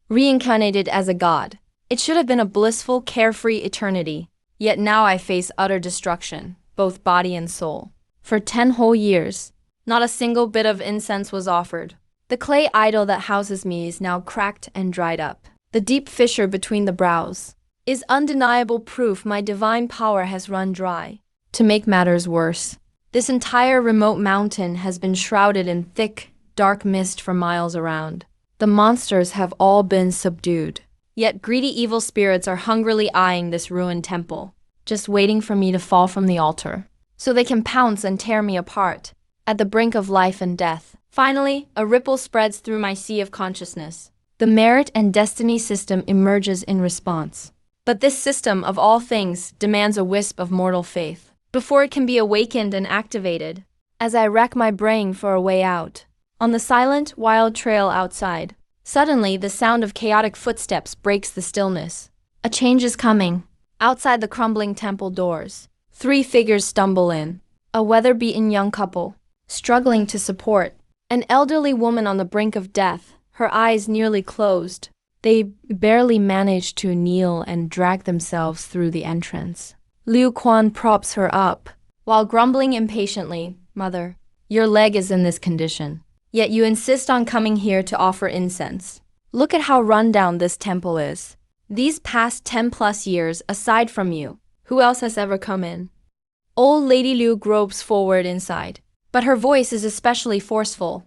reincarnated as a god. It should have been a blissful, carefree eternity. Yet now I face utter destruction, both body and soul. For 10 whole years, not a single bit of incense was offered. The clay idol that houses me is now cracked and dried up. The deep fissure between the brows is undeniable proof my divine power has run dry. To make matters worse, this entire remote mountain has been shrouded in thick, dark mist for miles around. The monsters have all been subdued. Yet greedy evil spirits are hungrily eyeing this ruined temple, just waiting for me to fall from the altar, so they can pounce and tear me apart, at the brink of life and death. Finally, a ripple spreads through my sea of consciousness. The merit and destiny system emerges in response. But this system, of all things, demands a wisp of mortal faith before it can be awakened and activated. As I rack my brain for a way out, on the silent, wild trail outside, suddenly the sound of chaotic footsteps breaks the stillness. A change is coming. Outside the crumbling temple doors, 3 figures stumble in. A weather-beaten young couple, struggling to support an elderly woman on the brink of death, her eyes nearly closed. They barely manage to kneel and drag themselves through the entrance. Liu Quan props her up, while grumbling impatiently, "Mother, your leg is in this condition. Yet you insist on coming here to offer incense. Look at how run down this temple is. These past 10+ years, aside from you, who else has ever come in?" Old Lady Liu gropes forward inside, but her voice is especially forceful.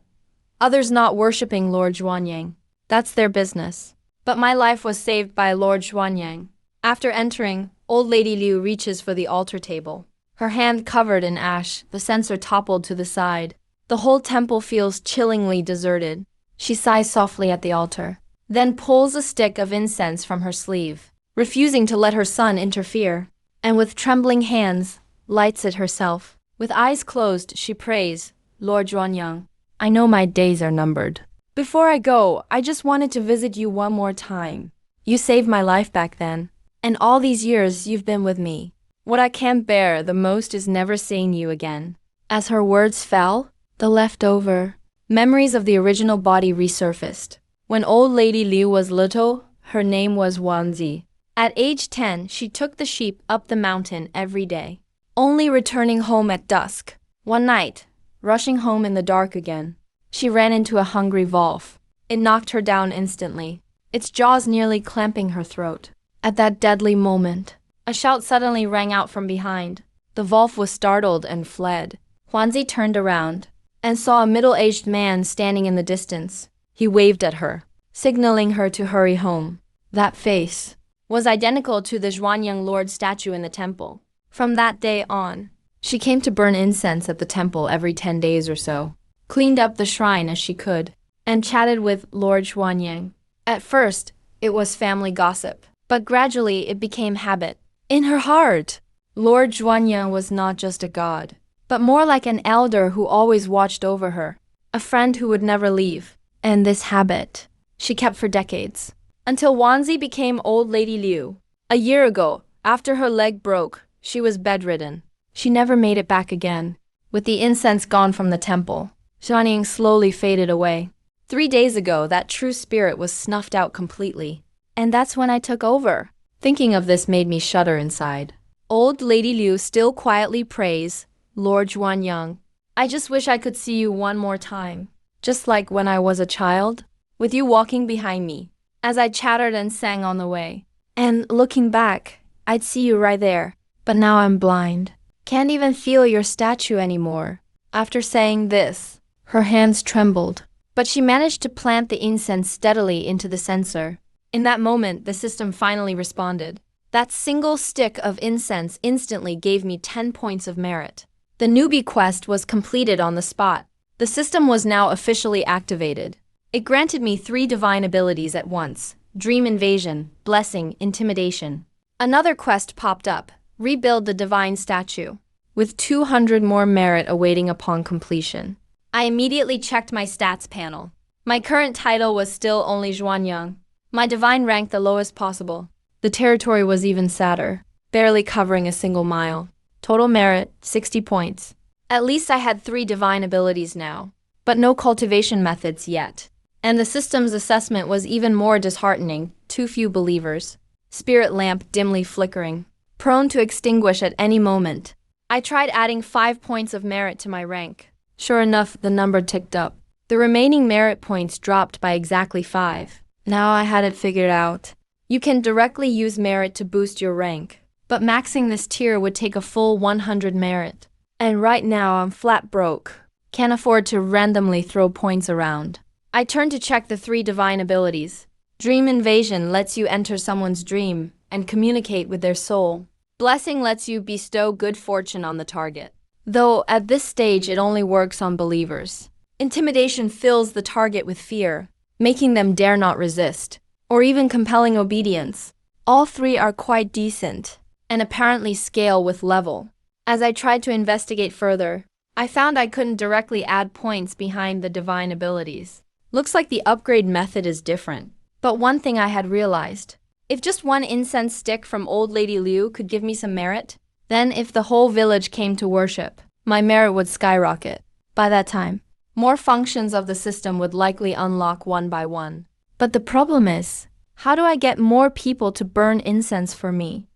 "Others not worshipping Lord Zhuanyang. That's their business. But my life was saved by Lord Zhuanyang." After entering, Old Lady Liu reaches for the altar table. Her hand covered in ash, the censer toppled to the side. The whole temple feels chillingly deserted. She sighs softly at the altar, then pulls a stick of incense from her sleeve, refusing to let her son interfere, and with trembling hands, lights it herself. With eyes closed, she prays, "Lord Zhuanyang, I know my days are numbered. Before I go, I just wanted to visit you one more time. You saved my life back then, and all these years you've been with me. What I can't bear the most is never seeing you again." As her words fell, the leftover memories of the original body resurfaced. When Old Lady Liu was little, her name was Wanzi. At age 10, she took the sheep up the mountain every day, only returning home at dusk. One night, rushing home in the dark again, she ran into a hungry wolf. It knocked her down instantly, its jaws nearly clamping her throat. At that deadly moment, a shout suddenly rang out from behind. The wolf was startled and fled. Huanzi turned around and saw a middle-aged man standing in the distance. He waved at her, signaling her to hurry home. That face was identical to the Zhuanyang Lord statue in the temple. From that day on, she came to burn incense at the temple every 10 days or so, cleaned up the shrine as she could, and chatted with Lord Zhuanyang. At first, it was family gossip, but gradually it became habit. In her heart, Lord Zhuanyang was not just a god, but more like an elder who always watched over her, a friend who would never leave. And this habit she kept for decades, until Wanzi became Old Lady Liu. A year ago, after her leg broke, she was bedridden. She never made it back again. With the incense gone from the temple, Zhuanyang slowly faded away. 3 days ago, that true spirit was snuffed out completely. And that's when I took over. Thinking of this made me shudder inside. Old Lady Liu still quietly prays, "Lord Zhuanyang, I just wish I could see you one more time. Just like when I was a child, with you walking behind me, as I chattered and sang on the way. And looking back, I'd see you right there. But now I'm blind. Can't even feel your statue anymore." After saying this, her hands trembled, but she managed to plant the incense steadily into the censer. In that moment, the system finally responded. That single stick of incense instantly gave me 10 points of merit. The newbie quest was completed on the spot. The system was now officially activated. It granted me 3 divine abilities at once: Dream Invasion, Blessing, Intimidation. Another quest popped up: Rebuild the Divine Statue, with 200 more merit awaiting upon completion. I immediately checked my stats panel. My current title was still only Zhuanyang. My divine rank the lowest possible. The territory was even sadder, barely covering a single mile. Total merit, 60 points. At least I had 3 divine abilities now, but no cultivation methods yet. And the system's assessment was even more disheartening: too few believers. Spirit lamp dimly flickering, prone to extinguish at any moment. I tried adding 5 points of merit to my rank. Sure enough, the number ticked up. The remaining merit points dropped by exactly 5. Now I had it figured out. You can directly use merit to boost your rank, but maxing this tier would take a full 100 merit. And right now I'm flat broke. Can't afford to randomly throw points around. I turned to check the 3 divine abilities. Dream Invasion lets you enter someone's dream and communicate with their soul. Blessing lets you bestow good fortune on the target, though at this stage it only works on believers. Intimidation fills the target with fear, making them dare not resist, or even compelling obedience. All 3 are quite decent, and apparently scale with level. As I tried to investigate further, I found I couldn't directly add points behind the divine abilities. Looks like the upgrade method is different. But one thing I had realized: if just one incense stick from Old Lady Liu could give me some merit, then if the whole village came to worship, my merit would skyrocket. By that time, more functions of the system would likely unlock one by one. But the problem is, how do I get more people to burn incense for me?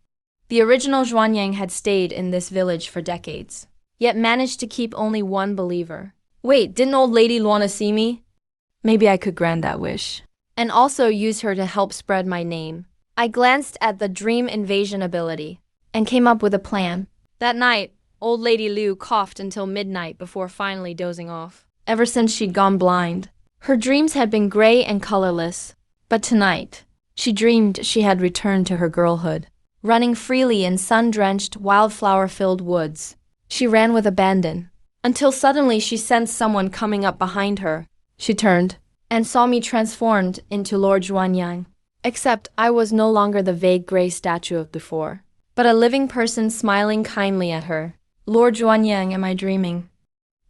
The original Zhuanyang had stayed in this village for decades, yet managed to keep only one believer. Wait, didn't Old Lady Luana see me? Maybe I could grant that wish, and also use her to help spread my name. I glanced at the Dream Invasion ability and came up with a plan. That night, Old Lady Liu coughed until midnight before finally dozing off. Ever since she'd gone blind, her dreams had been gray and colorless. But tonight, she dreamed she had returned to her girlhood, running freely in sun-drenched, wildflower-filled woods. She ran with abandon, until suddenly she sensed someone coming up behind her. She turned and saw me transformed into Lord Zhuanyang. Except I was no longer the vague gray statue of before, but a living person smiling kindly at her. Lord Zhuanyang, am I dreaming?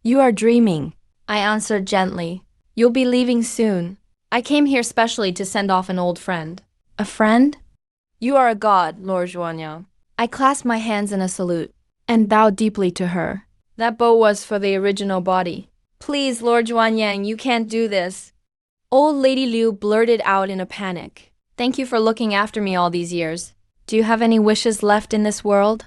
You are dreaming, I answered gently. You'll be leaving soon. I came here specially to send off an old friend. A friend? You are a god, Lord Zhuanyang. I clasped my hands in a salute and bowed deeply to her. That bow was for the original body. Please, Lord Zhuanyang, you can't do this. Old Lady Liu blurted out in a panic. Thank you for looking after me all these years. Do you have any wishes left in this world?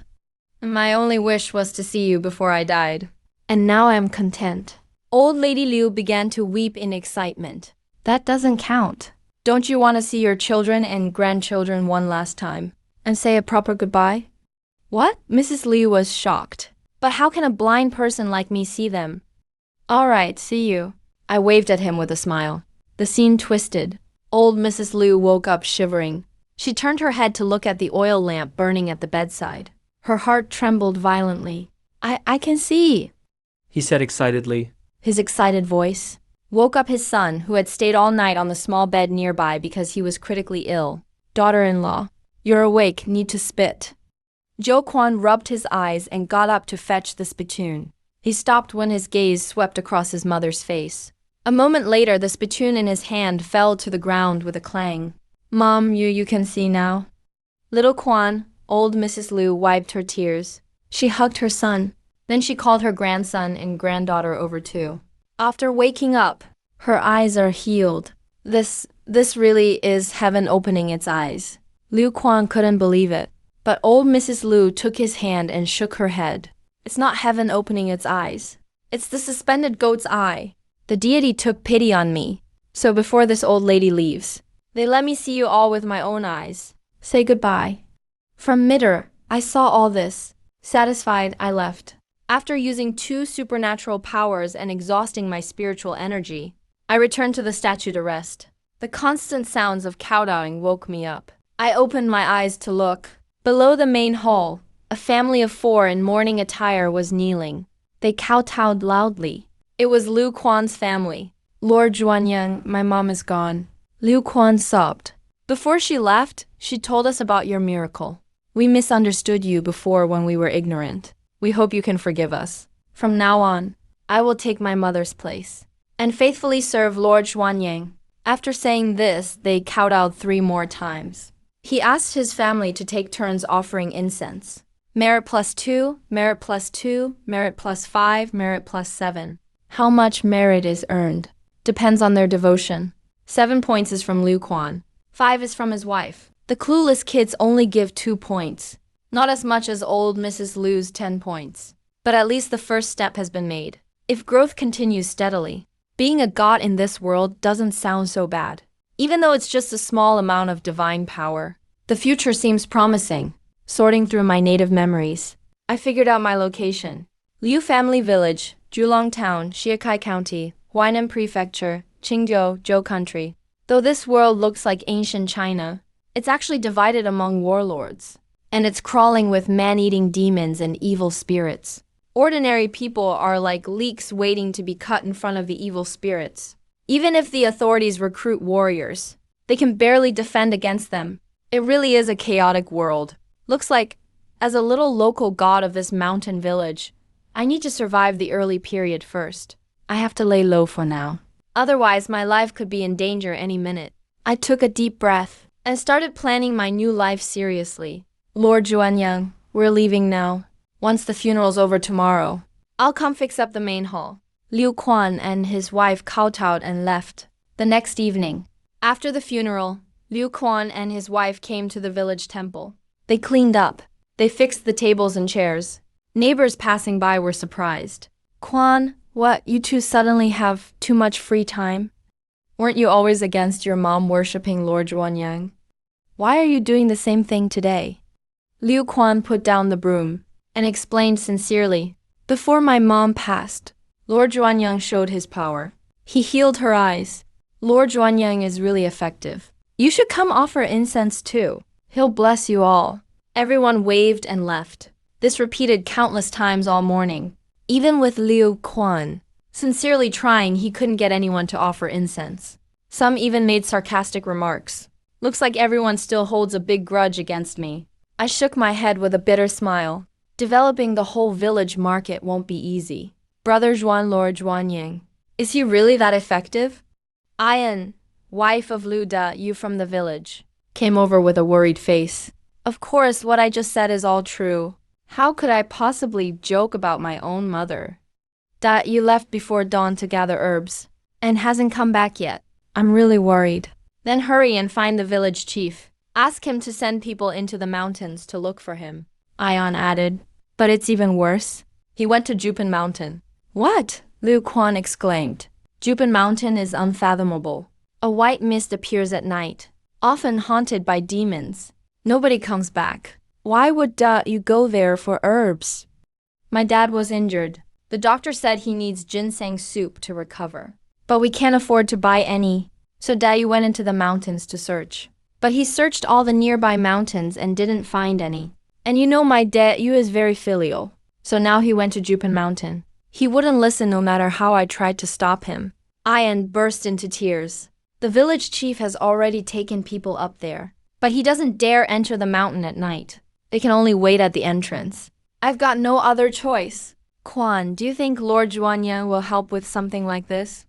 My only wish was to see you before I died. And now I am content. Old Lady Liu began to weep in excitement. That doesn't count. Don't you want to see your children and grandchildren one last time and say a proper goodbye? What? Mrs. Liu was shocked. But how can a blind person like me see them? All right, see you. I waved at him with a smile. The scene twisted. Old Mrs. Liu woke up shivering. She turned her head to look at the oil lamp burning at the bedside. Her heart trembled violently. I can see, he said excitedly. His excited voice woke up his son, who had stayed all night on the small bed nearby because he was critically ill. Daughter-in-law, you're awake, need to spit. Zhou Quan rubbed his eyes and got up to fetch the spittoon. He stopped when his gaze swept across his mother's face. A moment later, the spittoon in his hand fell to the ground with a clang. Mom, you can see now. Little Quan, old Mrs. Liu wiped her tears. She hugged her son. Then she called her grandson and granddaughter over too. After waking up, her eyes are healed. This really is heaven opening its eyes. Liu Quan couldn't believe it. But old Mrs. Liu took his hand and shook her head. It's not heaven opening its eyes. It's the suspended goat's eye. The deity took pity on me. So before this old lady leaves, they let me see you all with my own eyes. Say goodbye. From Midder, I saw all this. Satisfied, I left. After using 2 supernatural powers and exhausting my spiritual energy, I returned to the statue to rest. The constant sounds of kowtowing woke me up. I opened my eyes to look. Below the main hall, a family of 4 in mourning attire was kneeling. They kowtowed loudly. It was Liu Quan's family. Lord Zhuanyang, my mom is gone. Liu Quan sobbed. Before she left, she told us about your miracle. We misunderstood you before when we were ignorant. We hope you can forgive us. From now on, I will take my mother's place and faithfully serve Lord Zhuanyang. After saying this, they kowtowed 3 more times. He asked his family to take turns offering incense. Merit +2, merit +2, merit +5, merit +7. How much merit is earned depends on their devotion. 7 points is from Liu Quan. 5 is from his wife. The clueless kids only give 2 points. Not as much as old Mrs. Liu's 10 points. But at least the first step has been made. If growth continues steadily, being a god in this world doesn't sound so bad. Even though it's just a small amount of divine power, the future seems promising. Sorting through my native memories, I figured out my location. Liu Family Village, Julong Town, Shiakai County, Huainan Prefecture, Qingzhou, Zhou Country. Though this world looks like ancient China, it's actually divided among warlords. And it's crawling with man-eating demons and evil spirits. Ordinary people are like leeks waiting to be cut in front of the evil spirits. Even if the authorities recruit warriors, they can barely defend against them. It really is a chaotic world. Looks like, as a little local god of this mountain village, I need to survive the early period first. I have to lay low for now. Otherwise, my life could be in danger any minute. I took a deep breath and started planning my new life seriously. Lord Zhuanyang, we're leaving now. Once the funeral's over tomorrow, I'll come fix up the main hall. Liu Quan and his wife kowtowed and left. The next evening, after the funeral, Liu Quan and his wife came to the village temple. They cleaned up. They fixed the tables and chairs. Neighbors passing by were surprised. Quan, what, you two suddenly have too much free time? Weren't you always against your mom worshipping Lord Zhuanyang? Why are you doing the same thing today? Liu Quan put down the broom and explained sincerely. Before my mom passed, Lord Zhuanyang showed his power. He healed her eyes. Lord Zhuanyang is really effective. You should come offer incense too. He'll bless you all. Everyone waved and left. This repeated countless times all morning. Even with Liu Quan sincerely trying, he couldn't get anyone to offer incense. Some even made sarcastic remarks. Looks like everyone still holds a big grudge against me. I shook my head with a bitter smile. Developing the whole village market won't be easy. Brother Zhuan Lord Zhuanyang. Is he really that effective? Ayan, wife of Liu Da, you from the village, came over with a worried face. Of course, what I just said is all true. How could I possibly joke about my own mother? Da, you left before dawn to gather herbs, and hasn't come back yet. I'm really worried. Then hurry and find the village chief. Ask him to send people into the mountains to look for him. Ayan added. But it's even worse. He went to Jupin Mountain. What? Liu Quan exclaimed. Jupin Mountain is unfathomable. A white mist appears at night, often haunted by demons. Nobody comes back. Why would you go there for herbs? My dad was injured. The doctor said he needs ginseng soup to recover. But we can't afford to buy any. So Dayu went into the mountains to search. But he searched all the nearby mountains and didn't find any. And you know my Dayu is very filial. So now he went to Jupin Mountain. He wouldn't listen no matter how I tried to stop him. Ayan burst into tears. The village chief has already taken people up there. But he doesn't dare enter the mountain at night. They can only wait at the entrance. I've got no other choice. Quan, do you think Lord Zhuanyang will help with something like this?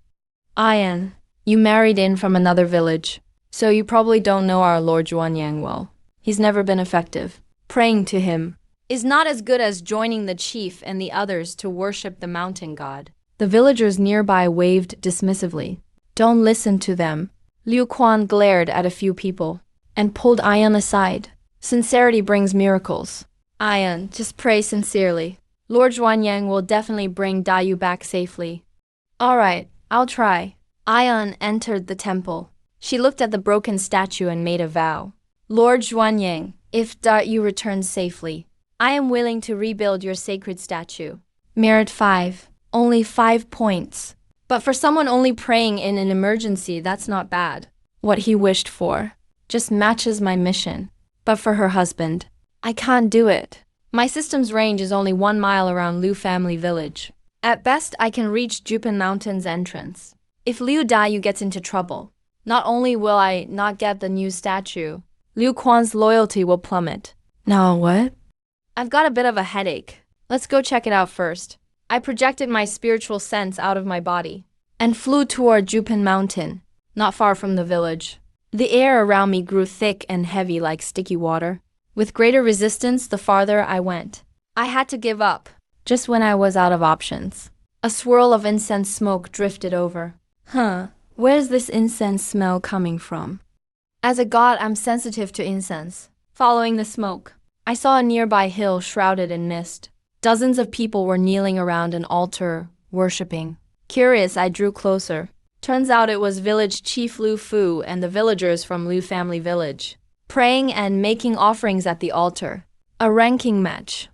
Ayan, you married in from another village. So you probably don't know our Lord Zhuanyang well. He's never been effective. Praying to him is not as good as joining the chief and the others to worship the mountain god. The villagers nearby waved dismissively. Don't listen to them. Liu Quan glared at a few people and pulled Ayan aside. Sincerity brings miracles. Ayan, just pray sincerely. Lord Zhuanyang will definitely bring Dayu back safely. All right, I'll try. Ayan entered the temple. She looked at the broken statue and made a vow. Lord Zhuanyang, if Dayu returns safely, I am willing to rebuild your sacred statue. Merit 5. Only 5 points. But for someone only praying in an emergency, that's not bad. What he wished for just matches my mission. But for her husband, I can't do it. My system's range is only 1 mile around Liu Family Village. At best, I can reach Jupin Mountain's entrance. If Liu Dayu gets into trouble, not only will I not get the new statue, Liu Quan's loyalty will plummet. Now what? I've got a bit of a headache. Let's go check it out first. I projected my spiritual sense out of my body and flew toward Jupin Mountain, not far from the village. The air around me grew thick and heavy like sticky water. With greater resistance, the farther I went. I had to give up, just when I was out of options. A swirl of incense smoke drifted over. Where's this incense smell coming from? As a god, I'm sensitive to incense. Following the smoke, I saw a nearby hill shrouded in mist. Dozens of people were kneeling around an altar, worshipping. Curious, I drew closer. Turns out it was village chief Lu Fu and the villagers from Lu family village, praying and making offerings at the altar. A ranking match.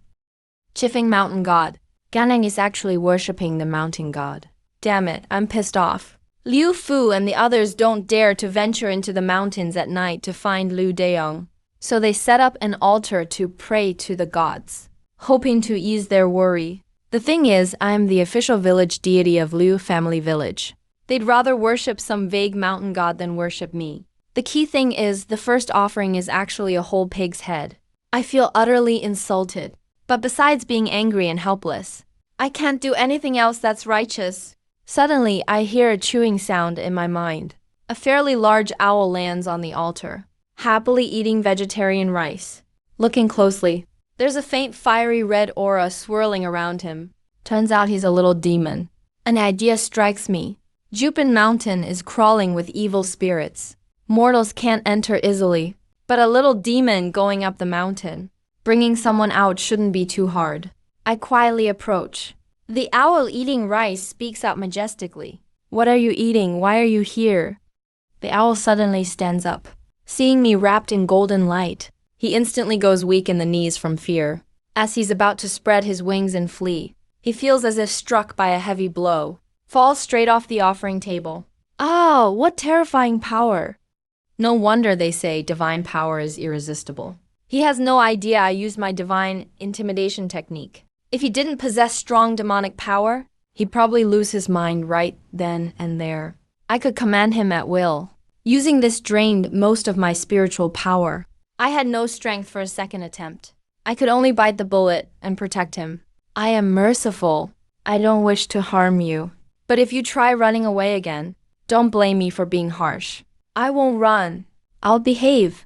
Chifeng mountain god. Ganang is actually worshipping the mountain god. Damn it, I'm pissed off. Liu Fu and the others don't dare to venture into the mountains at night to find Lu Deong. So they set up an altar to pray to the gods, hoping to ease their worry. The thing is, I'm the official village deity of Liu family village. They'd rather worship some vague mountain god than worship me. The key thing is, the first offering is actually a whole pig's head. I feel utterly insulted. But besides being angry and helpless, I can't do anything else that's righteous. Suddenly, I hear a chewing sound in my mind. A fairly large owl lands on the altar, happily eating vegetarian rice. Looking closely, there's a faint fiery red aura swirling around him. Turns out he's a little demon. An idea strikes me. Jupin Mountain is crawling with evil spirits. Mortals can't enter easily, but a little demon going up the mountain. Bringing someone out shouldn't be too hard. I quietly approach. The owl eating rice speaks out majestically. What are you eating? Why are you here? The owl suddenly stands up. Seeing me wrapped in golden light, he instantly goes weak in the knees from fear. As he's about to spread his wings and flee, he feels as if struck by a heavy blow. Falls straight off the offering table. Oh, what terrifying power! No wonder they say divine power is irresistible. He has no idea I used my divine intimidation technique. If he didn't possess strong demonic power, he'd probably lose his mind right then and there. I could command him at will. Using this drained most of my spiritual power. I had no strength for a second attempt. I could only bite the bullet and protect him. I am merciful. I don't wish to harm you. But if you try running away again, don't blame me for being harsh. I won't run. I'll behave.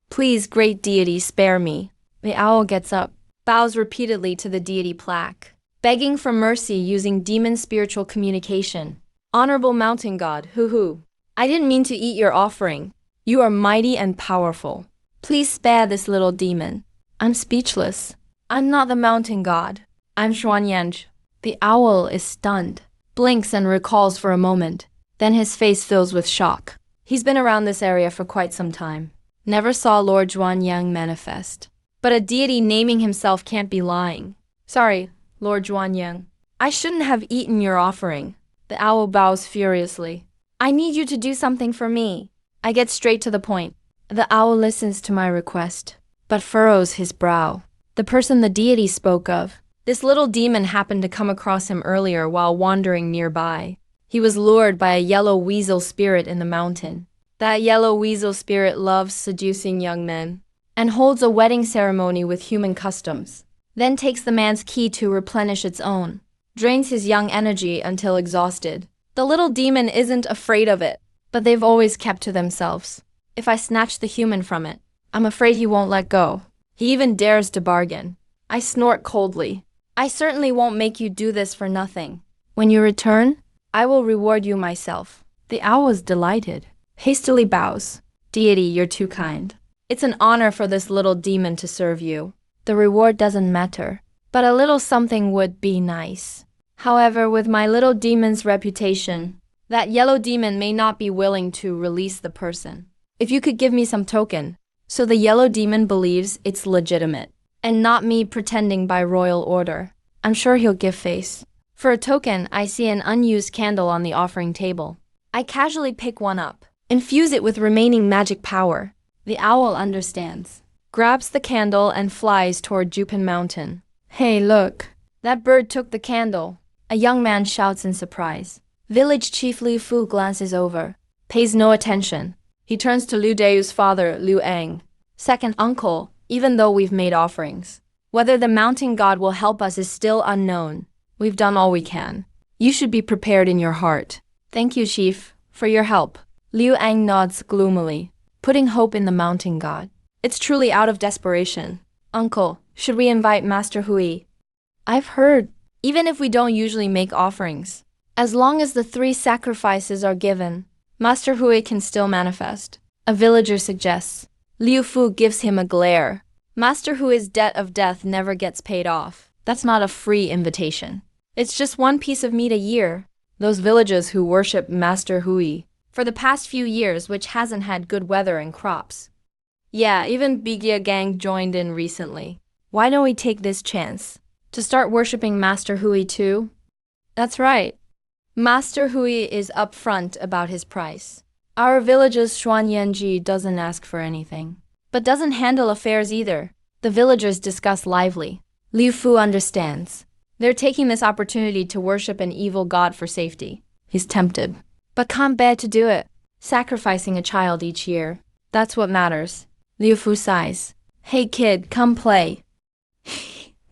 Please, great deity, spare me. The owl gets up, bows repeatedly to the deity plaque, begging for mercy using demon spiritual communication. Honorable mountain god, hoo-hoo. I didn't mean to eat your offering. You are mighty and powerful. Please spare this little demon. I'm speechless. I'm not the mountain god. I'm Xuanyang. The owl is stunned, blinks and recalls for a moment. Then his face fills with shock. He's been around this area for quite some time. Never saw Lord Xuanyang manifest. But a deity naming himself can't be lying. Sorry, Lord Xuanyang. I shouldn't have eaten your offering. The owl bows furiously. I need you to do something for me. I get straight to the point. The owl listens to my request, but furrows his brow. The person the deity spoke of. This little demon happened to come across him earlier while wandering nearby. He was lured by a yellow weasel spirit in the mountain. That yellow weasel spirit loves seducing young men and holds a wedding ceremony with human customs. Then takes the man's key to replenish its own. Drains his young energy until exhausted. The little demon isn't afraid of it, but they've always kept to themselves. If I snatch the human from it, I'm afraid he won't let go. He even dares to bargain. I snort coldly. I certainly won't make you do this for nothing. When you return, I will reward you myself. The owl is delighted. Hastily bows. Deity, you're too kind. It's an honor for this little demon to serve you. The reward doesn't matter, but a little something would be nice. However, with my little demon's reputation, that yellow demon may not be willing to release the person. If you could give me some token, so the yellow demon believes it's legitimate, and not me pretending by royal order, I'm sure he'll give face. For a token, I see an unused candle on the offering table. I casually pick one up, infuse it with remaining magic power. The owl understands, grabs the candle and flies toward Jupin Mountain. Hey, look, that bird took the candle. A young man shouts in surprise. Village Chief Lu Fu glances over, pays no attention. He turns to Liu Dayu's father, Liu Ang. Second uncle, even though we've made offerings. Whether the mountain god will help us is still unknown. We've done all we can. You should be prepared in your heart. Thank you, Chief, for your help. Liu Ang nods gloomily, putting hope in the mountain god. It's truly out of desperation. Uncle, should we invite Master Hui? I've heard, even if we don't usually make offerings, as long as the 3 sacrifices are given, Master Hui can still manifest. A villager suggests. Liu Fu gives him a glare. Master Hui's debt of death never gets paid off. That's not a free invitation. It's just one piece of meat a year. Those villagers who worship Master Hui for the past few years, which hasn't had good weather and crops. Yeah, even Bigya Gang joined in recently. Why don't we take this chance to start worshipping Master Hui too? That's right. Master Hui is upfront about his price. Our village's Xuan Yanji doesn't ask for anything, but doesn't handle affairs either. The villagers discuss lively. Liu Fu understands. They're taking this opportunity to worship an evil god for safety. He's tempted, but can't bear to do it. Sacrificing a child each year. That's what matters. Liu Fu sighs. Hey kid, come play.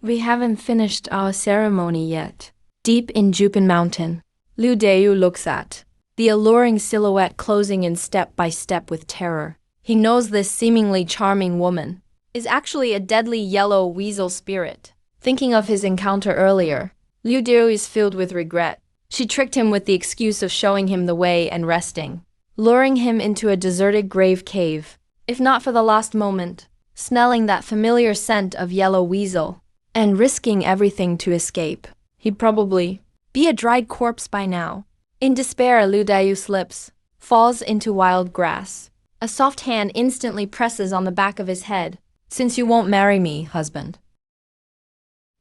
We haven't finished our ceremony yet. Deep in Jupin Mountain, Liu Deyu looks at the alluring silhouette closing in step by step with terror. He knows this seemingly charming woman is actually a deadly yellow weasel spirit. Thinking of his encounter earlier, Liu Deyu is filled with regret. She tricked him with the excuse of showing him the way and resting, luring him into a deserted grave cave. If not for the last moment, smelling that familiar scent of yellow weasel, and risking everything to escape, he'd probably be a dried corpse by now. In despair, Liu Deyu slips, falls into wild grass. A soft hand instantly presses on the back of his head. Since you won't marry me, husband,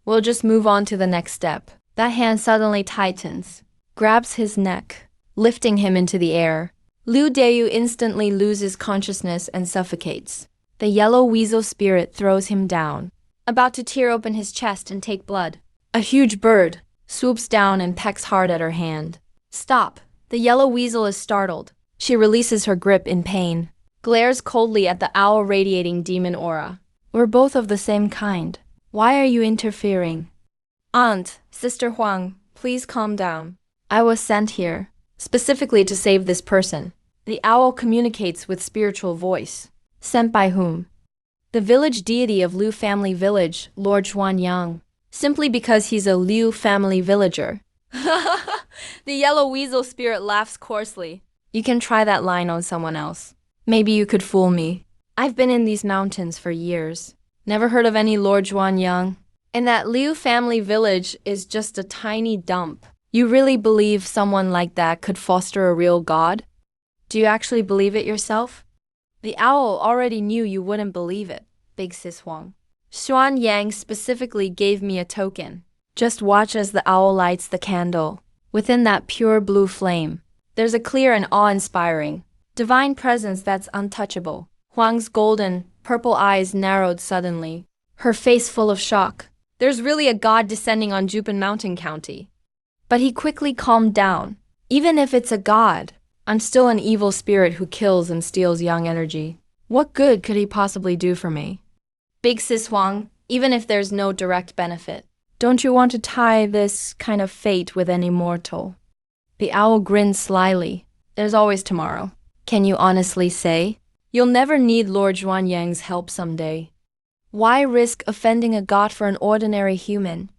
we'll just move on to the next step. That hand suddenly tightens, grabs his neck, lifting him into the air. Liu Deyu instantly loses consciousness and suffocates. The yellow weasel spirit throws him down, about to tear open his chest and take blood. A huge bird swoops down and pecks hard at her hand. Stop! The yellow weasel is startled. She releases her grip in pain, glares coldly at the owl radiating demon aura. We're both of the same kind. Why are you interfering? Aunt, Sister Huang, please calm down. I was sent here specifically to save this person. The owl communicates with spiritual voice. Sent by whom? The village deity of Liu family village, Lord Xuanyang. Simply because he's a Liu family villager. The yellow weasel spirit laughs coarsely. You can try that line on someone else. Maybe you could fool me. I've been in these mountains for years. Never heard of any Lord Xuanyang. And that Liu family village is just a tiny dump. You really believe someone like that could foster a real god? Do you actually believe it yourself? The owl already knew you wouldn't believe it, Big Sis Huang. Xuanyang specifically gave me a token. Just watch as the owl lights the candle. Within that pure blue flame, there's a clear and awe-inspiring divine presence that's untouchable. Huang's golden, purple eyes narrowed suddenly, her face full of shock. There's really a god descending on Jupin Mountain County. But he quickly calmed down. Even if it's a god, I'm still an evil spirit who kills and steals young energy. What good could he possibly do for me? Big Sis Huang, even if there's no direct benefit, don't you want to tie this kind of fate with an immortal? The owl grinned slyly. There's always tomorrow. Can you honestly say? You'll never need Lord Xuanyang's help someday. Why risk offending a god for an ordinary human?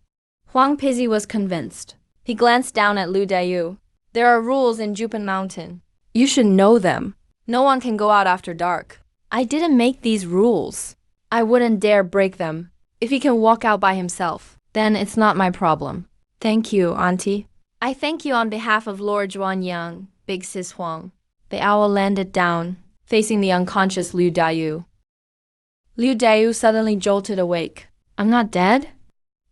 Huang Pizzi was convinced. He glanced down at Liu Deyu. There are rules in Jupin Mountain. You should know them. No one can go out after dark. I didn't make these rules. I wouldn't dare break them. If he can walk out by himself, then it's not my problem. Thank you, Auntie. I thank you on behalf of Lord Xuanyang, Big Sis Huang. The owl landed down, facing the unconscious Liu Deyu. Liu Deyu suddenly jolted awake. I'm not dead?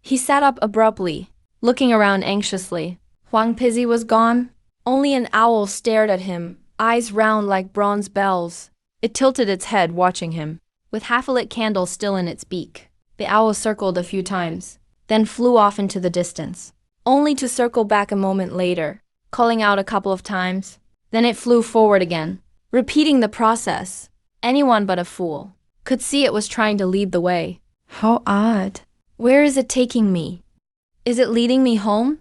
He sat up abruptly, looking around anxiously. Huang Pizzi was gone. Only an owl stared at him, eyes round like bronze bells. It tilted its head, watching him, with half-a-lit candle still in its beak. The owl circled a few times, then flew off into the distance, only to circle back a moment later, calling out a couple of times. Then it flew forward again, repeating the process. Anyone but a fool could see it was trying to lead the way. How odd. Where is it taking me? Is it leading me home?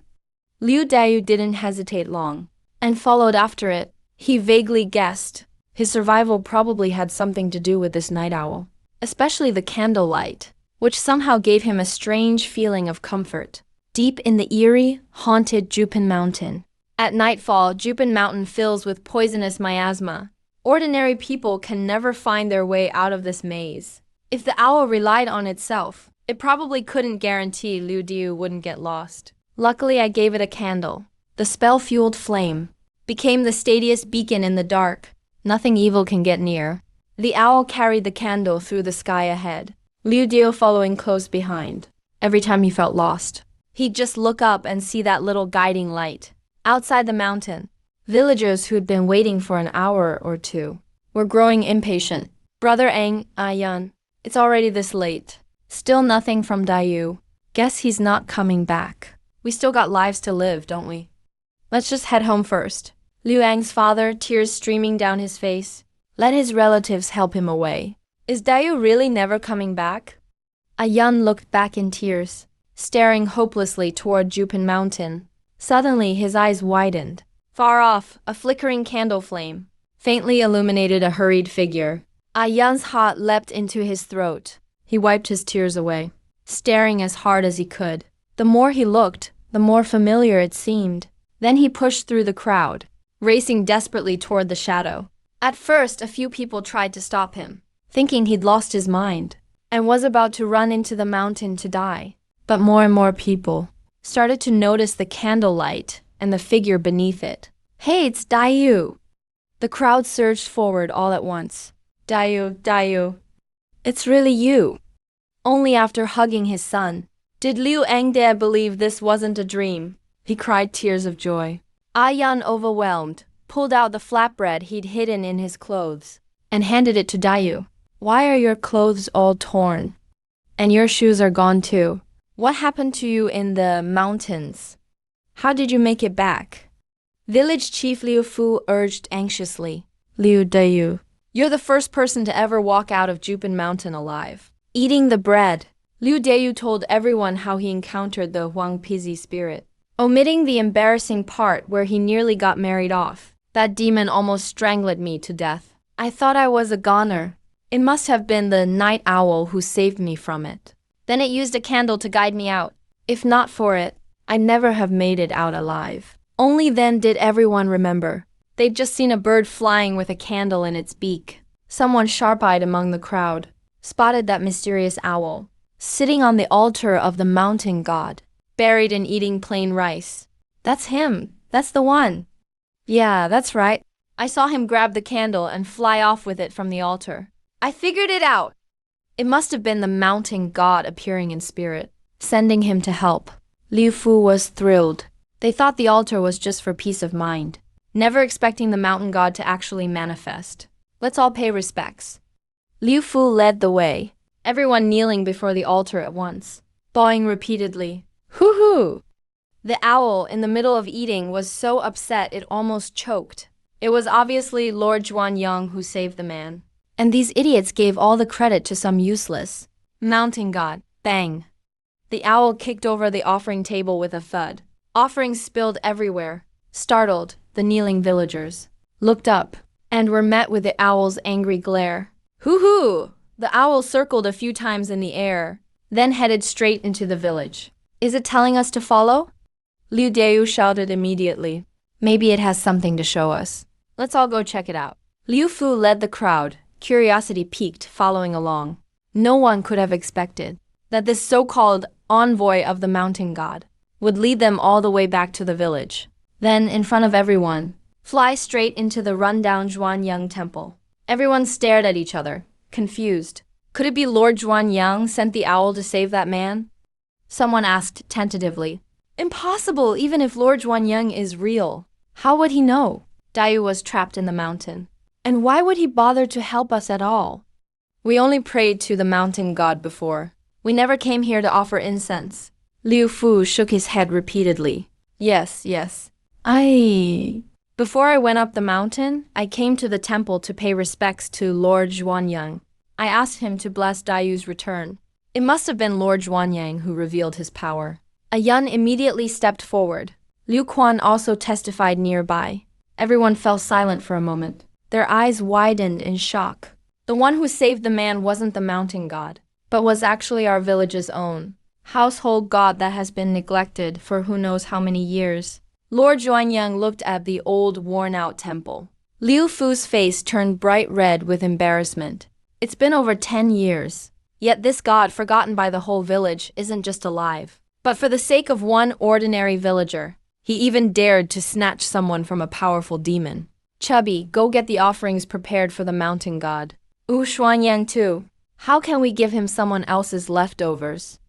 Liu Deyu didn't hesitate long, and followed after it. He vaguely guessed his survival probably had something to do with this night owl, especially the candlelight, which somehow gave him a strange feeling of comfort. Deep in the eerie, haunted Jupin Mountain, At nightfall, Jupan Mountain fills with poisonous miasma. Ordinary people can never find their way out of this maze. If the owl relied on itself, it probably couldn't guarantee Liu Diu wouldn't get lost. Luckily, I gave it a candle. The spell-fueled flame became the steadiest beacon in the dark. Nothing evil can get near. The owl carried the candle through the sky ahead, Liu Diu following close behind. Every time he felt lost, he'd just look up and see that little guiding light. Outside the mountain, villagers who'd been waiting for an hour or two were growing impatient. Brother Ang, Ayan, it's already this late. Still nothing from Dayu. Guess he's not coming back. We still got lives to live, don't we? Let's just head home first. Liu Ang's father, tears streaming down his face. Let his relatives help him away. Is Dayu really never coming back? Ayan looked back in tears, staring hopelessly toward Jupan Mountain. Suddenly, his eyes widened. Far off, a flickering candle flame faintly illuminated a hurried figure. Ayan's heart leapt into his throat. He wiped his tears away, staring as hard as he could. The more he looked, the more familiar it seemed. Then he pushed through the crowd, racing desperately toward the shadow. At first, a few people tried to stop him, thinking he'd lost his mind and was about to run into the mountain to die. But more and more people started to notice the candlelight and the figure beneath it. Hey, it's Dayu! The crowd surged forward all at once. Dayu, Dayu. It's really you. Only after hugging his son did Liu Ang dare believe this wasn't a dream. He cried tears of joy. Ayan, overwhelmed, pulled out the flatbread he'd hidden in his clothes and handed it to Dayu. Why are your clothes all torn? And your shoes are gone too. What happened to you in the mountains? How did you make it back? Village Chief Liu Fu urged anxiously. Liu Dayu, you're the first person to ever walk out of Jupan Mountain alive. Eating the bread, Liu Dayu told everyone how he encountered the Huang Pizi spirit, omitting the embarrassing part where he nearly got married off. That demon almost strangled me to death. I thought I was a goner. It must have been the night owl who saved me from it. Then it used a candle to guide me out. If not for it, I'd never have made it out alive. Only then did everyone remember. They'd just seen a bird flying with a candle in its beak. Someone sharp-eyed among the crowd spotted that mysterious owl, sitting on the altar of the mountain god, buried in eating plain rice. That's him. That's the one. Yeah, that's right. I saw him grab the candle and fly off with it from the altar. I figured it out. It must have been the mountain god appearing in spirit, sending him to help. Liu Fu was thrilled. They thought the altar was just for peace of mind, never expecting the mountain god to actually manifest. Let's all pay respects. Liu Fu led the way, everyone kneeling before the altar at once, bowing repeatedly. Hoo-hoo! The owl in the middle of eating was so upset it almost choked. It was obviously Lord Zhuanyang who saved the man. And these idiots gave all the credit to some useless mountain god. Bang! The owl kicked over the offering table with a thud. Offerings spilled everywhere. Startled, the kneeling villagers looked up and were met with the owl's angry glare. Hoo-hoo! The owl circled a few times in the air, then headed straight into the village. Is it telling us to follow? Liu Diu shouted immediately. Maybe it has something to show us. Let's all go check it out. Liu Fu led the crowd, curiosity piqued, following along. No one could have expected that this so-called envoy of the mountain god would lead them all the way back to the village. Then, in front of everyone, fly straight into the rundown Zhuanyang temple. Everyone stared at each other, confused. Could it be Lord Zhuanyang sent the owl to save that man? Someone asked tentatively. Impossible, even if Lord Zhuanyang is real. How would he know? Dayu was trapped in the mountain. And why would he bother to help us at all? We only prayed to the mountain god before. We never came here to offer incense. Liu Fu shook his head repeatedly. Yes. Before I went up the mountain, I came to the temple to pay respects to Lord Zhuanyang. I asked him to bless Dayu's return. It must have been Lord Zhuanyang who revealed his power. A Yun immediately stepped forward. Liu Quan also testified nearby. Everyone fell silent for a moment. Their eyes widened in shock. The one who saved the man wasn't the mountain god, but was actually our village's own household god that has been neglected for who knows how many years. Lord Zhuanyang looked at the old, worn-out temple. Liu Fu's face turned bright red with embarrassment. It's been over 10 years. Yet this god, forgotten by the whole village, isn't just alive. But for the sake of one ordinary villager, he even dared to snatch someone from a powerful demon. Chubby, go get the offerings prepared for the mountain god. Zhuanyang too. How can we give him someone else's leftovers?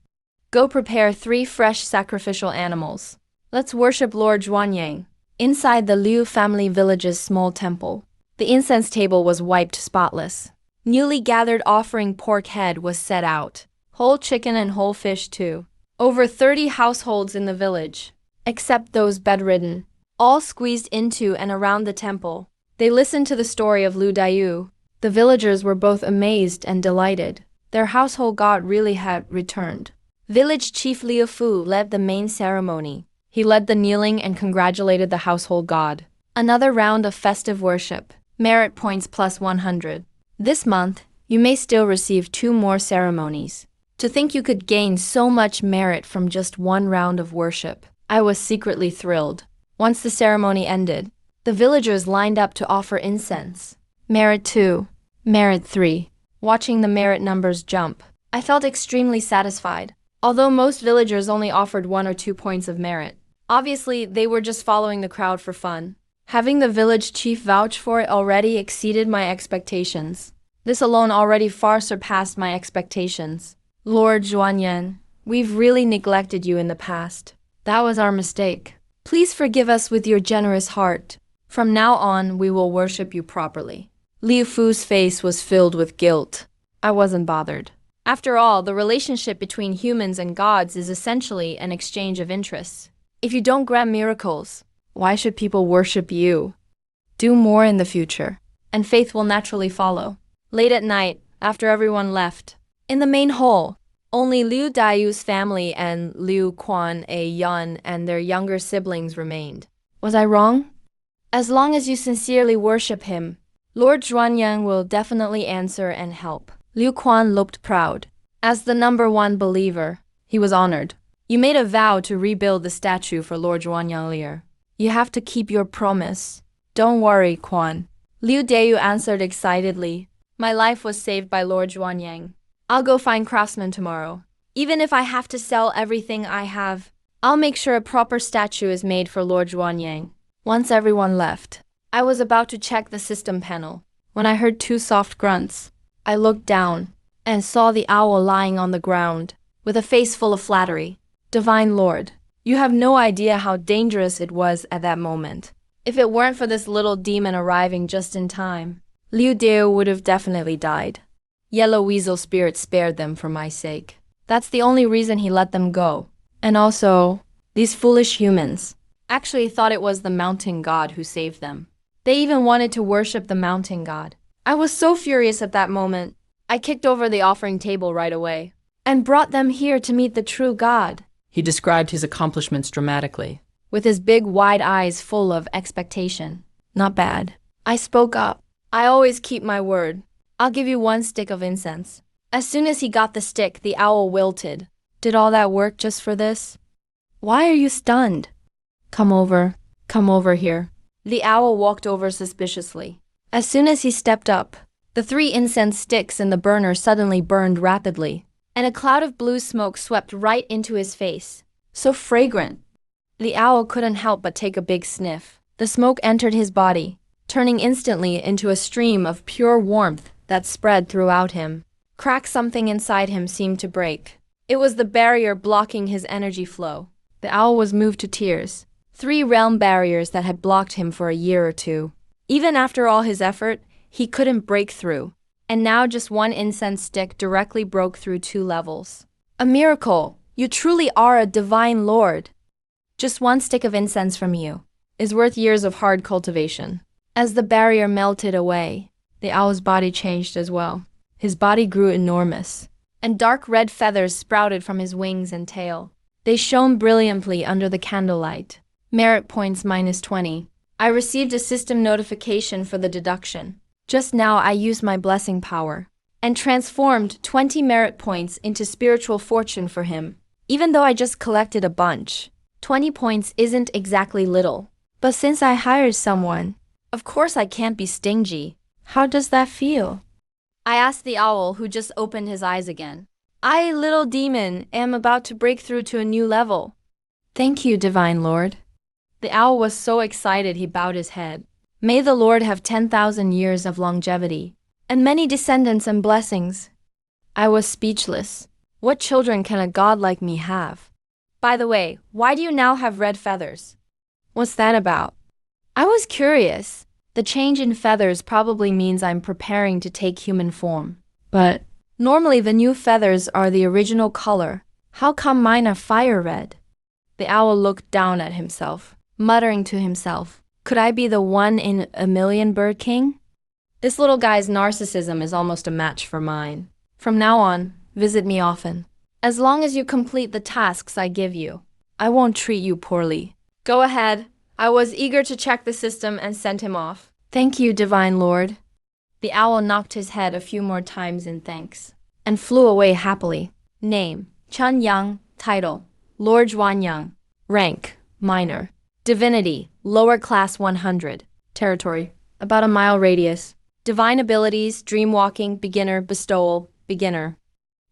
Go prepare 3 fresh sacrificial animals. Let's worship Lord Zhuanyang. Inside the Liu family village's small temple, the incense table was wiped spotless. Newly gathered offering pork head was set out. Whole chicken and whole fish too. Over 30 households in the village, except those bedridden, all squeezed into and around the temple. They listened to the story of Lu Daiyu. The villagers were both amazed and delighted. Their household god really had returned. Village chief Liu Fu led the main ceremony. He led the kneeling and congratulated the household god. Another round of festive worship. Merit points plus 100. This month, you may still receive 2 more ceremonies. To think you could gain so much merit from just 1 round of worship. I was secretly thrilled. Once the ceremony ended, the villagers lined up to offer incense. Merit 2. Merit 3. Watching the merit numbers jump, I felt extremely satisfied. Although most villagers only offered 1 or 2 points of merit. Obviously, they were just following the crowd for fun. Having the village chief vouch for it already exceeded my expectations. This alone already far surpassed my expectations. Lord Zhuanyang, we've really neglected you in the past. That was our mistake. Please forgive us with your generous heart. From now on, we will worship you properly. Liu Fu's face was filled with guilt. I wasn't bothered. After all, the relationship between humans and gods is essentially an exchange of interests. If you don't grant miracles, why should people worship you? Do more in the future, and faith will naturally follow. Late at night, after everyone left, in the main hall, only Liu Daiyu's family and Liu Quan A Yun and their younger siblings remained. Was I wrong? As long as you sincerely worship him, Lord Zhuanyang will definitely answer and help. Liu Quan looked proud. As the #1 believer, he was honored. You made a vow to rebuild the statue for Lord Zhuanyang later. You have to keep your promise. Don't worry, Quan. Liu Daiyu answered excitedly. My life was saved by Lord Zhuanyang. I'll go find craftsmen tomorrow. Even if I have to sell everything I have, I'll make sure a proper statue is made for Lord Zhuanyang. Once everyone left, I was about to check the system panel when I heard 2 soft grunts. I looked down and saw the owl lying on the ground with a face full of flattery. Divine Lord, you have no idea how dangerous it was at that moment. If it weren't for this little demon arriving just in time, Liu Daiyu would have definitely died. Yellow Weasel Spirit spared them for my sake. That's the only reason he let them go. And also, these foolish humans actually thought it was the mountain god who saved them. They even wanted to worship the mountain god. I was so furious at that moment. I kicked over the offering table right away and brought them here to meet the true god. He described his accomplishments dramatically, with his big wide eyes full of expectation. Not bad. I spoke up. I always keep my word. I'll give you 1 stick of incense. As soon as he got the stick, the owl wilted. Did all that work just for this? Why are you stunned? Come over here. The owl walked over suspiciously. As soon as he stepped up, the 3 incense sticks in the burner suddenly burned rapidly, and a cloud of blue smoke swept right into his face. So fragrant. The owl couldn't help but take a big sniff. The smoke entered his body, turning instantly into a stream of pure warmth that spread throughout him. Crack something inside him seemed to break. It was the barrier blocking his energy flow. The owl was moved to tears. 3 realm barriers that had blocked him for a year or 2. Even after all his effort, he couldn't break through. And now just 1 incense stick directly broke through 2 levels. A miracle! You truly are a divine lord. Just 1 stick of incense from you is worth years of hard cultivation. As the barrier melted away, the owl's body changed as well. His body grew enormous, and dark red feathers sprouted from his wings and tail. They shone brilliantly under the candlelight. Merit points minus 20. I received a system notification for the deduction. Just now I used my blessing power and transformed 20 merit points into spiritual fortune for him. Even though I just collected a bunch, 20 points isn't exactly little. But since I hired someone, of course I can't be stingy. How does that feel? I asked the owl, who just opened his eyes again. I, little demon, am about to break through to a new level. Thank you, Divine Lord. The owl was so excited he bowed his head. May the Lord have 10,000 years of longevity, and many descendants and blessings. I was speechless. What children can a god like me have? By the way, why do you now have red feathers? What's that about? I was curious. The change in feathers probably means I'm preparing to take human form. But normally the new feathers are the original color. How come mine are fire red? The owl looked down at himself, muttering to himself, could I be the 1 in a million bird king? This little guy's narcissism is almost a match for mine. From now on, visit me often. As long as you complete the tasks I give you, I won't treat you poorly. Go ahead. I was eager to check the system and sent him off. Thank you, Divine Lord. The owl knocked his head a few more times in thanks, and flew away happily. Name, Chun Yang. Title, Lord Zhuan Yang. Rank, minor. Divinity, lower class 100. Territory, about a mile radius. Divine abilities, dreamwalking, beginner, bestowal, beginner.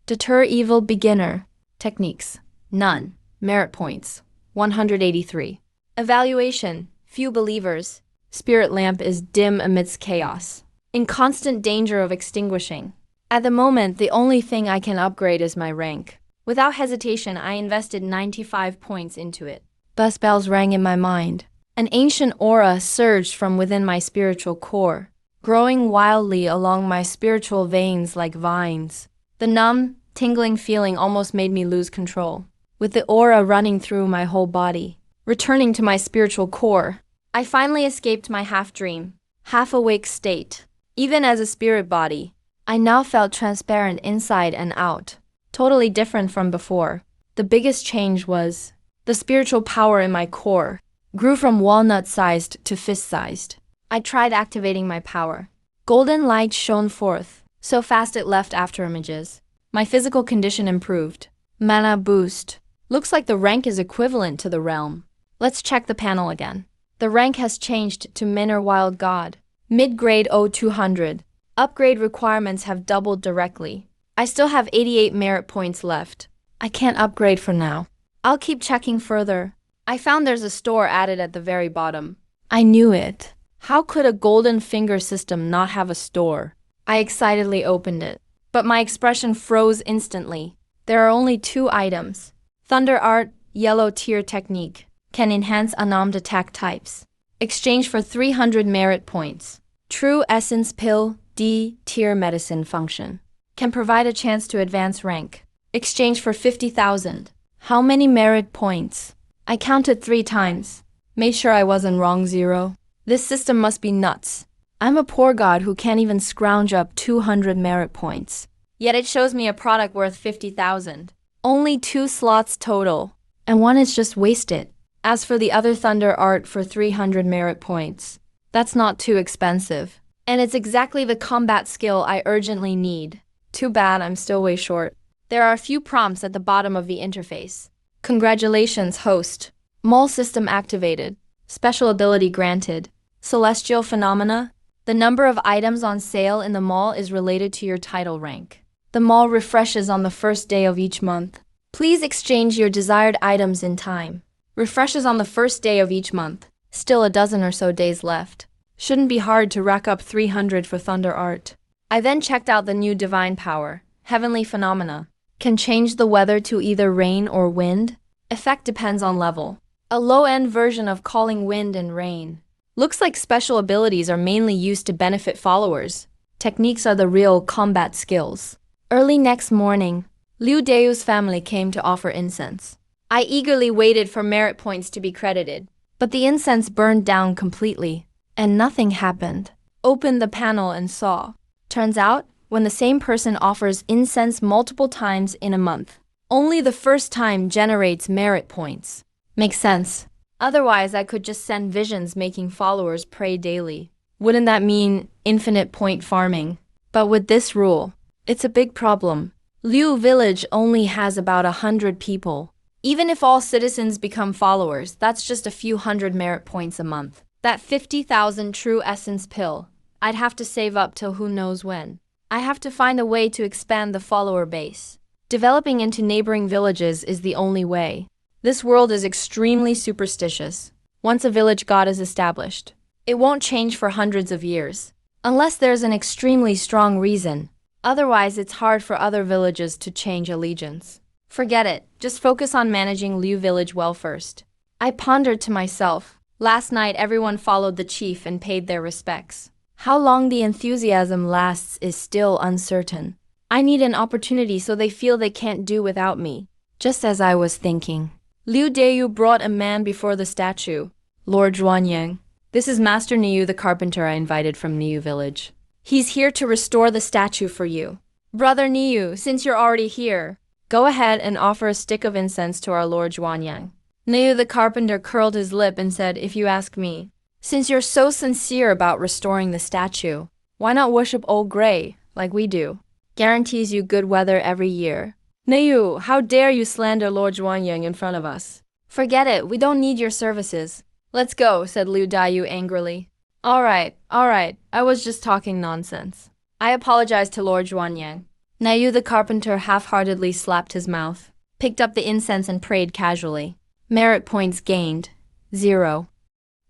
Deter evil, beginner. Techniques, none. Merit points, 183. Evaluation, few believers. Spirit lamp is dim amidst chaos, in constant danger of extinguishing. At the moment, the only thing I can upgrade is my rank. Without hesitation, I invested 95 points into it. Bus bells rang in my mind. An ancient aura surged from within my spiritual core, growing wildly along my spiritual veins like vines. The numb, tingling feeling almost made me lose control. With the aura running through my whole body, returning to my spiritual core, I finally escaped my half-dream, half-awake state. Even as a spirit body, I now felt transparent inside and out, totally different from before. The biggest change was the spiritual power in my core grew from walnut-sized to fist-sized. I tried activating my power. Golden light shone forth, so fast it left afterimages. My physical condition improved. Mana boost. Looks like the rank is equivalent to the realm. Let's check the panel again. The rank has changed to Minor Wild God. Mid-grade 0200. Upgrade requirements have doubled directly. I still have 88 merit points left. I can't upgrade for now. I'll keep checking further. I found there's a store added at the very bottom. I knew it. How could a golden finger system not have a store? I excitedly opened it, but my expression froze instantly. There are only 2 items. Thunder Art, Yellow Tier Technique. Can enhance unarmed attack types. Exchange for 300 merit points. True Essence Pill, D Tier Medicine Function. Can provide a chance to advance rank. Exchange for 50,000. How many merit points? I counted 3 times. Made sure I wasn't wrong 0. This system must be nuts. I'm a poor god who can't even scrounge up 200 merit points. Yet it shows me a product worth 50,000. Only 2 slots total, and one is just wasted. As for the other Thunder Art for 300 merit points, that's not too expensive. And it's exactly the combat skill I urgently need. Too bad I'm still way short. There are a few prompts at the bottom of the interface. Congratulations, host. Mall system activated. Special ability granted. Celestial phenomena. The number of items on sale in the mall is related to your title rank. The mall refreshes on the first day of each month. Please exchange your desired items in time. Refreshes on the first day of each month. Still a dozen or so days left. Shouldn't be hard to rack up 300 for Thunder Art. I then checked out the new divine power, Heavenly Phenomena. Can change the weather to either rain or wind. Effect depends on level. A low-end version of calling wind and rain. Looks like special abilities are mainly used to benefit followers. Techniques are the real combat skills. Early next morning, Liu Deu's family came to offer incense. I eagerly waited for merit points to be credited, but the incense burned down completely, and nothing happened. Opened the panel and saw. Turns out, when the same person offers incense multiple times in a month, only the first time generates merit points. Makes sense. Otherwise, I could just send visions making followers pray daily. Wouldn't that mean infinite point farming? But with this rule, it's a big problem. Liu village only has about 100 people. Even if all citizens become followers, that's just a few hundred merit points a month. That 50,000 true essence pill, I'd have to save up till who knows when. I have to find a way to expand the follower base. Developing into neighboring villages is the only way. This world is extremely superstitious. Once a village god is established, it won't change for hundreds of years. Unless there's an extremely strong reason. Otherwise, it's hard for other villages to change allegiance. Forget it, just focus on managing Liu village well first. I pondered to myself. Last night everyone followed the chief and paid their respects. How long the enthusiasm lasts is still uncertain. I need an opportunity so they feel they can't do without me. Just as I was thinking, Liu Deyu brought a man before the statue. Lord Zhuanyang. This is Master Niu the carpenter I invited from Niu village. He's here to restore the statue for you. Brother Niu, since you're already here, go ahead and offer a stick of incense to our Lord Zhuanyang. Niu the carpenter curled his lip and said, if you ask me, since you're so sincere about restoring the statue, why not worship Old Gray, like we do? Guarantees you good weather every year. Niu, how dare you slander Lord Zhuanyang in front of us? Forget it, we don't need your services. Let's go, said Liu Dayu angrily. All right, I was just talking nonsense. I apologize to Lord Zhuanyang. Niu the carpenter half-heartedly slapped his mouth, picked up the incense and prayed casually. Merit points gained. 0.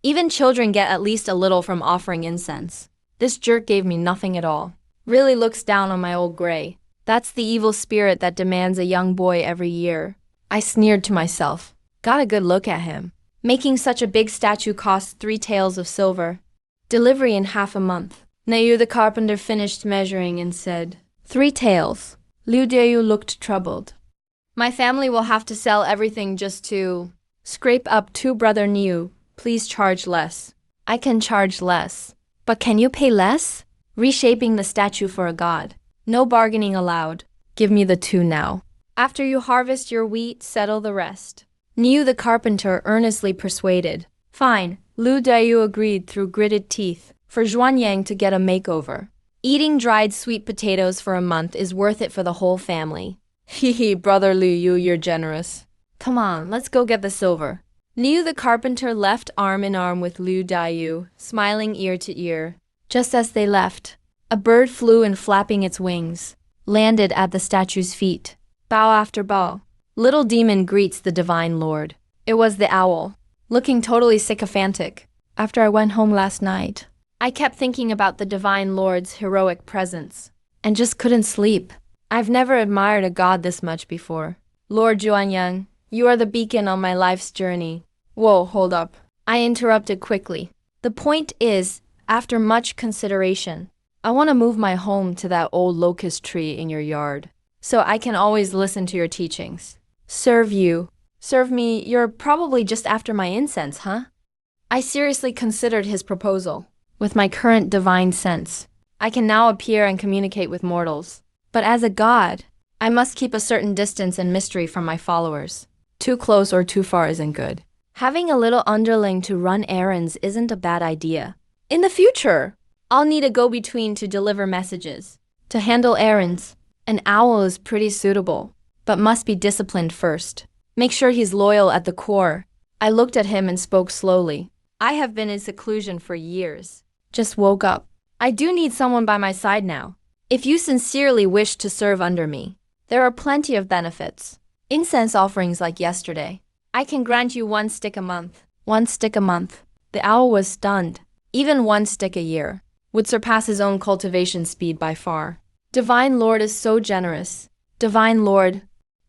Even children get at least a little from offering incense. This jerk gave me nothing at all. Really looks down on my Old Gray. That's the evil spirit that demands a young boy every year. I sneered to myself. Got a good look at him. Making such a big statue costs 3 taels of silver. Delivery in half a month. Niu the carpenter finished measuring and said, 3 taels. Liu Deyu looked troubled. My family will have to sell everything just to scrape up 2 brother Niu. Please charge less. I can charge less. But can you pay less? Reshaping the statue for a god. No bargaining allowed. Give me the 2 now. After you harvest your wheat, settle the rest. Niu the carpenter earnestly persuaded. Fine, Liu Dayu agreed through gritted teeth, for Zhuanyang to get a makeover. Eating dried sweet potatoes for a month is worth it for the whole family. Hehe, brother Liu, you're generous. Come on, let's go get the silver. Niu the carpenter left arm in arm with Liu Dayu, smiling ear to ear. Just as they left, a bird flew and flapping its wings, landed at the statue's feet. Bow after bow. Little demon greets the divine lord. It was the owl, looking totally sycophantic. After I went home last night, I kept thinking about the divine lord's heroic presence, and just couldn't sleep. I've never admired a god this much before. Lord Zhuanyang, you are the beacon on my life's journey. Whoa, hold up. I interrupted quickly. The point is, after much consideration, I want to move my home to that old locust tree in your yard, so I can always listen to your teachings. Serve you. Serve me, you're probably just after my incense, huh? I seriously considered his proposal. With my current divine sense, I can now appear and communicate with mortals. But as a god, I must keep a certain distance and mystery from my followers. Too close or too far isn't good. Having a little underling to run errands isn't a bad idea. In the future, I'll need a go-between to deliver messages. To handle errands, an owl is pretty suitable, but must be disciplined first. Make sure he's loyal at the core. I looked at him and spoke slowly. I have been in seclusion for years. Just woke up. I do need someone by my side now. If you sincerely wish to serve under me, there are plenty of benefits. Incense offerings like yesterday. I can grant you 1 stick a month. 1 stick a month. The owl was stunned. Even 1 stick a year would surpass his own cultivation speed by far. Divine Lord is so generous. Divine Lord,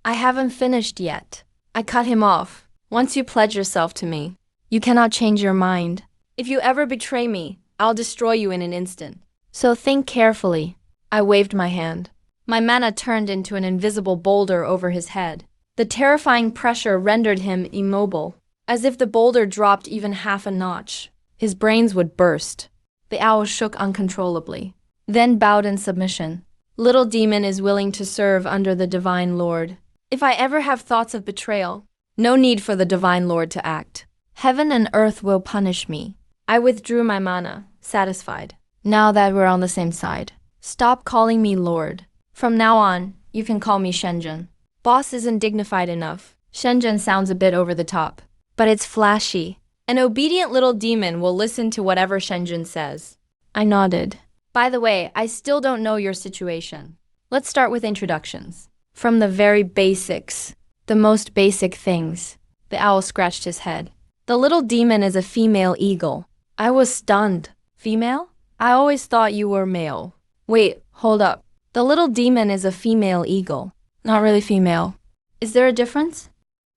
I haven't finished yet. I cut him off. Once you pledge yourself to me, you cannot change your mind. If you ever betray me, I'll destroy you in an instant. So think carefully. I waved my hand. My mana turned into an invisible boulder over his head. The terrifying pressure rendered him immobile, as if the boulder dropped even half a notch. His brains would burst. The owl shook uncontrollably, then bowed in submission. Little demon is willing to serve under the divine lord. If I ever have thoughts of betrayal, no need for the divine lord to act. Heaven and earth will punish me. I withdrew my mana, satisfied. Now that we're on the same side, stop calling me lord. From now on, you can call me Shenzhen. Boss isn't dignified enough. Shenzhen sounds a bit over the top, but it's flashy. An obedient little demon will listen to whatever Shenzhen says. I nodded. By the way, I still don't know your situation. Let's start with introductions. From the very basics, the most basic things. The owl scratched his head. The little demon is a female eagle. I was stunned. Female? I always thought you were male. Wait, hold up. The little demon is a female eagle. Not really female. Is there a difference?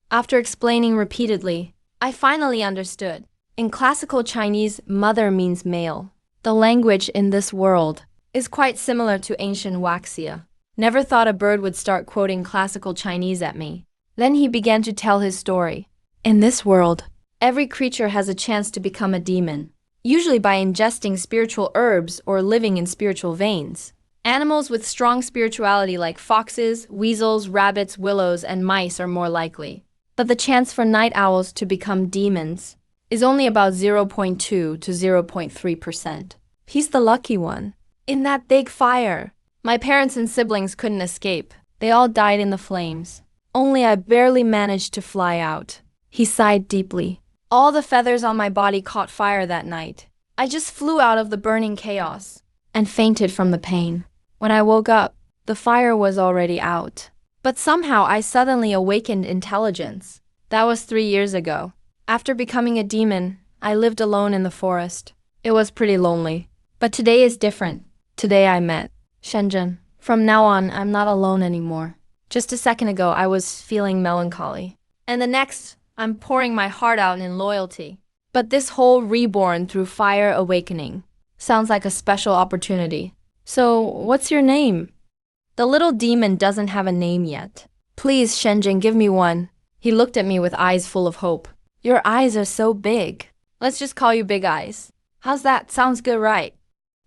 After explaining repeatedly, I finally understood. In classical Chinese, mother means male. The language in this world is quite similar to ancient Waxia. Never thought a bird would start quoting classical Chinese at me. Then he began to tell his story. In this world, every creature has a chance to become a demon, usually by ingesting spiritual herbs or living in spiritual veins. Animals with strong spirituality like foxes, weasels, rabbits, willows, and mice are more likely. But the chance for night owls to become demons is only about 0.2 to 0.3%. He's the lucky one. In that big fire, my parents and siblings couldn't escape. They all died in the flames. Only I barely managed to fly out. He sighed deeply. All the feathers on my body caught fire that night. I just flew out of the burning chaos and fainted from the pain. When I woke up, the fire was already out. But somehow I suddenly awakened intelligence. That was 3 years ago. After becoming a demon, I lived alone in the forest. It was pretty lonely. But today is different. Today I met Shenzhen. From now on, I'm not alone anymore. Just a second ago, I was feeling melancholy. And the next, I'm pouring my heart out in loyalty. But this whole reborn through fire awakening sounds like a special opportunity. So, what's your name? The little demon doesn't have a name yet. Please, Shenzhen, give me one. He looked at me with eyes full of hope. Your eyes are so big. Let's just call you Big Eyes. How's that? Sounds good, right?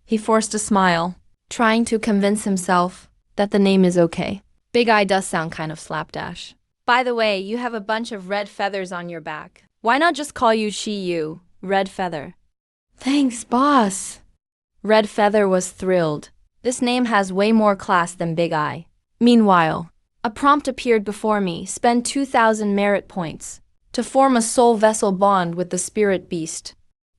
He forced a smile, trying to convince himself that the name is okay. Big Eye does sound kind of slapdash. By the way, you have a bunch of red feathers on your back. Why not just call you Yu, Red Feather? Thanks, boss. Red Feather was thrilled. This name has way more class than Big Eye. Meanwhile, a prompt appeared before me. Spend 2,000 merit points to form a soul vessel bond with the spirit beast.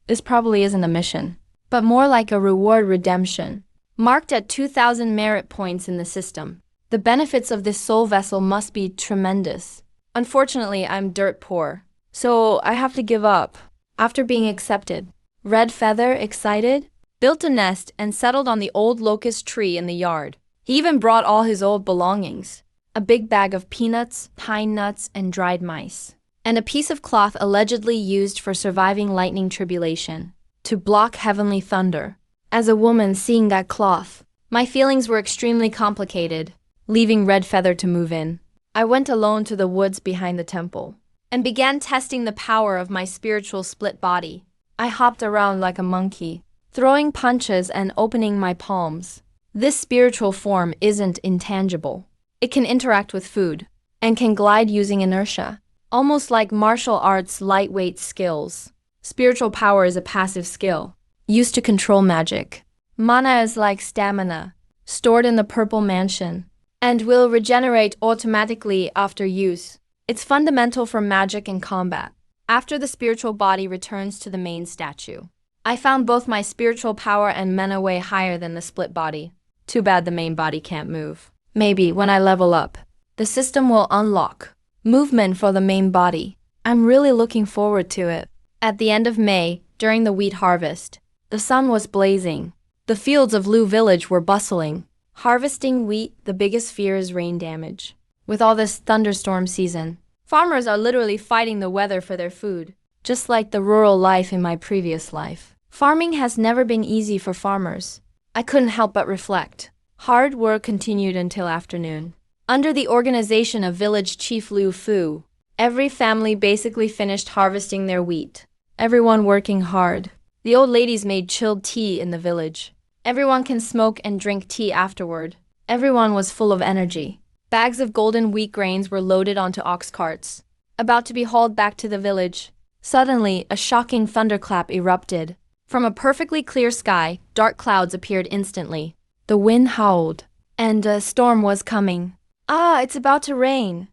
This probably isn't a mission, but more like a reward redemption. Marked at 2,000 merit points in the system. The benefits of this soul vessel must be tremendous. Unfortunately, I'm dirt poor, so I have to give up. After being accepted, Red Feather, excited, built a nest and settled on the old locust tree in the yard. He even brought all his old belongings. A big bag of peanuts, pine nuts, and dried mice. And a piece of cloth allegedly used for surviving lightning tribulation, to block heavenly thunder. As a woman seeing that cloth, my feelings were extremely complicated, leaving Red Feather to move in. I went alone to the woods behind the temple, and began testing the power of my spiritual split body. I hopped around like a monkey, throwing punches and opening my palms. This spiritual form isn't intangible. It can interact with food, and can glide using inertia, almost like martial arts' lightweight skills. Spiritual power is a passive skill, used to control magic. Mana is like stamina, stored in the purple mansion, and will regenerate automatically after use. It's fundamental for magic and combat. After the spiritual body returns to the main statue. I found both my spiritual power and mana way higher than the split body. Too bad the main body can't move. Maybe when I level up, the system will unlock movement for the main body. I'm really looking forward to it. At the end of May, during the wheat harvest, the sun was blazing. The fields of Lu village were bustling. Harvesting wheat, the biggest fear is rain damage. With all this thunderstorm season, farmers are literally fighting the weather for their food. Just like the rural life in my previous life. Farming has never been easy for farmers. I couldn't help but reflect. Hard work continued until afternoon. Under the organization of village chief Lu Fu, every family basically finished harvesting their wheat. Everyone working hard. The old ladies made chilled tea in the village. Everyone can smoke and drink tea afterward. Everyone was full of energy. Bags of golden wheat grains were loaded onto ox carts, about to be hauled back to the village. Suddenly, a shocking thunderclap erupted. From a perfectly clear sky, dark clouds appeared instantly. The wind howled, and a storm was coming. Ah, it's about to rain.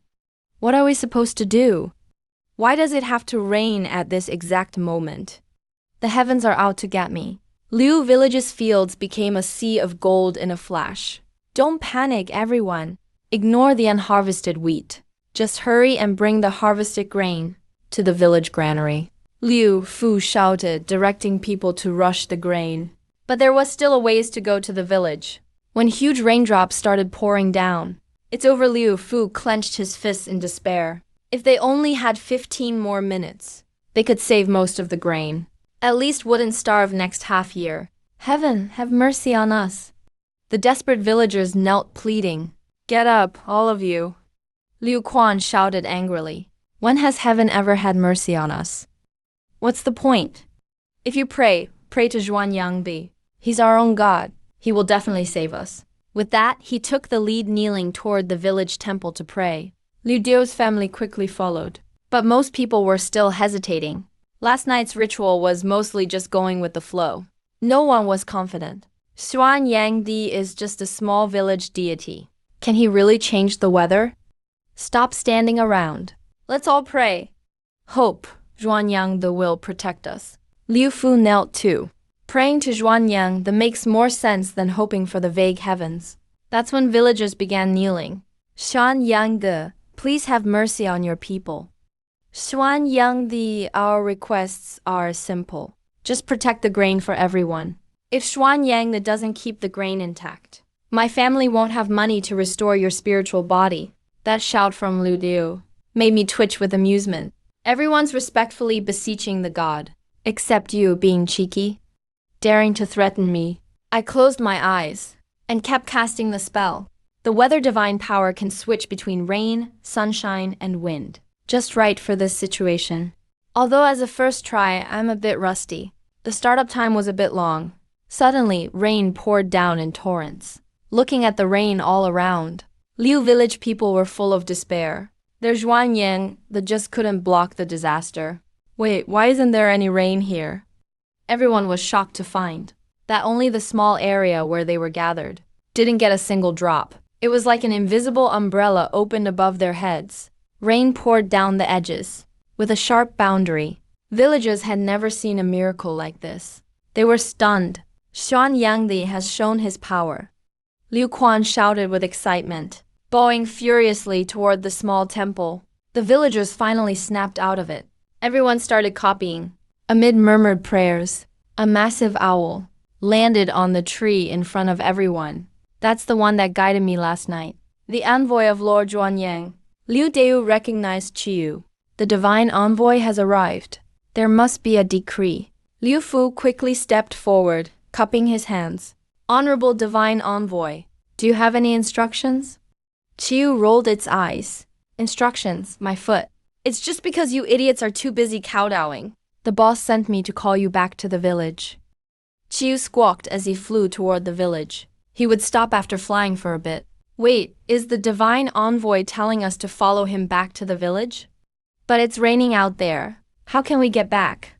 What are we supposed to do? Why does it have to rain at this exact moment? The heavens are out to get me. Liu Village's fields became a sea of gold in a flash. Don't panic, everyone. Ignore the unharvested wheat. Just hurry and bring the harvested grain to the village granary. Liu Fu shouted, directing people to rush the grain. But there was still a ways to go to the village, when huge raindrops started pouring down. It's over. Liu Fu clenched his fists in despair. If they only had 15 more minutes, they could save most of the grain. At least wouldn't starve next half year. Heaven, have mercy on us. The desperate villagers knelt pleading. Get up, all of you. Liu Quan shouted angrily. When has heaven ever had mercy on us? What's the point? If you pray, pray to Zhuan Yangbi. He's our own god. He will definitely save us. With that, he took the lead, kneeling toward the village temple to pray. Liu Dio's family quickly followed. But most people were still hesitating. Last night's ritual was mostly just going with the flow. No one was confident. Xuan Yangdi is just a small village deity. Can he really change the weather? Stop standing around. Let's all pray. Hope Zhuanyang the will protect us. Liu Fu knelt too. Praying to Zhuanyang that makes more sense than hoping for the vague heavens. That's when villagers began kneeling. Xuan Yangde, please have mercy on your people. Xuan Yangdi, our requests are simple. Just protect the grain for everyone. If Xuan Yangde doesn't keep the grain intact, my family won't have money to restore your spiritual body. That shout from Liu Diu made me twitch with amusement. Everyone's respectfully beseeching the god, except you being cheeky, daring to threaten me. I closed my eyes and kept casting the spell. The weather divine power can switch between rain, sunshine, and wind, just right for this situation. Although as a first try, I'm a bit rusty. The startup time was a bit long. Suddenly, rain poured down in torrents. Looking at the rain all around, Liu village people were full of despair. Their Zhuanyang that just couldn't block the disaster. Wait, why isn't there any rain here? Everyone was shocked to find that only the small area where they were gathered didn't get a single drop. It was like an invisible umbrella opened above their heads. Rain poured down the edges, with a sharp boundary. Villagers had never seen a miracle like this. They were stunned. Xuan Yangdi has shown his power. Liu Quan shouted with excitement, bowing furiously toward the small temple. The villagers finally snapped out of it. Everyone started copying. Amid murmured prayers, a massive owl landed on the tree in front of everyone. That's the one that guided me last night. The envoy of Lord Zhuanyang. Liu Deu recognized Qiyu. The divine envoy has arrived. There must be a decree. Liu Fu quickly stepped forward, cupping his hands. Honorable divine envoy, do you have any instructions? Qiyu rolled its eyes. Instructions, my foot. It's just because you idiots are too busy kowtowing. The boss sent me to call you back to the village. Qiyu squawked as he flew toward the village. He would stop after flying for a bit. Wait, is the divine envoy telling us to follow him back to the village? But it's raining out there. How can we get back?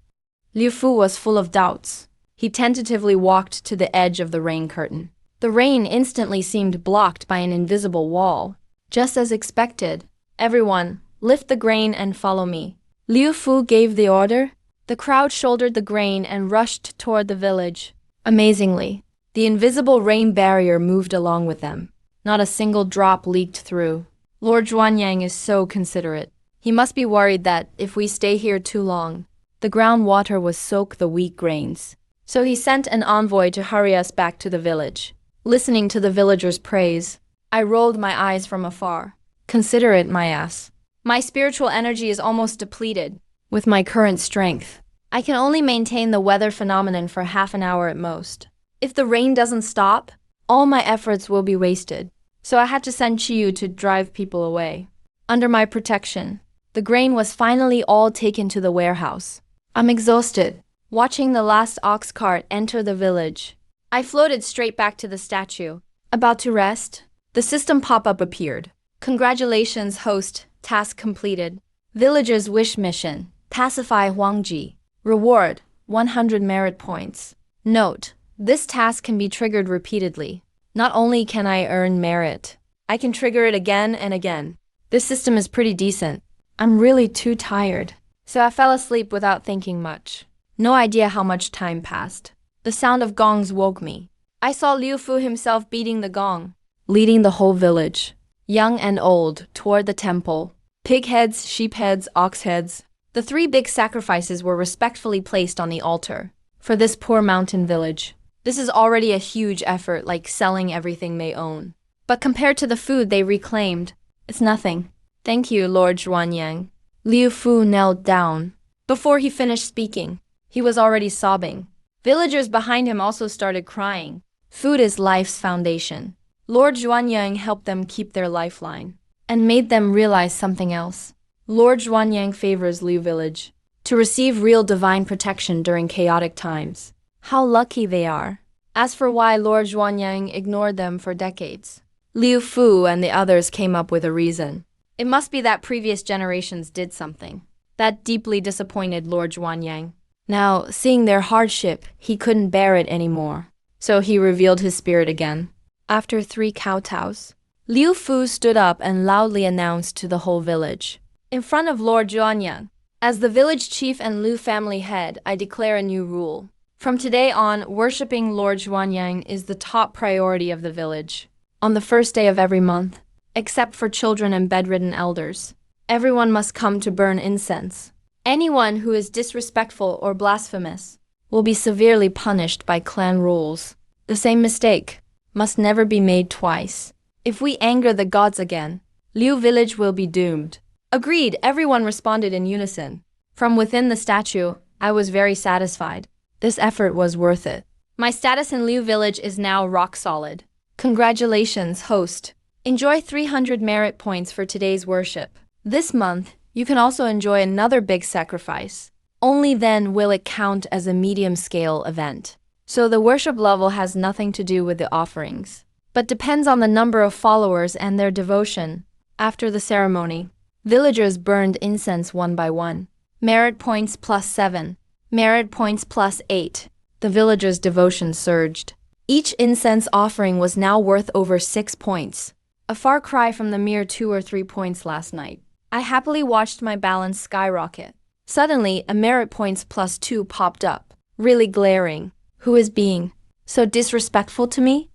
Liu Fu was full of doubts. He tentatively walked to the edge of the rain curtain. The rain instantly seemed blocked by an invisible wall. Just as expected. Everyone, lift the grain and follow me. Liu Fu gave the order. The crowd shouldered the grain and rushed toward the village. Amazingly, the invisible rain barrier moved along with them. Not a single drop leaked through. Lord Zhuanyang is so considerate. He must be worried that if we stay here too long, the groundwater will soak the wheat grains. So he sent an envoy to hurry us back to the village. Listening to the villagers' praise, I rolled my eyes from afar. Consider it my ass. My spiritual energy is almost depleted. With my current strength, I can only maintain the weather phenomenon for half an hour at most. If the rain doesn't stop, all my efforts will be wasted. So I had to send Qiyu to drive people away. Under my protection, the grain was finally all taken to the warehouse. I'm exhausted, watching the last ox cart enter the village. I floated straight back to the statue. About to rest, the system pop-up appeared. Congratulations, host. Task completed. Villagers' wish mission. Pacify Huangji. Reward, 100 merit points. Note, this task can be triggered repeatedly. Not only can I earn merit, I can trigger it again and again. This system is pretty decent. I'm really too tired. So I fell asleep without thinking much. No idea how much time passed. The sound of gongs woke me. I saw Liu Fu himself beating the gong, leading the whole village, young and old, toward the temple. Pig heads, sheep heads, ox heads. The 3 big sacrifices were respectfully placed on the altar. For this poor mountain village, this is already a huge effort, like selling everything they own. But compared to the food they reclaimed, it's nothing. Thank you, Lord Zhuanyang. Liu Fu knelt down. Before he finished speaking, he was already sobbing. Villagers behind him also started crying. Food is life's foundation. Lord Zhuanyang helped them keep their lifeline and made them realize something else. Lord Zhuanyang favors Liu village to receive real divine protection during chaotic times. How lucky they are. As for why Lord Zhuanyang ignored them for decades, Liu Fu and the others came up with a reason. It must be that previous generations did something that deeply disappointed Lord Zhuanyang. Now, seeing their hardship, he couldn't bear it anymore. So he revealed his spirit again. After 3 kowtows, Liu Fu stood up and loudly announced to the whole village, in front of Lord Zhuanyang, as the village chief and Liu family head, I declare a new rule. From today on, worshipping Lord Zhuanyang is the top priority of the village. On the first day of every month, except for children and bedridden elders, everyone must come to burn incense. Anyone who is disrespectful or blasphemous will be severely punished by clan rules. The same mistake must never be made twice. If we anger the gods again, Liu village will be doomed. Agreed, everyone responded in unison. From within the statue, I was very satisfied. This effort was worth it. My status in Liu village is now rock solid. Congratulations, host. Enjoy 300 merit points for today's worship. This month, you can also enjoy another big sacrifice. Only then will it count as a medium-scale event. So the worship level has nothing to do with the offerings, but depends on the number of followers and their devotion. After the ceremony, villagers burned incense one by one. Merit points +7. Merit points +8. The villagers' devotion surged. Each incense offering was now worth over 6 points. A far cry from the mere 2 or 3 points last night. I happily watched my balance skyrocket. Suddenly, a merit points +2 popped up, really glaring. Who is being so disrespectful to me?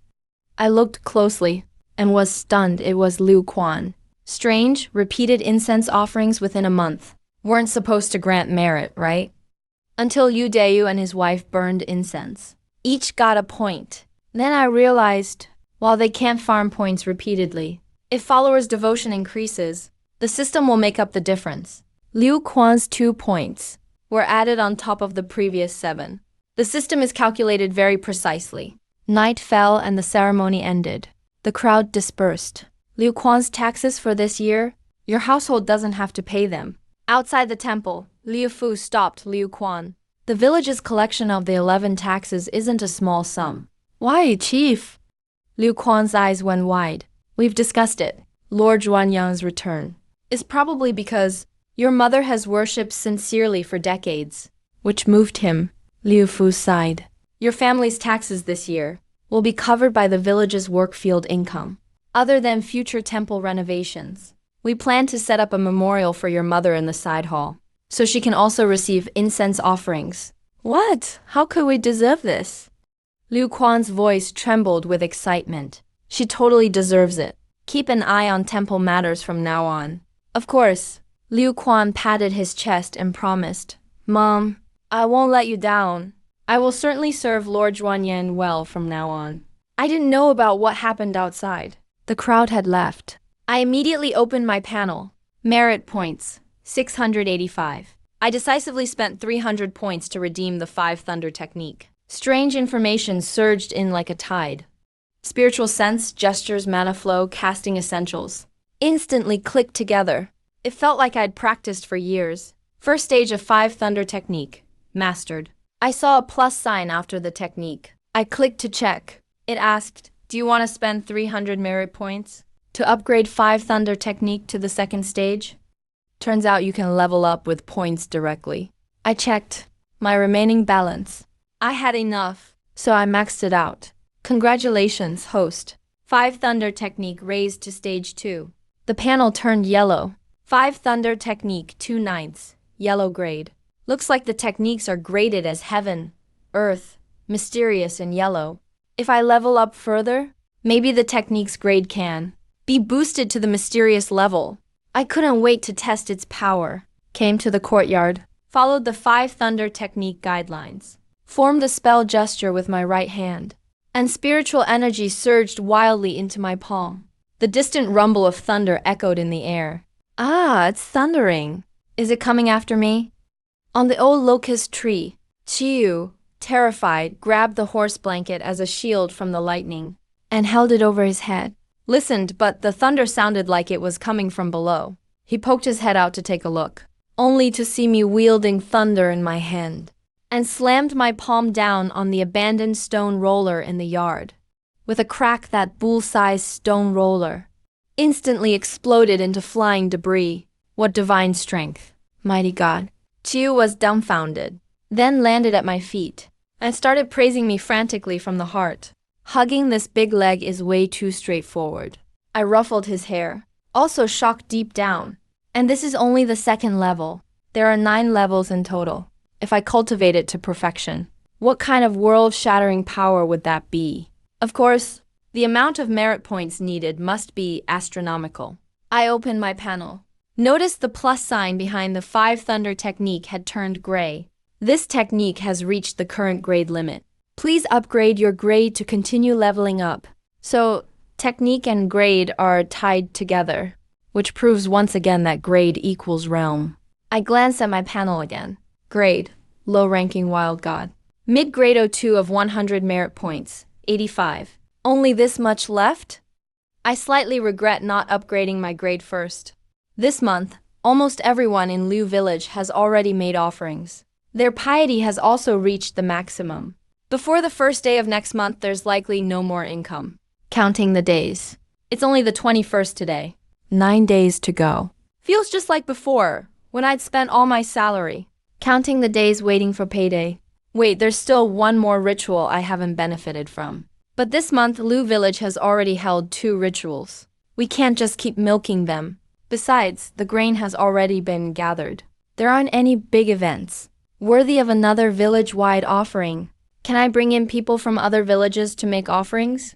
I looked closely and was stunned. It was Liu Quan. Strange, repeated incense offerings within a month weren't supposed to grant merit, right? Until Yu Deu and his wife burned incense. Each got a point. Then I realized, while they can't farm points repeatedly, if followers' devotion increases, the system will make up the difference. Liu Quan's 2 points were added on top of the previous 7. The system is calculated very precisely. Night fell and the ceremony ended. The crowd dispersed. Liu Quan's taxes for this year? Your household doesn't have to pay them. Outside the temple, Liu Fu stopped Liu Quan. The village's collection of the 11 taxes isn't a small sum. Why, chief? Liu Quan's eyes went wide. We've discussed it. Lord Zhuanyang's return is probably because your mother has worshipped sincerely for decades, which moved him. Liu Fu sighed. Your family's taxes this year will be covered by the village's work-field income. Other than future temple renovations, we plan to set up a memorial for your mother in the side hall, so she can also receive incense offerings. What? How could we deserve this? Liu Quan's voice trembled with excitement. She totally deserves it. Keep an eye on temple matters from now on. Of course. Liu Quan patted his chest and promised, Mom, I won't let you down. I will certainly serve Lord Zhuanyang well from now on. I didn't know about what happened outside. The crowd had left. I immediately opened my panel. Merit points, 685. I decisively spent 300 points to redeem the 5 Thunder technique. Strange information surged in like a tide. Spiritual sense, gestures, mana flow, casting essentials instantly clicked together. It felt like I'd practiced for years. First stage of 5 Thunder technique. Mastered. I saw a plus sign after the technique. I clicked to check. It asked, do you want to spend 300 merit points to upgrade 5 Thunder technique to the second stage? Turns out you can level up with points directly. I checked my remaining balance. I had enough, so I maxed it out. Congratulations, host. 5 Thunder technique raised to stage 2. The panel turned yellow. 5 Thunder Technique 2/9, yellow grade. Looks like the techniques are graded as heaven, earth, mysterious, and yellow. If I level up further, maybe the technique's grade can be boosted to the mysterious level. I couldn't wait to test its power. Came to the courtyard, followed the 5 Thunder Technique guidelines, formed a spell gesture with my right hand, and spiritual energy surged wildly into my palm. The distant rumble of thunder echoed in the air. Ah, it's thundering. Is it coming after me? On the old locust tree, Chiyu, terrified, grabbed the horse blanket as a shield from the lightning and held it over his head. Listened, but the thunder sounded like it was coming from below. He poked his head out to take a look, only to see me wielding thunder in my hand, and slammed my palm down on the abandoned stone roller in the yard. With a crack, that bull-sized stone roller instantly exploded into flying debris. What divine strength, mighty God. Chiyu was dumbfounded, then landed at my feet, and started praising me frantically from the heart. Hugging this big leg is way too straightforward. I ruffled his hair, also shocked deep down. And this is only the second level. There are 9 levels in total. If I cultivate it to perfection, what kind of world-shattering power would that be? Of course, the amount of merit points needed must be astronomical. I opened my panel. Notice the plus sign behind the 5 Thunder Technique had turned gray. This technique has reached the current grade limit. Please upgrade your grade to continue leveling up. So, technique and grade are tied together, which proves once again that grade equals realm. I glanced at my panel again. Grade, low-ranking wild god. Mid-grade 02 of 100 merit points, 85. Only this much left? I slightly regret not upgrading my grade first. This month, almost everyone in Liu Village has already made offerings. Their piety has also reached the maximum. Before the first day of next month, there's likely no more income. Counting the days. It's only the 21st today. 9 days to go. Feels just like before, when I'd spent all my salary. Counting the days waiting for payday. Wait, there's still one more ritual I haven't benefited from. But this month, Liu Village has already held 2 rituals. We can't just keep milking them. Besides, the grain has already been gathered. There aren't any big events worthy of another village-wide offering. Can I bring in people from other villages to make offerings?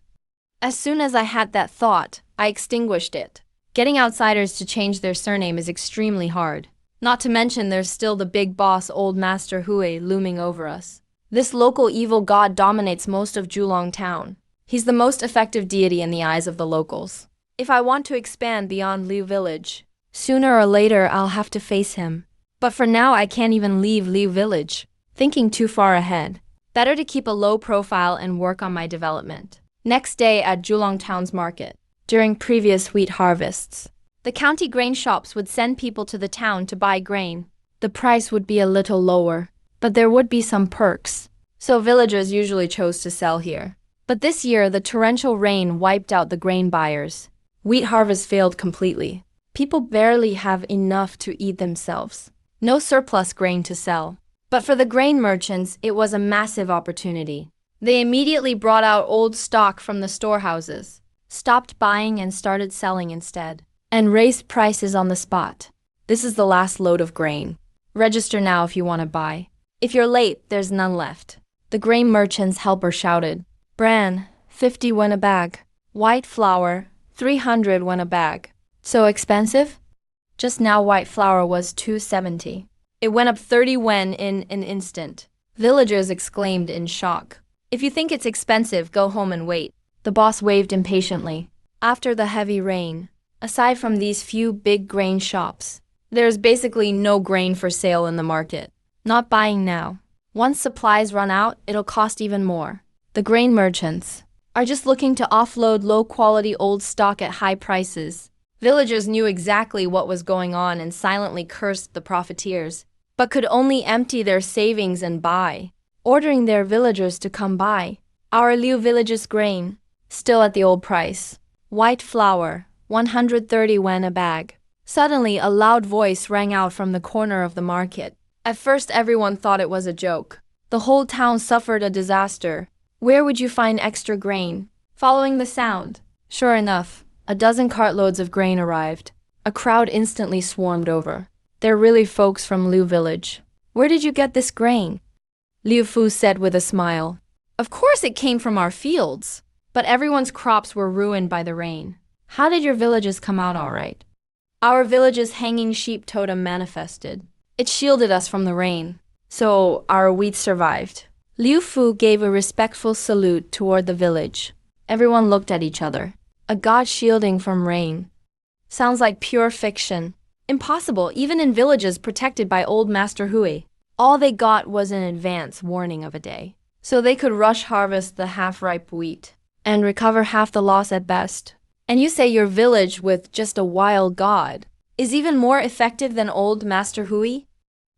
As soon as I had that thought, I extinguished it. Getting outsiders to change their surname is extremely hard. Not to mention there's still the big boss Old Master Hui looming over us. This local evil god dominates most of Julong town. He's the most effective deity in the eyes of the locals. If I want to expand beyond Liu Village, sooner or later I'll have to face him. But for now I can't even leave Liu Village. Thinking too far ahead. Better to keep a low profile and work on my development. Next day at Julong town's market. During previous wheat harvests, the county grain shops would send people to the town to buy grain. The price would be a little lower, but there would be some perks, so villagers usually chose to sell here. But this year, the torrential rain wiped out the grain buyers. Wheat harvest failed completely. People barely have enough to eat themselves. No surplus grain to sell. But for the grain merchants, it was a massive opportunity. They immediately brought out old stock from the storehouses, stopped buying and started selling instead, and raised prices on the spot. This is the last load of grain. Register now if you want to buy. If you're late, there's none left. The grain merchant's helper shouted. Bran, 50 wen a bag. White flour, 300 wen a bag. So expensive? Just now white flour was 270. It went up 30 wen in an instant. Villagers exclaimed in shock. If you think it's expensive, go home and wait. The boss waved impatiently. After the heavy rain, aside from these few big grain shops, there's basically no grain for sale in the market. Not buying now. Once supplies run out, it'll cost even more. The grain merchants are just looking to offload low-quality old stock at high prices. Villagers knew exactly what was going on and silently cursed the profiteers, but could only empty their savings and buy, ordering their villagers to come buy. Our Liu Village's grain, still at the old price. White flour, 130 wen a bag. Suddenly, a loud voice rang out from the corner of the market. At first, everyone thought it was a joke. The whole town suffered a disaster. Where would you find extra grain? Following the sound, sure enough, A dozen cartloads of grain arrived. A crowd instantly swarmed over. They're really folks from Liu village. Where did you get this grain? Liu Fu said with a smile. Of course it came from our fields, but everyone's crops were ruined by the rain. How did your villages come out all right? Our village's hanging sheep totem manifested. It shielded us from the rain, so our wheat survived. Liu Fu gave a respectful salute toward the village. Everyone looked at each other. A god shielding from rain. Sounds like pure fiction. Impossible, even in villages protected by old Master Hui. All they got was an advance warning of a day, so they could rush harvest the half-ripe wheat and recover half the loss at best. And you say your village with just a wild god is even more effective than old Master Hui?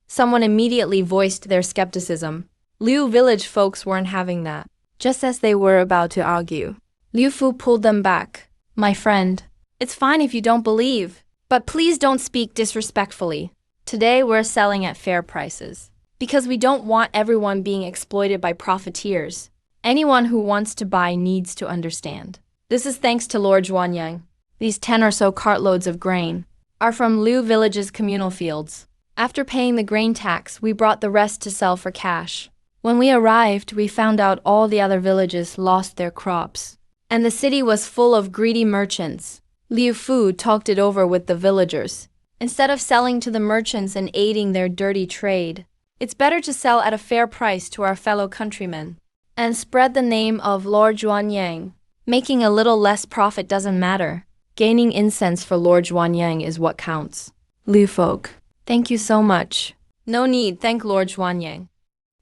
Someone immediately voiced their skepticism. Liu village folks weren't having that. Just as they were about to argue, Liu Fu pulled them back. My friend, it's fine if you don't believe, but please don't speak disrespectfully. Today we're selling at fair prices, because we don't want everyone being exploited by profiteers. Anyone who wants to buy needs to understand. This is thanks to Lord Zhuanyang. These 10 or so cartloads of grain are from Liu village's communal fields. After paying the grain tax, we brought the rest to sell for cash. When we arrived, we found out all the other villages lost their crops, and the city was full of greedy merchants. Liu Fu talked it over with the villagers. Instead of selling to the merchants and aiding their dirty trade, it's better to sell at a fair price to our fellow countrymen and spread the name of Lord Zhuanyang. Making a little less profit doesn't matter. Gaining incense for Lord Zhuanyang is what counts. Liu folk, thank you so much. No need, thank Lord Zhuanyang.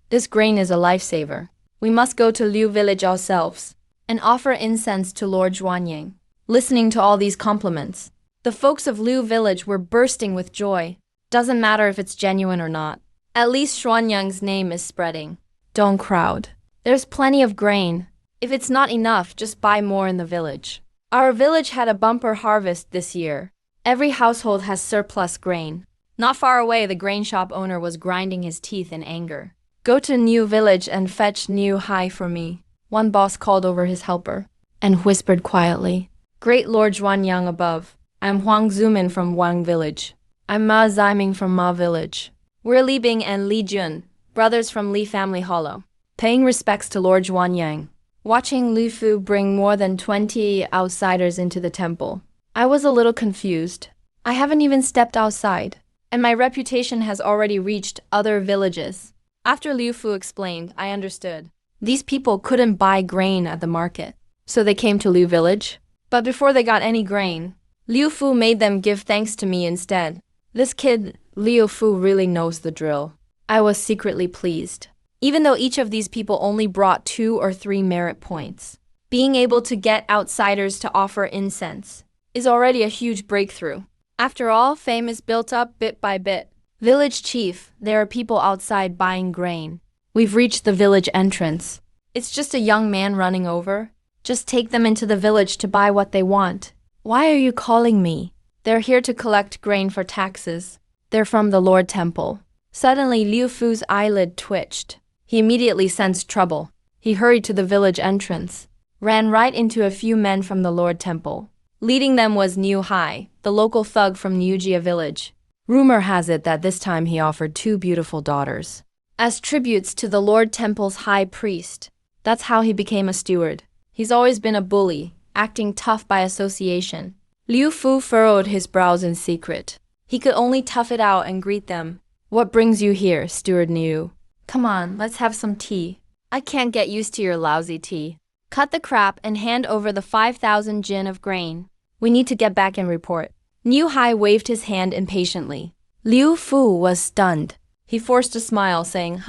This grain is a lifesaver. We must go to Liu village ourselves and offer incense to Lord Zhuanyang. Listening to all these compliments, the folks of Liu village were bursting with joy. Doesn't matter if it's genuine or not. At least Zhuanyang's name is spreading. Don't crowd. There's plenty of grain. If it's not enough, just buy more in the village. Our village had a bumper harvest this year. Every household has surplus grain. Not far away, the grain shop owner was grinding his teeth in anger. Go to Niu village and fetch Niu Hai for me. One boss called over his helper and whispered quietly. Great Lord Zhuanyang above. I'm Huang Zumin from Wang village. I'm Ma Ziming from Ma village. We're Li Bing and Li Jun, brothers from Li family hollow. Paying respects to Lord Zhuanyang. Watching Liu Fu bring more than 20 outsiders into the temple, I was a little confused. I haven't even stepped outside, and my reputation has already reached other villages. After Liu Fu explained, I understood. These people couldn't buy grain at the market, so they came to Liu village. But before they got any grain, Liu Fu made them give thanks to me instead. This kid, Liu Fu, really knows the drill. I was secretly pleased. Even though each of these people only brought 2 or 3 merit points, being able to get outsiders to offer incense is already a huge breakthrough. After all, fame is built up bit by bit. Village chief, there are people outside buying grain. We've reached the village entrance. It's just a young man running over. Just take them into the village to buy what they want. Why are you calling me? They're here to collect grain for taxes. They're from the Lord Temple. Suddenly, Liu Fu's eyelid twitched. He immediately sensed trouble. He hurried to the village entrance, ran right into a few men from the Lord Temple. Leading them was Niu Hai, the local thug from Niujia village. Rumor has it that this time he offered 2 beautiful daughters as tributes to the Lord Temple's high priest. That's how he became a steward. He's always been a bully, acting tough by association. Liu Fu furrowed his brows in secret. He could only tough it out and greet them. What brings you here, Steward Niu? Come on, let's have some tea. I can't get used to your lousy tea. Cut the crap and hand over the 5,000 jin of grain. We need to get back and report. Niu Hai waved his hand impatiently. Liu Fu was stunned. He forced a smile, saying,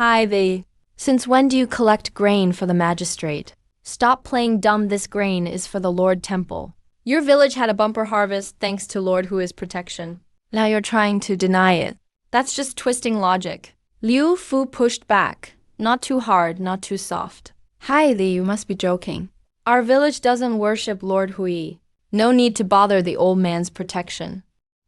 Since when do you collect grain for the magistrate? Stop playing dumb. This grain is for the Lord Temple. Your village had a bumper harvest thanks to Lord Hui's protection. Now you're trying to deny it. That's just twisting logic. Liu Fu pushed back. Not too hard, not too soft. Hi, Li, you must be joking. Our village doesn't worship Lord Hui. No need to bother the old man's protection.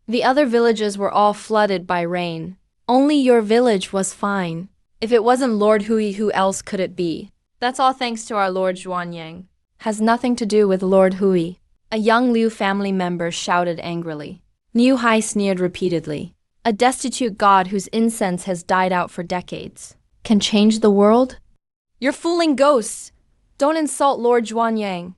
The other villages were all flooded by rain. Only your village was fine. If it wasn't Lord Hui, who else could it be? That's all thanks to our Lord Zhuanyang. Has nothing to do with Lord Hui. A young Liu family member shouted angrily. Niu Hai sneered repeatedly. A destitute god whose incense has died out for decades can change the world? You're fooling ghosts! Don't insult Lord Zhuanyang.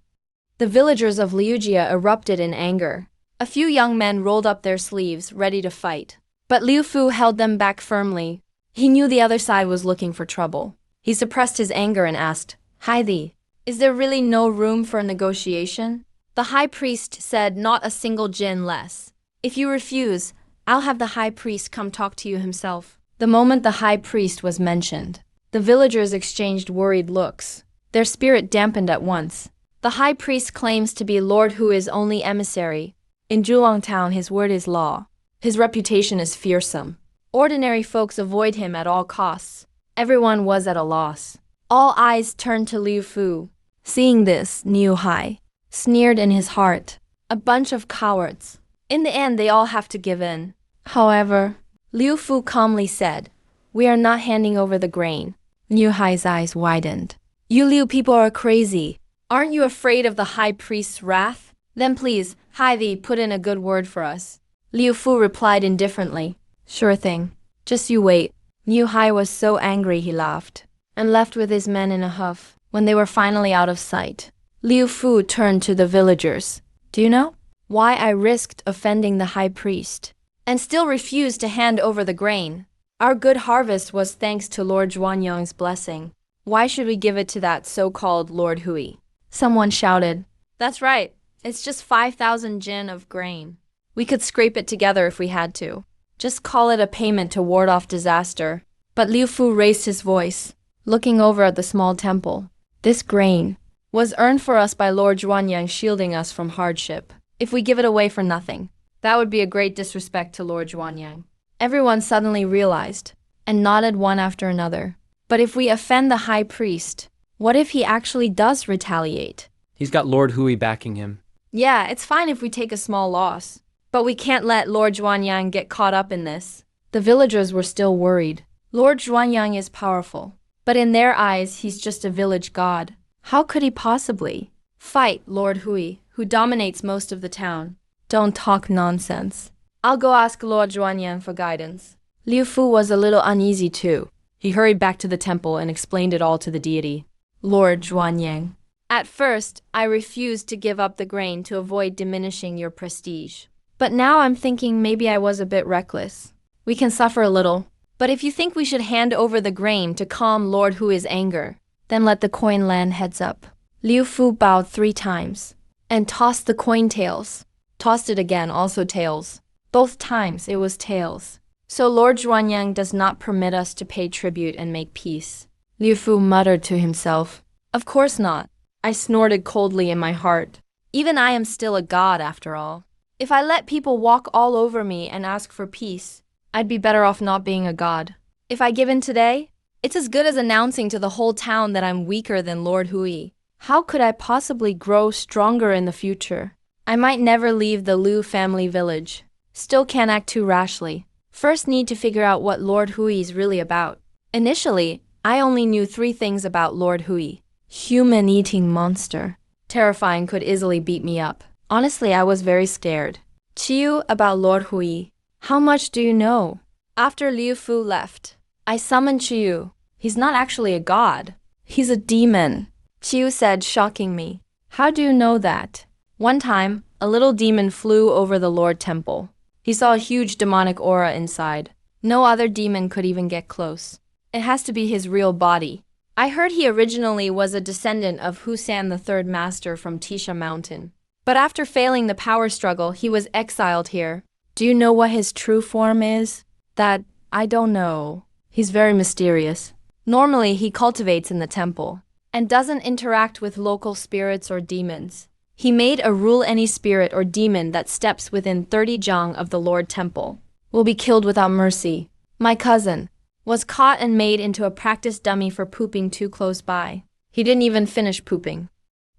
The villagers of Liujia erupted in anger. A few young men rolled up their sleeves, ready to fight. But Liu Fu held them back firmly. He knew the other side was looking for trouble. He suppressed his anger and asked, Haidi, is there really no room for negotiation? The high priest said, not a single jin less. If you refuse, I'll have the high priest come talk to you himself. The moment the high priest was mentioned, the villagers exchanged worried looks. Their spirit dampened at once. The high priest claims to be Lord Hui's only emissary. In Zhuang town, his word is law. His reputation is fearsome. Ordinary folks avoid him at all costs. Everyone was at a loss. All eyes turned to Liu Fu. Seeing this, Niu Hai sneered in his heart. A bunch of cowards. In the end, they all have to give in. However, Liu Fu calmly said, we are not handing over the grain. Niu Hai's eyes widened. You Liu people are crazy. Aren't you afraid of the high priest's wrath? Then please, Haidi, put in a good word for us. Liu Fu replied indifferently. Sure thing. Just you wait. Niu Hai was so angry he laughed, and left with his men in a huff. When they were finally out of sight, Liu Fu turned to the villagers. Do you know why I risked offending the high priest and still refused to hand over the grain? Our good harvest was thanks to Lord Zhuanyang's blessing. Why should we give it to that so-called Lord Hui? Someone shouted. That's right. It's just 5,000 jin of grain. We could scrape it together if we had to. Just call it a payment to ward off disaster. But Liu Fu raised his voice, looking over at the small temple. This grain was earned for us by Lord Zhuanyang, shielding us from hardship. If we give it away for nothing, that would be a great disrespect to Lord Zhuanyang. Everyone suddenly realized, and nodded one after another. But if we offend the high priest, what if he actually does retaliate? He's got Lord Hui backing him. Yeah, it's fine if we take a small loss. But we can't let Lord Zhuanyang get caught up in this. The villagers were still worried. Lord Zhuanyang is powerful, but in their eyes, he's just a village god. How could he possibly fight Lord Hui, who dominates most of the town? Don't talk nonsense. I'll go ask Lord Zhuanyang for guidance. Liu Fu was a little uneasy too. He hurried back to the temple and explained it all to the deity. Lord Zhuanyang, at first, I refused to give up the grain to avoid diminishing your prestige. But now I'm thinking maybe I was a bit reckless. We can suffer a little, but if you think we should hand over the grain to calm Lord Hui's anger, then let the coin land heads up. Liu Fu bowed 3 times and tossed the coin tails. Tossed it again, also tails. Both times it was tails. So Lord Zhuanyang does not permit us to pay tribute and make peace. Liu Fu muttered to himself. Of course not. I snorted coldly in my heart. Even I am still a god after all. If I let people walk all over me and ask for peace, I'd be better off not being a god. If I give in today, it's as good as announcing to the whole town that I'm weaker than Lord Hui. How could I possibly grow stronger in the future? I might never leave the Liu family village. Still can't act too rashly. First need to figure out what Lord Hui is really about. Initially, I only knew 3 things about Lord Hui. Human-eating monster. Terrifying, could easily beat me up. Honestly, I was very scared. Chiyu, about Lord Hui. How much do you know? After Liu Fu left, I summoned Chiyu. He's not actually a god. He's a demon. Chiyu said, shocking me. How do you know that? One time, a little demon flew over the Lord Temple. He saw a huge demonic aura inside. No other demon could even get close. It has to be his real body. I heard he originally was a descendant of Husan the Third Master from Tisha Mountain. But after failing the power struggle, he was exiled here. Do you know what his true form is? That, I don't know. He's very mysterious. Normally, he cultivates in the temple and doesn't interact with local spirits or demons. He made a rule: any spirit or demon that steps within 30 jang of the Lord Temple will be killed without mercy. My cousin was caught and made into a practice dummy for pooping too close by. He didn't even finish pooping.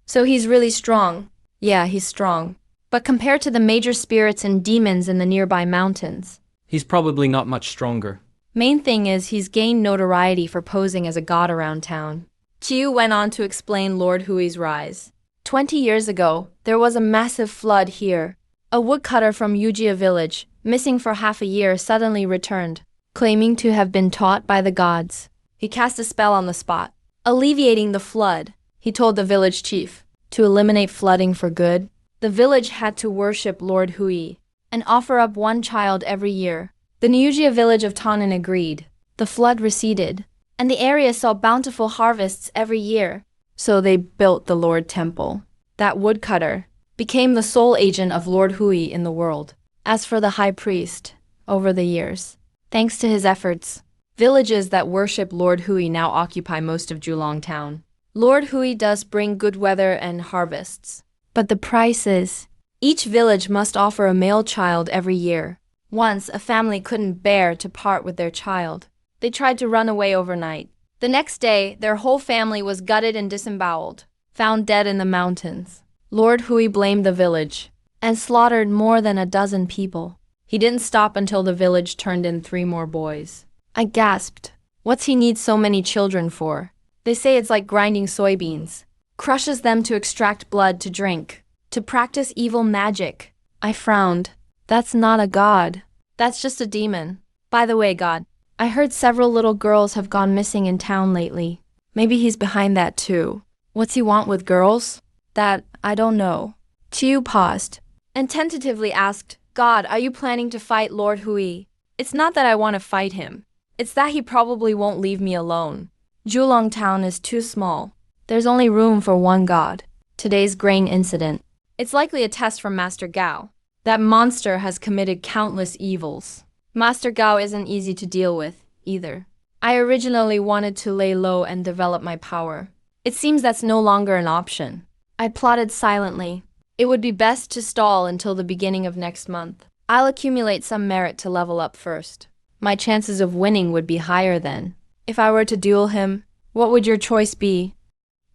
So he's really strong. Yeah, he's strong. But compared to the major spirits and demons in the nearby mountains, He's probably not much stronger. Main thing is he's gained notoriety for posing as a god around town. Chiyu went on to explain Lord Hui's rise. 20 years ago, there was a massive flood here. A woodcutter from Yujia village, missing for half a year, suddenly returned, claiming to have been taught by the gods. He cast a spell on the spot, alleviating the flood. He told the village chief to eliminate flooding for good. The village had to worship Lord Hui and offer up one child every year. The Yujia village of Tannen agreed. The flood receded, and the area saw bountiful harvests every year. So they built the Lord Temple. That woodcutter became the sole agent of Lord Hui in the world. As for the high priest, over the years, thanks to his efforts, villages that worship Lord Hui now occupy most of Julong town. Lord Hui does bring good weather and harvests, but the price is, each village must offer a male child every year. Once, a family couldn't bear to part with their child. They tried to run away overnight. The next day, their whole family was gutted and disemboweled, found dead in the mountains. Lord Hui blamed the village and slaughtered more than a dozen people. He didn't stop until the village turned in 3 more boys. I gasped. What's he need so many children for? They say it's like grinding soybeans. Crushes them to extract blood to drink, to practice evil magic. I frowned. That's not a god. That's just a demon. By the way, God, I heard several little girls have gone missing in town lately. Maybe he's behind that too. What's he want with girls? That, I don't know. Chiu paused and tentatively asked, God, are you planning to fight Lord Hui? It's not that I want to fight him. It's that he probably won't leave me alone. Julong town is too small. There's only room for one god. Today's grain incident. It's likely a test from Master Gao. That monster has committed countless evils. Master Gao isn't easy to deal with, either. I originally wanted to lay low and develop my power. It seems that's no longer an option. I plotted silently. It would be best to stall until the beginning of next month. I'll accumulate some merit to level up first. My chances of winning would be higher then. If I were to duel him, what would your choice be?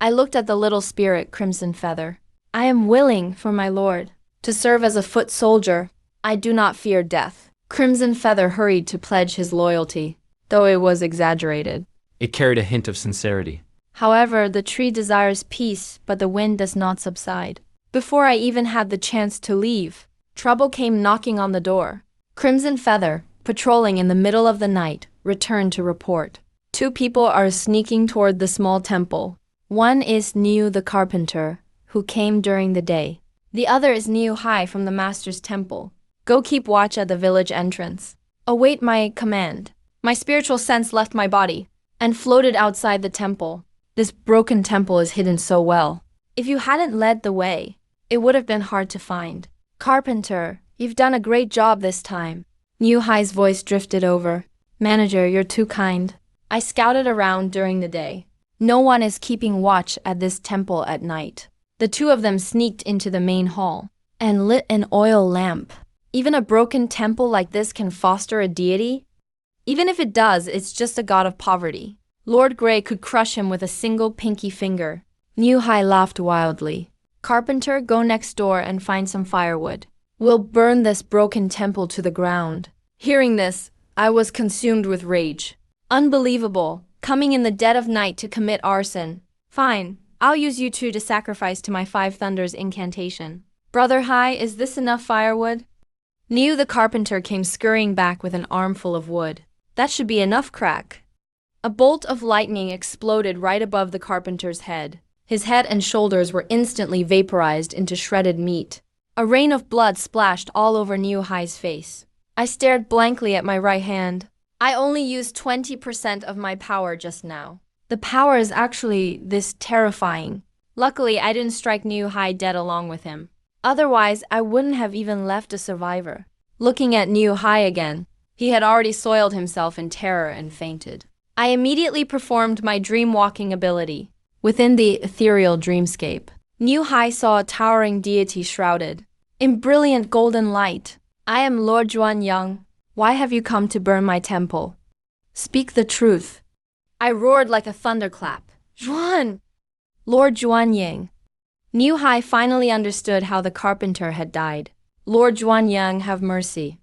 I looked at the little spirit, Crimson Feather. I am willing, for my lord, to serve as a foot soldier. I do not fear death. Crimson Feather hurried to pledge his loyalty, though it was exaggerated. It carried a hint of sincerity. However, the tree desires peace, but the wind does not subside. Before I even had the chance to leave, trouble came knocking on the door. Crimson Feather, patrolling in the middle of the night, returned to report. 2 people are sneaking toward the small temple. One is Niu the carpenter, who came during the day. The other is Niu Hai from the master's temple. Go keep watch at the village entrance. Await my command. My spiritual sense left my body and floated outside the temple. This broken temple is hidden so well. If you hadn't led the way, it would have been hard to find. Carpenter, you've done a great job this time. Niu Hai's voice drifted over. Manager, you're too kind. I scouted around during the day. No one is keeping watch at this temple at night. The 2 of them sneaked into the main hall and lit an oil lamp. Even a broken temple like this can foster a deity? Even if it does, it's just a god of poverty. Lord Grey could crush him with a single pinky finger. Niu Hai laughed wildly. Carpenter, go next door and find some firewood. We'll burn this broken temple to the ground. Hearing this, I was consumed with rage. Unbelievable, coming in the dead of night to commit arson. Fine, I'll use you 2 to sacrifice to my 5 thunders incantation. Brother Hai, is this enough firewood? Niu the carpenter came scurrying back with an armful of wood. That should be enough, crack. A bolt of lightning exploded right above the carpenter's head. His head and shoulders were instantly vaporized into shredded meat. A rain of blood splashed all over Niu Hai's face. I stared blankly at my right hand. I only used 20% of my power just now. The power is actually this terrifying. Luckily, I didn't strike Niu Hai dead along with him. Otherwise, I wouldn't have even left a survivor. Looking at Niu Hai again, he had already soiled himself in terror and fainted. I immediately performed my dream-walking ability. Within the ethereal dreamscape, Niu Hai saw a towering deity shrouded in brilliant golden light. I am Lord Zhuanyang. Why have you come to burn my temple? Speak the truth. I roared like a thunderclap. Zhuan! Lord Zhuanyang. Niu Hai finally understood how the carpenter had died. Lord Zhuanyang, have mercy.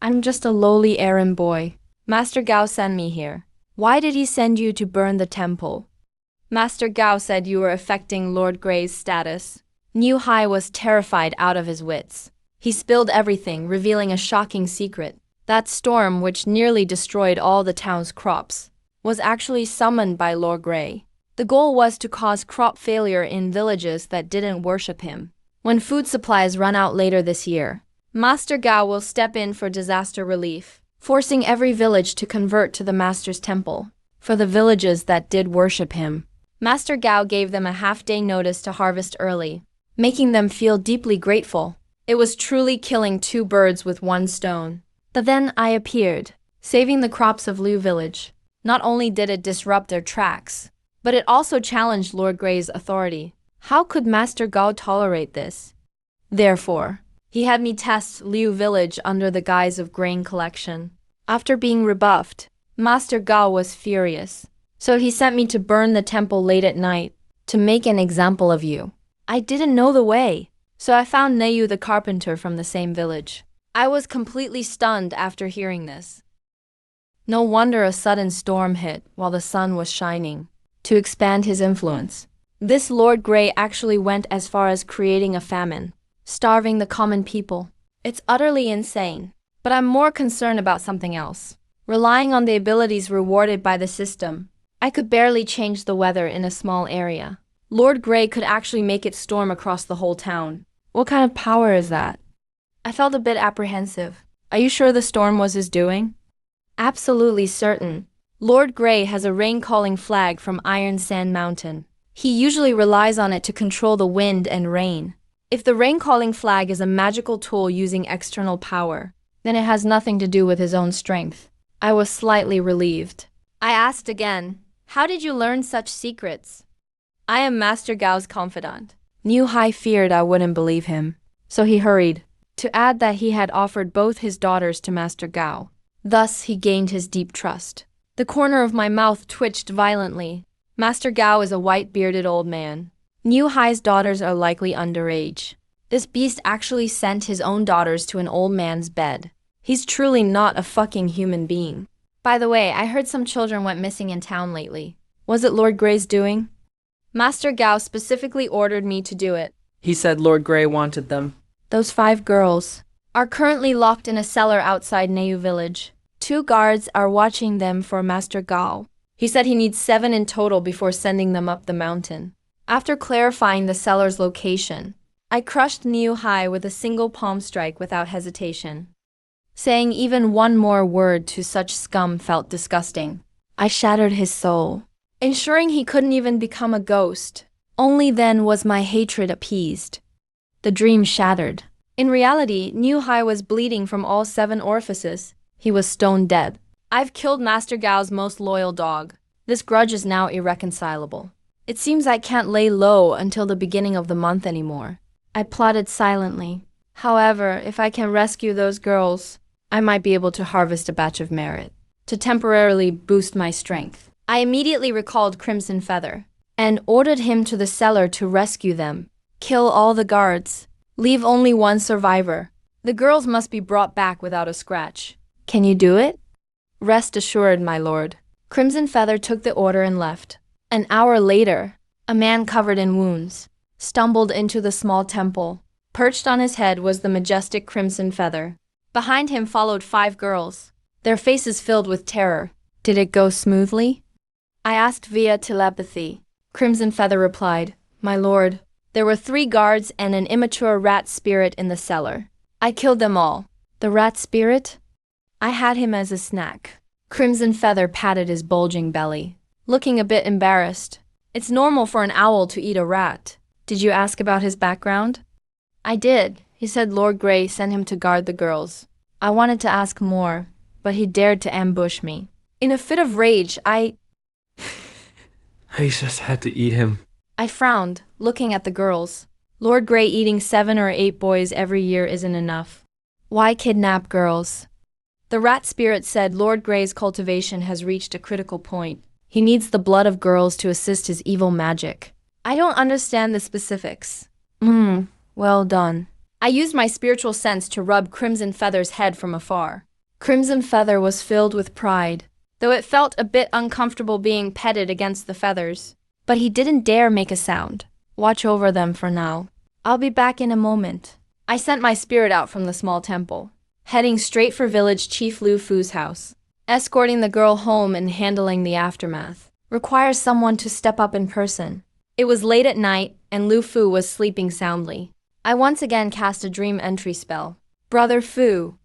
I'm just a lowly errand boy. Master Gao sent me here. Why did he send you to burn the temple? Master Gao said you were affecting Lord Grey's status. Niu Hai was terrified out of his wits. He spilled everything, revealing a shocking secret. That storm, which nearly destroyed all the town's crops, was actually summoned by Lord Grey. The goal was to cause crop failure in villages that didn't worship him. When food supplies run out later this year, Master Gao will step in for disaster relief, forcing every village to convert to the Master's temple. For the villages that did worship him, Master Gao gave them a half-day notice to harvest early, making them feel deeply grateful. It was truly killing two birds with one stone. But then I appeared, saving the crops of Liu village. Not only did it disrupt their tracks, but it also challenged Lord Grey's authority. How could Master Gao tolerate this? Therefore, he had me test Liu village under the guise of grain collection. After being rebuffed, Master Gao was furious. So he sent me to burn the temple late at night, to make an example of you. I didn't know the way, so I found Neyu the carpenter from the same village. I was completely stunned after hearing this. No wonder a sudden storm hit while the sun was shining. To expand his influence, this Lord Grey actually went as far as creating a famine, starving the common people. It's utterly insane, but I'm more concerned about something else. Relying on the abilities rewarded by the system, I could barely change the weather in a small area. Lord Grey could actually make it storm across the whole town. What kind of power is that? I felt a bit apprehensive. Are you sure the storm was his doing? Absolutely certain. Lord Grey has a rain-calling flag from Iron Sand Mountain. He usually relies on it to control the wind and rain. If the rain-calling flag is a magical tool using external power, then it has nothing to do with his own strength. I was slightly relieved. I asked again, how did you learn such secrets? I am Master Gao's confidant. Niu Hai feared I wouldn't believe him, so he hurried to add that he had offered both his daughters to Master Gao. Thus he gained his deep trust. The corner of my mouth twitched violently. Master Gao is a white-bearded old man. Niu Hai's daughters are likely underage. This beast actually sent his own daughters to an old man's bed. He's truly not a fucking human being. By the way, I heard some children went missing in town lately. Was it Lord Grey's doing? Master Gao specifically ordered me to do it. He said Lord Grey wanted them. Those 5 girls are currently locked in a cellar outside Neyu village. 2 guards are watching them for Master Gao. He said he needs 7 in total before sending them up the mountain. After clarifying the cellar's location, I crushed Niu Hai with a single palm strike without hesitation. Saying even one more word to such scum felt disgusting. I shattered his soul, ensuring he couldn't even become a ghost. Only then was my hatred appeased. The dream shattered. In reality, Niu Hai was bleeding from all 7 orifices. He was stone dead. I've killed Master Gao's most loyal dog. This grudge is now irreconcilable. It seems I can't lay low until the beginning of the month anymore. I plotted silently. However, if I can rescue those girls, I might be able to harvest a batch of merit to temporarily boost my strength. I immediately recalled Crimson Feather and ordered him to the cellar to rescue them. Kill all the guards. Leave only one survivor. The girls must be brought back without a scratch. Can you do it? Rest assured, my lord. Crimson Feather took the order and left. An hour later, a man covered in wounds stumbled into the small temple. Perched on his head was the majestic Crimson Feather. Behind him followed 5 girls, their faces filled with terror. Did it go smoothly? I asked via telepathy. Crimson Feather replied, my lord, there were 3 guards and an immature rat spirit in the cellar. I killed them all. The rat spirit? I had him as a snack. Crimson Feather patted his bulging belly, looking a bit embarrassed. It's normal for an owl to eat a rat. Did you ask about his background? I did. He said Lord Grey sent him to guard the girls. I wanted to ask more, but he dared to ambush me. In a fit of rage, I just had to eat him. I frowned, looking at the girls. Lord Grey eating 7 or 8 boys every year isn't enough. Why kidnap girls? The rat spirit said Lord Grey's cultivation has reached a critical point. He needs the blood of girls to assist his evil magic. I don't understand the specifics. Well done. I used my spiritual sense to rub Crimson Feather's head from afar. Crimson Feather was filled with pride, though it felt a bit uncomfortable being petted against the feathers. but he didn't dare make a sound. Watch over them for now. I'll be back in a moment. I sent my spirit out from the small temple, heading straight for village chief Lu Fu's house. Escorting the girl home and handling the aftermath requires someone to step up in person. It was late at night, and Lu Fu was sleeping soundly. I once again cast a dream entry spell. Brother Fu.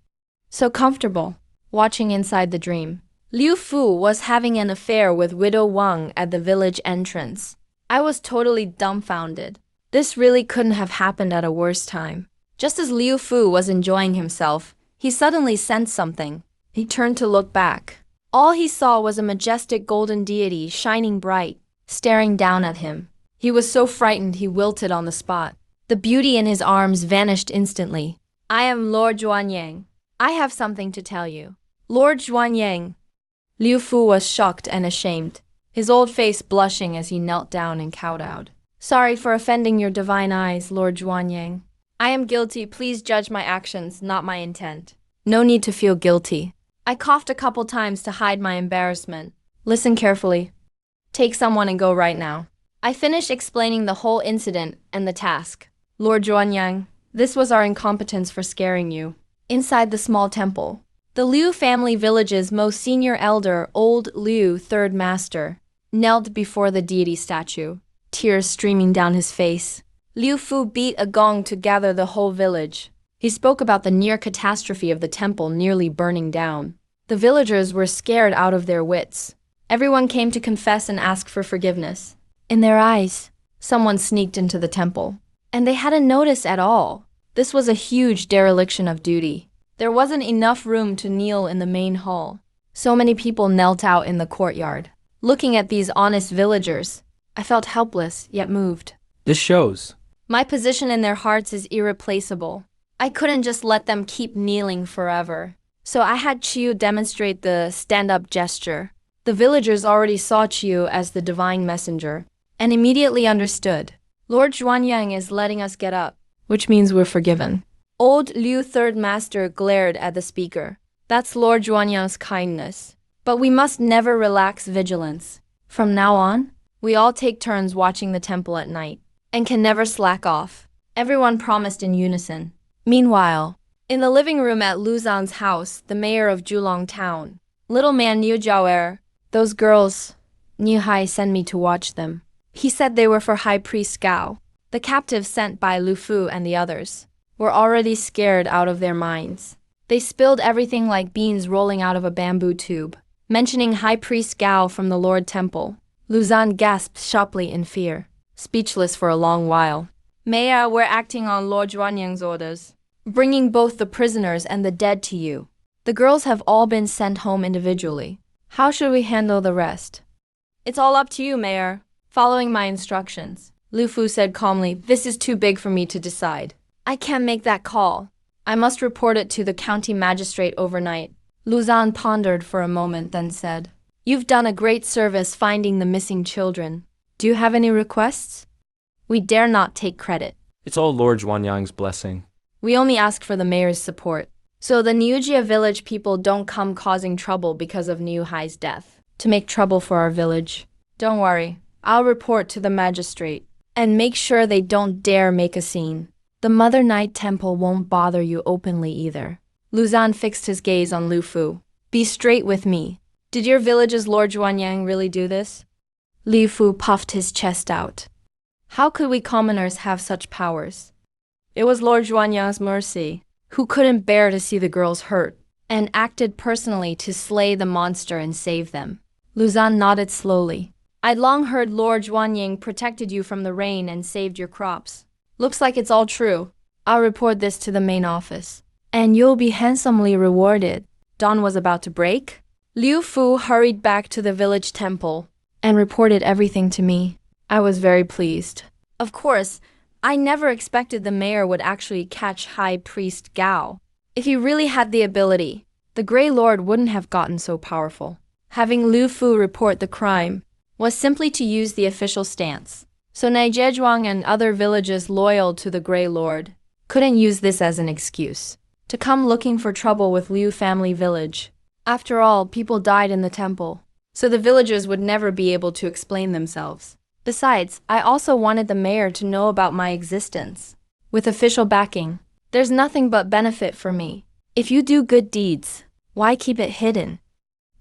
So comfortable, watching inside the dream. Liu Fu was having an affair with Widow Wang at the village entrance. I was totally dumbfounded. This really couldn't have happened at a worse time. Just as Liu Fu was enjoying himself, he suddenly sensed something. He turned to look back. All he saw was a majestic golden deity shining bright, staring down at him. He was so frightened he wilted on the spot. The beauty in his arms vanished instantly. I am Lord Zhuanyang. I have something to tell you. Lord Zhuanyang. Liu Fu was shocked and ashamed, his old face blushing as he knelt down and kowtowed. Sorry for offending your divine eyes, Lord Zhuanyang. I am guilty. Please judge my actions, not my intent. No need to feel guilty. I coughed a couple times to hide my embarrassment. Listen carefully. Take someone and go right now. I finished explaining the whole incident and the task. Lord Zhuanyang, this was our incompetence for scaring you. Inside the small temple, the Liu family village's most senior elder, old Liu, third master, knelt before the deity statue, tears streaming down his face. Liu Fu beat a gong to gather the whole village. He spoke about the near catastrophe of the temple nearly burning down. The villagers were scared out of their wits. Everyone came to confess and ask for forgiveness. In their eyes, someone sneaked into the temple, and they hadn't noticed at all. This was a huge dereliction of duty. There wasn't enough room to kneel in the main hall. So many people knelt out in the courtyard. Looking at these honest villagers, I felt helpless yet moved. This shows. My position in their hearts is irreplaceable. I couldn't just let them keep kneeling forever. So I had Chiu demonstrate the stand-up gesture. The villagers already saw Chiu as the divine messenger and immediately understood. Lord Zhuanyang is letting us get up, which means we're forgiven. Old Liu third master glared at the speaker. That's Lord Zhuanyang's kindness. But we must never relax vigilance. From now on, we all take turns watching the temple at night and can never slack off. Everyone promised in unison. Meanwhile, in the living room at Lu Zhan's house, the mayor of Julong town, little man Niu Jiaoer, those girls, Niu Hai sent me to watch them. He said they were for High Priest Gao. The captives sent by Lu Fu and the others were already scared out of their minds. They spilled everything like beans rolling out of a bamboo tube, mentioning High Priest Gao from the Lord Temple. Lu Zhan gasped sharply in fear, speechless for a long while. Mayor, we're acting on Lord Zhuanyang's orders, bringing both the prisoners and the dead to you. The girls have all been sent home individually. How should we handle the rest? It's all up to you, Mayor. Following my instructions, Lu Fu said calmly, this is too big for me to decide. I can't make that call. I must report it to the county magistrate overnight. Lu Zhan pondered for a moment, then said, You've done a great service finding the missing children. Do you have any requests? We dare not take credit. It's all Lord Zhuanyang's blessing. We only ask for the mayor's support, so the Niujia village people don't come causing trouble because of Niu Hai's death, to make trouble for our village. Don't worry, I'll report to the magistrate, and make sure they don't dare make a scene. The Mother Night Temple won't bother you openly either. Lu Zhan fixed his gaze on Lu Fu. Be straight with me. Did your village's Lord Zhuanyang really do this? Lu Fu puffed his chest out. How could we commoners have such powers? It was Lord Zhuanyang's mercy, who couldn't bear to see the girls hurt, and acted personally to slay the monster and save them. Lu Zhan nodded slowly. I'd long heard Lord Zhuanyang protected you from the rain and saved your crops. Looks like it's all true. I'll report this to the main office. And you'll be handsomely rewarded. Dawn was about to break. Liu Fu hurried back to the village temple and reported everything to me. I was very pleased. Of course, I never expected the mayor would actually catch High Priest Gao. If he really had the ability, the Grey Lord wouldn't have gotten so powerful. Having Liu Fu report the crime was simply to use the official stance. So Naijezhuang and other villages loyal to the Grey Lord couldn't use this as an excuse to come looking for trouble with Liu family village. After all, people died in the temple, so the villagers would never be able to explain themselves. Besides, I also wanted the mayor to know about my existence. With official backing, there's nothing but benefit for me. If you do good deeds, why keep it hidden?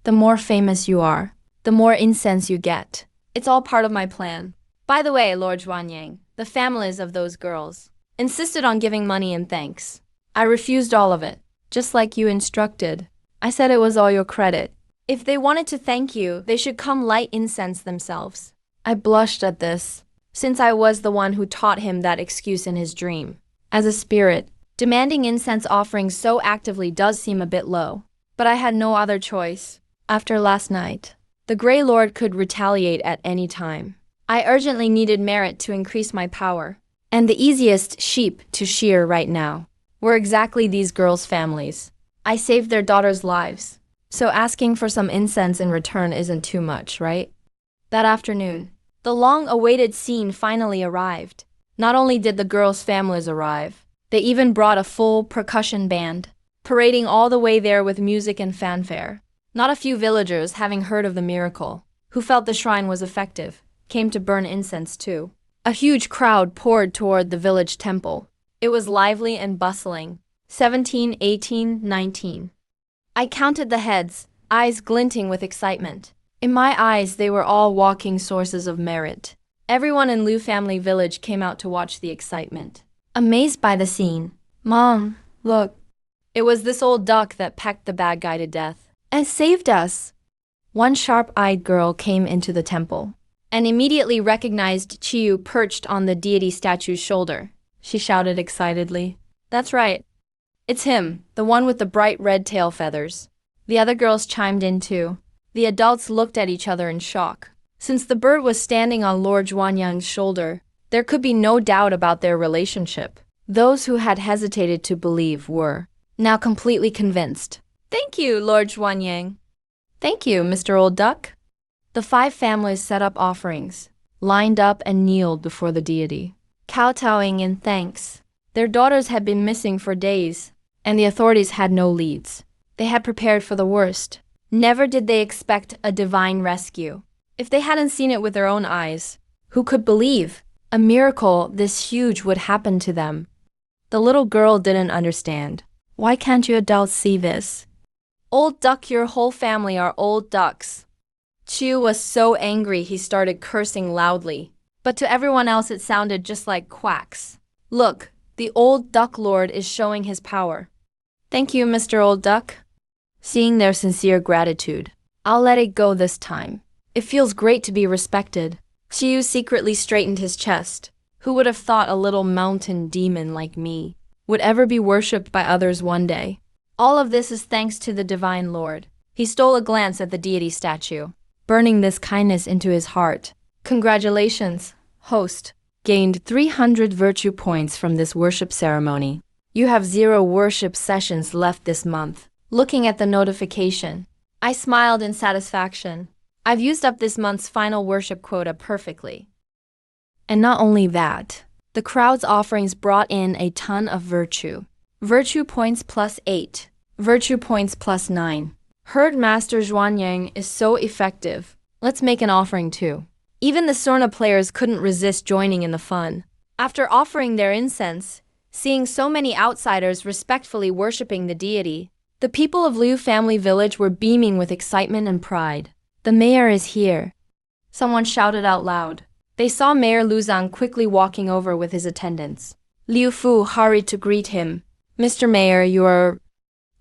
The more famous you are, the more incense you get. It's all part of my plan. By the way, Lord Zhuanyang, the families of those girls insisted on giving money in thanks. I refused all of it, just like you instructed. I said it was all your credit. If they wanted to thank you, they should come light incense themselves. I blushed at this, since I was the one who taught him that excuse in his dream. As a spirit, demanding incense offerings so actively does seem a bit low. But I had no other choice. After last night, the Grey Lord could retaliate at any time. I urgently needed merit to increase my power. And the easiest sheep to shear right now were exactly these girls' families. I saved their daughters' lives, so asking for some incense in return isn't too much, right? That afternoon, the long-awaited scene finally arrived. Not only did the girls' families arrive, they even brought a full percussion band, parading all the way there with music and fanfare. Not a few villagers, having heard of the miracle, who felt the shrine was effective, came to burn incense too. A huge crowd poured toward the village temple. It was lively and bustling. 17, 18, 19. I counted the heads, eyes glinting with excitement. In my eyes, they were all walking sources of merit. Everyone in Liu family village came out to watch the excitement. Amazed by the scene, "Mom, look." It was this old duck that pecked the bad guy to death and saved us. One sharp-eyed girl came into the temple and immediately recognized Chiyu perched on the deity statue's shoulder. She shouted excitedly, "That's right. It's him, the one with the bright red tail feathers." The other girls chimed in too. The adults looked at each other in shock. Since the bird was standing on Lord Zhuanyang's shoulder, there could be no doubt about their relationship. Those who had hesitated to believe were now completely convinced. "Thank you, Lord Zhuanyang." "Thank you, Mr. Old Duck." The 5 families set up offerings, lined up and kneeled before the deity, kowtowing in thanks. Their daughters had been missing for days, and the authorities had no leads. They had prepared for the worst. Never did they expect a divine rescue. If they hadn't seen it with their own eyes, who could believe a miracle this huge would happen to them? The little girl didn't understand. Why can't you adults see this? Old Duck, your whole family are old ducks. Chiu was so angry he started cursing loudly, but to everyone else it sounded just like quacks. "Look, the old Duck Lord is showing his power." "Thank you, Mr. Old Duck." Seeing their sincere gratitude, "I'll let it go this time. It feels great to be respected." Chiu secretly straightened his chest. Who would have thought a little mountain demon like me would ever be worshipped by others one day? All of this is thanks to the Divine Lord. He stole a glance at the deity statue, burning this kindness into his heart. "Congratulations, host. Gained 300 virtue points from this worship ceremony. You have 0 worship sessions left this month." Looking at the notification, I smiled in satisfaction. I've used up this month's final worship quota perfectly. And not only that, the crowd's offerings brought in a ton of virtue. Virtue points +8, virtue points +9. Heard Master Zhuanyang is so effective. Let's make an offering too. Even the Sorna players couldn't resist joining in the fun. After offering their incense, seeing so many outsiders respectfully worshipping the deity, the people of Liu family village were beaming with excitement and pride. "The mayor is here," someone shouted out loud. They saw Mayor Lu Zhang quickly walking over with his attendants. Liu Fu hurried to greet him. "Mr. Mayor, you're..."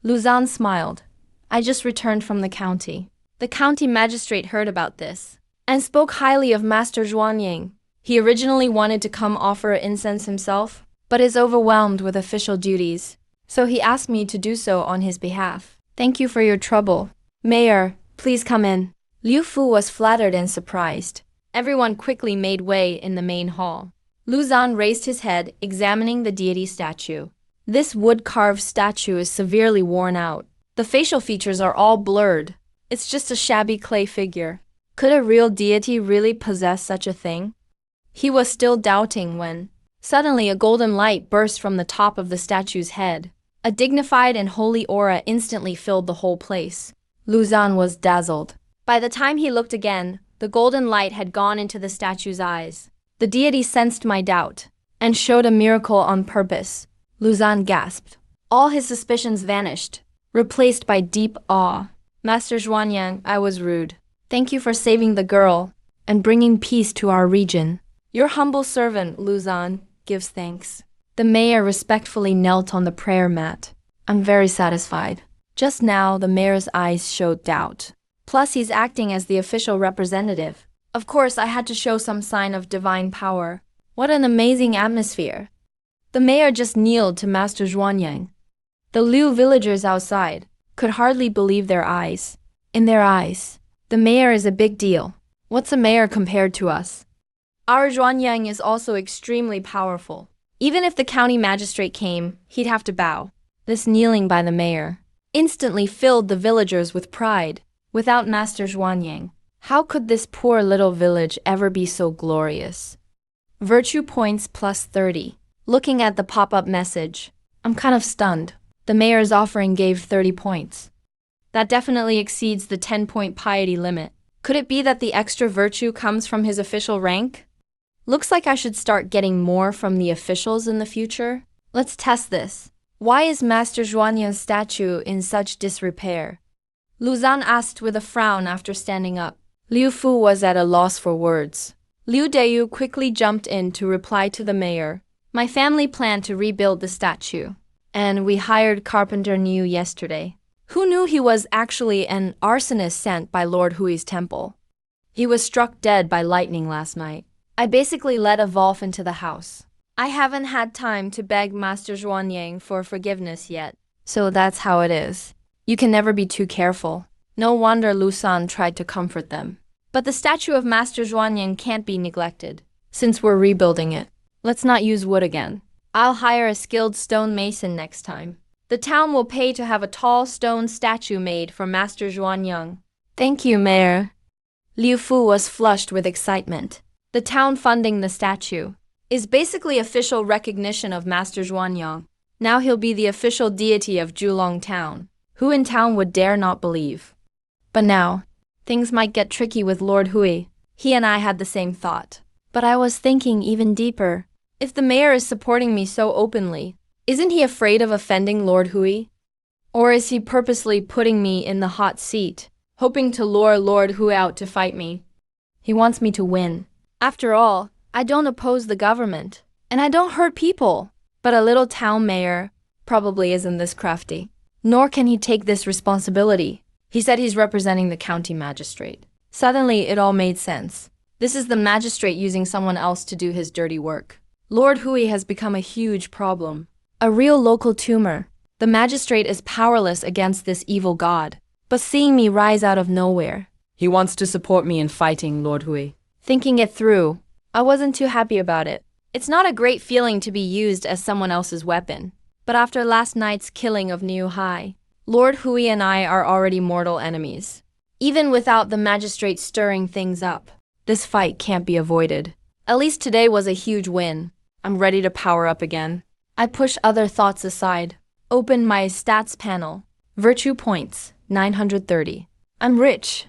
Lu Zhang smiled. "I just returned from the county." The county magistrate heard about this and spoke highly of Master Zhuanyang. He originally wanted to come offer incense himself, but is overwhelmed with official duties, so he asked me to do so on his behalf. "Thank you for your trouble. Mayor, please come in." Liu Fu was flattered and surprised. Everyone quickly made way in the main hall. Lu Zhan raised his head, examining the deity statue. This wood-carved statue is severely worn out. The facial features are all blurred. It's just a shabby clay figure. Could a real deity really possess such a thing? He was still doubting when, suddenly a golden light burst from the top of the statue's head. A dignified and holy aura instantly filled the whole place. Lu Zhan was dazzled. By the time he looked again, The golden light had gone into the statue's eyes. The deity sensed my doubt and showed a miracle on purpose. Luzan gasped. All his suspicions vanished, replaced by deep awe. Master Zhuanyang, I was rude. Thank you for saving the girl and bringing peace to our region. Your humble servant, Luzan, gives thanks. The mayor respectfully knelt on the prayer mat. I'm very satisfied. Just now, the mayor's eyes showed doubt. Plus, he's acting as the official representative. Of course, I had to show some sign of divine power. What an amazing atmosphere. The mayor just kneeled to Master Zhuanyang. The Liu villagers outside could hardly believe their eyes. In their eyes, the mayor is a big deal. What's a mayor compared to us? Our Zhuanyang is also extremely powerful. Even if the county magistrate came, he'd have to bow. This kneeling by the mayor instantly filled the villagers with pride. Without Master Zhuanyang, how could this poor little village ever be so glorious? Virtue points plus 30. Looking at the pop-up message, I'm kind of stunned. The mayor's offering gave 30 points. That definitely exceeds the 10-point piety limit. Could it be that the extra virtue comes from his official rank? Looks like I should start getting more from the officials in the future. Let's test this. Why is Master Zhuanyang's statue in such disrepair? Luzan asked with a frown after standing up. Liu Fu was at a loss for words. Liu Deyu quickly jumped in to reply to the mayor. My family planned to rebuild the statue, and we hired Carpenter Niu yesterday. Who knew he was actually an arsonist sent by Lord Hui's temple? He was struck dead by lightning last night. I basically let a wolf into the house. I haven't had time to beg Master Zhuanyang for forgiveness yet, so that's how it is. You can never be too careful. No wonder Lusan tried to comfort them. But the statue of Master Zhuanyang can't be neglected. Since we're rebuilding it, let's not use wood again. I'll hire a skilled stone mason next time. The town will pay to have a tall stone statue made for Master Zhuanyang. Thank you, Mayor. Liu Fu was flushed with excitement. The town funding the statue is basically official recognition of Master Zhuanyang. Now he'll be the official deity of Julong Town. Who in town would dare not believe? But now, things might get tricky with Lord Hui. He and I had the same thought. But I was thinking even deeper. If the mayor is supporting me so openly, isn't he afraid of offending Lord Hui? Or is he purposely putting me in the hot seat, hoping to lure Lord Hui out to fight me? He wants me to win. After all, I don't oppose the government, and I don't hurt people. But a little town mayor probably isn't this crafty. Nor can he take this responsibility. He said he's representing the county magistrate. Suddenly, it all made sense. This is the magistrate using someone else to do his dirty work. Lord Hui has become a huge problem. A real local tumor. The magistrate is powerless against this evil god. But seeing me rise out of nowhere. He wants to support me in fighting Lord Hui. Thinking it through, I wasn't too happy about it. It's not a great feeling to be used as someone else's weapon. But after last night's killing of Niu Hai, Lord Hui and I are already mortal enemies. Even without the magistrate stirring things up, this fight can't be avoided. At least today was a huge win. I'm ready to power up again. I push other thoughts aside. Open my stats panel. Virtue points, 930. I'm rich.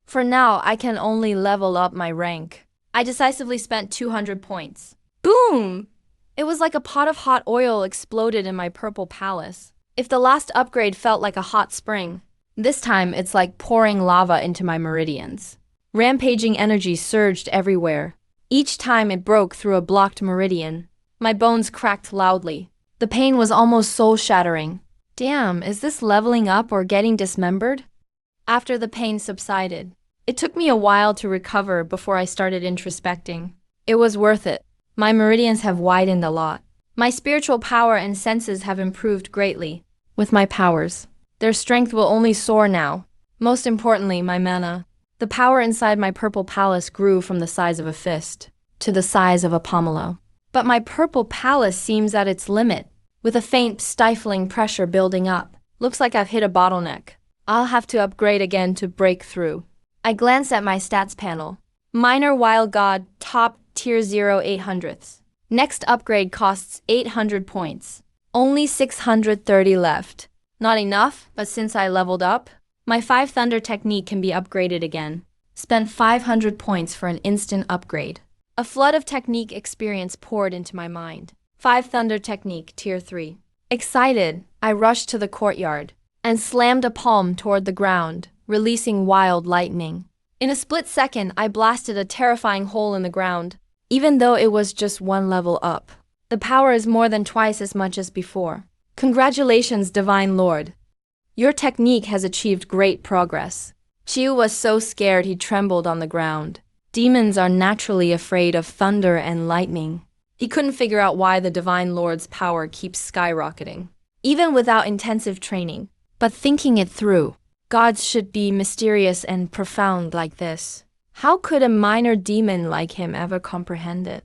For now, I can only level up my rank. I decisively spent 200 points. Boom! It was like a pot of hot oil exploded in my purple palace. If the last upgrade felt like a hot spring, this time it's like pouring lava into my meridians. Rampaging energy surged everywhere. Each time it broke through a blocked meridian, my bones cracked loudly. The pain was almost soul-shattering. Damn, is this leveling up or getting dismembered? After the pain subsided, it took me a while to recover before I started introspecting. It was worth it. My meridians have widened a lot. My spiritual power and senses have improved greatly. With my powers, their strength will only soar now. Most importantly, my mana. The power inside my purple palace grew from the size of a fist to the size of a pomelo. But my purple palace seems at its limit, with a faint, stifling pressure building up. Looks like I've hit a bottleneck. I'll have to upgrade again to break through. I glance at my stats panel. Minor Wild God, top tier 0 800ths. Next upgrade costs 800 points. Only 630 left. Not enough, but since I leveled up, my 5 Thunder technique can be upgraded again. Spent 500 points for an instant upgrade. A flood of technique experience poured into my mind. 5 Thunder Technique, Tier 3. Excited, I rushed to the courtyard and slammed a palm toward the ground, releasing wild lightning. In a split second, I blasted a terrifying hole in the ground, even though it was just one level up. The power is more than twice as much as before. Congratulations, Divine Lord. Your technique has achieved great progress. Chiu was so scared he trembled on the ground. Demons are naturally afraid of thunder and lightning. He couldn't figure out why the Divine Lord's power keeps skyrocketing, even without intensive training. But thinking it through, gods should be mysterious and profound like this. How could a minor demon like him ever comprehend it?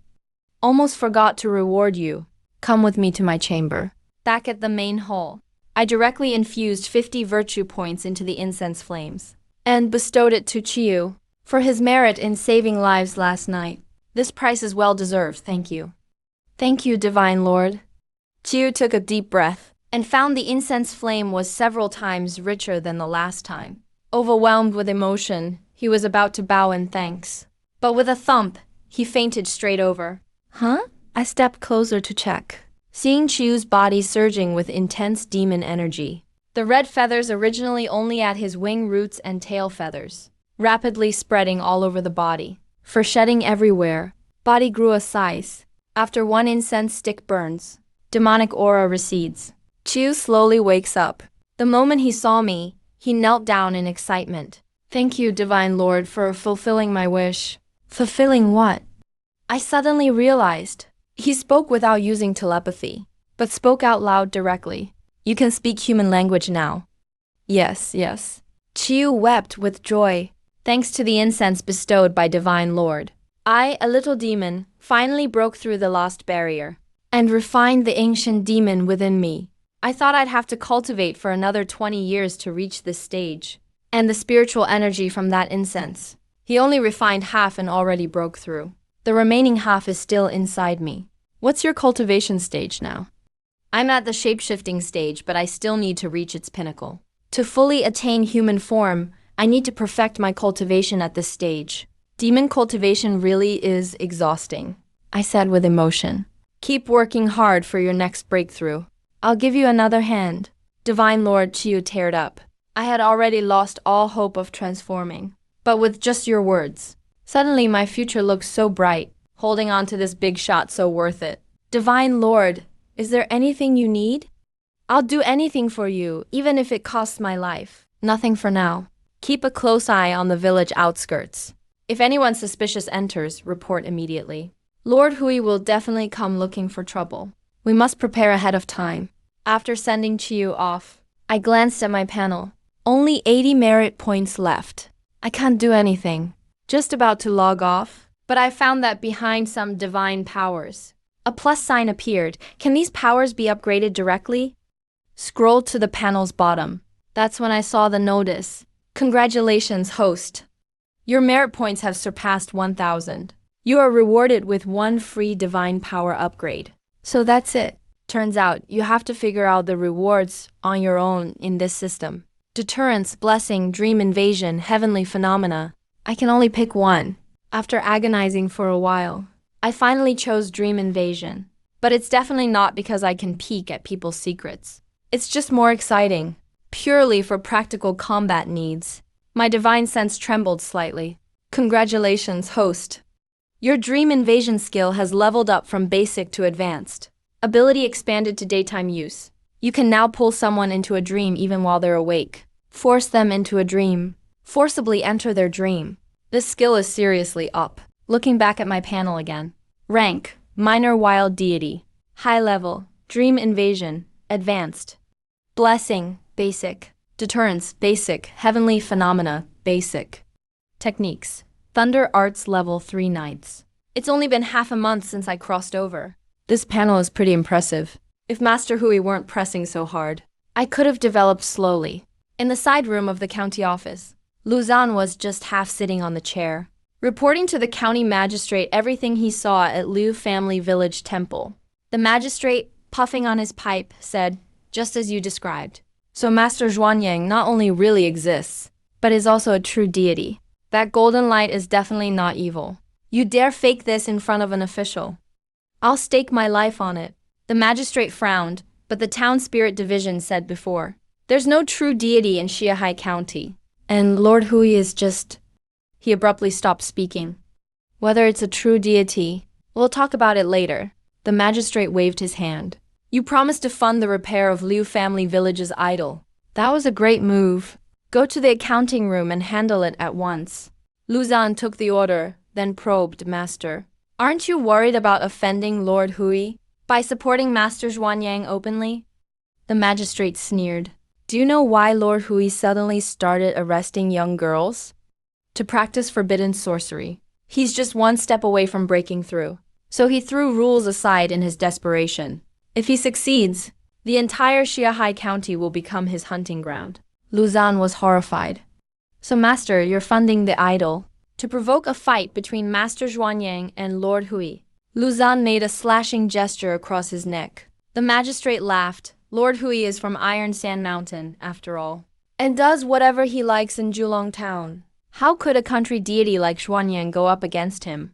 Almost forgot to reward you. Come with me to my chamber. Back at the main hall, I directly infused 50 virtue points into the incense flames and bestowed it to Chiu for his merit in saving lives last night. This price is well deserved, thank you. Thank you, Divine Lord. Chiu took a deep breath and found the incense flame was several times richer than the last time. Overwhelmed with emotion, he was about to bow in thanks. But with a thump, he fainted straight over. Huh? I stepped closer to check, seeing Chiu's body surging with intense demon energy. The red feathers originally only at his wing roots and tail feathers, rapidly spreading all over the body. For shedding everywhere, body grew a size. After one incense stick burns, demonic aura recedes. Chiu slowly wakes up. The moment he saw me, he knelt down in excitement. Thank you, Divine Lord, for fulfilling my wish. Fulfilling what? I suddenly realized. He spoke without using telepathy, but spoke out loud directly. You can speak human language now. Yes, yes. Chiu wept with joy, thanks to the incense bestowed by Divine Lord. I, a little demon, finally broke through the lost barrier and refined the ancient demon within me. I thought I'd have to cultivate for another 20 years to reach this stage, and the spiritual energy from that incense. He only refined half and already broke through. The remaining half is still inside me. What's your cultivation stage now? I'm at the shape-shifting stage, but I still need to reach its pinnacle. To fully attain human form, I need to perfect my cultivation at this stage. Demon cultivation really is exhausting, I said with emotion. Keep working hard for your next breakthrough. I'll give you another hand. Divine Lord Chiu teared up. I had already lost all hope of transforming, but with just your words, suddenly my future looked so bright. Holding on to this big shot so worth it. Divine Lord, is there anything you need? I'll do anything for you, even if it costs my life. Nothing for now. Keep a close eye on the village outskirts. If anyone suspicious enters, report immediately. Lord Hui will definitely come looking for trouble. We must prepare ahead of time. After sending Chiu off, I glanced at my panel. Only 80 merit points left. I can't do anything. Just about to log off. But I found that behind some divine powers, a plus sign appeared. Can these powers be upgraded directly? Scrolled to the panel's bottom. That's when I saw the notice. Congratulations, host. Your merit points have surpassed 1,000. You are rewarded with 1 free divine power upgrade. So that's it. Turns out you have to figure out the rewards on your own in this system. Deterrence, blessing, dream invasion, heavenly phenomena. I can only pick one. After agonizing for a while, I finally chose Dream Invasion. But it's definitely not because I can peek at people's secrets. It's just more exciting, purely for practical combat needs. My divine sense trembled slightly. Congratulations, host. Your Dream Invasion skill has leveled up from basic to advanced. Ability expanded to daytime use. You can now pull someone into a dream even while they're awake. Force them into a dream. Forcibly enter their dream. This skill is seriously up. Looking back at my panel again. Rank, Minor Wild Deity. High Level, Dream Invasion, Advanced. Blessing, Basic. Deterrence, Basic. Heavenly Phenomena, Basic. Techniques, Thunder Arts Level 3 Knights. It's only been half a month since I crossed over. This panel is pretty impressive. If Master Hui weren't pressing so hard, I could have developed slowly. In the side room of the county office, Luzan was just half sitting on the chair, reporting to the county magistrate everything he saw at Liu Family Village Temple. The magistrate, puffing on his pipe, said, just as you described. So Master Zhuanyang not only really exists, but is also a true deity. That golden light is definitely not evil. You dare fake this in front of an official? I'll stake my life on it. The magistrate frowned, but the town spirit division said before, there's no true deity in Shiahai County. And Lord Hui is just... He abruptly stopped speaking. Whether it's a true deity, we'll talk about it later. The magistrate waved his hand. You promised to fund the repair of Liu family village's idol. That was a great move. Go to the accounting room and handle it at once. Lu Zan took the order, then probed Master. Aren't you worried about offending Lord Hui by supporting Master Zhuanyang openly? The magistrate sneered. Do you know why Lord Hui suddenly started arresting young girls? To practice forbidden sorcery. He's just one step away from breaking through. So he threw rules aside in his desperation. If he succeeds, the entire Shiahai County will become his hunting ground. Lu Zan was horrified. So Master, you're funding the idol to provoke a fight between Master Zhuanyang and Lord Hui. Lu Zan made a slashing gesture across his neck. The magistrate laughed. Lord Hui is from Iron Sand Mountain, after all, and does whatever he likes in Julong Town. How could a country deity like Zhuanyang go up against him?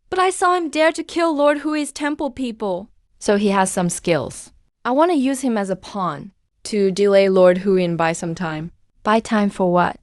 But I saw him dare to kill Lord Hui's temple people. So he has some skills. I want to use him as a pawn to delay Lord Hui and buy some time. Buy time for what?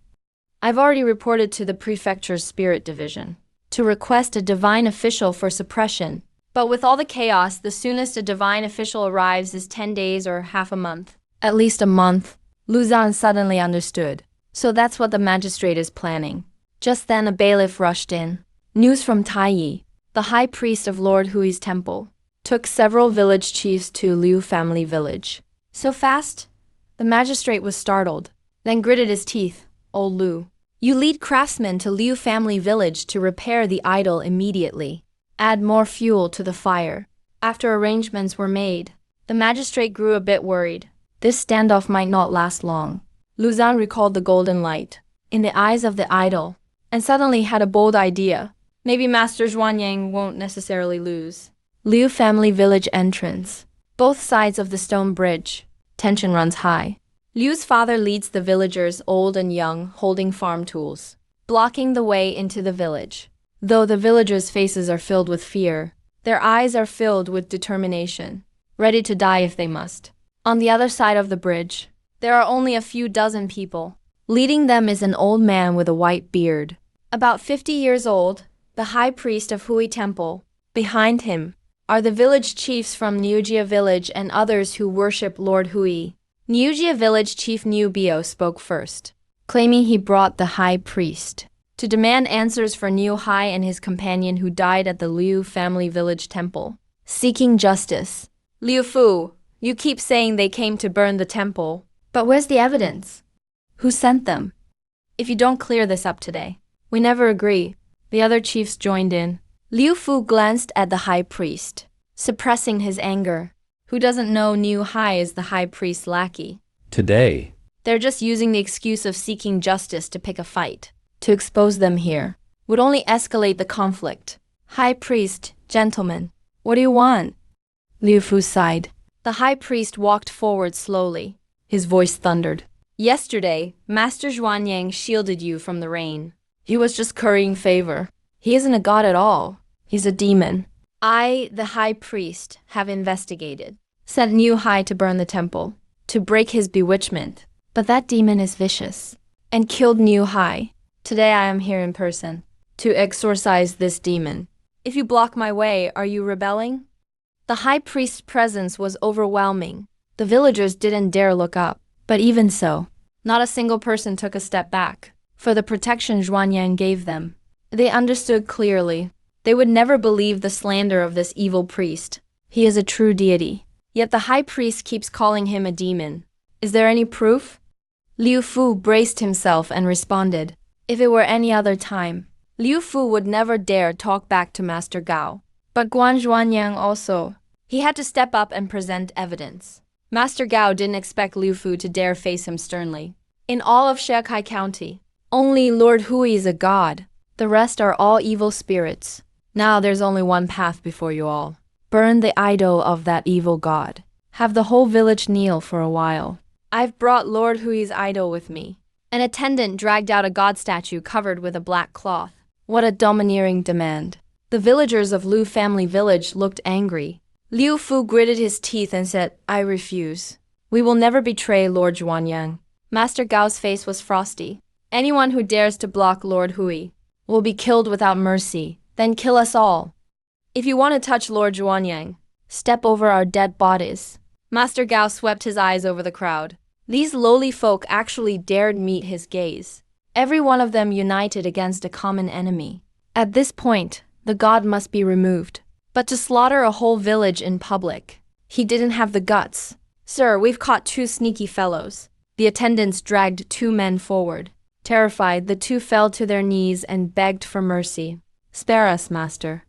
I've already reported to the prefecture's spirit division to request a divine official for suppression. But with all the chaos, the soonest a divine official arrives is 10 days or half a month. At least a month. Lu Zan suddenly understood. So that's what the magistrate is planning. Just then a bailiff rushed in. News from Taiyi, the high priest of Lord Hui's temple, took several village chiefs to Liu family village. So fast? The magistrate was startled, then gritted his teeth. Old Liu, you lead craftsmen to Liu family village to repair the idol immediately. Add more fuel to the fire. After arrangements were made, the magistrate grew a bit worried. This standoff might not last long. Lu Zan recalled the golden light in the eyes of the idol, and suddenly had a bold idea. Maybe Master Zhuanyang won't necessarily lose. Liu family village entrance. Both sides of the stone bridge. Tension runs high. Liu's father leads the villagers, old and young, holding farm tools, blocking the way into the village. Though the villagers' faces are filled with fear, their eyes are filled with determination, ready to die if they must. On the other side of the bridge, there are only a few dozen people. Leading them is an old man with a white beard. About 50 years old, the high priest of Hui Temple. Behind him are the village chiefs from Niujia village and others who worship Lord Hui. Niujia village chief Niu Bio spoke first, claiming he brought the high priest to demand answers for Niu Hai and his companion who died at the Liu family village temple, seeking justice. Liu Fu, you keep saying they came to burn the temple, but where's the evidence? Who sent them? If you don't clear this up today, we never agree. The other chiefs joined in. Liu Fu glanced at the high priest, suppressing his anger. Who doesn't know Niu Hai is the high priest's lackey? Today. They're just using the excuse of seeking justice to pick a fight. To expose them here would only escalate the conflict. High priest, gentlemen, what do you want? Liu Fu sighed. The high priest walked forward slowly. His voice thundered. Yesterday, Master Zhuanyang shielded you from the rain. He was just currying favor. He isn't a god at all. He's a demon. I, the high priest, have investigated. Sent Niu Hai to burn the temple, to break his bewitchment. But that demon is vicious, and killed Niu Hai. Today I am here in person, to exorcise this demon. If you block my way, are you rebelling? The high priest's presence was overwhelming. The villagers didn't dare look up. But even so, not a single person took a step back, for the protection Zhuanyang gave them. They understood clearly. They would never believe the slander of this evil priest. He is a true deity. Yet the high priest keeps calling him a demon. Is there any proof? Liu Fu braced himself and responded. If it were any other time, Liu Fu would never dare talk back to Master Gao. But Guan Zhuanyang also. He had to step up and present evidence. Master Gao didn't expect Liu Fu to dare face him sternly. In all of Shiahai County, only Lord Hui is a god. The rest are all evil spirits. Now there's only one path before you all. Burn the idol of that evil god. Have the whole village kneel for a while. I've brought Lord Hui's idol with me. An attendant dragged out a god statue covered with a black cloth. What a domineering demand. The villagers of Liu family village looked angry. Liu Fu gritted his teeth and said, I refuse. We will never betray Lord Zhuanyang. Master Gao's face was frosty. Anyone who dares to block Lord Hui will be killed without mercy, then kill us all. If you want to touch Lord Zhuanyang, step over our dead bodies. Master Gao swept his eyes over the crowd. These lowly folk actually dared meet his gaze. Every one of them united against a common enemy. At this point, the god must be removed. But to slaughter a whole village in public, he didn't have the guts. Sir, we've caught 2 sneaky fellows. The attendants dragged 2 men forward. Terrified, the 2 fell to their knees and begged for mercy. Spare us, master.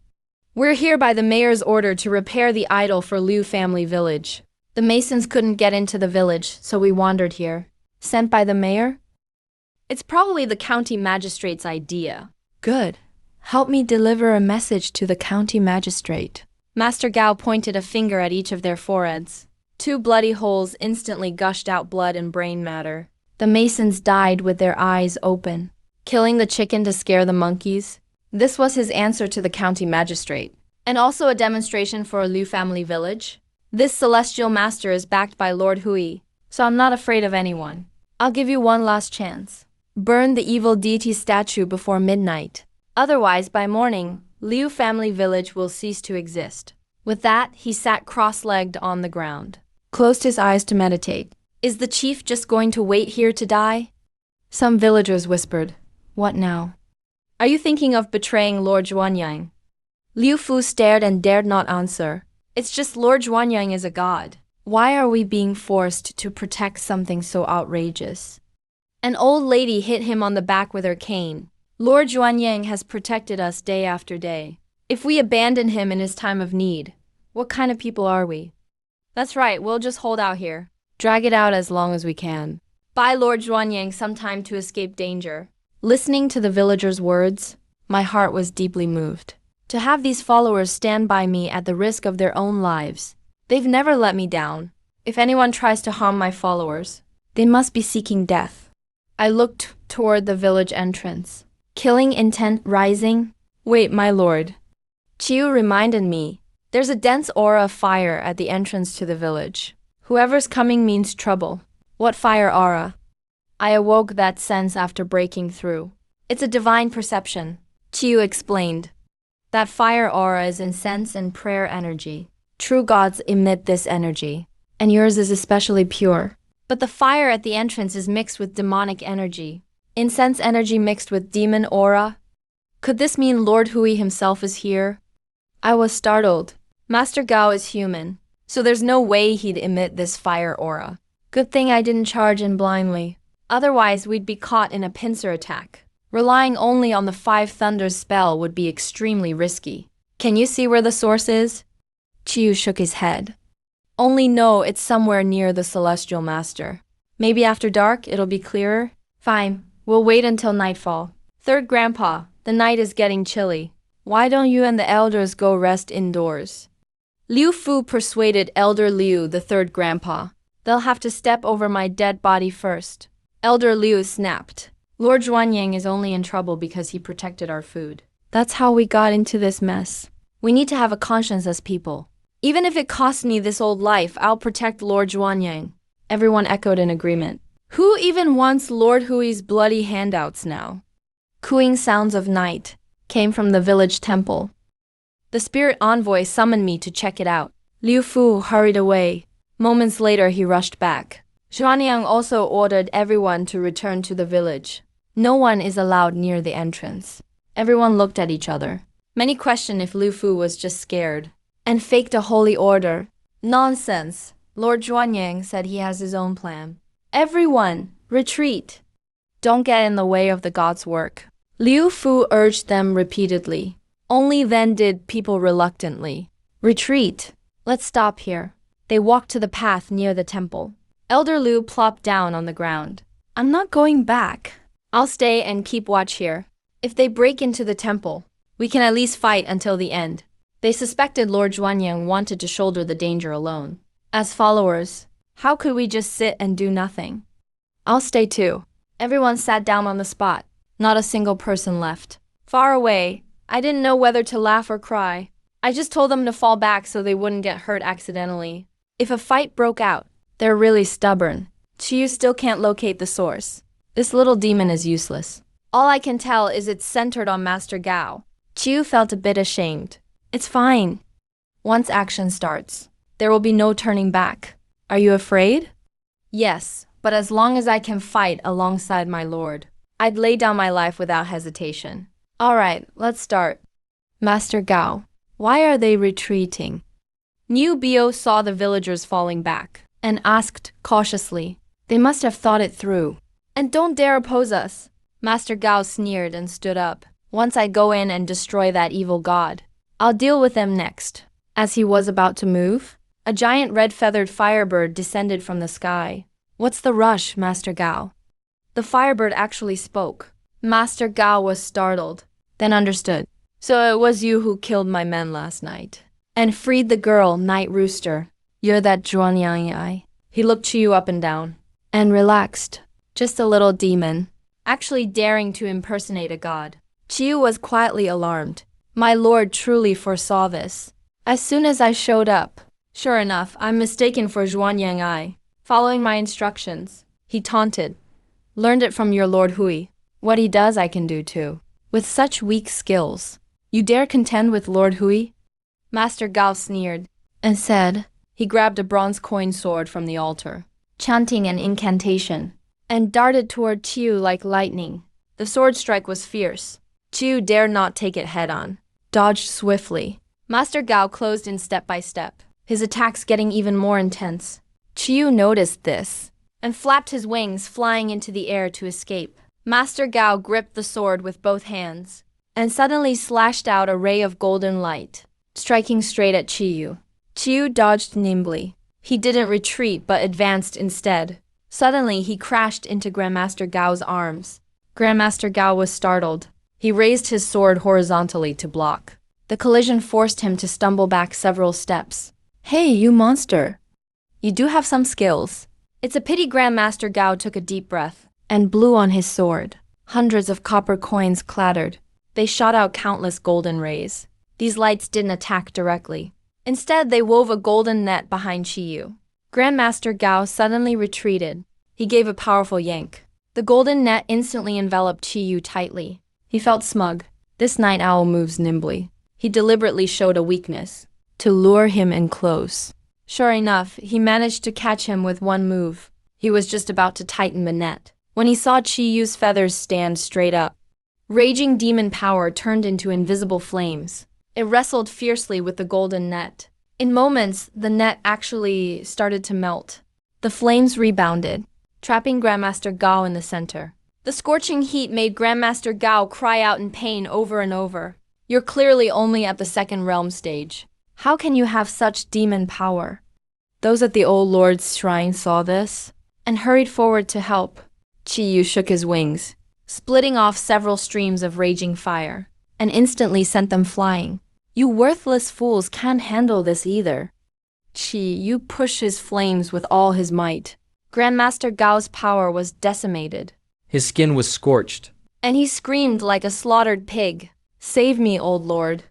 We're here by the mayor's order to repair the idol for Liu family village. The masons couldn't get into the village, so we wandered here. Sent by the mayor? It's probably the county magistrate's idea. Good. Help me deliver a message to the county magistrate. Master Gao pointed a finger at each of their foreheads. 2 bloody holes instantly gushed out blood and brain matter. The masons died with their eyes open. Killing the chicken to scare the monkeys? This was his answer to the county magistrate. And also a demonstration for a Liu family village? This celestial master is backed by Lord Hui, so I'm not afraid of anyone. I'll give you one last chance. Burn the evil deity statue before midnight. Otherwise, by morning, Liu family village will cease to exist. With that, he sat cross-legged on the ground, closed his eyes to meditate. Is the chief just going to wait here to die? Some villagers whispered, What now? Are you thinking of betraying Lord Zhuanyang? Liu Fu stared and dared not answer. It's just Lord Zhuanyang is a god. Why are we being forced to protect something so outrageous? An old lady hit him on the back with her cane. Lord Zhuanyang has protected us day after day. If we abandon him in his time of need, what kind of people are we? That's right, we'll just hold out here. Drag it out as long as we can. Buy Lord Zhuanyang some time to escape danger. Listening to the villagers' words, my heart was deeply moved. To have these followers stand by me at the risk of their own lives. They've never let me down. If anyone tries to harm my followers, they must be seeking death. I looked toward the village entrance. Killing intent rising? Wait, my lord. Chiu reminded me. There's a dense aura of fire at the entrance to the village. Whoever's coming means trouble. What fire aura? I awoke that sense after breaking through. It's a divine perception, Chiu explained. That fire aura is incense and prayer energy. True gods emit this energy, and yours is especially pure. But the fire at the entrance is mixed with demonic energy. Incense energy mixed with demon aura? Could this mean Lord Hui himself is here? I was startled. Master Gao is human, so there's no way he'd emit this fire aura. Good thing I didn't charge in blindly. Otherwise, we'd be caught in a pincer attack. Relying only on the 5 Thunders spell would be extremely risky. Can you see where the source is? Chiu shook his head. Only know it's somewhere near the Celestial Master. Maybe after dark it'll be clearer? Fine, we'll wait until nightfall. Third Grandpa, the night is getting chilly. Why don't you and the elders go rest indoors? Liu Fu persuaded Elder Liu, the 3rd Grandpa. They'll have to step over my dead body first. Elder Liu snapped. Lord Zhuanyang is only in trouble because he protected our food. That's how we got into this mess. We need to have a conscience as people. Even if it costs me this old life, I'll protect Lord Zhuanyang. Everyone echoed in agreement. Who even wants Lord Hui's bloody handouts now? Cooing sounds of night came from the village temple. The spirit envoy summoned me to check it out. Liu Fu hurried away. Moments later, he rushed back. Zhuanyang also ordered everyone to return to the village. No one is allowed near the entrance. Everyone looked at each other. Many questioned if Liu Fu was just scared and faked a holy order. Nonsense. Lord Zhuanyang said he has his own plan. Everyone, retreat. Don't get in the way of the god's work. Liu Fu urged them repeatedly. Only then did people reluctantly. Retreat. Let's stop here. They walked to the path near the temple. Elder Liu plopped down on the ground. I'm not going back. I'll stay and keep watch here. If they break into the temple, we can at least fight until the end. They suspected Lord Zhuanyang wanted to shoulder the danger alone. As followers, how could we just sit and do nothing? I'll stay too. Everyone sat down on the spot. Not a single person left. Far away, I didn't know whether to laugh or cry. I just told them to fall back so they wouldn't get hurt accidentally. If a fight broke out, they're really stubborn. Chiyu still can't locate the source. This little demon is useless. All I can tell is it's centered on Master Gao. Chiyu felt a bit ashamed. It's fine. Once action starts, there will be no turning back. Are you afraid? Yes, but as long as I can fight alongside my lord, I'd lay down my life without hesitation. All right, let's start. Master Gao, why are they retreating? Niu Bio saw the villagers falling back and asked cautiously. They must have thought it through. And don't dare oppose us. Master Gao sneered and stood up. Once I go in and destroy that evil god, I'll deal with them next. As he was about to move, a giant red-feathered firebird descended from the sky. What's the rush, Master Gao? The firebird actually spoke. Master Gao was startled, then understood. So it was you who killed my men last night and freed the girl, Night Rooster. You're that Zhuanyang. He looked Chiyu up and down and relaxed. Just a little demon, actually daring to impersonate a god. Chiyu was quietly alarmed. My lord truly foresaw this. As soon as I showed up, sure enough, I'm mistaken for Zhuanyang. Following my instructions, he taunted. Learned it from your Lord Hui. What he does I can do too. With such weak skills, you dare contend with Lord Hui? Master Gao sneered and said. He grabbed a bronze coin sword from the altar, chanting an incantation, and darted toward Chiyu like lightning. The sword strike was fierce. Chiyu dared not take it head-on, dodged swiftly. Master Gao closed in step by step, his attacks getting even more intense. Chiyu noticed this and flapped his wings, flying into the air to escape. Master Gao gripped the sword with both hands and suddenly slashed out a ray of golden light, striking straight at Chiyu. Chiyu dodged nimbly. He didn't retreat but advanced instead. Suddenly, he crashed into Grandmaster Gao's arms. Grandmaster Gao was startled. He raised his sword horizontally to block. The collision forced him to stumble back several steps. Hey, you monster! You do have some skills. It's a pity Grandmaster Gao took a deep breath and blew on his sword. Hundreds of copper coins clattered. They shot out countless golden rays. These lights didn't attack directly. Instead, they wove a golden net behind Chiyu. Grandmaster Gao suddenly retreated. He gave a powerful yank. The golden net instantly enveloped Chiyu tightly. He felt smug. This night owl moves nimbly. He deliberately showed a weakness to lure him in close. Sure enough, he managed to catch him with one move. He was just about to tighten the net when he saw Chiyu's feathers stand straight up. Raging demon power turned into invisible flames. It wrestled fiercely with the golden net. In moments, the net actually started to melt. The flames rebounded, trapping Grandmaster Gao in the center. The scorching heat made Grandmaster Gao cry out in pain over and over. You're clearly only at the second realm stage. How can you have such demon power? Those at the old lord's shrine saw this and hurried forward to help. Chiyu shook his wings, splitting off several streams of raging fire, and instantly sent them flying. You worthless fools can't handle this either. Chiyu pushed his flames with all his might. Grandmaster Gao's power was decimated. His skin was scorched, And he screamed like a slaughtered pig. Save me, old lord.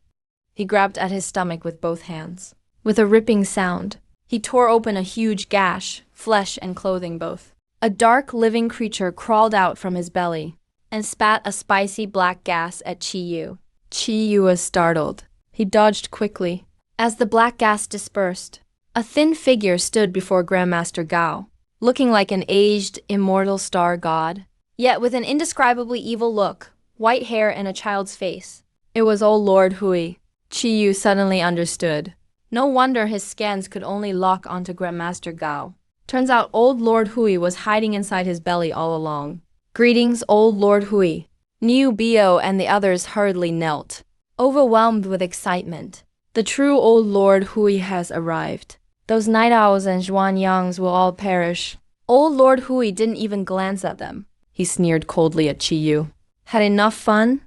He grabbed at his stomach with both hands. With a ripping sound, he tore open a huge gash, flesh and clothing both. A dark, living creature crawled out from his belly and spat a spicy black gas at Chiyu. Chiyu was startled. He dodged quickly. As the black gas dispersed, a thin figure stood before Grandmaster Gao, looking like an aged, immortal star god, yet with an indescribably evil look, white hair and a child's face. It was old Lord Hui. Chiyu suddenly understood. No wonder his scans could only lock onto Grandmaster Gao. Turns out old Lord Hui was hiding inside his belly all along. Greetings, old Lord Hui. Niu Bio and the others hurriedly knelt, overwhelmed with excitement. The true old Lord Hui has arrived. Those night owls and Zhuanyangs will all perish. Old Lord Hui didn't even glance at them. He sneered coldly at Chiyu. Had enough fun?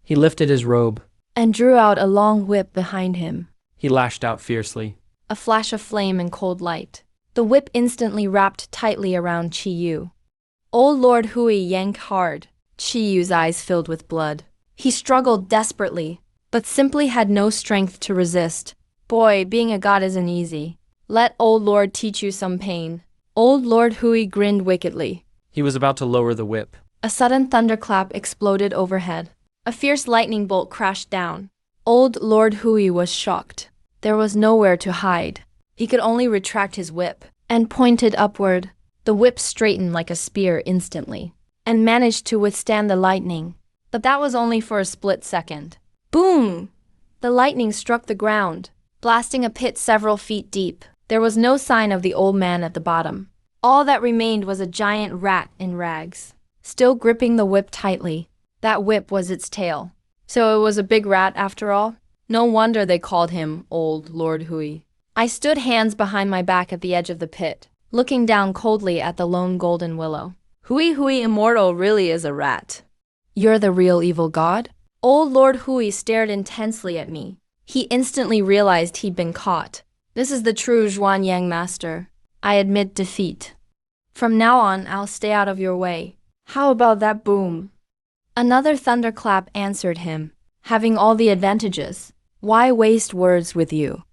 he lifted his robe. And drew out a long whip behind him. He lashed out fiercely. A flash of flame and cold light. The whip instantly wrapped tightly around Chiyu. Old Lord Hui yanked hard. Chi Yu's eyes filled with blood. He struggled desperately, but simply had no strength to resist. Boy, being a god isn't easy. Let Old Lord teach you some pain. Old Lord Hui grinned wickedly. He was about to lower the whip. A sudden thunderclap exploded overhead. A fierce lightning bolt crashed down. Old Lord Hui was shocked. There was nowhere to hide. He could only retract his whip and pointed upward. The whip straightened like a spear instantly and managed to withstand the lightning. But that was only for a split second. Boom! The lightning struck the ground, blasting a pit several feet deep. There was no sign of the old man at the bottom. All that remained was a giant rat in rags, still gripping the whip tightly. That whip was its tail. So it was a big rat after all? No wonder they called him Old Lord Hui. I stood hands behind my back at the edge of the pit, looking down coldly at the lone golden willow. Hui Immortal really is a rat. You're the real evil god? Old Lord Hui stared intensely at me. He instantly realized he'd been caught. This is the true Zhuan Yang master. I admit defeat. From now on, I'll stay out of your way. How about that boom? Another thunderclap answered him. Having all the advantages, why waste words with you?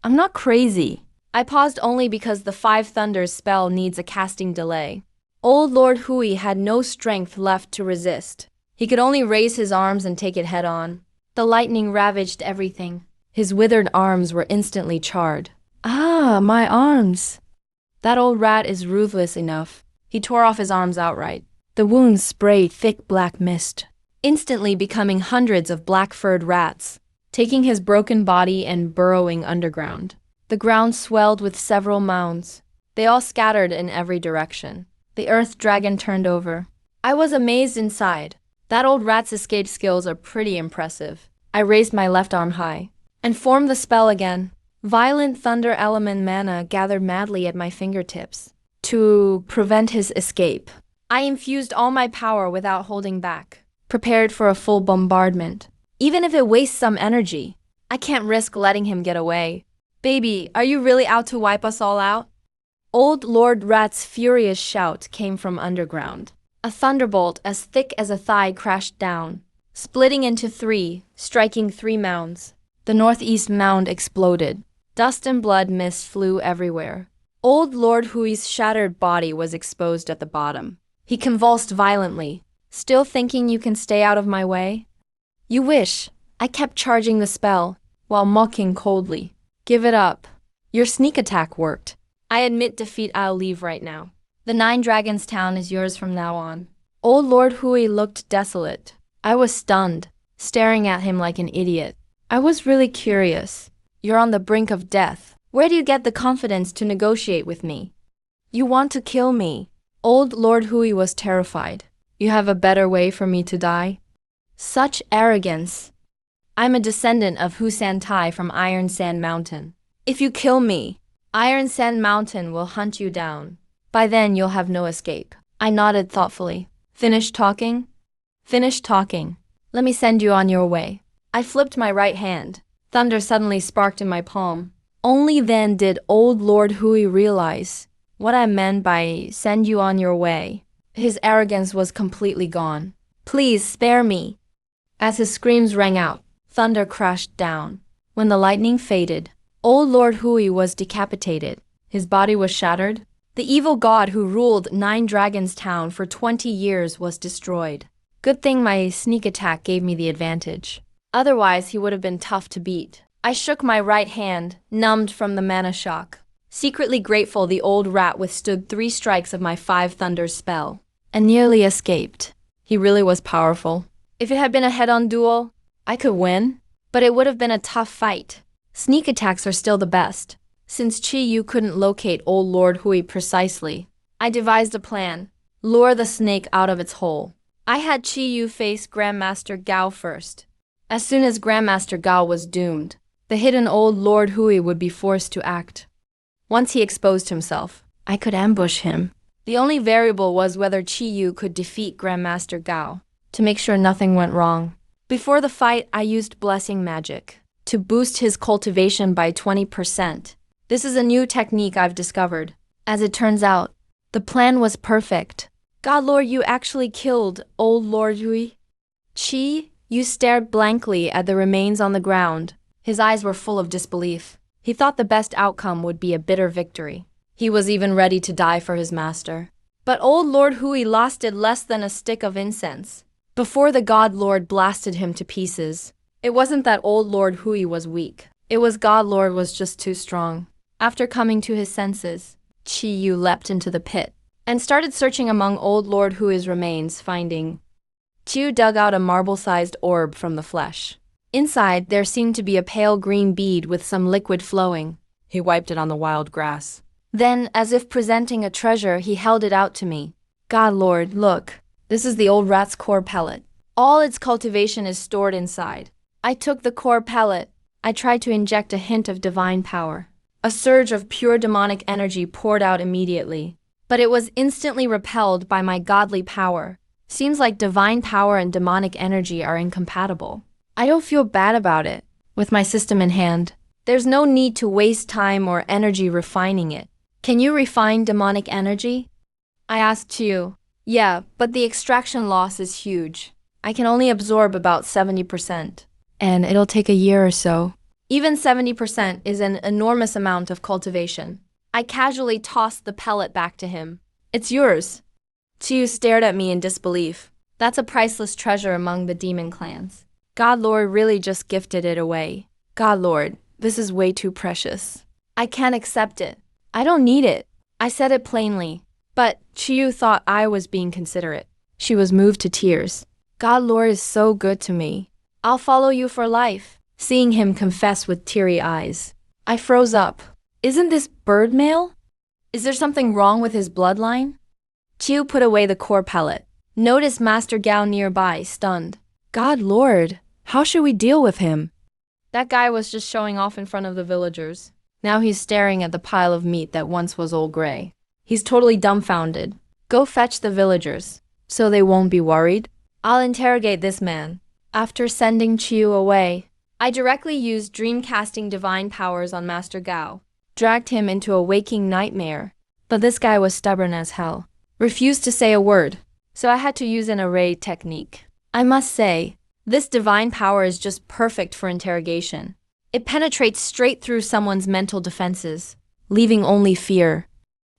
I'm not crazy. I paused only because the Five Thunders spell needs a casting delay. Old Lord Hui had no strength left to resist. He could only raise his arms and take it head on. The lightning ravaged everything. His withered arms were instantly charred. Ah, my arms! That old rat is ruthless enough. He tore off his arms outright. The wounds sprayed thick black mist, instantly becoming hundreds of black-furred rats, taking his broken body and burrowing underground. The ground swelled with several mounds. They all scattered in every direction. The earth dragon turned over. I was amazed inside. That old rat's escape skills are pretty impressive. I raised my left arm high and formed the spell again. Violent thunder element mana gathered madly at my fingertips to prevent his escape. I infused all my power without holding back, prepared for a full bombardment. Even if it wastes some energy, I can't risk letting him get away. Baby, are you really out to wipe us all out? Old Lord Rat's furious shout came from underground. A thunderbolt as thick as a thigh crashed down, splitting into three, striking 3 mounds. The northeast mound exploded. Dust and blood mist flew everywhere. Old Lord Hui's shattered body was exposed at the bottom. He convulsed violently. Still thinking you can stay out of my way? You wish. I kept charging the spell, while mocking coldly. Give it up. Your sneak attack worked. I admit defeat. I'll leave right now. The 9 Dragons town is yours from now on. Old Lord Hui looked desolate. I was stunned, staring at him like an idiot. I was really curious. You're on the brink of death. Where do you get the confidence to negotiate with me? You want to kill me. Old Lord Hui was terrified. You have a better way for me to die? Such arrogance. I'm a descendant of Hu San Tai from Iron Sand Mountain. If you kill me, Iron Sand Mountain will hunt you down. By then, you'll have no escape. I nodded thoughtfully. Finished talking? Finished talking. Let me send you on your way. I flipped my right hand. Thunder suddenly sparked in my palm. Only then did Old Lord Hui realize what I meant by send you on your way. His arrogance was completely gone. Please spare me. As his screams rang out, thunder crashed down. When the lightning faded, Old Lord Hui was decapitated. His body was shattered. The evil god who ruled 9 Dragons Town for 20 years was destroyed. Good thing my sneak attack gave me the advantage. Otherwise, he would have been tough to beat. I shook my right hand, numbed from the mana shock. Secretly grateful the old rat withstood 3 strikes of my 5 Thunders spell, and nearly escaped. He really was powerful. If it had been a head-on duel, I could win, but it would have been a tough fight. Sneak attacks are still the best. Since Chi Yu couldn't locate Old Lord Hui precisely, I devised a plan. Lure the snake out of its hole. I had Chi Yu face Grandmaster Gao first. As soon as Grandmaster Gao was doomed, the hidden Old Lord Hui would be forced to act. Once he exposed himself, I could ambush him. The only variable was whether Chi Yu could defeat Grandmaster Gao, to make sure nothing went wrong. Before the fight, I used blessing magic to boost his cultivation by 20%. This is a new technique I've discovered. As it turns out, the plan was perfect. God Lord, you actually killed old Lord Hui? Chi, you stared blankly at the remains on the ground. His eyes were full of disbelief. He thought the best outcome would be a bitter victory. He was even ready to die for his master. But old Lord Hui lasted less than a stick of incense before the God Lord blasted him to pieces. It wasn't that old Lord Hui was weak. It was God Lord was just too strong. After coming to his senses, Chi Yu leapt into the pit and started searching among old Lord Hui's remains, finding. Chu dug out a marble-sized orb from the flesh. Inside, there seemed to be a pale green bead with some liquid flowing. He wiped it on the wild grass. Then, as if presenting a treasure, he held it out to me. God Lord, look. This is the old rat's core pellet. All its cultivation is stored inside. I took the core pellet. I tried to inject a hint of divine power. A surge of pure demonic energy poured out immediately. But it was instantly repelled by my godly power. Seems like divine power and demonic energy are incompatible. I don't feel bad about it. With my system in hand, there's no need to waste time or energy refining it. Can you refine demonic energy? I asked Chiu. Yeah, but the extraction loss is huge. I can only absorb about 70%. And it'll take a year or so. Even 70% is an enormous amount of cultivation. I casually tossed the pellet back to him. It's yours. Chiu stared at me in disbelief. That's a priceless treasure among the demon clans. God Lord really just gifted it away. God Lord, this is way too precious. I can't accept it. I don't need it. I said it plainly. But Chiu thought I was being considerate. She was moved to tears. God Lord is so good to me. I'll follow you for life. Seeing him confess with teary eyes, I froze up. Isn't this bird male? Is there something wrong with his bloodline? Chiu put away the core pellet. Noticed Master Gao nearby, stunned. God Lord, how should we deal with him? That guy was just showing off in front of the villagers. Now he's staring at the pile of meat that once was Old Gray. He's totally dumbfounded. Go fetch the villagers, so they won't be worried. I'll interrogate this man. After sending Chiu away, I directly used dream-casting divine powers on Master Gao. Dragged him into a waking nightmare. But this guy was stubborn as hell. Refused to say a word, so I had to use an array technique. I must say, this divine power is just perfect for interrogation. It penetrates straight through someone's mental defenses, leaving only fear.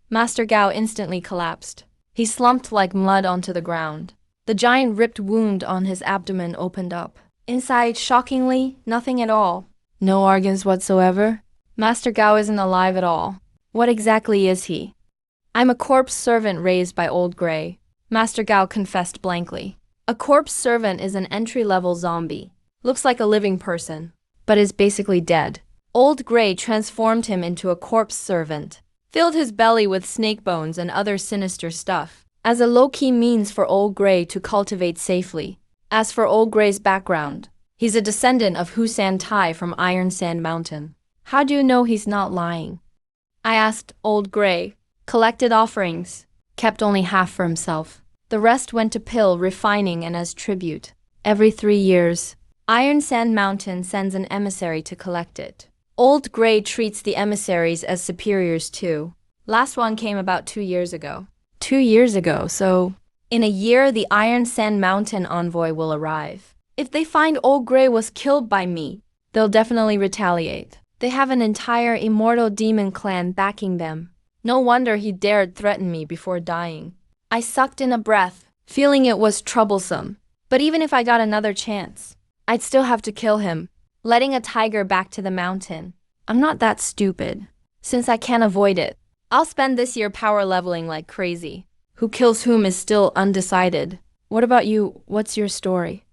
Master Gao instantly collapsed. He slumped like mud onto the ground. The giant ripped wound on his abdomen opened up. Inside, shockingly, nothing at all. No organs whatsoever. Master Gao isn't alive at all. What exactly is he? I'm a corpse servant raised by Old Gray. Master Gao confessed blankly. A corpse servant is an entry-level zombie. Looks like a living person, but is basically dead. Old Gray transformed him into a corpse servant. Filled his belly with snake bones and other sinister stuff, as a low-key means for Old Gray to cultivate safely. As for Old Gray's background, he's a descendant of Husan Tai from Iron Sand Mountain. How do you know he's not lying? I asked Old Gray. Collected offerings, kept only half for himself. The rest went to Pill, refining, and as tribute. Every 3 years, Iron Sand Mountain sends an emissary to collect it. Old Gray treats the emissaries as superiors too. Last one came about 2 years ago. 2 years ago, so in a year the Iron Sand Mountain envoy will arrive. If they find Old Gray was killed by me, they'll definitely retaliate. They have an entire immortal demon clan backing them. No wonder he dared threaten me before dying. I sucked in a breath, feeling it was troublesome. But even if I got another chance, I'd still have to kill him, letting a tiger back to the mountain. I'm not that stupid. Since I can't avoid it, I'll spend this year power leveling like crazy. Who kills whom is still undecided. What about you? What's your story?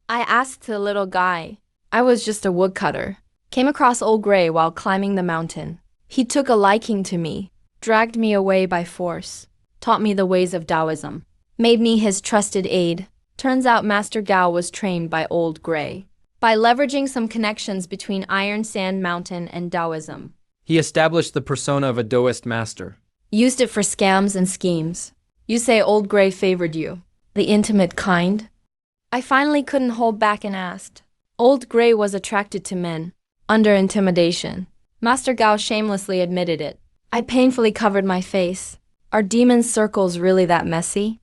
I asked the little guy. I was just a woodcutter. Came across Old Gray while climbing the mountain. He took a liking to me. Dragged me away by force, taught me the ways of Taoism, made me his trusted aide. Turns out Master Gao was trained by Old Gray. By leveraging some connections between Iron Sand Mountain and Taoism. He established the persona of a Taoist master. Used it for scams and schemes. You say Old Gray favored you, the intimate kind? I finally couldn't hold back and asked. Old Gray was attracted to men, under intimidation. Master Gao shamelessly admitted it. I painfully covered my face. Are demon circles really that messy?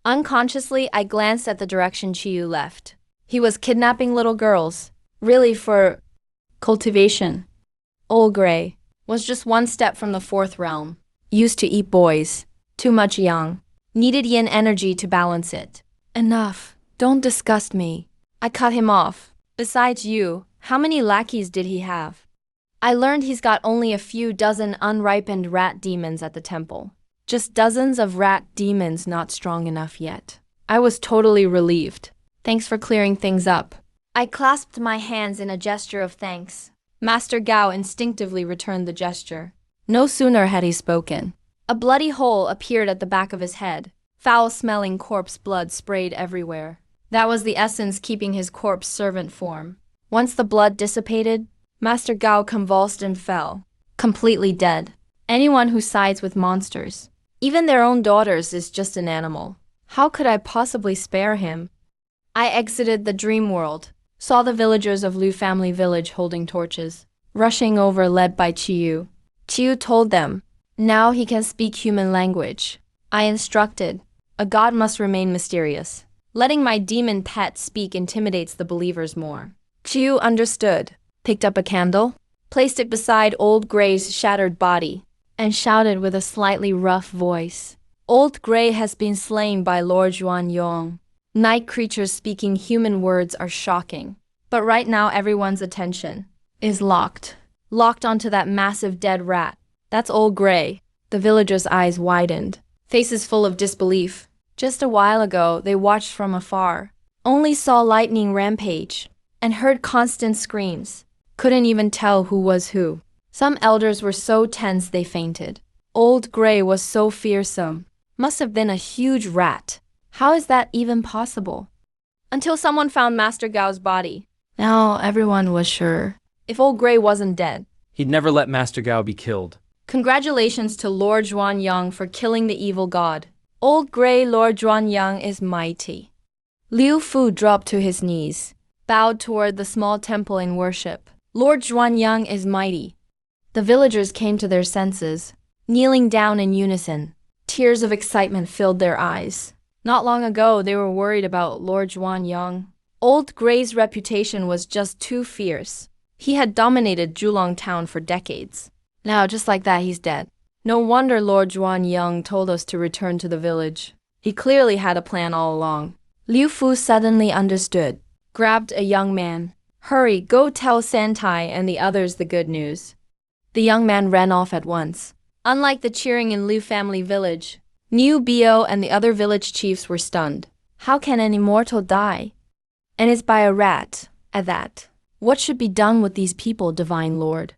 Unconsciously, I glanced at the direction Chiyu left. He was kidnapping little girls. Really, for cultivation. Old Gray was just one step from the fourth realm. Used to eat boys. Too much young. Needed yin energy to balance it. Enough. Don't disgust me. I cut him off. Besides you, how many lackeys did he have? I learned he's got only a few dozen unripened rat demons at the temple. Just dozens of rat demons not strong enough yet. I was totally relieved. Thanks for clearing things up. I clasped my hands in a gesture of thanks. Master Gao instinctively returned the gesture. No sooner had he spoken. A bloody hole appeared at the back of his head. Foul-smelling corpse blood sprayed everywhere. That was the essence keeping his corpse servant form. Once the blood dissipated, Master Gao convulsed and fell, completely dead. Anyone who sides with monsters, even their own daughters, is just an animal. How could I possibly spare him? I exited the dream world, saw the villagers of Liu family village holding torches, rushing over led by Chiyu. Chiyu told them, now he can speak human language. I instructed, a god must remain mysterious. Letting my demon pet speak intimidates the believers more. Chiyu understood, picked up a candle, placed it beside Old Gray's shattered body, and shouted with a slightly rough voice. Old Gray has been slain by Lord Zhuanyong. Night creatures speaking human words are shocking. But right now everyone's attention is locked onto that massive dead rat. That's Old Gray. The villagers' eyes widened, faces full of disbelief. Just a while ago, they watched from afar, only saw lightning rampage, and heard constant screams. Couldn't even tell who was who. Some elders were so tense they fainted. Old Gray was so fearsome. Must have been a huge rat. How is that even possible? Until someone found Master Gao's body. Now everyone was sure. If Old Gray wasn't dead, He'd never let Master Gao be killed. Congratulations to Lord Zhuanyang for killing the evil god. Old Gray Lord Zhuanyang is mighty. Liu Fu dropped to his knees, bowed toward the small temple in worship. Lord Zhuanyang is mighty. The villagers came to their senses, kneeling down in unison. Tears of excitement filled their eyes. Not long ago, they were worried about Lord Zhuanyang. Old Gray's reputation was just too fierce. He had dominated Julong town for decades. Now, just like that, he's dead. No wonder Lord Zhuanyang told us to return to the village. He clearly had a plan all along. Liu Fu suddenly understood, grabbed a young man. Hurry, go tell Santai and the others the good news. The young man ran off at once. Unlike the cheering in Liu family village, Niu Bio and the other village chiefs were stunned. How can an immortal die? And it's by a rat, at that. What should be done with these people, Divine Lord?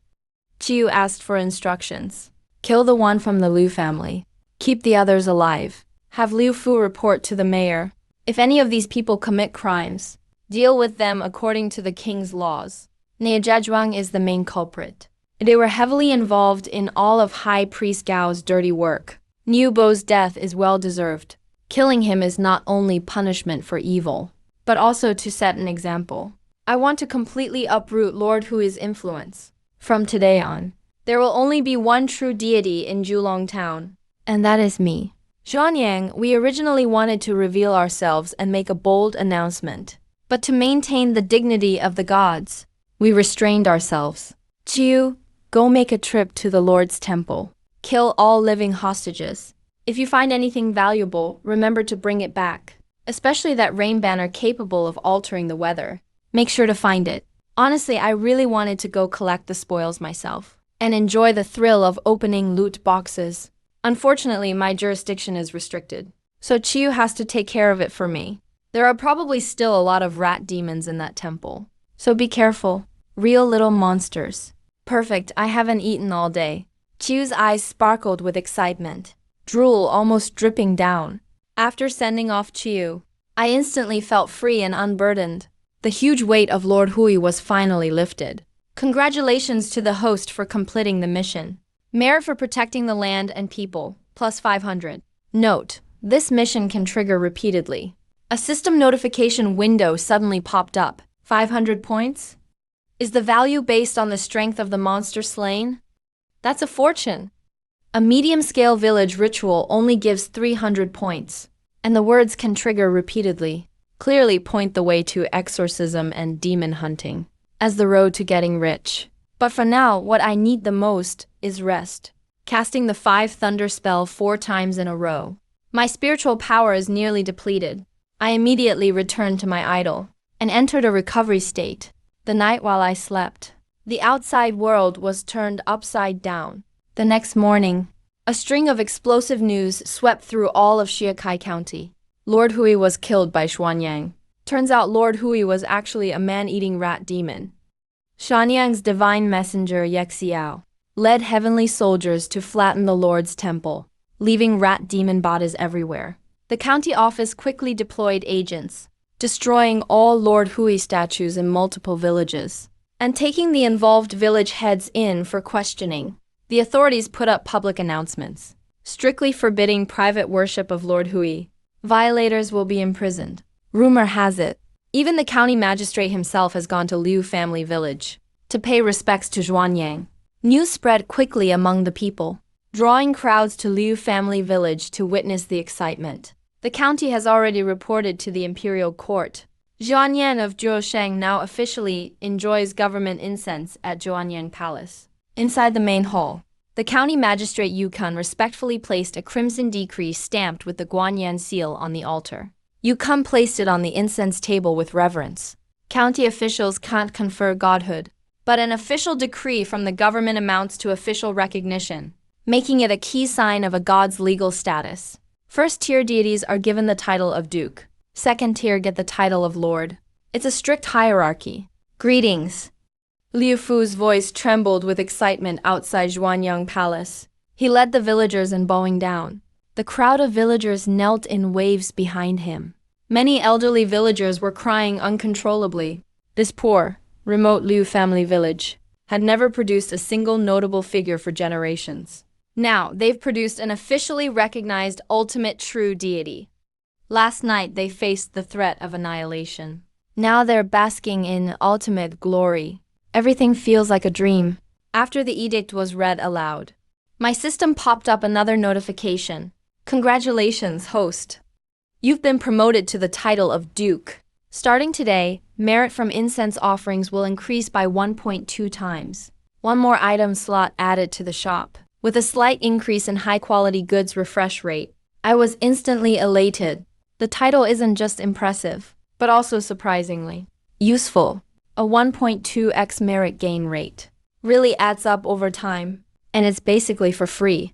Chiyu asked for instructions. Kill the one from the Liu family. Keep the others alive. Have Liu Fu report to the mayor. If any of these people commit crimes, deal with them according to the king's laws. Nie Zhuang is the main culprit. They were heavily involved in all of High Priest Gao's dirty work. Niu Bo's death is well-deserved. Killing him is not only punishment for evil, but also to set an example. I want to completely uproot Lord Hui's influence. From today on, there will only be one true deity in Julong town, and that is me. Zhuanyang, we originally wanted to reveal ourselves and make a bold announcement. But to maintain the dignity of the gods, we restrained ourselves. Chiyu, go make a trip to the Lord's temple. Kill all living hostages. If you find anything valuable, remember to bring it back. Especially that rain banner capable of altering the weather. Make sure to find it. Honestly, I really wanted to go collect the spoils myself and enjoy the thrill of opening loot boxes. Unfortunately, my jurisdiction is restricted, so Chiyu has to take care of it for me. There are probably still a lot of rat demons in that temple, so be careful. Real little monsters. Perfect, I haven't eaten all day. Chiyu's eyes sparkled with excitement, drool almost dripping down. After sending off Chiyu, I instantly felt free and unburdened. The huge weight of Lord Hui was finally lifted. Congratulations to the host for completing the mission. Merit for protecting the land and people, plus 500. Note, this mission can trigger repeatedly. A system notification window suddenly popped up. 500 points? Is the value based on the strength of the monster slain? That's a fortune. A medium-scale village ritual only gives 300 points. and the words can trigger repeatedly, clearly point the way to exorcism and demon hunting as the road to getting rich. But for now, what I need the most is rest. Casting the 5 thunder spell 4 times in a row. My spiritual power is nearly depleted. I immediately returned to my idol and entered a recovery state. The night while I slept, the outside world was turned upside down. The next morning, a string of explosive news swept through all of Shiakai County. Lord Hui was killed by Xuanyang. Turns out Lord Hui was actually a man-eating rat demon. Xuanyang's divine messenger Yexiao led heavenly soldiers to flatten the Lord's temple, leaving rat demon bodies everywhere. The county office quickly deployed agents, destroying all Lord Hui statues in multiple villages, and taking the involved village heads in for questioning. The authorities put up public announcements, strictly forbidding private worship of Lord Hui. Violators will be imprisoned. Rumor has it, even the county magistrate himself has gone to Liu family village to pay respects to Xuanyang. News spread quickly among the people, drawing crowds to Liu family village to witness the excitement. The county has already reported to the imperial court. Xuanyang of Zhuosheng now officially enjoys government incense at Zhuanyang Palace. Inside the main hall, the county magistrate Yukun respectfully placed a crimson decree stamped with the Guanyan seal on the altar. Yukun placed it on the incense table with reverence. County officials can't confer godhood, but an official decree from the government amounts to official recognition, making it a key sign of a god's legal status. First-tier deities are given the title of duke. Second-tier get the title of lord. It's a strict hierarchy. Greetings. Liu Fu's voice trembled with excitement outside Zhuanyang Palace. He led the villagers in bowing down. The crowd of villagers knelt in waves behind him. Many elderly villagers were crying uncontrollably. This poor, remote Liu family village had never produced a single notable figure for generations. Now, they've produced an officially recognized ultimate true deity. Last night, they faced the threat of annihilation. Now they're basking in ultimate glory. Everything feels like a dream. After the edict was read aloud, my system popped up another notification. Congratulations, host. You've been promoted to the title of Duke. Starting today, merit from incense offerings will increase by 1.2 times. One more item slot added to the shop. With a slight increase in high-quality goods refresh rate, I was instantly elated. The title isn't just impressive, but also surprisingly useful. A 1.2x merit gain rate really adds up over time, and it's basically for free.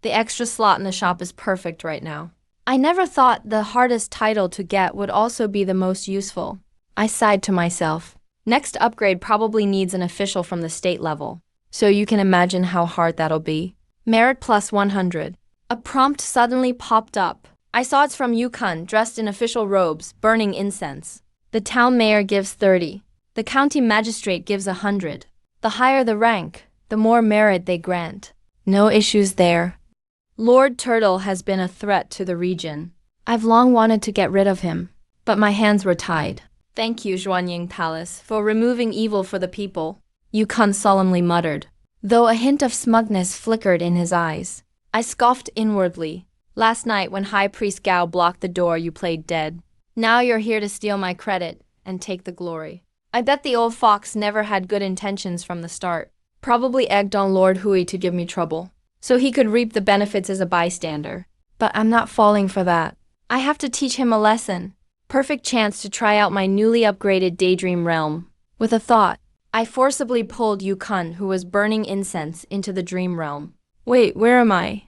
The extra slot in the shop is perfect right now. I never thought the hardest title to get would also be the most useful. I sighed to myself. Next upgrade probably needs an official from the state level, so you can imagine how hard that'll be. Merit plus 100. A prompt suddenly popped up. I saw it's from Yukun, dressed in official robes, burning incense. The town mayor gives 30. The county magistrate gives 100. The higher the rank, the more merit they grant. No issues there. Lord Turtle has been a threat to the region. I've long wanted to get rid of him, but my hands were tied. Thank you, Zhuanyang Palace, for removing evil for the people, Yukun solemnly muttered, though a hint of smugness flickered in his eyes. I scoffed inwardly. Last night when High Priest Gao blocked the door, you played dead. Now you're here to steal my credit and take the glory. I bet the old fox never had good intentions from the start. Probably egged on Lord Hui to give me trouble, so he could reap the benefits as a bystander. But I'm not falling for that. I have to teach him a lesson. Perfect chance to try out my newly upgraded daydream realm. With a thought, I forcibly pulled Yukun, who was burning incense, into the dream realm. Wait, where am I?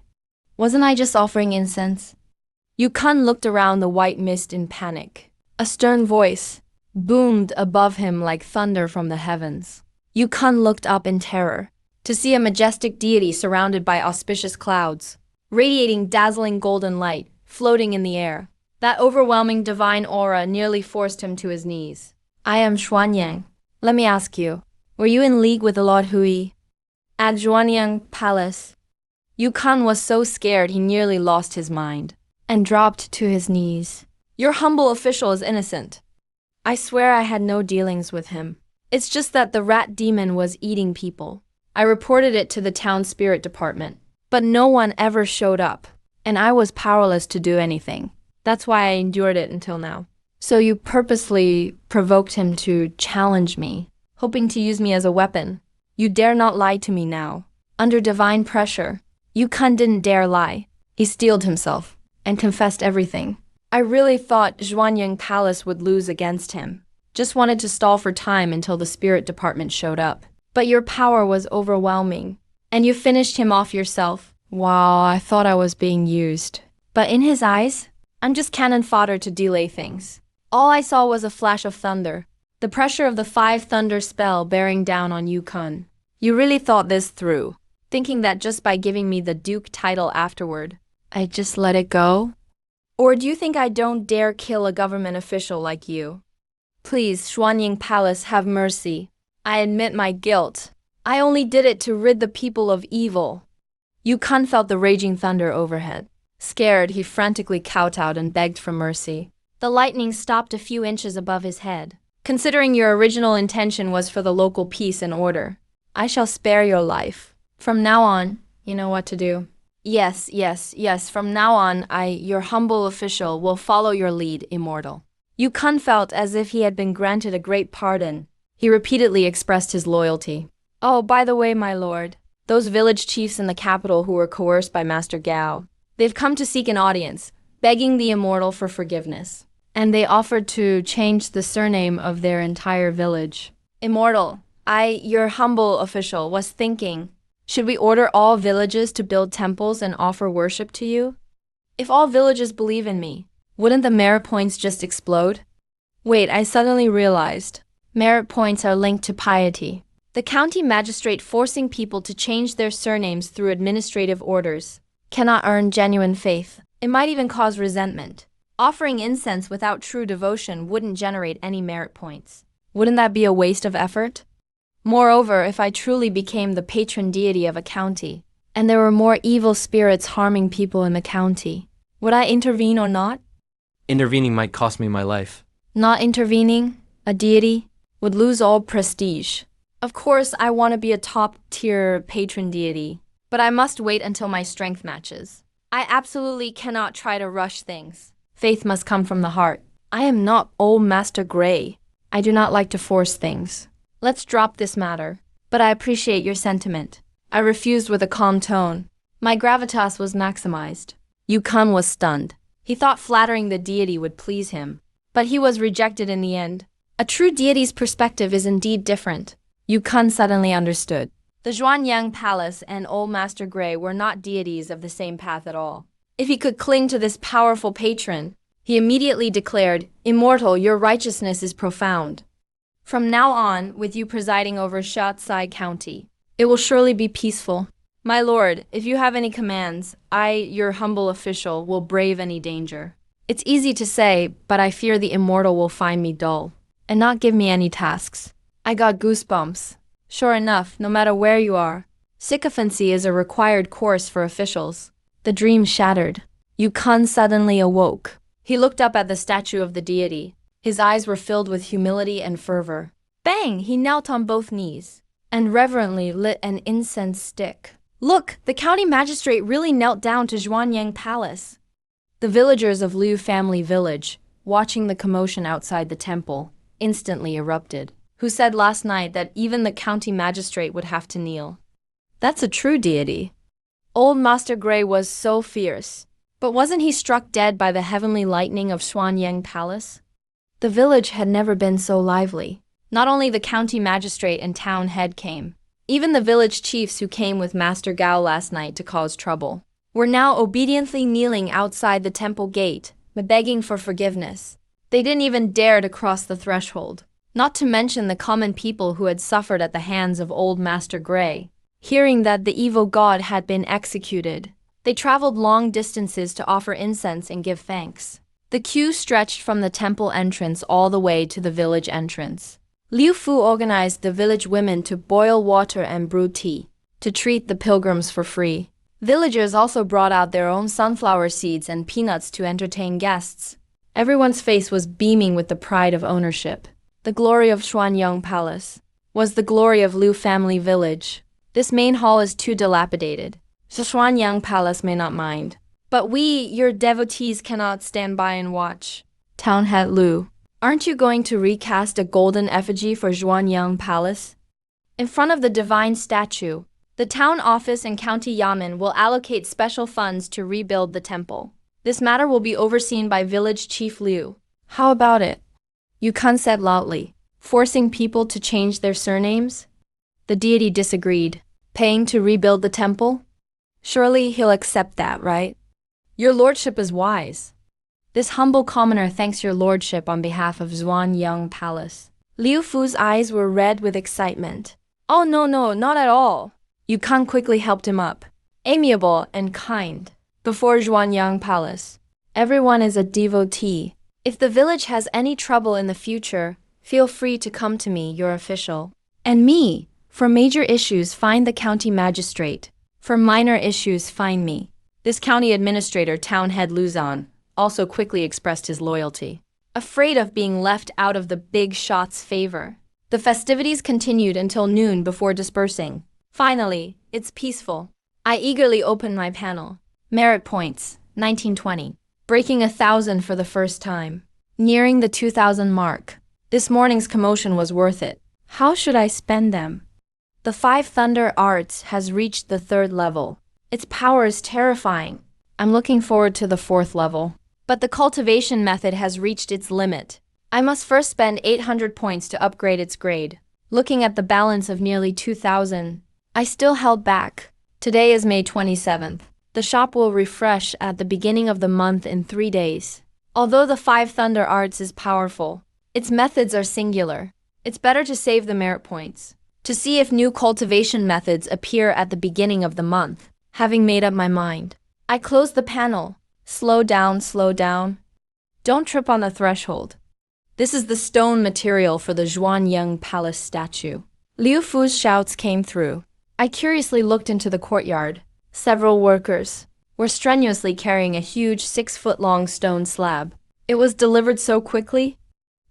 Wasn't I just offering incense? Yukun looked around the white mist in panic. A stern voice boomed above him like thunder from the heavens. Yukun looked up in terror to see a majestic deity surrounded by auspicious clouds, radiating dazzling golden light, floating in the air. That overwhelming divine aura nearly forced him to his knees. I am Xuanyang. Let me ask you, were you in league with the Lord Hui? At Zhuanyang Palace, Yukun was so scared he nearly lost his mind and dropped to his knees. Your humble official is innocent. I swear I had no dealings with him. It's just that the rat demon was eating people. I reported it to the town spirit department, but no one ever showed up, and I was powerless to do anything. That's why I endured it until now. So you purposely provoked him to challenge me, hoping to use me as a weapon. You dare not lie to me now. Under divine pressure, Yukon didn't dare lie. He steeled himself and confessed everything. I really thought Zhuanyang Palace would lose against him. Just wanted to stall for time until the spirit department showed up. But your power was overwhelming, and you finished him off yourself. Wow, I thought I was being used. But in his eyes, I'm just cannon fodder to delay things. All I saw was a flash of thunder, the pressure of the 5 thunder spell bearing down on Yukon. You really thought this through, thinking that just by giving me the Duke title afterward, I'd just let it go? Or do you think I don't dare kill a government official like you? Please, Xuanying Palace, have mercy. I admit my guilt. I only did it to rid the people of evil. Yukon felt the raging thunder overhead. Scared, he frantically kowtowed and begged for mercy. The lightning stopped a few inches above his head. Considering your original intention was for the local peace and order, I shall spare your life. From now on, you know what to do. Yes, from now on, your humble official, will follow your lead, Immortal. Yukon felt as if he had been granted a great pardon. He repeatedly expressed his loyalty. Oh, by the way, my lord, those village chiefs in the capital who were coerced by Master Gao, they've come to seek an audience, begging the Immortal for forgiveness. And they offered to change the surname of their entire village. Immortal, your humble official, was thinking, should we order all villages to build temples and offer worship to you? If all villages believe in me, wouldn't the merit points just explode? Wait, I suddenly realized. Merit points are linked to piety. The county magistrate forcing people to change their surnames through administrative orders cannot earn genuine faith. It might even cause resentment. Offering incense without true devotion wouldn't generate any merit points. Wouldn't that be a waste of effort? Moreover, if I truly became the patron deity of a county, and there were more evil spirits harming people in the county, would I intervene or not? Intervening might cost me my life. Not intervening, a deity, would lose all prestige. Of course, I want to be a top-tier patron deity, but I must wait until my strength matches. I absolutely cannot try to rush things. Faith must come from the heart. I am not old Master Gray. I do not like to force things. Let's drop this matter. But I appreciate your sentiment. I refused with a calm tone. My gravitas was maximized. Yukon was stunned. He thought flattering the deity would please him. But he was rejected in the end. A true deity's perspective is indeed different. Yukon suddenly understood. The Zhuanyang Palace and Old Master Gray were not deities of the same path at all. If he could cling to this powerful patron, he immediately declared, Immortal, your righteousness is profound. From now on, with you presiding over Shatsai County, it will surely be peaceful. My lord, if you have any commands, I, your humble official, will brave any danger. It's easy to say, but I fear the Immortal will find me dull, and not give me any tasks. I got goosebumps. Sure enough, no matter where you are, sycophancy is a required course for officials. The dream shattered. Yukon suddenly awoke. He looked up at the statue of the deity. His eyes were filled with humility and fervor. Bang! He knelt on both knees and reverently lit an incense stick. Look, the county magistrate really knelt down to Zhuanyang Palace. The villagers of Liu family village, watching the commotion outside the temple, instantly erupted. Who said last night that even the county magistrate would have to kneel? That's a true deity. Old Master Gray was so fierce. But wasn't he struck dead by the heavenly lightning of Xuanyang Palace? The village had never been so lively. Not only the county magistrate and town head came. Even the village chiefs who came with Master Gao last night to cause trouble were now obediently kneeling outside the temple gate, begging for forgiveness. They didn't even dare to cross the threshold. Not to mention the common people who had suffered at the hands of Old Master Gray. Hearing that the evil god had been executed, they traveled long distances to offer incense and give thanks. The queue stretched from the temple entrance all the way to the village entrance. Liu Fu organized the village women to boil water and brew tea, to treat the pilgrims for free. Villagers also brought out their own sunflower seeds and peanuts to entertain guests. Everyone's face was beaming with the pride of ownership. The glory of Xuanyang Palace was the glory of Liu family village. This main hall is too dilapidated. The Xuanyang Palace may not mind. But we, your devotees, cannot stand by and watch. Town Head Lu, aren't you going to recast a golden effigy for Zhuanyang Palace? In front of the divine statue, the town office and county yamen will allocate special funds to rebuild the temple. This matter will be overseen by village chief Liu. How about it? Yukon said loudly. Forcing people to change their surnames? The deity disagreed. Paying to rebuild the temple? Surely he'll accept that, right? Your lordship is wise. This humble commoner thanks your lordship on behalf of Zhuanyang Palace. Liu Fu's eyes were red with excitement. Oh no, not at all. Yukon quickly helped him up. Amiable and kind. Before Zhuanyang Palace, everyone is a devotee. If the village has any trouble in the future, feel free to come to me, your official. And me, for major issues find the county magistrate. For minor issues find me. This county administrator, Town Head Luzon, also quickly expressed his loyalty. Afraid of being left out of the big shot's favor. The festivities continued until noon before dispersing. Finally, it's peaceful. I eagerly opened my panel. Merit points, 1920. Breaking 1,000 for the first time. Nearing the 2,000 mark. This morning's commotion was worth it. How should I spend them? The 5 Thunder Arts has reached the 3rd level. Its power is terrifying. I'm looking forward to the 4th level. But the cultivation method has reached its limit. I must first spend 800 points to upgrade its grade. Looking at the balance of nearly 2,000, I still held back. Today is May 27th. The shop will refresh at the beginning of the month in 3 days. Although the 5 Thunder Arts is powerful, its methods are singular. It's better to save the merit points. To see if new cultivation methods appear at the beginning of the month. Having made up my mind, I closed the panel. Slow down, slow down. Don't trip on the threshold. This is the stone material for the Zhuanyang Palace statue. Liu Fu's shouts came through. I curiously looked into the courtyard. Several workers were strenuously carrying a huge 6-foot-long stone slab. It was delivered so quickly.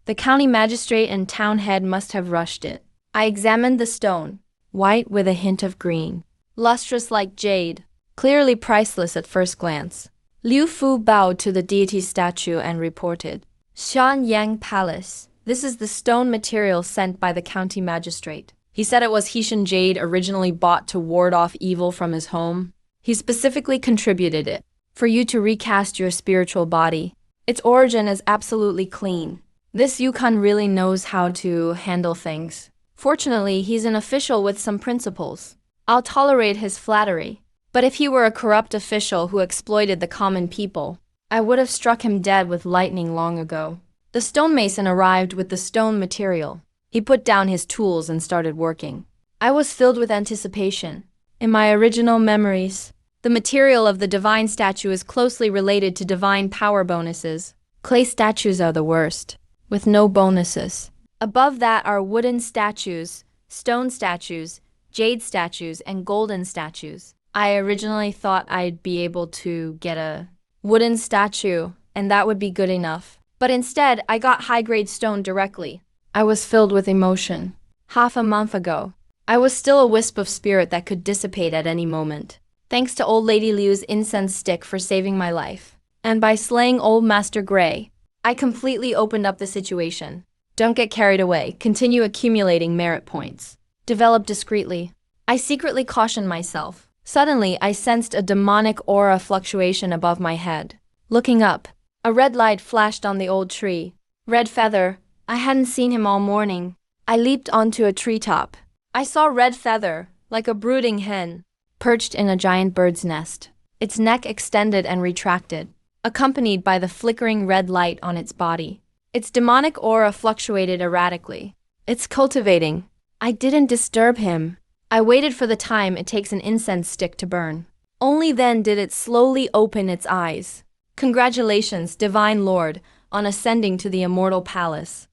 The county magistrate and town head must have rushed it. I examined the stone, white with a hint of green, lustrous like jade, clearly priceless at first glance. Liu Fu bowed to the deity statue and reported, Zhuanyang Palace. This is the stone material sent by the county magistrate. He said it was Hetian jade originally bought to ward off evil from his home. He specifically contributed it for you to recast your spiritual body. Its origin is absolutely clean. This Yukon really knows how to handle things. Fortunately, he's an official with some principles. I'll tolerate his flattery. But if he were a corrupt official who exploited the common people, I would have struck him dead with lightning long ago. The stonemason arrived with the stone material. He put down his tools and started working. I was filled with anticipation. In my original memories, the material of the divine statue is closely related to divine power bonuses. Clay statues are the worst, with no bonuses. Above that are wooden statues, stone statues, jade statues, and golden statues. I originally thought I'd be able to get a wooden statue, and that would be good enough. But instead, I got high-grade stone directly. I was filled with emotion. Half a month ago, I was still a wisp of spirit that could dissipate at any moment. Thanks to Old Lady Liu's incense stick for saving my life. And by slaying Old Master Gray, I completely opened up the situation. Don't get carried away. Continue accumulating merit points. Develop discreetly. I secretly cautioned myself. Suddenly, I sensed a demonic aura fluctuation above my head. Looking up, a red light flashed on the old tree. Red Feather. I hadn't seen him all morning. I leaped onto a treetop. I saw Red Feather, like a brooding hen, perched in a giant bird's nest. Its neck extended and retracted, accompanied by the flickering red light on its body. Its demonic aura fluctuated erratically. It's cultivating. I didn't disturb him. I waited for the time it takes an incense stick to burn. Only then did it slowly open its eyes. Congratulations, Divine Lord, on ascending to the immortal palace.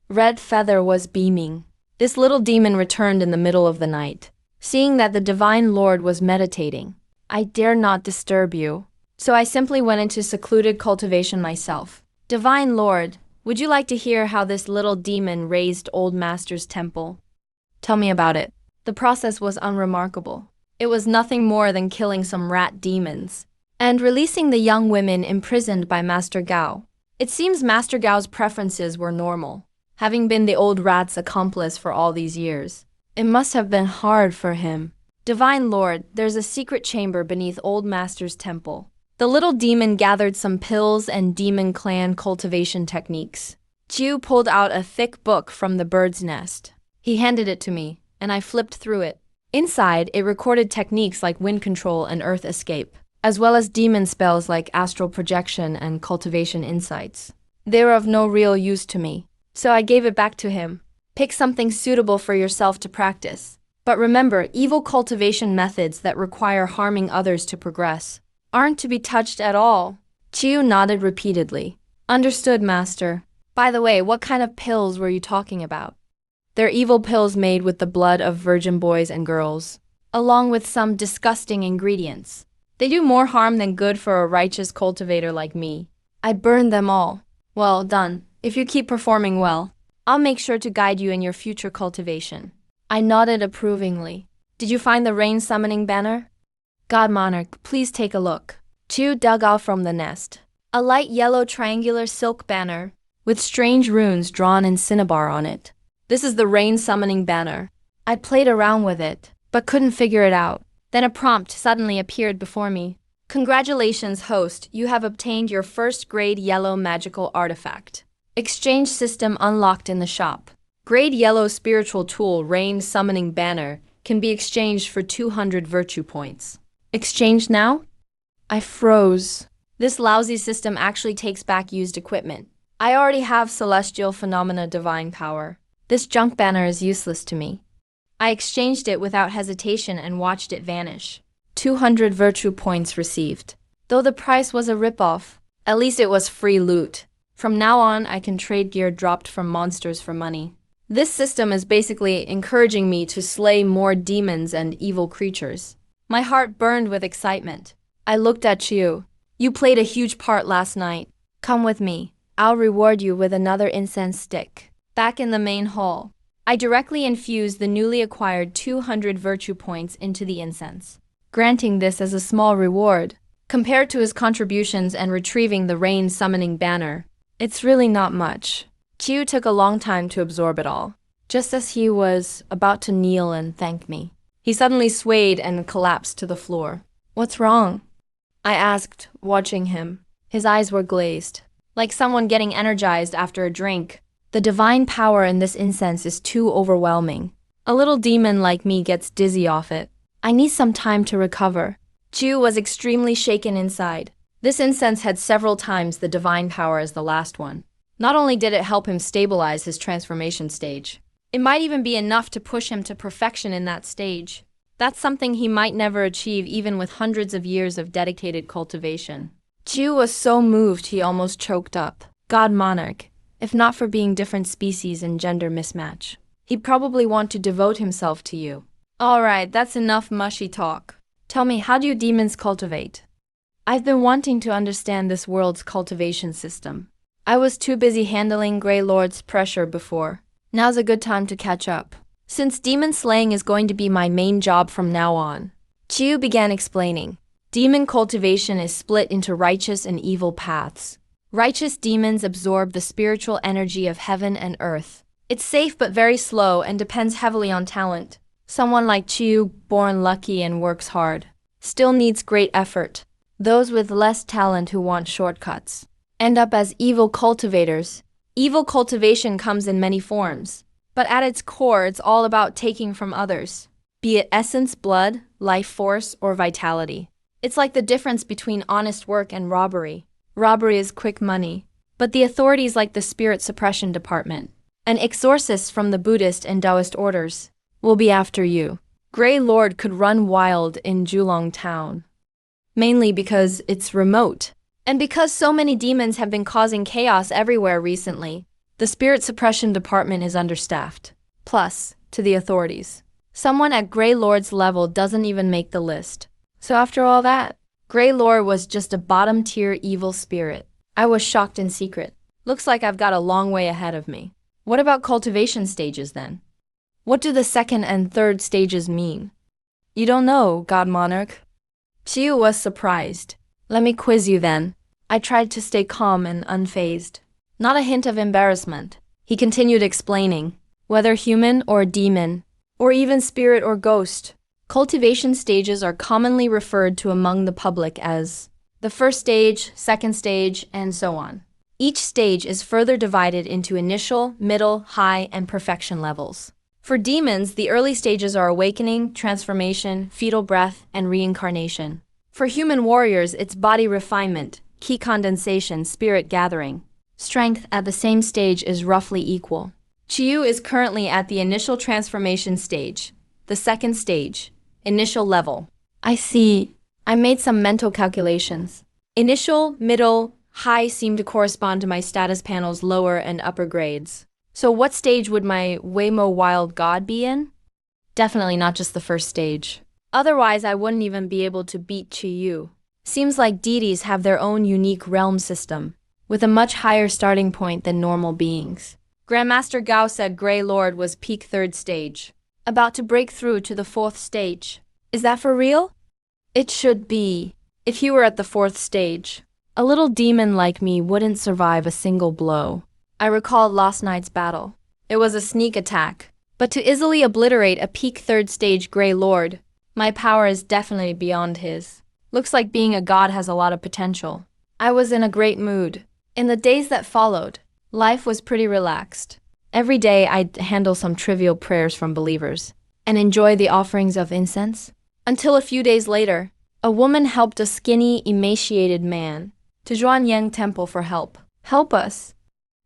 Red Feather was beaming. This little demon returned in the middle of the night. Seeing that the Divine Lord was meditating, I dare not disturb you, so I simply went into secluded cultivation myself. Divine Lord, would you like to hear how this little demon raised Old Master's temple? Tell me about it. The process was unremarkable. It was nothing more than killing some rat demons. and releasing the young women imprisoned by Master Gao. It seems Master Gao's preferences were normal, having been the old rat's accomplice for all these years. It must have been hard for him. Divine Lord, there's a secret chamber beneath Old Master's temple. The little demon gathered some pills and demon clan cultivation techniques. Chiu pulled out a thick book from the bird's nest. He handed it to me, and I flipped through it. Inside, it recorded techniques like wind control and earth escape, as well as demon spells like astral projection and cultivation insights. They were of no real use to me, so I gave it back to him. Pick something suitable for yourself to practice. But remember, evil cultivation methods that require harming others to progress aren't to be touched at all. Chiu nodded repeatedly. Understood, Master. By the way, what kind of pills were you talking about? They're evil pills made with the blood of virgin boys and girls, along with some disgusting ingredients. They do more harm than good for a righteous cultivator like me. I burned them all. Well done. If you keep performing well, I'll make sure to guide you in your future cultivation. I nodded approvingly. Did you find the rain summoning banner? God Monarch, please take a look. Chiu dug out from the nest a light yellow triangular silk banner with strange runes drawn in cinnabar on it. This is the rain summoning banner. I played around with it, but couldn't figure it out. Then a prompt suddenly appeared before me. Congratulations, host, you have obtained your first grade yellow magical artifact. Exchange system unlocked in the shop. Grade yellow spiritual tool rain summoning banner can be exchanged for 200 virtue points. Exchange now? I froze. This lousy system actually takes back used equipment. I already have celestial phenomena divine power. This junk banner is useless to me. I exchanged it without hesitation and watched it vanish. 200 virtue points received. Though the price was a ripoff, at least it was free loot. From now on, I can trade gear dropped from monsters for money. This system is basically encouraging me to slay more demons and evil creatures. My heart burned with excitement. I looked at Chiu. You played a huge part last night. Come with me. I'll reward you with another incense stick. Back in the main hall, I directly infused the newly acquired 200 virtue points into the incense, granting this as a small reward. Compared to his contributions and retrieving the rain summoning banner, it's really not much. Chiu took a long time to absorb it all. Just as he was about to kneel and thank me, he suddenly swayed and collapsed to the floor. What's wrong? I asked, watching him. His eyes were glazed, like someone getting energized after a drink. The divine power in this incense is too overwhelming. A little demon like me gets dizzy off it. I need some time to recover. Chiu was extremely shaken inside. This incense had several times the divine power as the last one. Not only did it help him stabilize his transformation stage, it might even be enough to push him to perfection in that stage. That's something he might never achieve even with hundreds of years of dedicated cultivation. Chiu was so moved he almost choked up. God Monarch, if not for being different species and gender mismatch, he'd probably want to devote himself to you. Alright, that's enough mushy talk. Tell me, how do you demons cultivate? I've been wanting to understand this world's cultivation system. I was too busy handling Grey Lord's pressure before. Now's a good time to catch up, since demon slaying is going to be my main job from now on. Chiu began explaining. Demon cultivation is split into righteous and evil paths. Righteous demons absorb the spiritual energy of heaven and earth. It's safe but very slow and depends heavily on talent. Someone like Chiu, born lucky and works hard, still needs great effort. Those with less talent who want shortcuts end up as evil cultivators. Evil cultivation comes in many forms, but at its core, it's all about taking from others, be it essence, blood, life force, or vitality. It's like the difference between honest work and robbery. Robbery is quick money, but the authorities like the Spirit Suppression Department and exorcists from the Buddhist and Taoist orders will be after you. Grey Lord could run wild in Julong Town, mainly because it's remote. And because so many demons have been causing chaos everywhere recently, the Spirit Suppression Department is understaffed. Plus, to the authorities, someone at Grey Lord's level doesn't even make the list. So after all that, Grey Lord was just a bottom-tier evil spirit. I was shocked in secret. Looks like I've got a long way ahead of me. What about cultivation stages then? What do the second and third stages mean? You don't know, God Monarch? Chiu was surprised. Let me quiz you then. I tried to stay calm and unfazed. Not a hint of embarrassment. He continued explaining. Whether human or demon, or even spirit or ghost, cultivation stages are commonly referred to among the public as the first stage, second stage, and so on. Each stage is further divided into initial, middle, high, and perfection levels. For demons, the early stages are awakening, transformation, fetal breath, and reincarnation. For human warriors, it's body refinement, ki condensation, spirit gathering. Strength at the same stage is roughly equal. Chiyu is currently at the initial transformation stage, the second stage, initial level. I see. I made some mental calculations. Initial, middle, high seem to correspond to my status panel's lower and upper grades. So what stage would my Waymo Wild God be in? Definitely not just the first stage. Otherwise, I wouldn't even be able to beat Chiyu. Seems like deities have their own unique realm system, with a much higher starting point than normal beings. Grandmaster Gao said Grey Lord was peak third stage, about to break through to the fourth stage. Is that for real? It should be. If he were at the fourth stage, a little demon like me wouldn't survive a single blow. I recalled last night's battle. It was a sneak attack, but to easily obliterate a peak third stage Grey Lord, my power is definitely beyond his. Looks like being a god has a lot of potential. I was in a great mood. In the days that followed, life was pretty relaxed. Every day I'd handle some trivial prayers from believers and enjoy the offerings of incense. Until a few days later, a woman helped a skinny, emaciated man to Zhuanyang Temple for help. Help us.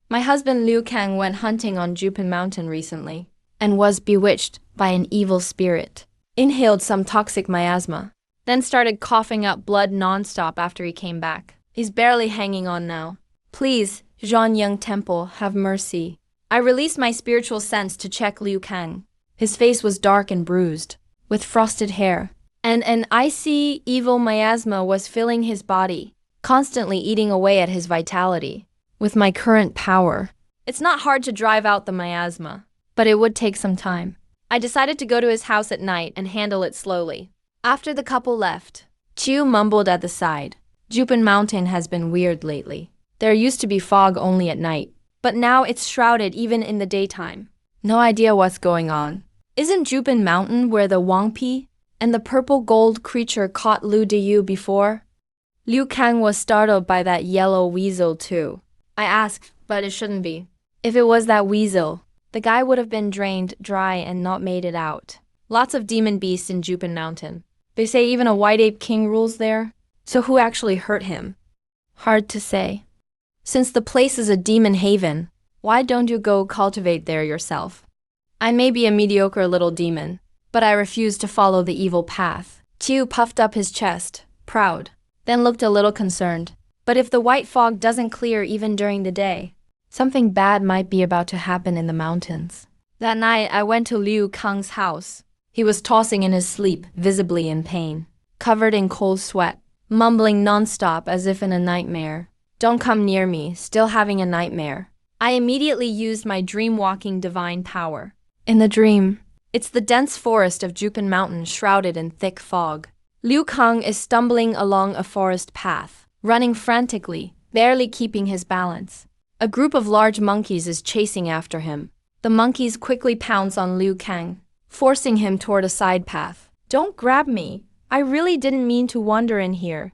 My husband Liu Kang went hunting on Jupin Mountain recently and was bewitched by an evil spirit. Inhaled some toxic miasma, then started coughing up blood nonstop after he came back. He's barely hanging on now. Please, Zhuanyang Temple, have mercy. I released my spiritual sense to check Liu Kang. His face was dark and bruised, with frosted hair, and an icy, evil miasma was filling his body, constantly eating away at his vitality. With my current power, it's not hard to drive out the miasma, but it would take some time. I decided to go to his house at night and handle it slowly. After the couple left, Chiu mumbled at the side. Jupin Mountain has been weird lately. There used to be fog only at night, but now it's shrouded even in the daytime. No idea what's going on. Isn't Jupin Mountain where the Wangpi and the purple gold creature caught Lu Diyu before? Liu Kang was startled by that yellow weasel too. I asked, but it shouldn't be. If it was that weasel, the guy would have been drained dry and not made it out. Lots of demon beasts in Jupin Mountain. They say even a white ape king rules there. So who actually hurt him? Hard to say. Since the place is a demon haven, why don't you go cultivate there yourself? I may be a mediocre little demon, but I refuse to follow the evil path. Chiu puffed up his chest, proud, then looked a little concerned. But if the white fog doesn't clear even during the day, something bad might be about to happen in the mountains. That night, I went to Liu Kang's house. He was tossing in his sleep, visibly in pain, covered in cold sweat, mumbling nonstop as if in a nightmare. Don't come near me, still having a nightmare. I immediately used my dream-walking divine power. In the dream, it's the dense forest of Jupin Mountain shrouded in thick fog. Liu Kang is stumbling along a forest path, running frantically, barely keeping his balance. A group of large monkeys is chasing after him. The monkeys quickly pounce on Liu Kang, forcing him toward a side path. Don't grab me. I really didn't mean to wander in here.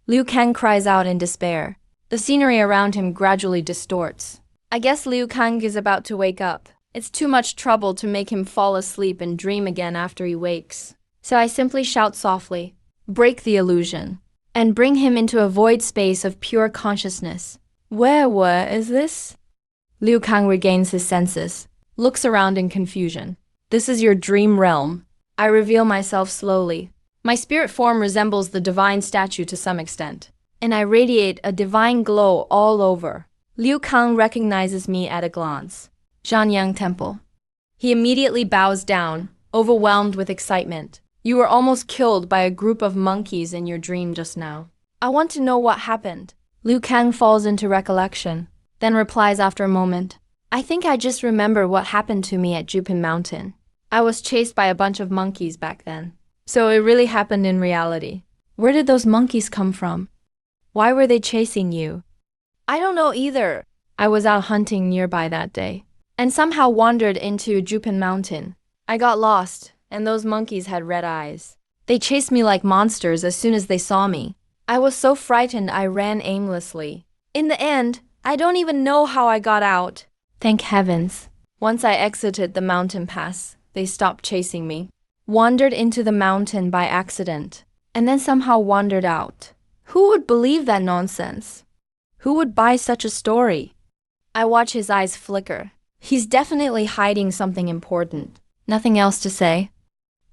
Liu Kang cries out in despair. The scenery around him gradually distorts. I guess Liu Kang is about to wake up. It's too much trouble to make him fall asleep and dream again after he wakes. So I simply shout softly, break the illusion, and bring him into a void space of pure consciousness. Where is this? Liu Kang regains his senses, looks around in confusion. This is your dream realm. I reveal myself slowly. My spirit form resembles the divine statue to some extent, and I radiate a divine glow all over. Liu Kang recognizes me at a glance. Zhuanyang Temple. He immediately bows down, overwhelmed with excitement. You were almost killed by a group of monkeys in your dream just now. I want to know what happened. Liu Kang falls into recollection, then replies after a moment. I think I just remember what happened to me at Jupin Mountain. I was chased by a bunch of monkeys back then. So it really happened in reality. Where did those monkeys come from? Why were they chasing you? I don't know either. I was out hunting nearby that day, and somehow wandered into Jupin Mountain. I got lost, and those monkeys had red eyes. They chased me like monsters as soon as they saw me. I was so frightened I ran aimlessly. In the end, I don't even know how I got out. Thank heavens. Once I exited the mountain pass, they stopped chasing me. Wandered into the mountain by accident, and then somehow wandered out. Who would believe that nonsense? Who would buy such a story? I watch his eyes flicker. He's definitely hiding something important. Nothing else to say?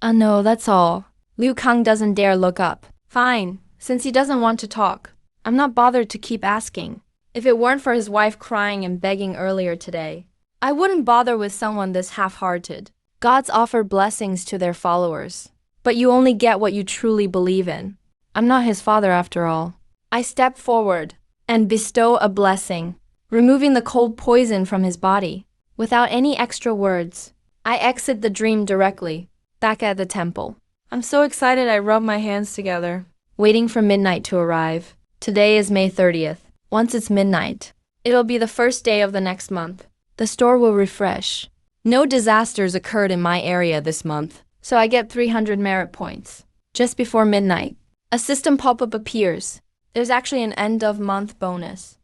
No, that's all. Liu Kang doesn't dare look up. Fine, since he doesn't want to talk. I'm not bothered to keep asking. If it weren't for his wife crying and begging earlier today, I wouldn't bother with someone this half-hearted. Gods offer blessings to their followers, but you only get what you truly believe in. I'm not his father after all. I step forward and bestow a blessing, removing the cold poison from his body. Without any extra words, I exit the dream directly, back at the temple. I'm so excited I rub my hands together, waiting for midnight to arrive. Today is May 30th. Once it's midnight, it'll be the first day of the next month. The store will refresh. No disasters occurred in my area this month, so I get 300 merit points. Just before midnight, a system pop-up appears. There's actually an end-of-month bonus.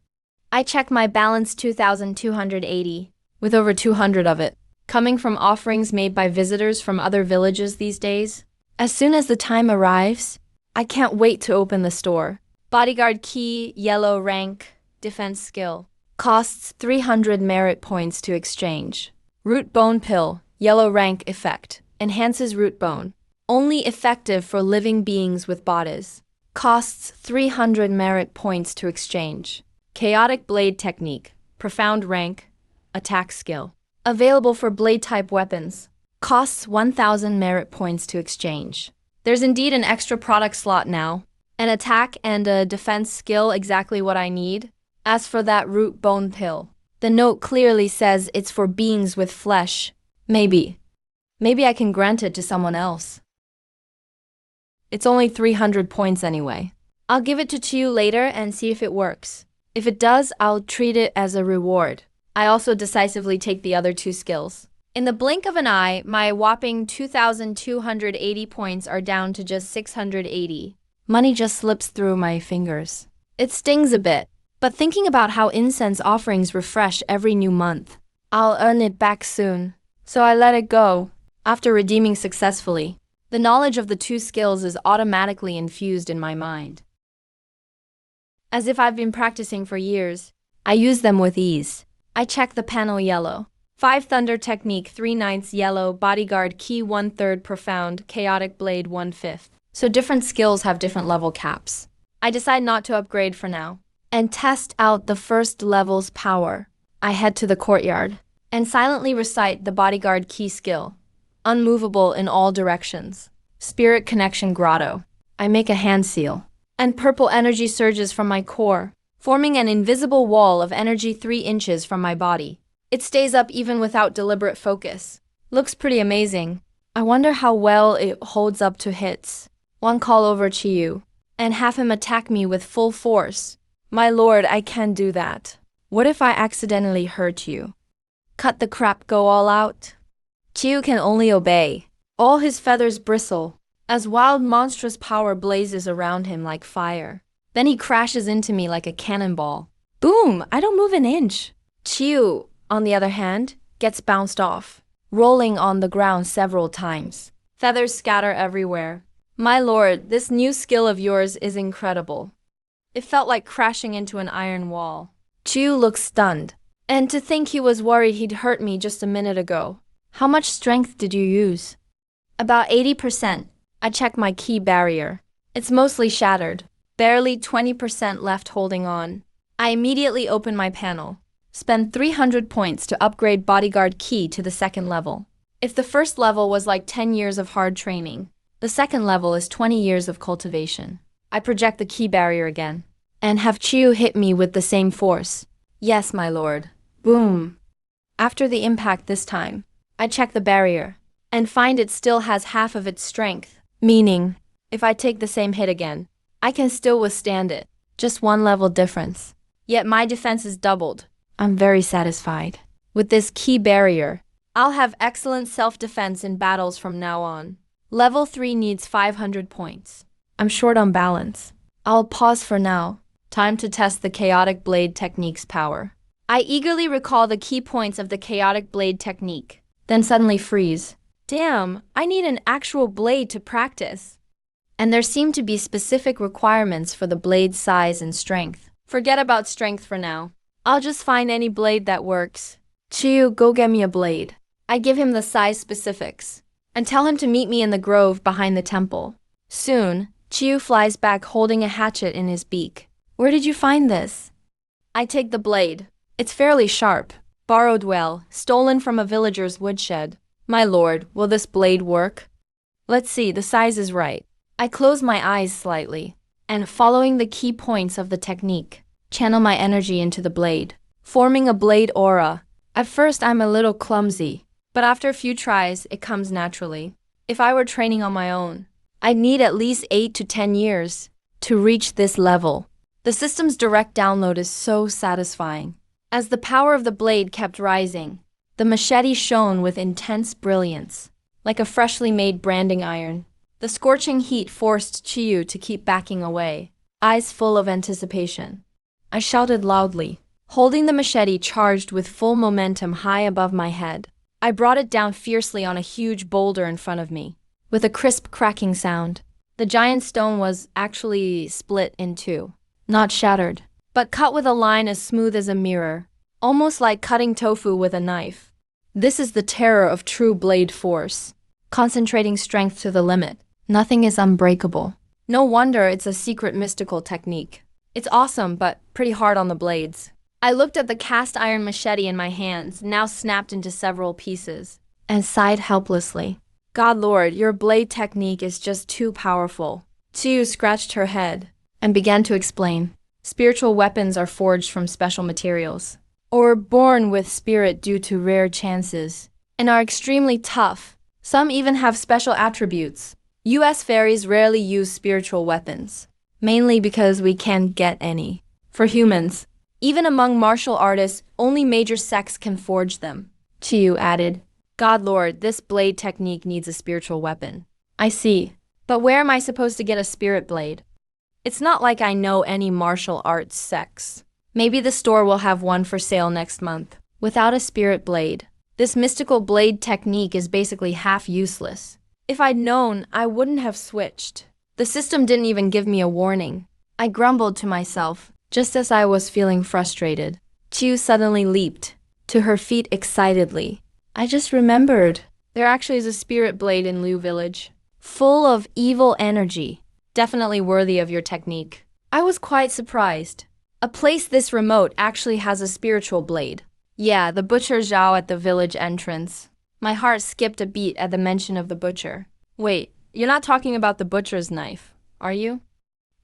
I check my balance 2,280, with over 200 of it, coming from offerings made by visitors from other villages these days. As soon as the time arrives, I can't wait to open the store. Bodyguard key, yellow rank, defense skill. Costs 300 merit points to exchange. Root bone pill, yellow rank effect. Enhances root bone. Only effective for living beings with bodies. Costs 300 merit points to exchange. Chaotic blade technique. Profound rank. Attack skill. Available for blade-type weapons. Costs 1,000 merit points to exchange. There's indeed an extra product slot now. An attack and a defense skill exactly what I need. As for that root bone pill, the note clearly says it's for beings with flesh. Maybe I can grant it to someone else. It's only 300 points anyway. I'll give it to Chiu later and see if it works. If it does, I'll treat it as a reward. I also decisively take the other two skills. In the blink of an eye, my whopping 2,280 points are down to just 680. Money just slips through my fingers. It stings a bit, but thinking about how incense offerings refresh every new month, I'll earn it back soon. So I let it go. After redeeming successfully, the knowledge of the two skills is automatically infused in my mind. As if I've been practicing for years, I use them with ease. I check the panel yellow. 5 Thunder Technique 3/9 yellow, Bodyguard Key 1/3 Profound, Chaotic Blade 1/5. So different skills have different level caps. I decide not to upgrade for now, and test out the first level's power. I head to the courtyard, and silently recite the Bodyguard Key skill. Unmovable in all directions. Spirit Connection Grotto. I make a hand seal, and purple energy surges from my core, forming an invisible wall of energy 3 inches from my body. It stays up even without deliberate focus. Looks pretty amazing. I wonder how well it holds up to hits. One call over Chiyu, and have him attack me with full force. My lord, I can't do that. What if I accidentally hurt you? Cut the crap, go all out? Chiyu can only obey. All his feathers bristle, as wild monstrous power blazes around him like fire. Then he crashes into me like a cannonball. Boom! I don't move an inch. Chiyu, on the other hand, gets bounced off, rolling on the ground several times. Feathers scatter everywhere. My lord, this new skill of yours is incredible. It felt like crashing into an iron wall. Chiyu looks stunned. And to think he was worried he'd hurt me just a minute ago. How much strength did you use? About 80%. I check my key barrier. It's mostly shattered. Barely 20% left holding on. I immediately open my panel. Spend 300 points to upgrade Bodyguard Key to the 2nd level. If the first level was like 10 years of hard training, the 2nd level is 20 years of cultivation. I project the key barrier again, and have Chiyu hit me with the same force. Yes, my lord. Boom. After the impact this time, I check the barrier, and find it still has half of its strength, meaning, if I take the same hit again, I can still withstand it. Just one level difference. Yet my defense is doubled. I'm very satisfied. With this key barrier, I'll have excellent self-defense in battles from now on. Level 3 needs 500 points. I'm short on balance. I'll pause for now. Time to test the chaotic blade technique's power. I eagerly recall the key points of the chaotic blade technique, then suddenly freeze. Damn, I need an actual blade to practice. And there seem to be specific requirements for the blade's size and strength. Forget about strength for now. I'll just find any blade that works. Chiyu, go get me a blade. I give him the size specifics and tell him to meet me in the grove behind the temple. Soon, Chiyu flies back holding a hatchet in his beak. Where did you find this? I take the blade. It's fairly sharp. Borrowed well, stolen from a villager's woodshed. My lord, will this blade work? Let's see, the size is right. I close my eyes slightly, and following the key points of the technique, channel my energy into the blade, forming a blade aura. At first I'm a little clumsy, but after a few tries, it comes naturally. If I were training on my own, I'd need at least 8 to 10 years to reach this level. The system's direct download is so satisfying. As the power of the blade kept rising, the machete shone with intense brilliance, like a freshly made branding iron. The scorching heat forced Chiyu to keep backing away, eyes full of anticipation. I shouted loudly, holding the machete charged with full momentum high above my head. I brought it down fiercely on a huge boulder in front of me. With a crisp cracking sound, the giant stone was actually split in two, not shattered, but cut with a line as smooth as a mirror, almost like cutting tofu with a knife. This is the terror of true blade force, concentrating strength to the limit. Nothing is unbreakable. No wonder it's a secret mystical technique. It's awesome, but pretty hard on the blades. I looked at the cast iron machete in my hands, now snapped into several pieces, and sighed helplessly. God Lord, your blade technique is just too powerful. Chiyu scratched her head and began to explain. Spiritual weapons are forged from special materials, or born with spirit due to rare chances, and are extremely tough. Some even have special attributes. US fairies rarely use spiritual weapons, mainly because we can't get any. For humans, even among martial artists, only major sects can forge them. Chiyu added, God Lord, this blade technique needs a spiritual weapon. I see, but where am I supposed to get a spirit blade? It's not like I know any martial arts sects. Maybe the store will have one for sale next month. Without a spirit blade, this mystical blade technique is basically half useless. If I'd known, I wouldn't have switched. The system didn't even give me a warning. I grumbled to myself, just as I was feeling frustrated. Chiyu suddenly leaped to her feet excitedly. I just remembered. There actually is a spirit blade in Liu Village, full of evil energy. Definitely worthy of your technique. I was quite surprised. A place this remote actually has a spiritual blade. Yeah, the butcher Zhao at the village entrance. My heart skipped a beat at the mention of the butcher. Wait, you're not talking about the butcher's knife, are you?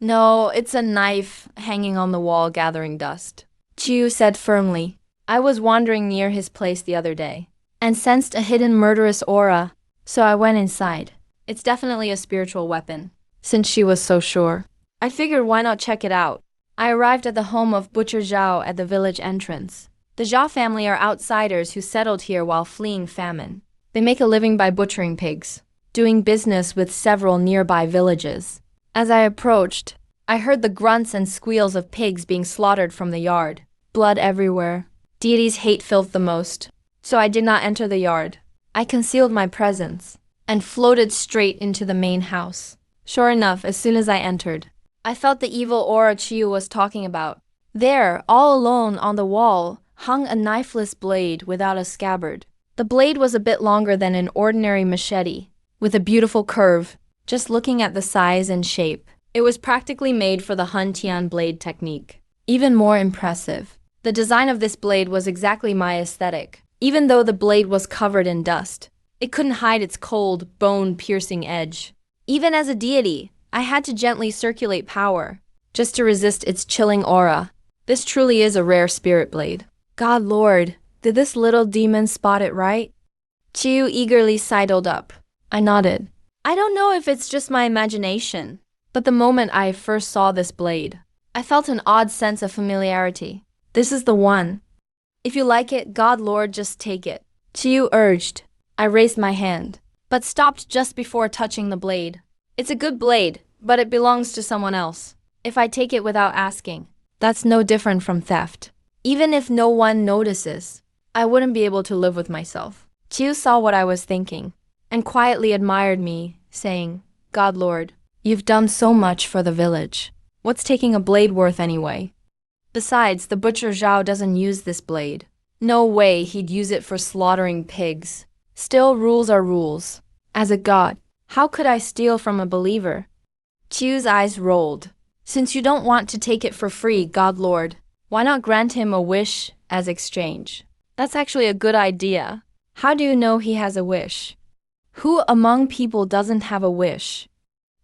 No, it's a knife hanging on the wall gathering dust. Chiyu said firmly. I was wandering near his place the other day and sensed a hidden murderous aura, so I went inside. It's definitely a spiritual weapon. Since she was so sure, I figured why not check it out. I arrived at the home of Butcher Zhao at the village entrance. The Zhao family are outsiders who settled here while fleeing famine. They make a living by butchering pigs, doing business with several nearby villages. As I approached, I heard the grunts and squeals of pigs being slaughtered from the yard. Blood everywhere. Deity's hate filled the most, so I did not enter the yard. I concealed my presence and floated straight into the main house. Sure enough, as soon as I entered, I felt the evil aura Chiyu was talking about. There, all alone on the wall, hung a knifeless blade without a scabbard. The blade was a bit longer than an ordinary machete, with a beautiful curve. Just looking at the size and shape, it was practically made for the Hun Tian blade technique. Even more impressive, the design of this blade was exactly my aesthetic. Even though the blade was covered in dust, it couldn't hide its cold, bone-piercing edge. Even as a deity, I had to gently circulate power, just to resist its chilling aura. This truly is a rare spirit blade. God Lord, did this little demon spot it right? Chiyu eagerly sidled up. I nodded. I don't know if it's just my imagination, but the moment I first saw this blade, I felt an odd sense of familiarity. This is the one. If you like it, God Lord, just take it. Chiyu urged. I raised my hand, but stopped just before touching the blade. It's a good blade, but it belongs to someone else. If I take it without asking, that's no different from theft. Even if no one notices, I wouldn't be able to live with myself. Chiyu saw what I was thinking, and quietly admired me, saying, God Lord, you've done so much for the village. What's taking a blade worth anyway? Besides, the butcher Zhao doesn't use this blade. No way he'd use it for slaughtering pigs. Still, rules are rules. As a god, how could I steal from a believer? Chiyu's eyes rolled. Since you don't want to take it for free, God Lord, why not grant him a wish as exchange? That's actually a good idea. How do you know he has a wish? Who among people doesn't have a wish?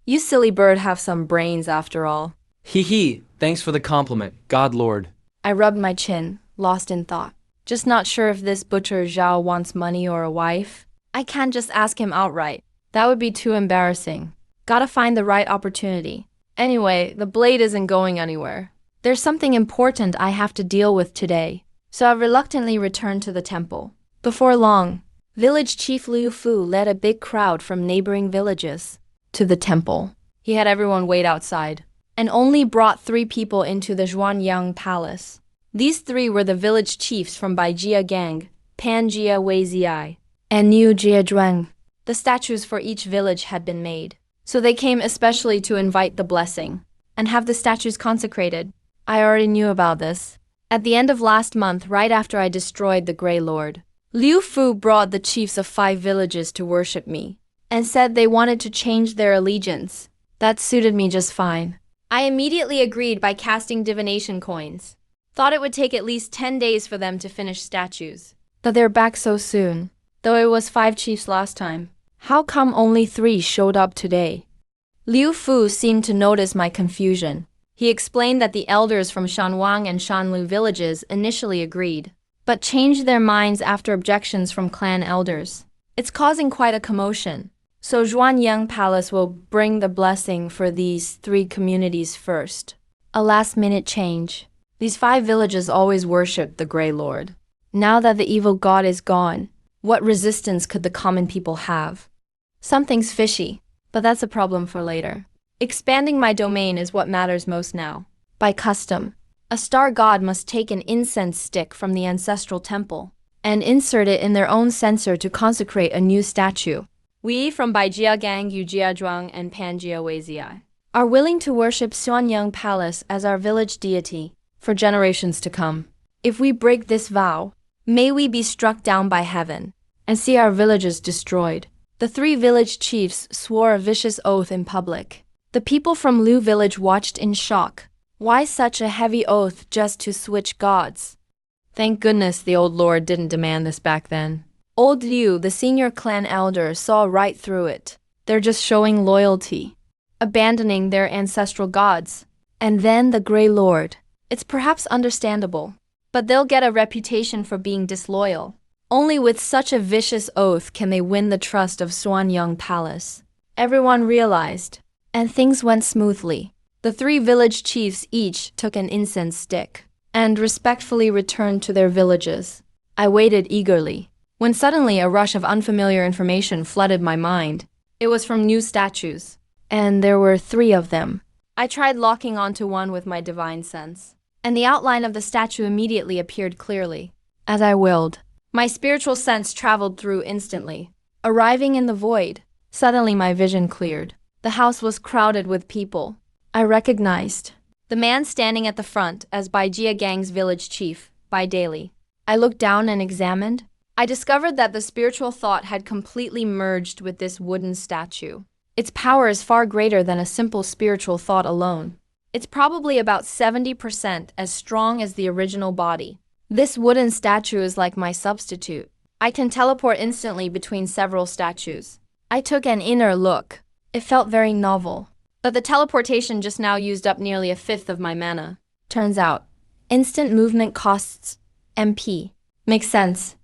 You silly bird have some brains after all. Hee hee, thanks for the compliment, God Lord. I rubbed my chin, lost in thought. Just not sure if this butcher Zhao wants money or a wife. I can't just ask him outright. That would be too embarrassing. Gotta find the right opportunity. Anyway, the blade isn't going anywhere. There's something important I have to deal with today, so I reluctantly returned to the temple. Before long, village chief Liu Fu led a big crowd from neighboring villages to the temple. He had everyone wait outside, and only brought 3 people into the Zhuanyang Palace. These 3 were the village chiefs from Baijia Gang, Panjia Weiziai, and Niu Jiazhuang. The statues for each village had been made, so they came especially to invite the blessing and have the statues consecrated. I already knew about this. At the end of last month, right after I destroyed the Grey Lord, Liu Fu brought the chiefs of 5 villages to worship me and said they wanted to change their allegiance. That suited me just fine. I immediately agreed by casting divination coins. Thought it would take at least 10 days for them to finish statues. But they're back so soon, though it was 5 chiefs last time. How come only 3 showed up today? Liu Fu seemed to notice my confusion. He explained that the elders from Shanwang and Shanlu villages initially agreed, but changed their minds after objections from clan elders. It's causing quite a commotion. So Zhuanyang Palace will bring the blessing for these 3 communities first. A last-minute change. These 5 villages always worship the Grey Lord. Now that the evil god is gone, what resistance could the common people have? Something's fishy, but that's a problem for later. Expanding my domain is what matters most now. By custom, a star god must take an incense stick from the ancestral temple and insert it in their own censer to consecrate a new statue. We from Baijia Gang, Yujiazhuang, and Panjia Weiziai are willing to worship Xuanyang Palace as our village deity for generations to come. If we break this vow, may we be struck down by heaven and see our villages destroyed. The 3 village chiefs swore a vicious oath in public. The people from Lu village watched in shock. Why such a heavy oath just to switch gods? Thank goodness the old lord didn't demand this back then. Old Liu, the senior clan elder, saw right through it. They're just showing loyalty, abandoning their ancestral gods. And then the Grey Lord. It's perhaps understandable, but they'll get a reputation for being disloyal. Only with such a vicious oath can they win the trust of Xuanyang Palace. Everyone realized, and things went smoothly. The 3 village chiefs each took an incense stick and respectfully returned to their villages. I waited eagerly, when suddenly a rush of unfamiliar information flooded my mind. It was from new statues, and there were 3 of them. I tried locking onto one with my divine sense, and the outline of the statue immediately appeared clearly. As I willed, my spiritual sense traveled through instantly. Arriving in the void, suddenly my vision cleared. The house was crowded with people. I recognized the man standing at the front as Baijia Gang's village chief, Bai Daily. I looked down and examined. I discovered that the spiritual thought had completely merged with this wooden statue. Its power is far greater than a simple spiritual thought alone. It's probably about 70% as strong as the original body. This wooden statue is like my substitute. I can teleport instantly between several statues. I took an inner look. It felt very novel. But the teleportation just now used up nearly 1/5 of my mana. Turns out, instant movement costs MP. Makes sense.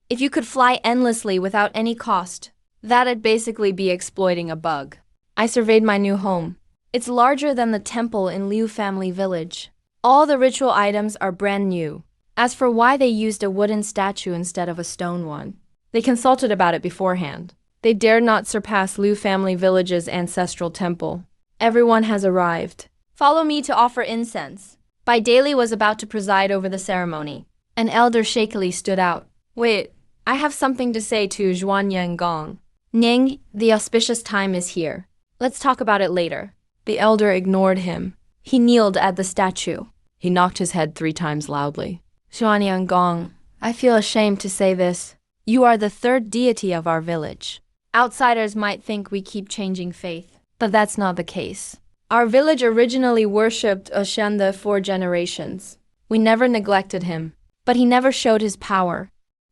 If you could fly endlessly without any cost, that'd basically be exploiting a bug. I surveyed my new home. It's larger than the temple in Liu family village. All the ritual items are brand new. As for why they used a wooden statue instead of a stone one, they consulted about it beforehand. They dared not surpass Liu family village's ancestral temple. Everyone has arrived. Follow me to offer incense. Bai Daily was about to preside over the ceremony. An elder shakily stood out. Wait, I have something to say to Zhuan Gong. Ning, the auspicious time is here. Let's talk about it later. The elder ignored him. He kneeled at the statue. He knocked his head 3 times loudly. Zhuan Gong, I feel ashamed to say this. You are the 3rd deity of our village. Outsiders might think we keep changing faith, but that's not the case. Our village originally worshipped Ascension 4 generations. We never neglected him, but he never showed his power.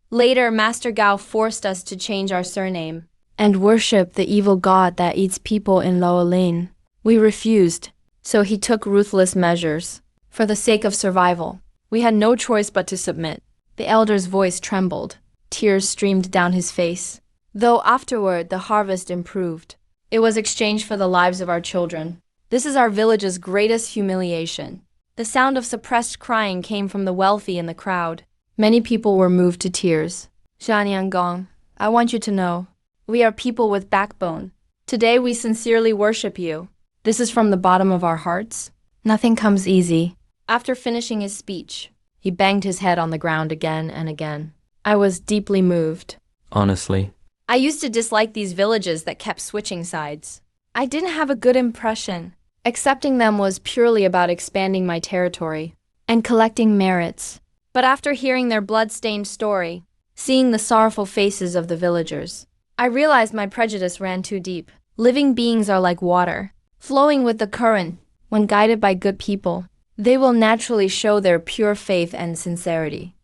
Later, Master Gao forced us to change our surname and worship the evil god that eats people in Loalin. We refused, so he took ruthless measures. For the sake of survival, we had no choice but to submit. The elder's voice trembled. Tears streamed down his face. Though afterward the harvest improved, it was exchanged for the lives of our children. This is our village's greatest humiliation. The sound of suppressed crying came from the wealthy in the crowd. Many people were moved to tears. Zhuan Gong, I want you to know, we are people with backbone. Today we sincerely worship you. This is from the bottom of our hearts. Nothing comes easy. After finishing his speech, he banged his head on the ground again and again. I was deeply moved. Honestly, I used to dislike these villages that kept switching sides. I didn't have a good impression. Accepting them was purely about expanding my territory and collecting merits. But after hearing their blood-stained story, seeing the sorrowful faces of the villagers, I realized my prejudice ran too deep. Living beings are like water, flowing with the current. When guided by good people, they will naturally show their pure faith and sincerity.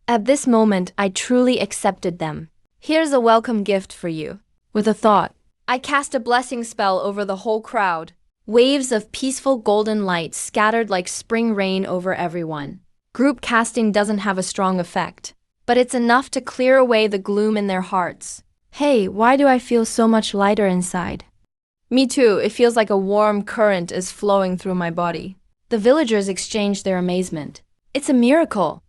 At this moment, I truly accepted them. Here's a welcome gift for you. With a thought, I cast a blessing spell over the whole crowd. Waves of peaceful golden light scattered like spring rain over everyone. Group casting doesn't have a strong effect, but it's enough to clear away the gloom in their hearts. Hey, why do I feel so much lighter inside? Me too, it feels like a warm current is flowing through my body. The villagers exchanged their amazement. It's a miracle.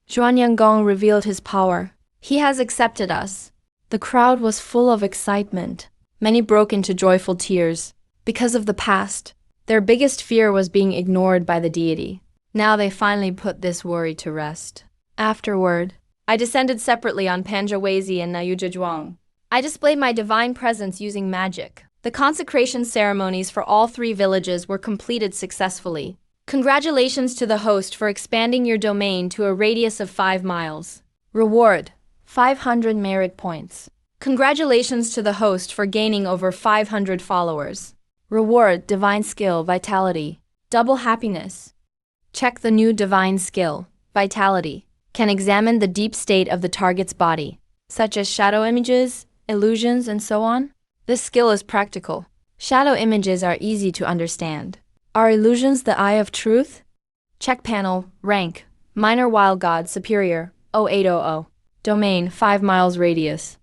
Zhuan Gong revealed his power. He has accepted us. The crowd was full of excitement. Many broke into joyful tears. Because of the past, their biggest fear was being ignored by the deity. Now they finally put this worry to rest. Afterward, I descended separately on Panjawezi and Nayujazhuang. I displayed my divine presence using magic. The consecration ceremonies for all 3 villages were completed successfully. Congratulations to the host for expanding your domain to a radius of 5 miles. Reward: 500 merit points. Congratulations to the host for gaining over 500 followers. Reward: divine skill, vitality, double happiness. Check the new divine skill, vitality. Can examine the deep state of the target's body, such as shadow images, illusions, and so on. This skill is practical. Shadow images are easy to understand. Are illusions the eye of truth? Check panel, rank, minor wild god, superior, 0800. Domain, 5 miles radius.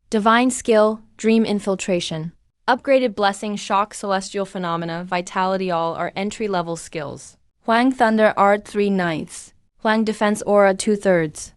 Divine skill, dream infiltration. Upgraded blessing, shock, celestial phenomena, vitality, all are entry-level skills. Huang Thunder Art 3/9. Huang Defense Aura 2/3.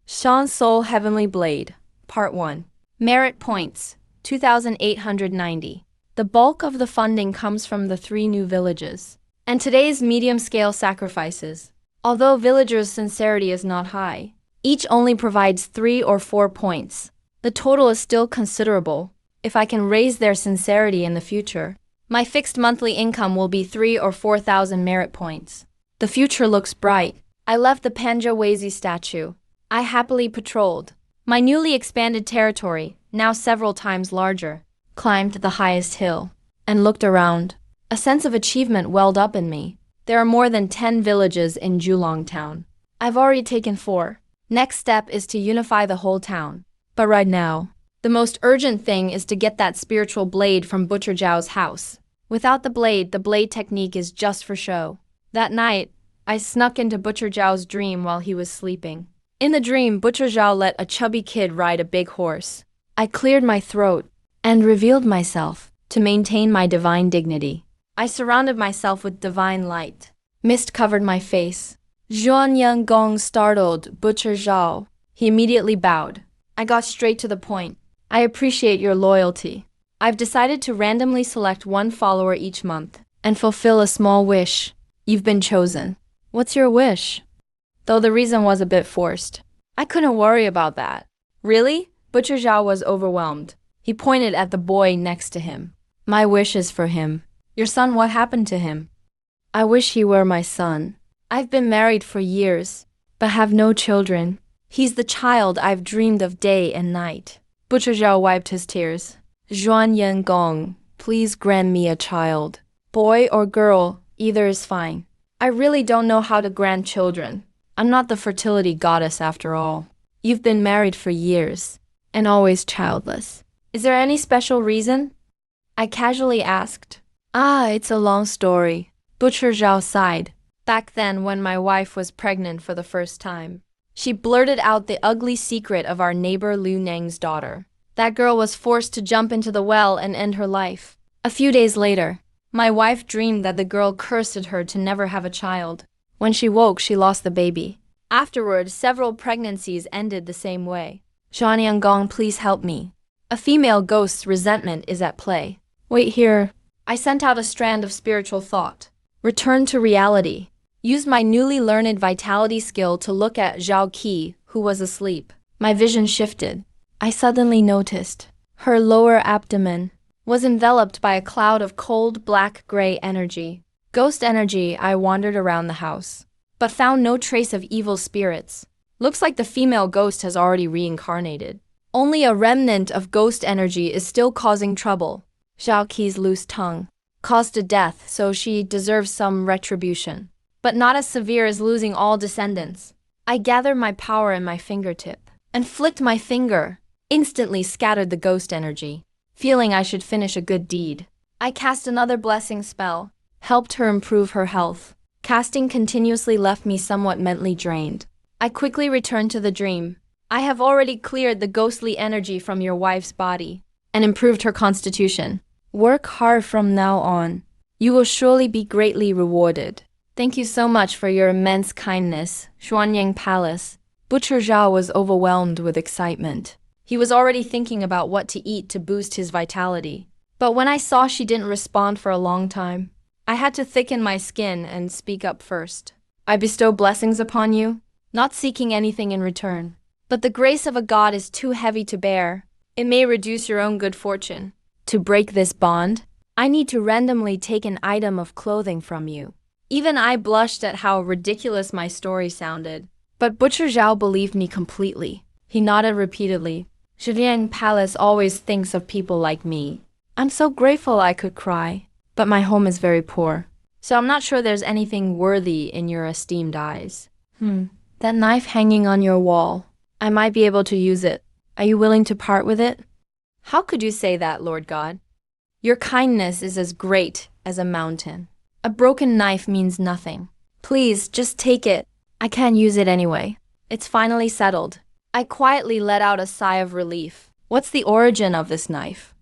Shan Soul Heavenly Blade, Part 1. Merit points, 2,890. The bulk of the funding comes from the 3 new villages and today's medium-scale sacrifices. Although villagers' sincerity is not high, each only provides 3 or 4 points. The total is still considerable. If I can raise their sincerity in the future, my fixed monthly income will be 3,000 or 4,000 merit points. The future looks bright. I left the Panjawezi statue. I happily patrolled my newly expanded territory, now several times larger, climbed the highest hill, and looked around. A sense of achievement welled up in me. There are more than 10 villages in Julong town. I've already taken 4. Next step is to unify the whole town. But right now, the most urgent thing is to get that spiritual blade from Butcher Zhao's house. Without the blade technique is just for show. That night, I snuck into Butcher Zhao's dream while he was sleeping. In the dream, Butcher Zhao let a chubby kid ride a big horse. I cleared my throat and revealed myself to maintain my divine dignity. I surrounded myself with divine light. Mist covered my face. Zhuanyang Gong startled Butcher Zhao. He immediately bowed. I got straight to the point. I appreciate your loyalty. I've decided to randomly select one follower each month and fulfill a small wish. You've been chosen. What's your wish? Though the reason was a bit forced. I couldn't worry about that. Really? Butcher Zhao was overwhelmed. He pointed at the boy next to him. My wish is for him. Your son, what happened to him? I wish he were my son. I've been married for years, but have no children. He's the child I've dreamed of day and night. Butcher Zhao wiped his tears. Zhuanyang Gong, please grant me a child. Boy or girl, either is fine. I really don't know how to grant children. I'm not the fertility goddess after all. You've been married for years, and always childless. Is there any special reason? I casually asked. It's a long story. Butcher Zhao sighed. Back then, when my wife was pregnant for the first time, she blurted out the ugly secret of our neighbor Lu Nang's daughter. That girl was forced to jump into the well and end her life. A few days later, my wife dreamed that the girl cursed her to never have a child. When she woke, she lost the baby. Afterward, several pregnancies ended the same way. Zhuanyang Gong, please help me. A female ghost's resentment is at play. Wait here. I sent out a strand of spiritual thought. Return to reality. Use my newly learned vitality skill to look at Zhao Qi, who was asleep. My vision shifted. I suddenly noticed her lower abdomen was enveloped by a cloud of cold black-gray energy. Ghost energy. I wandered around the house, but found no trace of evil spirits. Looks like the female ghost has already reincarnated. Only a remnant of ghost energy is still causing trouble. Zhao Qi's loose tongue caused a death, so she deserves some retribution, but not as severe as losing all descendants. I gathered my power in my fingertip and flicked my finger, instantly scattered the ghost energy. Feeling I should finish a good deed, I cast another blessing spell, helped her improve her health. Casting continuously left me somewhat mentally drained. I quickly returned to the dream. I have already cleared the ghostly energy from your wife's body and improved her constitution. Work hard from now on. You will surely be greatly rewarded. Thank you so much for your immense kindness, Xuanyang Palace. Butcher Zhao was overwhelmed with excitement. He was already thinking about what to eat to boost his vitality. But when I saw she didn't respond for a long time, I had to thicken my skin and speak up first. I bestow blessings upon you, not seeking anything in return. But the grace of a god is too heavy to bear. It may reduce your own good fortune. To break this bond, I need to randomly take an item of clothing from you. Even I blushed at how ridiculous my story sounded. But Butcher Zhao believed me completely. He nodded repeatedly. Zhuliang Palace always thinks of people like me. I'm so grateful I could cry. But my home is very poor, so I'm not sure there's anything worthy in your esteemed eyes. That knife hanging on your wall. I might be able to use it. Are you willing to part with it? How could you say that, Lord God? Your kindness is as great as a mountain. A broken knife means nothing. Please, just take it. I can't use it anyway. It's finally settled. I quietly let out a sigh of relief. What's the origin of this knife?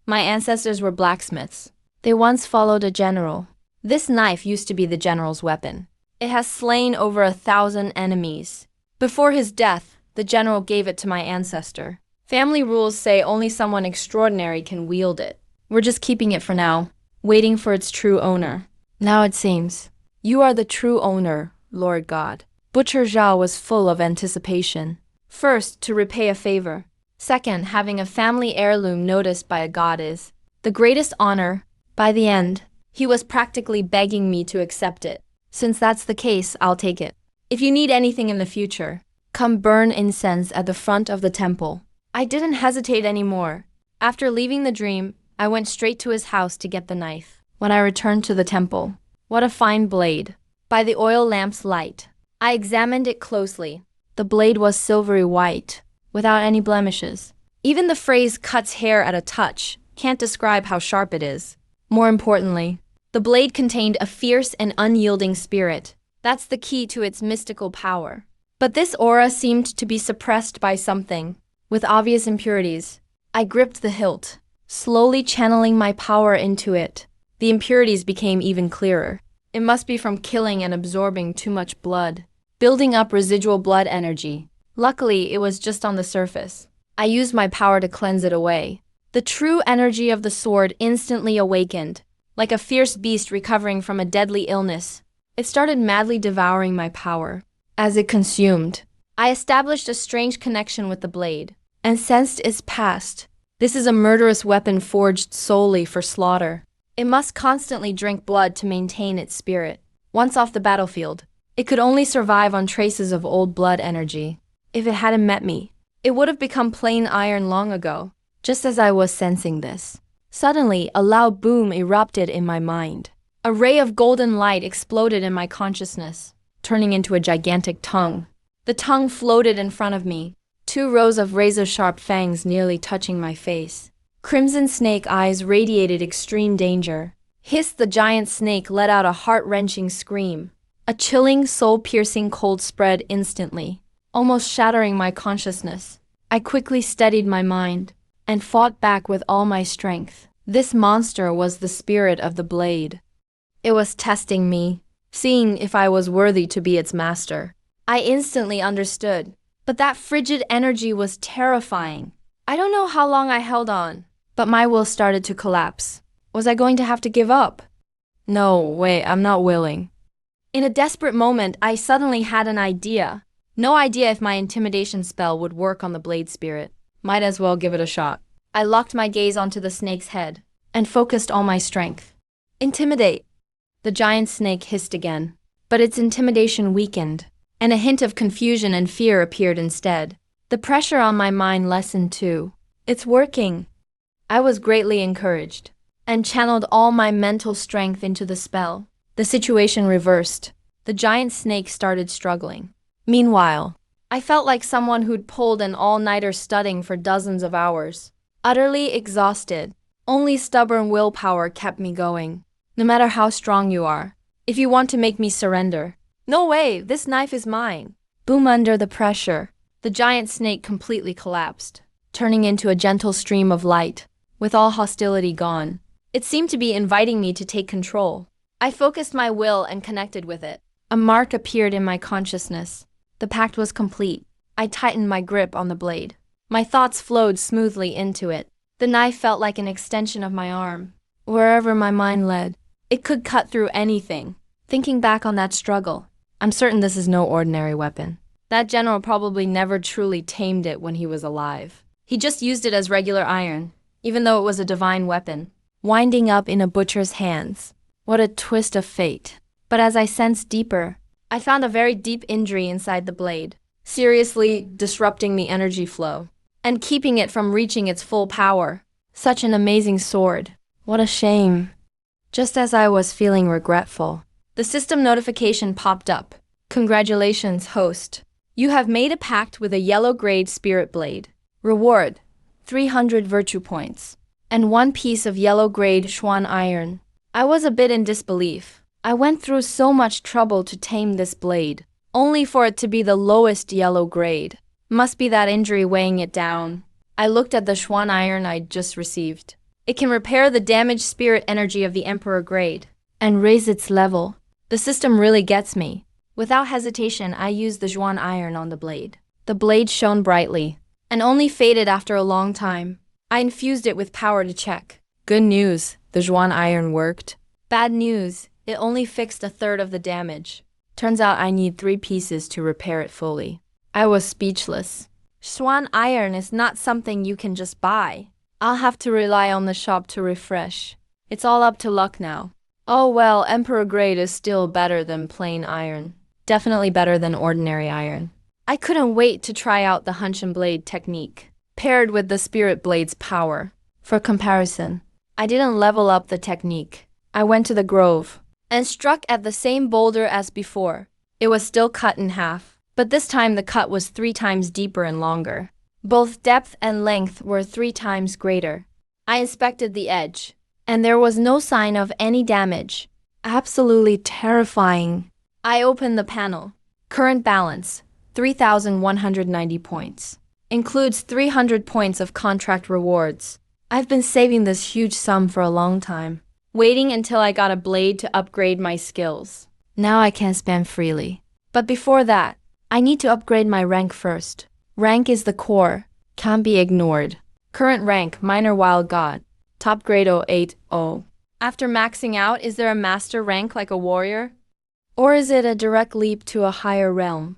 My ancestors were blacksmiths. They once followed a general. This knife used to be the general's weapon. It has slain over 1,000 enemies. Before his death, the general gave it to my ancestor. Family rules say only someone extraordinary can wield it. We're just keeping it for now, waiting for its true owner. Now it seems you are the true owner, Lord God. Butcher Zhao was full of anticipation. First, to repay a favor. Second, having a family heirloom noticed by a god is the greatest honor. By the end, he was practically begging me to accept it. Since that's the case, I'll take it. If you need anything in the future, come burn incense at the front of the temple. I didn't hesitate anymore. After leaving the dream, I went straight to his house to get the knife. When I returned to the temple, what a fine blade. By the oil lamp's light, I examined it closely. The blade was silvery white, without any blemishes. Even the phrase cuts hair at a touch can't describe how sharp it is. More importantly, the blade contained a fierce and unyielding spirit. That's the key to its mystical power. But this aura seemed to be suppressed by something, with obvious impurities. I gripped the hilt, slowly channeling my power into it. The impurities became even clearer. It must be from killing and absorbing too much blood, building up residual blood energy. Luckily, it was just on the surface. I used my power to cleanse it away. The true energy of the sword instantly awakened, like a fierce beast recovering from a deadly illness. It started madly devouring my power. As it consumed, I established a strange connection with the blade, and sensed its past. This is a murderous weapon forged solely for slaughter. It must constantly drink blood to maintain its spirit. Once off the battlefield, it could only survive on traces of old blood energy. If it hadn't met me, it would have become plain iron long ago. Just as I was sensing this, suddenly a loud boom erupted in my mind. A ray of golden light exploded in my consciousness, turning into a gigantic tongue. The tongue floated in front of me, 2 rows of razor-sharp fangs nearly touching my face. Crimson snake eyes radiated extreme danger. Hissed the giant snake let out a heart-wrenching scream. A chilling, soul-piercing cold spread instantly, almost shattering my consciousness. I quickly steadied my mind and fought back with all my strength. This monster was the spirit of the blade. It was testing me, seeing if I was worthy to be its master. I instantly understood, but that frigid energy was terrifying. I don't know how long I held on, but my will started to collapse. Was I going to have to give up? No, wait, I'm not willing. In a desperate moment, I suddenly had an idea. No idea if my intimidation spell would work on the blade spirit. Might as well give it a shot. I locked my gaze onto the snake's head and focused all my strength. Intimidate. The giant snake hissed again, but its intimidation weakened, and a hint of confusion and fear appeared instead. The pressure on my mind lessened too. It's working. I was greatly encouraged, and channeled all my mental strength into the spell. The situation reversed. The giant snake started struggling. Meanwhile, I felt like someone who'd pulled an all-nighter studying for dozens of hours. Utterly exhausted. Only stubborn willpower kept me going. No matter how strong you are, if you want to make me surrender. No way, this knife is mine. Boom. Under the pressure, the giant snake completely collapsed, turning into a gentle stream of light, with all hostility gone. It seemed to be inviting me to take control. I focused my will and connected with it. A mark appeared in my consciousness. The pact was complete. I tightened my grip on the blade. My thoughts flowed smoothly into it. The knife felt like an extension of my arm. Wherever my mind led, it could cut through anything. Thinking back on that struggle, I'm certain this is no ordinary weapon. That general probably never truly tamed it when he was alive. He just used it as regular iron, even though it was a divine weapon, winding up in a butcher's hands. What a twist of fate. But as I sensed deeper, I found a very deep injury inside the blade, seriously disrupting the energy flow, and keeping it from reaching its full power. Such an amazing sword. What a shame. Just as I was feeling regretful, the system notification popped up. Congratulations, host. You have made a pact with a yellow-grade spirit blade. Reward, 300 virtue points, and 1 piece of yellow-grade Xuan iron. I was a bit in disbelief. I went through so much trouble to tame this blade, only for it to be the lowest yellow grade. Must be that injury weighing it down. I looked at the Xuan iron I'd just received. It can repair the damaged spirit energy of the Emperor grade, and raise its level. The system really gets me. Without hesitation, I used the Xuan iron on the blade. The blade shone brightly, and only faded after a long time. I infused it with power to check. Good news, the Xuan iron worked. Bad news, it only fixed 1/3 of the damage. Turns out I need 3 pieces to repair it fully. I was speechless. Xuan iron is not something you can just buy. I'll have to rely on the shop to refresh. It's all up to luck now. Oh well, Emperor grade is still better than plain iron. Definitely better than ordinary iron. I couldn't wait to try out the Hunch and Blade technique, paired with the Spirit Blade's power. For comparison, I didn't level up the technique. I went to the grove and struck at the same boulder as before. It was still cut in half, but this time the cut was 3 times deeper and longer. Both depth and length were 3 times greater. I inspected the edge, and there was no sign of any damage. Absolutely terrifying. I opened the panel. Current balance, 3,190 points. Includes 300 points of contract rewards. I've been saving this huge sum for a long time. waiting until I got a blade to upgrade my skills. Now I can spend freely. But before that, I need to upgrade my rank first. Rank is the core, can't be ignored. Current rank, Minor Wild God. Top grade 080. After maxing out, is there a master rank like a warrior? Or is it a direct leap to a higher realm?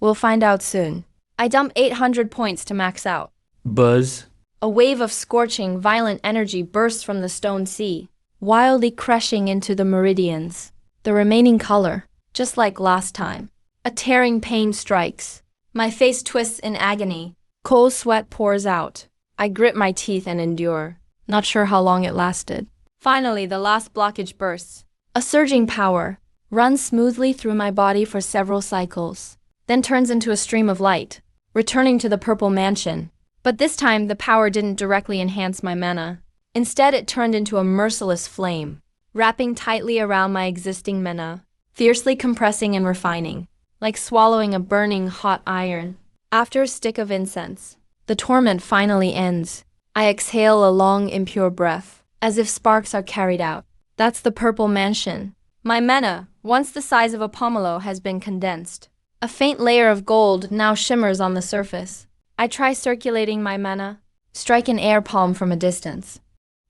We'll find out soon. I dump 800 points to max out. Buzz. A wave of scorching, violent energy bursts from the stone sea, wildly crashing into the meridians. The remaining color, just like last time. A tearing pain strikes. My face twists in agony. Cold sweat pours out. I grit my teeth and endure, not sure how long it lasted. Finally, the last blockage bursts. A surging power runs smoothly through my body for several cycles, then turns into a stream of light, returning to the purple mansion. But this time, the power didn't directly enhance my mana. Instead, it turned into a merciless flame, wrapping tightly around my existing mana, fiercely compressing and refining, like swallowing a burning hot iron. After a stick of incense, the torment finally ends. I exhale a long, impure breath, as if sparks are carried out. That's the purple mansion. My mana, once the size of a pomelo, has been condensed. A faint layer of gold now shimmers on the surface. I try circulating my mana, strike an air palm from a distance.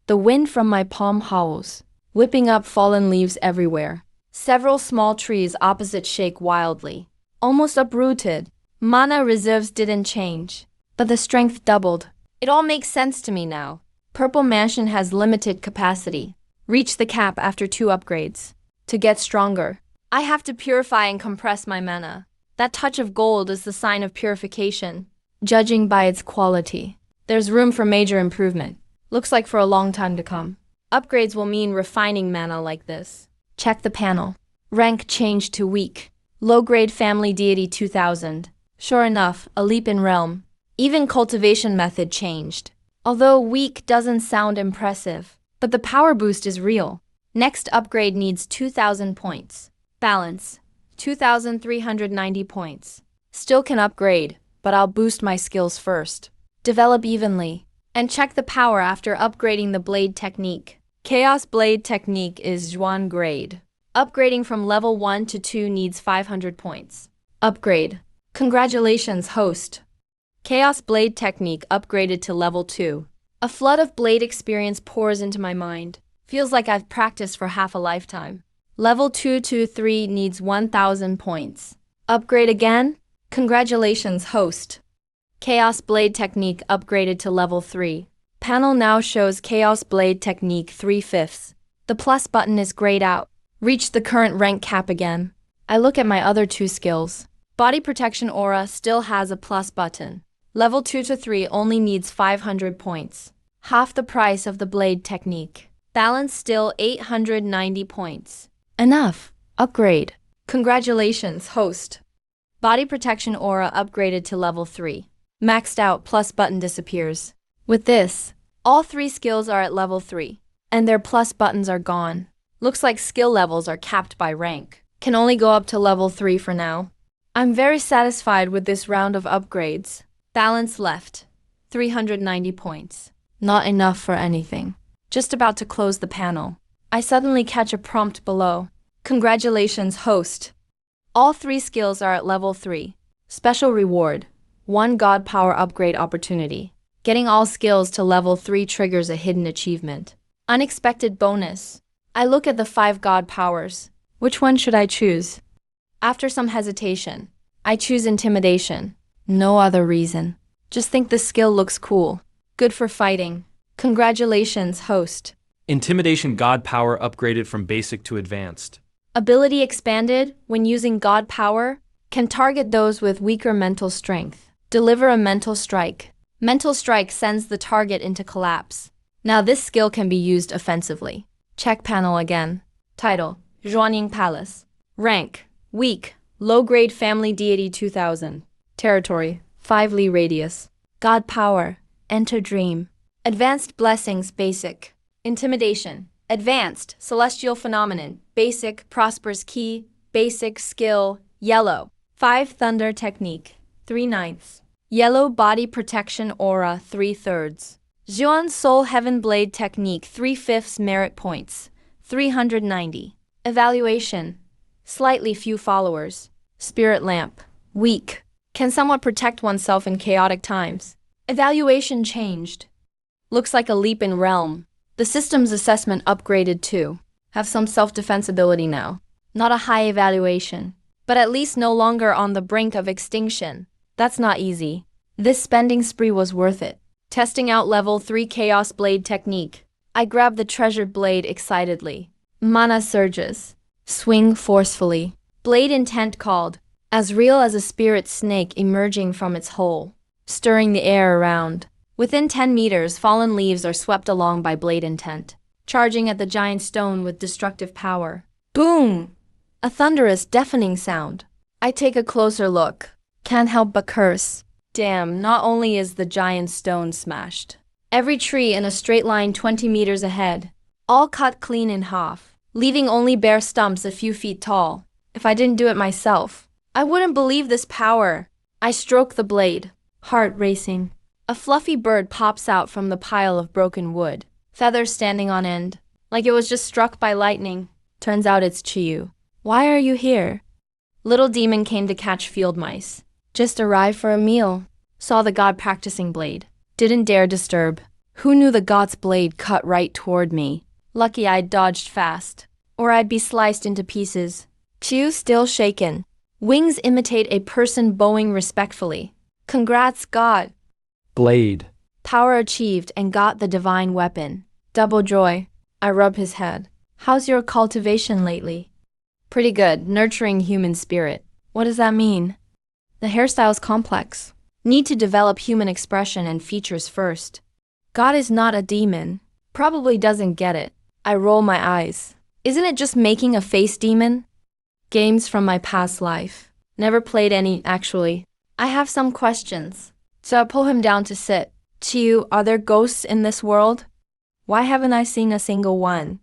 The wind from my palm howls, whipping up fallen leaves everywhere. Several small trees opposite shake wildly, almost uprooted. Mana reserves didn't change, but the strength doubled. It all makes sense to me now. Purple Mansion has limited capacity. Reach the cap after 2 upgrades. To get stronger, I have to purify and compress my mana. That touch of gold is the sign of purification. Judging by its quality, there's room for major improvement. Looks like for a long time to come. Upgrades will mean refining mana like this. Check the panel. Rank changed to weak. Low-grade family deity 2000. Sure enough, a leap in realm. Even cultivation method changed. Although weak doesn't sound impressive, but the power boost is real. Next upgrade needs 2000 points. Balance, 2390 points. Still can upgrade, but I'll boost my skills first. Develop evenly, and check the power after upgrading the blade technique. Chaos Blade Technique is Zhuan grade. Upgrading from level 1 to 2 needs 500 points. Upgrade. Congratulations, host. Chaos Blade Technique upgraded to level 2. A flood of blade experience pours into my mind. Feels like I've practiced for half a lifetime. Level 2 to 3 needs 1000 points. Upgrade again? Congratulations, host. Chaos Blade Technique upgraded to level 3. Panel now shows Chaos Blade Technique 3/5. The plus button is grayed out. Reach the current rank cap again. I look at my other 2 skills. Body Protection Aura still has a plus button. Level 2 to 3 only needs 500 points. Half the price of the Blade Technique. Balance still 890 points. Enough. Upgrade. Congratulations, host. Body Protection Aura upgraded to level 3. Maxed out plus button disappears. With this, all 3 skills are at level 3, and their plus buttons are gone. Looks like skill levels are capped by rank. Can only go up to level 3 for now. I'm very satisfied with this round of upgrades. Balance left, 390 points. Not enough for anything. Just about to close the panel. I suddenly catch a prompt below. Congratulations, host. All 3 skills are at level 3. Special reward, 1 God Power upgrade opportunity. Getting all skills to level 3 triggers a hidden achievement. Unexpected bonus. I look at the 5 God Powers. Which one should I choose? After some hesitation, I choose Intimidation. No other reason. Just think the skill looks cool. Good for fighting. Congratulations, host. Intimidation God Power upgraded from basic to advanced. Ability expanded, when using God Power, can target those with weaker mental strength. Deliver a mental strike. Mental strike sends the target into collapse. Now this skill can be used offensively. Check panel again. Title, Zhuanying Palace. Rank, weak, low-grade family deity 2000. Territory, 5 li radius. God Power, enter dream. Advanced blessings, basic. Intimidation, advanced, celestial phenomenon, basic, prosperous key, basic, skill, yellow. 5 thunder technique, 3/9. Yellow body protection aura 3/3. Zhuan Soul Heaven Blade Technique 3/5 merit points. 390. Evaluation. Slightly few followers. Spirit lamp. Weak. Can somewhat protect oneself in chaotic times. Evaluation changed. Looks like a leap in realm. The system's assessment upgraded too. Have some self-defense ability now. Not a high evaluation, but at least no longer on the brink of extinction. That's not easy. This spending spree was worth it. Testing out level 3 Chaos Blade technique. I grabbed the treasured blade excitedly. Mana surges. Swing forcefully. Blade intent called. As real as a spirit snake emerging from its hole. Stirring the air around. Within 10 meters, fallen leaves are swept along by blade intent. Charging at the giant stone with destructive power. Boom! A thunderous, deafening sound. I take a closer look. Can't help but curse. Damn, not only is the giant stone smashed. Every tree in a straight line 20 meters ahead. All cut clean in half, leaving only bare stumps a few feet tall. If I didn't do it myself, I wouldn't believe this power. I stroke the blade, heart racing. A fluffy bird pops out from the pile of broken wood, feathers standing on end, like it was just struck by lightning. Turns out it's Chiyu. Why are you here? Little demon came to catch field mice. Just arrived for a meal. Saw the god practicing blade. Didn't dare disturb. Who knew the god's blade cut right toward me? Lucky I dodged fast, or I'd be sliced into pieces. Chiyu still shaken. Wings imitate a person bowing respectfully. Congrats, god. Blade. Power achieved and got the divine weapon. Double joy. I rub his head. How's your cultivation lately? Pretty good, nurturing human spirit. What does that mean? The hairstyle's complex. Need to develop human expression and features first. God is not a demon. Probably doesn't get it. I roll my eyes. Isn't it just making a face demon? Games from my past life. Never played any, actually. I have some questions. So I pull him down to sit. Chiyu, are there ghosts in this world? Why haven't I seen a single one?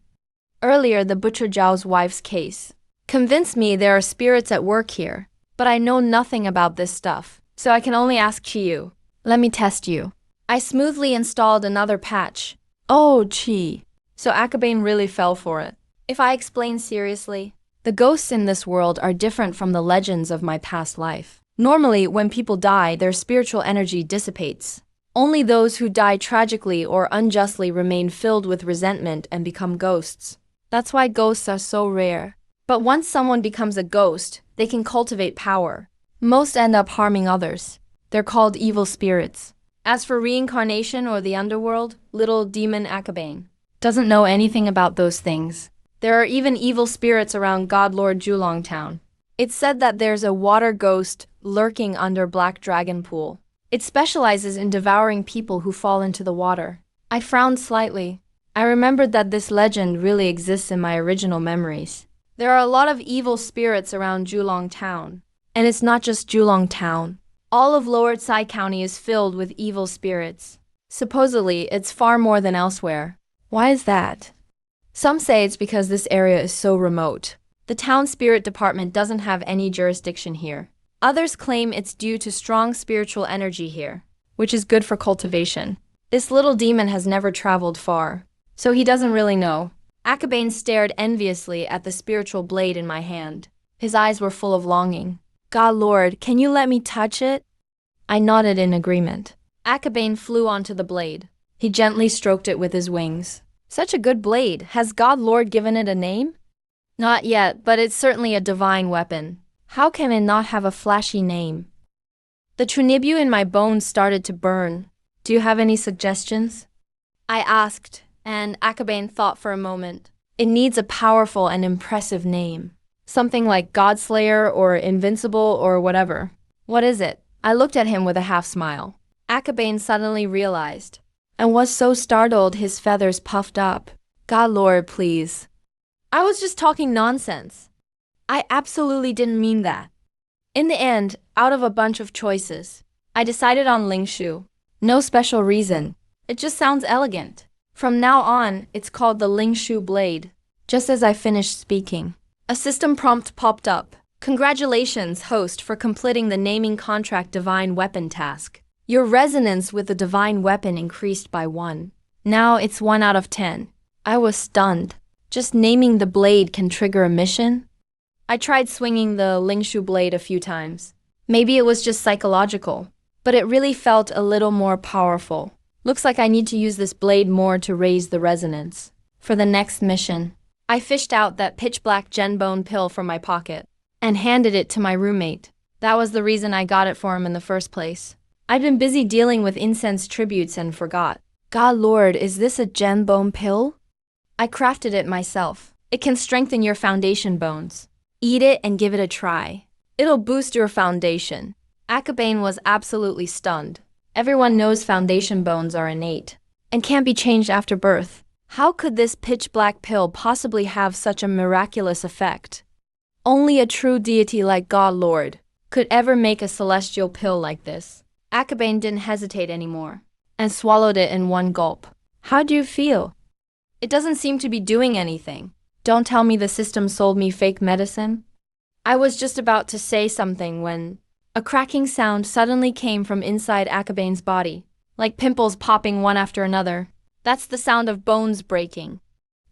Earlier, the Butcher Zhao's wife's case convinced me there are spirits at work here, but I know nothing about this stuff, so I can only ask Chiyu. Let me test you. I smoothly installed another patch. Oh, Chi. So Akabane really fell for it. If I explain seriously, the ghosts in this world are different from the legends of my past life. Normally, when people die, their spiritual energy dissipates. Only those who die tragically or unjustly remain filled with resentment and become ghosts. That's why ghosts are so rare. But once someone becomes a ghost, they can cultivate power. Most end up harming others. They're called evil spirits. As for reincarnation or the underworld, little demon Akabane doesn't know anything about those things. There are even evil spirits around God Lord Julong Town. It's said that there's a water ghost lurking under Black Dragon Pool. It specializes in devouring people who fall into the water. I frowned slightly. I remembered that this legend really exists in my original memories. There are a lot of evil spirits around Julong Town. And it's not just Julong Town. All of Lower Tsai County is filled with evil spirits. Supposedly, it's far more than elsewhere. Why is that? Some say it's because this area is so remote. The town spirit department doesn't have any jurisdiction here. Others claim it's due to strong spiritual energy here, which is good for cultivation. This little demon has never traveled far, so he doesn't really know. Akabane stared enviously at the spiritual blade in my hand. His eyes were full of longing. God Lord, can you let me touch it? I nodded in agreement. Akabane flew onto the blade. He gently stroked it with his wings. Such a good blade. Has God Lord given it a name? Not yet, but it's certainly a divine weapon. How can it not have a flashy name? The trinibu in my bones started to burn. Do you have any suggestions? I asked, and Akabane thought for a moment. It needs a powerful and impressive name. Something like Godslayer or Invincible or whatever. What is it? I looked at him with a half smile. Akabane suddenly realized, and was so startled his feathers puffed up. God Lord, please. I was just talking nonsense. I absolutely didn't mean that. In the end, out of a bunch of choices, I decided on Lingshu. No special reason. It just sounds elegant. From now on, it's called the Lingshu Blade. Just as I finished speaking, a system prompt popped up. Congratulations, host, for completing the naming contract divine weapon task. Your resonance with the divine weapon increased by 1. Now it's 1 out of 10. I was stunned. Just naming the blade can trigger a mission? I tried swinging the Lingshu blade a few times. Maybe it was just psychological, but it really felt a little more powerful. Looks like I need to use this blade more to raise the resonance. For the next mission, I fished out that pitch-black genbone pill from my pocket and handed it to my roommate. That was the reason I got it for him in the first place. I'd been busy dealing with incense tributes and forgot. God Lord, is this a genbone pill? I crafted it myself. It can strengthen your foundation bones. Eat it and give it a try. It'll boost your foundation. Akabane was absolutely stunned. Everyone knows foundation bones are innate and can't be changed after birth. How could this pitch-black pill possibly have such a miraculous effect? Only a true deity like God Lord could ever make a celestial pill like this. Akabane didn't hesitate anymore and swallowed it in one gulp. How do you feel? It doesn't seem to be doing anything. Don't tell me the system sold me fake medicine. I was just about to say something when a cracking sound suddenly came from inside Akabane's body, like pimples popping one after another. That's the sound of bones breaking.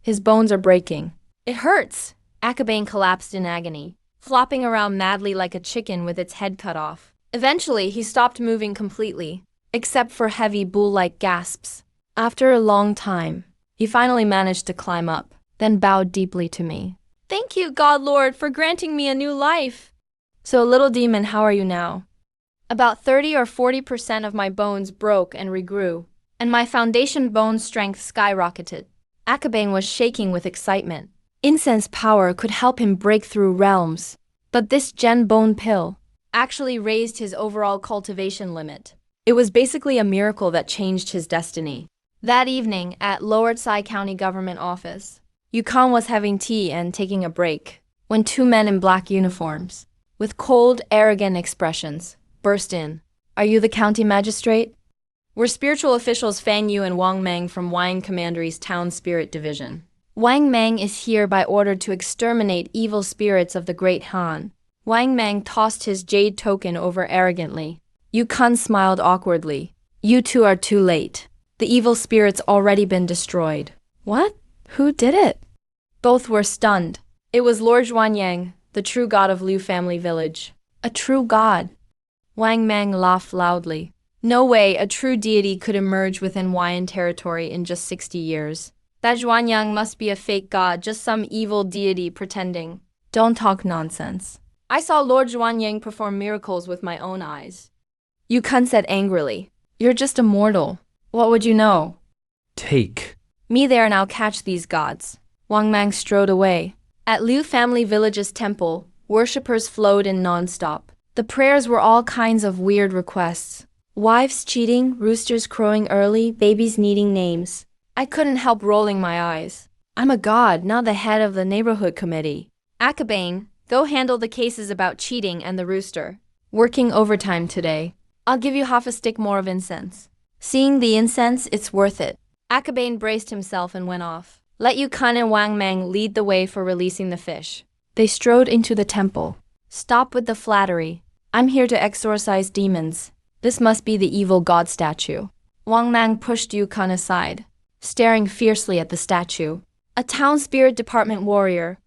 His bones are breaking. It hurts! Akabane collapsed in agony, flopping around madly like a chicken with its head cut off. Eventually, he stopped moving completely, except for heavy bull-like gasps. After a long time, he finally managed to climb up, then bowed deeply to me. Thank you, God Lord, for granting me a new life. So, little demon, how are you now? About 30 or 40% of my bones broke and regrew, and my foundation bone strength skyrocketed. Akabane was shaking with excitement. Incense power could help him break through realms, but this gen bone pill actually raised his overall cultivation limit. It was basically a miracle that changed his destiny. That evening, at Lower Tsai County Government Office, Yukon was having tea and taking a break when two men in black uniforms, with cold, arrogant expressions, burst in. Are you the county magistrate? We're spiritual officials Fang Yu and Wang Mang from Wang Commandery's Town Spirit Division. Wang Mang is here by order to exterminate evil spirits of the Great Han. Wang Mang tossed his jade token over arrogantly. Yukon smiled awkwardly. You two are too late. The evil spirit's already been destroyed. What? Who did it? Both were stunned. It was Lord Zhuanyang, the true god of Liu family village. A true god. Wang Mang laughed loudly. No way a true deity could emerge within Huayan territory in just 60 years. That Zhuanyang must be a fake god, just some evil deity pretending. Don't talk nonsense. I saw Lord Zhuanyang perform miracles with my own eyes. Yukon said angrily. You're just a mortal. What would you know? Take. Me there now catch these gods. Wang Mang strode away. At Liu family village's temple, worshippers flowed in non-stop. The prayers were all kinds of weird requests. Wives cheating, roosters crowing early, babies needing names. I couldn't help rolling my eyes. I'm a god, not the head of the neighborhood committee. Akabane, go handle the cases about cheating and the rooster. Working overtime today. I'll give you half a stick more of incense. Seeing the incense, it's worth it. Akabane braced himself and went off. Let Yukon and Wang Mang lead the way for releasing the fish. They strode into the temple. Stop with the flattery. I'm here to exorcise demons. This must be the evil god statue. Wang Mang pushed Yukon aside, staring fiercely at the statue. A town spirit department warrior.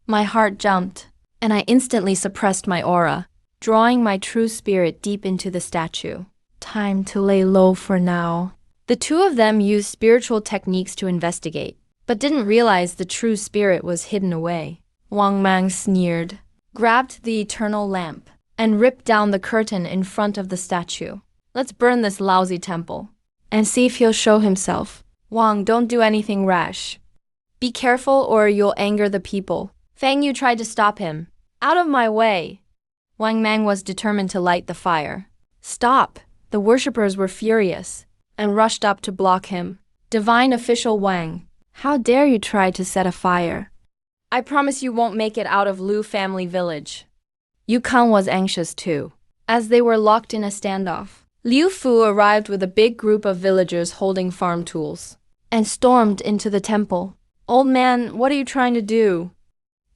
My heart jumped, and I instantly suppressed my aura, drawing my true spirit deep into the statue. Time to lay low for now. The two of them used spiritual techniques to investigate, but didn't realize the true spirit was hidden away. Wang Mang sneered, grabbed the eternal lamp, and ripped down the curtain in front of the statue. Let's burn this lousy temple, and see if he'll show himself. Wang, don't do anything rash. Be careful or you'll anger the people. Fang Yu tried to stop him. Out of my way! Wang Mang was determined to light the fire. Stop! The worshippers were furious, and rushed up to block him. Divine Official Wang, how dare you try to set a fire? I promise you won't make it out of Liu family village. Yukon was anxious too. As they were locked in a standoff, Liu Fu arrived with a big group of villagers holding farm tools, and stormed into the temple. Old man, what are you trying to do?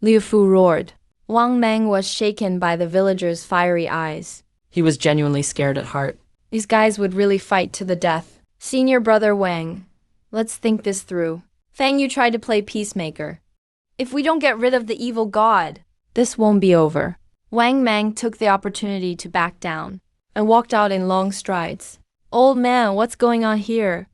Liu Fu roared. Wang Mang was shaken by the villagers' fiery eyes. He was genuinely scared at heart. These guys would really fight to the death. Senior brother Wang, let's think this through. Fang Yu tried to play peacemaker. If we don't get rid of the evil god, this won't be over. Wang Mang took the opportunity to back down and walked out in long strides. Old man, what's going on here?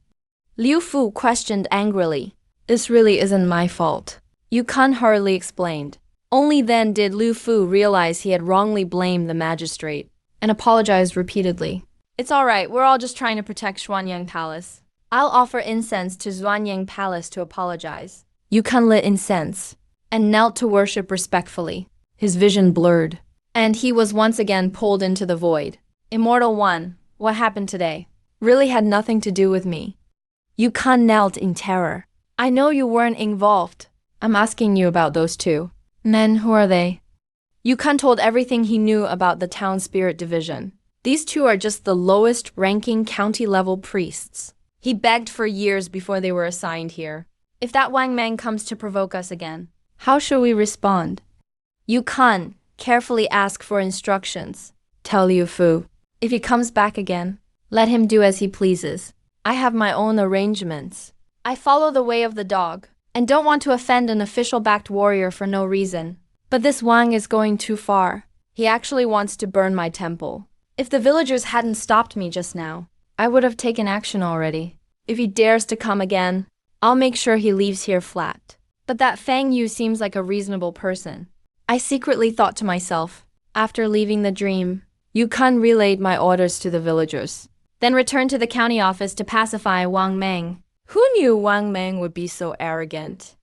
Liu Fu questioned angrily. This really isn't my fault. Yu Kan hurriedly explained. Only then did Liu Fu realize he had wrongly blamed the magistrate and apologized repeatedly. It's alright, we're all just trying to protect Xuanyang Palace. I'll offer incense to Xuanyang Palace to apologize. Yu Kan lit incense and knelt to worship respectfully. His vision blurred, and he was once again pulled into the void. Immortal One, what happened today? Really had nothing to do with me. Yu Kan knelt in terror. I know you weren't involved. I'm asking you about those two men. Who are they? Yu Kan told everything he knew about the town spirit division. These two are just the lowest ranking county-level priests. He begged for years before they were assigned here. If that Wang Mang comes to provoke us again, how shall we respond? Yu Kan carefully asked for instructions. Tell Liu Fu, if he comes back again, let him do as he pleases. I have my own arrangements. I follow the way of the dog, and don't want to offend an official-backed warrior for no reason. But this Wang is going too far. He actually wants to burn my temple. If the villagers hadn't stopped me just now, I would have taken action already. If he dares to come again, I'll make sure he leaves here flat. But that Fang Yu seems like a reasonable person. I secretly thought to myself, after leaving the dream, Yu Kan relayed my orders to the villagers, then returned to the county office to pacify Wang Mang. Who knew Wang Mang would be so arrogant?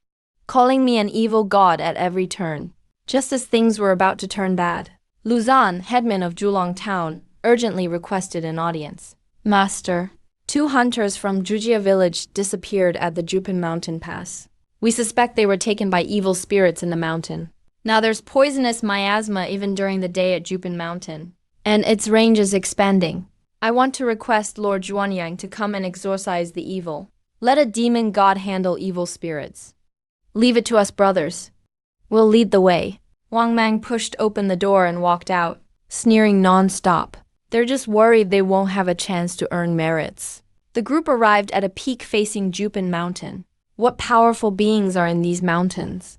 Calling me an evil god at every turn, just as things were about to turn bad. Luzan, headman of Julong town, urgently requested an audience. Master, 2 hunters from Jujia village disappeared at the Jupin mountain pass. We suspect they were taken by evil spirits in the mountain. Now there's poisonous miasma even during the day at Jupin mountain, and its range is expanding. I want to request Lord Zhuanyang to come and exorcise the evil. Let a demon god handle evil spirits. Leave it to us brothers. We'll lead the way. Wang Mang pushed open the door and walked out, sneering non-stop. They're just worried they won't have a chance to earn merits. The group arrived at a peak facing Jupin Mountain. What powerful beings are in these mountains?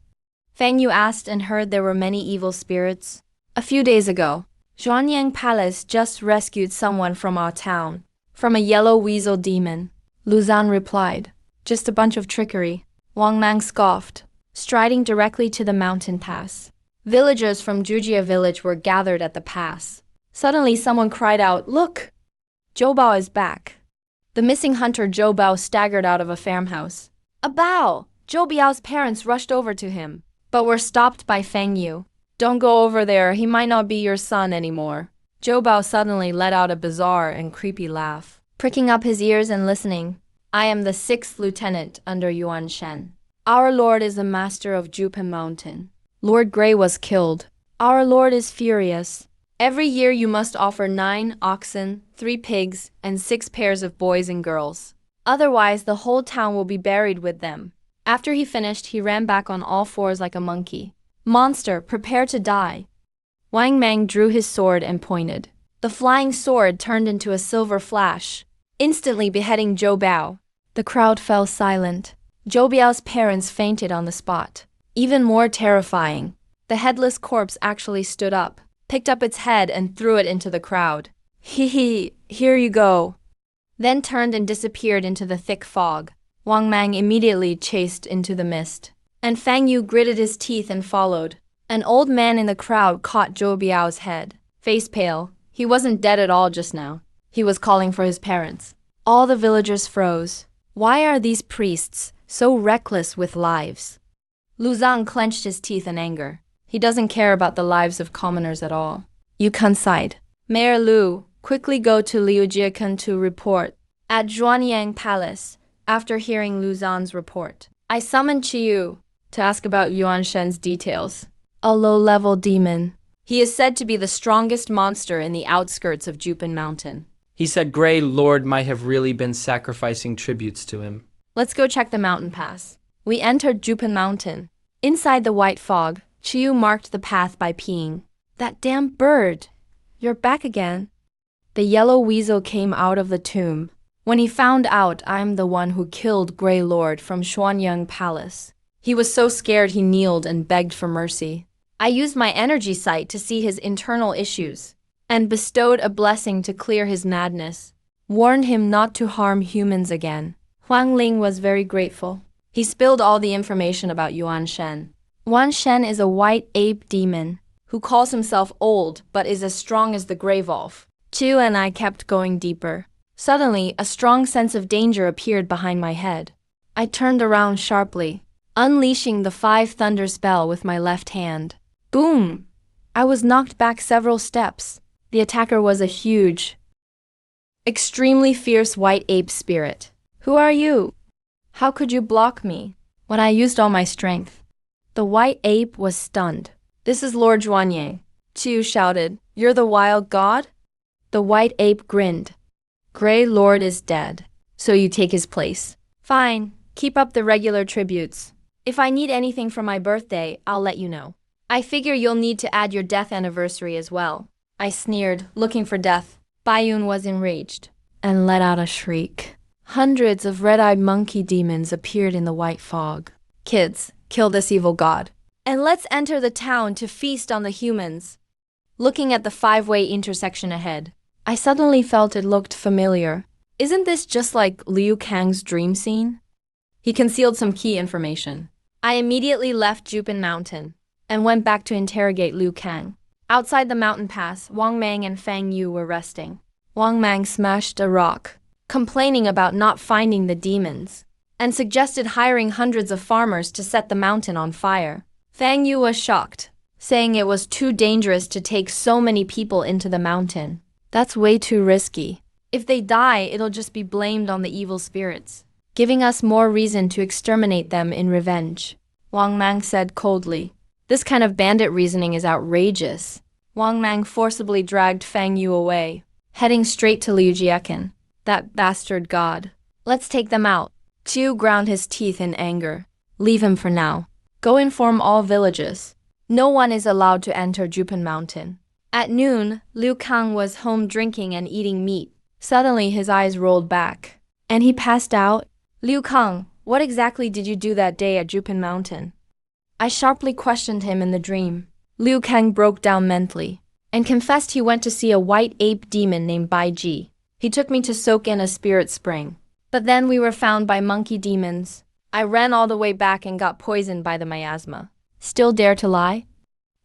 Fang Yu asked and heard there were many evil spirits. A few days ago, Xuanyang Palace just rescued someone from our town, from a yellow weasel demon. Luzan replied, just a bunch of trickery. Wang Mang scoffed, striding directly to the mountain pass. Villagers from Jujia village were gathered at the pass. Suddenly someone cried out, "Look! Zhou Bao is back." The missing hunter Zhou Bao staggered out of a farmhouse. "A Bao!" Zhou Biao's parents rushed over to him, but were stopped by Fang Yu. "Don't go over there, he might not be your son anymore." Zhou Bao suddenly let out a bizarre and creepy laugh, pricking up his ears and listening. "I am the 6th lieutenant under Yuan Shen. Our lord is the master of Jupin Mountain. Lord Grey was killed. Our lord is furious. Every year you must offer 9 oxen, 3 pigs, and 6 pairs of boys and girls. Otherwise the whole town will be buried with them." After he finished, he ran back on all 4s like a monkey. "Monster, prepare to die." Wang Mang drew his sword and pointed. The flying sword turned into a silver flash, instantly beheading Zhou Bao. The crowd fell silent. Zhou Biao's parents fainted on the spot. Even more terrifying, the headless corpse actually stood up, picked up its head and threw it into the crowd. "Hee, here you go." Then turned and disappeared into the thick fog. Wang Mang immediately chased into the mist, and Fang Yu gritted his teeth and followed. An old man in the crowd caught Zhou Biao's head. Face pale, he wasn't dead at all just now. He was calling for his parents. All the villagers froze. Why are these priests so reckless with lives? Luzang clenched his teeth in anger. He doesn't care about the lives of commoners at all. Yu Kan sighed. "Mayor Lu, quickly go to Liu Jiekan to report at Zhuanyang Palace." After hearing Luzan's report, "I summoned Qiyu to ask about Yuan Shen's details. A low-level demon. He is said to be the strongest monster in the outskirts of Jupin Mountain." He said Grey Lord might have really been sacrificing tributes to him. "Let's go check the mountain pass." We entered Jupin Mountain. Inside the white fog, Qiyu marked the path by peeing. "That damn bird! You're back again." The yellow weasel came out of the tomb. when he found out I'm the one who killed Grey Lord from Xuanyang Palace. He was so scared he kneeled and begged for mercy. I used my energy sight to see his internal issues and bestowed a blessing to clear his madness. Warned him not to harm humans again. Huang Ling was very grateful. He spilled all the information about Yuan Shen. Yuan Shen is a white ape demon who calls himself old but is as strong as the Grey Wolf. Chu and I kept going deeper. Suddenly, a strong sense of danger appeared behind my head. I turned around sharply, unleashing the 5 thunder spell with my left hand. Boom! I was knocked back several steps. The attacker was a huge, extremely fierce white ape spirit. Who are you? How could you block me when I used all my strength? The white ape was stunned. This is Lord Zhuanye. Chu shouted, "You're the wild god?" The white ape grinned. Grey Lord is dead, so you take his place. Fine, keep up the regular tributes. If I need anything for my birthday, I'll let you know. I figure you'll need to add your death anniversary as well. I sneered, looking for death. Baiyun was enraged and let out a shriek. Hundreds of red-eyed monkey demons appeared in the white fog. Kids, kill this evil god. And let's enter the town to feast on the humans. Looking at the 5-way intersection ahead, I suddenly felt it looked familiar. Isn't this just like Liu Kang's dream scene? He concealed some key information. I immediately left Jupin Mountain and went back to interrogate Liu Kang. Outside the mountain pass, Wang Mang and Fang Yu were resting. Wang Mang smashed a rock, complaining about not finding the demons, and suggested hiring hundreds of farmers to set the mountain on fire. Fang Yu was shocked, saying it was too dangerous to take so many people into the mountain. That's way too risky. If they die, it'll just be blamed on the evil spirits, giving us more reason to exterminate them in revenge. Wang Mang said coldly. This kind of bandit reasoning is outrageous. Wang Mang forcibly dragged Fang Yu away, heading straight to Liu Jiekin. That bastard god. Let's take them out. Chu ground his teeth in anger. Leave him for now. Go inform all villages. No one is allowed to enter Jupin Mountain. At noon, Liu Kang was home drinking and eating meat. Suddenly his eyes rolled back, and he passed out. Liu Kang, what exactly did you do that day at Jupin Mountain? I sharply questioned him in the dream. Liu Kang broke down mentally and confessed he went to see a white ape demon named Bai Ji. He took me to soak in a spirit spring. But then we were found by monkey demons. I ran all the way back and got poisoned by the miasma. Still dare to lie?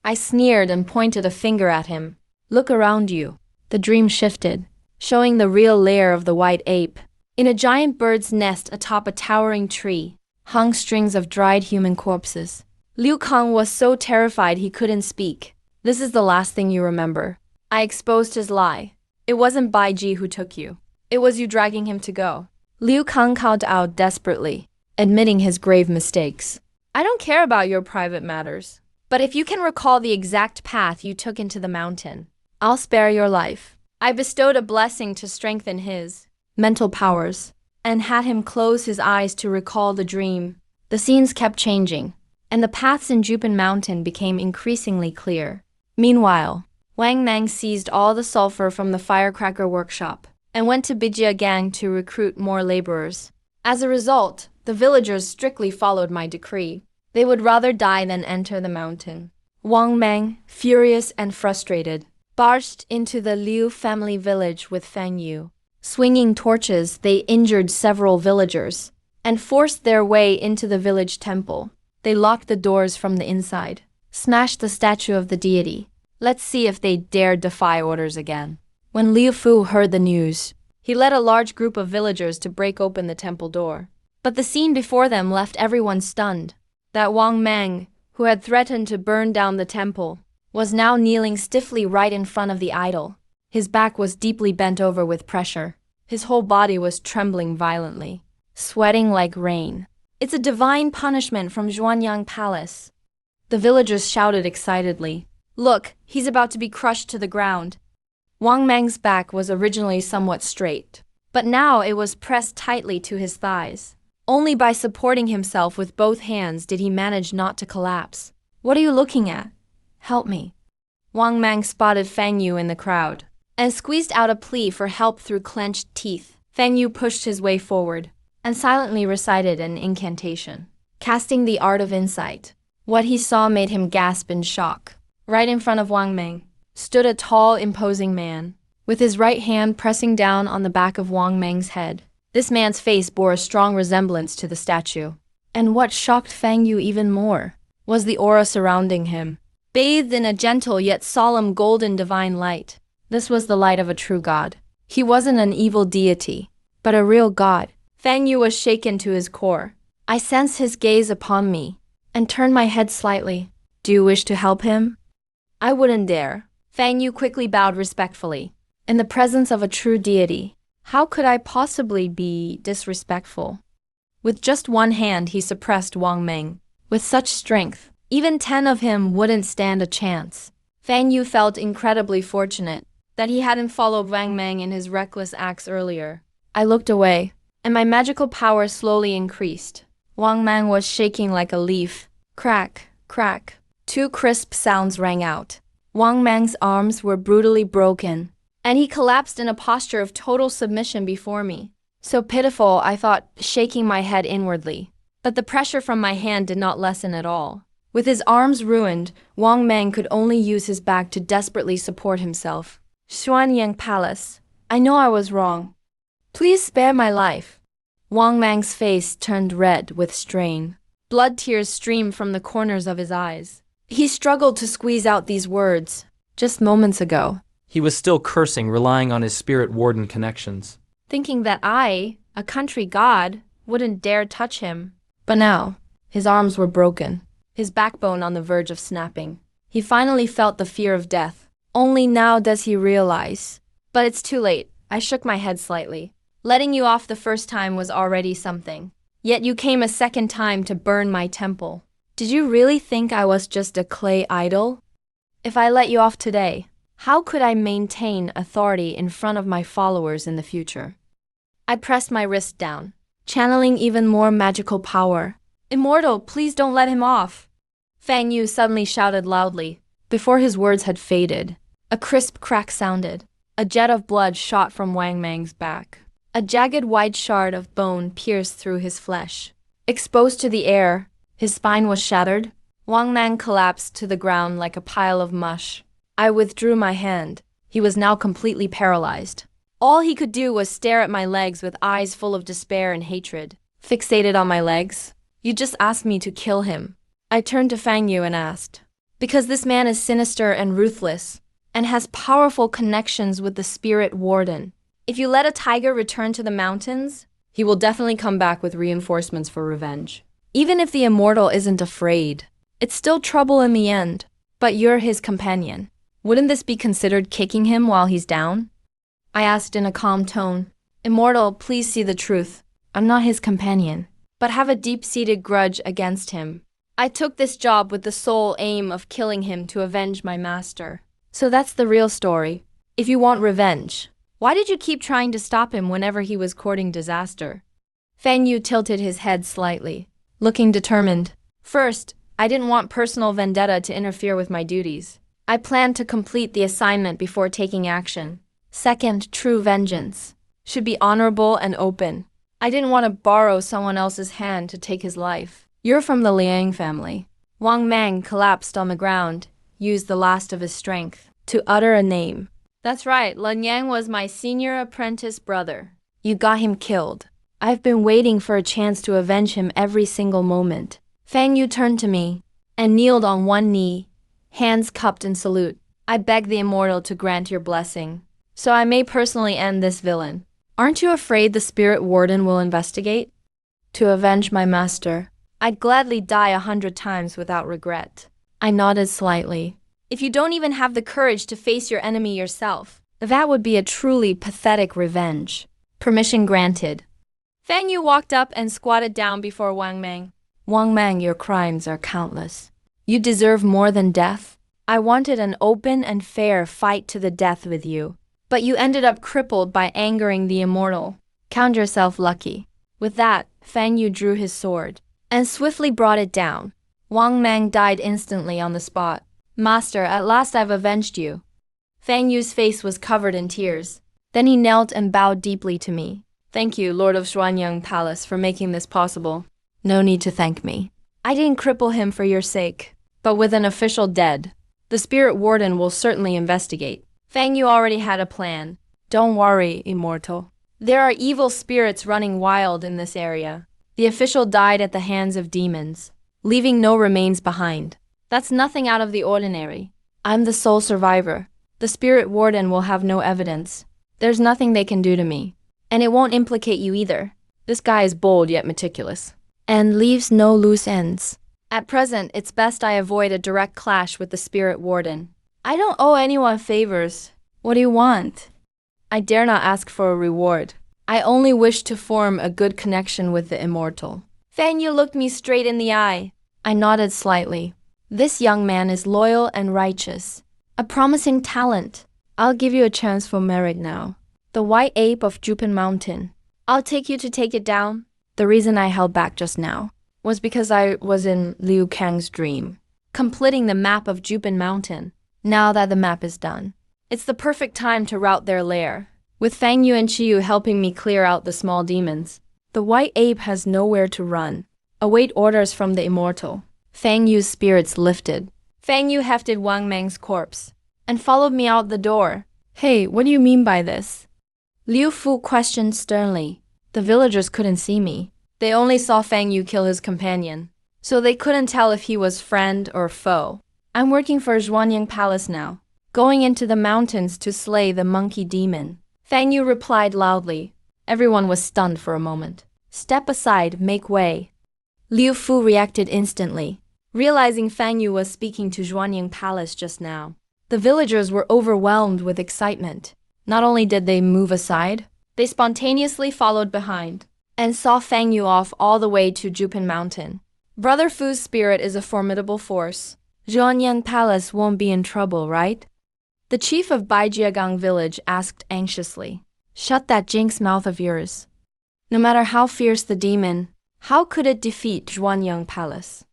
I sneered and pointed a finger at him. Look around you. The dream shifted, showing the real lair of the white ape. In a giant bird's nest atop a towering tree hung strings of dried human corpses. Liu Kang was so terrified he couldn't speak. This is the last thing you remember. I exposed his lie. It wasn't Bai Ji who took you. It was you dragging him to go. Liu Kang called out desperately, admitting his grave mistakes. I don't care about your private matters. But if you can recall the exact path you took into the mountain, I'll spare your life. I bestowed a blessing to strengthen his mental powers and had him close his eyes to recall the dream. The scenes kept changing, and the paths in Jupin Mountain became increasingly clear. Meanwhile, Wang Mang seized all the sulfur from the firecracker workshop and went to Bijiagang to recruit more laborers. As a result, the villagers strictly followed my decree. They would rather die than enter the mountain. Wang Mang, furious and frustrated, barged into the Liu family village with Fang Yu. Swinging torches, they injured several villagers and forced their way into the village temple. They locked the doors from the inside, smashed the statue of the deity. Let's see if they dare defy orders again. When Liu Fu heard the news, he led a large group of villagers to break open the temple door. But the scene before them left everyone stunned. That Wang Mang, who had threatened to burn down the temple, was now kneeling stiffly right in front of the idol. His back was deeply bent over with pressure. His whole body was trembling violently, sweating like rain. It's a divine punishment from Xuanyang Palace. The villagers shouted excitedly. Look, he's about to be crushed to the ground. Wang Mang's back was originally somewhat straight, but now it was pressed tightly to his thighs. Only by supporting himself with both hands did he manage not to collapse. What are you looking at? Help me. Wang Mang spotted Fang Yu in the crowd and squeezed out a plea for help through clenched teeth. Fang Yu pushed his way forward and silently recited an incantation, casting the art of insight. What he saw made him gasp in shock. Right in front of Wang Meng stood a tall, imposing man, with his right hand pressing down on the back of Wang Meng's head. This man's face bore a strong resemblance to the statue. And what shocked Fang Yu even more was the aura surrounding him, bathed in a gentle yet solemn golden divine light. This was the light of a true god. He wasn't an evil deity, but a real god. Fang Yu was shaken to his core. I sensed his gaze upon me and turned my head slightly. Do you wish to help him? I wouldn't dare. Fang Yu quickly bowed respectfully. In the presence of a true deity, how could I possibly be disrespectful? With just one hand, he suppressed Wang Meng. With such strength, even 10 of him wouldn't stand a chance. Fang Yu felt incredibly fortunate that he hadn't followed Wang Meng in his reckless acts earlier. I looked away, and my magical power slowly increased. Wang Meng was shaking like a leaf. Crack, crack. 2 crisp sounds rang out. Wang Meng's arms were brutally broken, and he collapsed in a posture of total submission before me. So pitiful, I thought, shaking my head inwardly. But the pressure from my hand did not lessen at all. With his arms ruined, Wang Meng could only use his back to desperately support himself. Xuanyang Palace, I know I was wrong. Please spare my life. Wang Meng's face turned red with strain. Blood tears streamed from the corners of his eyes. He struggled to squeeze out these words. Just moments ago, He was still cursing, relying on his spirit warden connections. thinking that I, a country god, wouldn't dare touch him. But now, his arms were broken, his backbone on the verge of snapping. He finally felt the fear of death. Only now does he realize. But it's too late. I shook my head slightly. Letting you off the first time was already something. Yet you came a second time to burn my temple. Did you really think I was just a clay idol? If I let you off today, how could I maintain authority in front of my followers in the future? I pressed my wrist down, channeling even more magical power. Immortal, please don't let him off. Fang Yu suddenly shouted loudly. Before his words had faded, a crisp crack sounded. A jet of blood shot from Wang Meng's back. A jagged white shard of bone pierced through his flesh. Exposed to the air, his spine was shattered. Wang Meng collapsed to the ground like a pile of mush. I withdrew my hand. He was now completely paralyzed. All he could do was stare at my legs with eyes full of despair and hatred. Fixated on my legs? You just asked me to kill him. I turned to Fang Yu and asked, because this man is sinister and ruthless, and has powerful connections with the spirit warden. If you let a tiger return to the mountains, he will definitely come back with reinforcements for revenge. Even if the immortal isn't afraid, it's still trouble in the end. But you're his companion. Wouldn't this be considered kicking him while he's down? I asked in a calm tone. Immortal, please see the truth. I'm not his companion, but have a deep-seated grudge against him. I took this job with the sole aim of killing him to avenge my master. So that's the real story. If you want revenge, why did you keep trying to stop him whenever he was courting disaster? Fang Yu tilted his head slightly, looking determined. First, I didn't want personal vendetta to interfere with my duties. I planned to complete the assignment before taking action. Second, true vengeance should be honorable and open. I didn't want to borrow someone else's hand to take his life. You're from the Liang family. Wang Meng collapsed on the ground, used the last of his strength to utter a name. That's right, Lin Yang was my senior apprentice brother. You got him killed. I've been waiting for a chance to avenge him every single moment. Fang Yu turned to me and kneeled on one knee, hands cupped in salute. I beg the immortal to grant your blessing, so I may personally end this villain. Aren't you afraid the spirit warden will investigate? To avenge my master, I'd gladly die 100 times without regret. I nodded slightly. If you don't even have the courage to face your enemy yourself, that would be a truly pathetic revenge. Permission granted. Fang Yu walked up and squatted down before Wang Meng. Wang Meng, your crimes are countless. You deserve more than death. I wanted an open and fair fight to the death with you, but you ended up crippled by angering the immortal. Count yourself lucky. With that, Fang Yu drew his sword and swiftly brought it down. Wang Meng died instantly on the spot. Master, at last I've avenged you. Fang Yu's face was covered in tears. Then he knelt and bowed deeply to me. Thank you, Lord of Xuanyang Palace, for making this possible. No need to thank me. I didn't cripple him for your sake. But with an official dead, the spirit warden will certainly investigate. Fang Yu already had a plan. Don't worry, immortal. There are evil spirits running wild in this area. The official died at the hands of demons, leaving no remains behind. That's nothing out of the ordinary. I'm the sole survivor. The spirit warden will have no evidence. There's nothing they can do to me. And it won't implicate you either. This guy is bold yet meticulous. And leaves no loose ends. At present, it's best I avoid a direct clash with the spirit warden. I don't owe anyone favors. What do you want? I dare not ask for a reward. I only wish to form a good connection with the immortal. Fang Yu looked me straight in the eye. I nodded slightly. This young man is loyal and righteous. A promising talent. I'll give you a chance for merit now. The white ape of Jupin Mountain. I'll take you to take it down. The reason I held back just now was because I was in Liu Kang's dream, completing the map of Jupin Mountain. Now that the map is done, it's the perfect time to rout their lair, with Fang Yu and Qiyu helping me clear out the small demons. The white ape has nowhere to run. Await orders from the immortal. Fang Yu's spirits lifted. Fang Yu hefted Wang Meng's corpse and followed me out the door. Hey, what do you mean by this? Liu Fu questioned sternly. The villagers couldn't see me. They only saw Fang Yu kill his companion, so they couldn't tell if he was friend or foe. I'm working for Xuanyang Palace now, going into the mountains to slay the monkey demon. Fang Yu replied loudly. Everyone was stunned for a moment. Step aside, make way. Liu Fu reacted instantly, realizing Fang Yu was speaking to Xuanyang Palace just now. The villagers were overwhelmed with excitement. Not only did they move aside, they spontaneously followed behind and saw Fang Yu off all the way to Jupin Mountain. Brother Fu's spirit is a formidable force. Xuanyang Palace won't be in trouble, right? The chief of Baijiagang village asked anxiously. Shut that jinx mouth of yours. No matter how fierce the demon, how could it defeat Xuanyang Palace?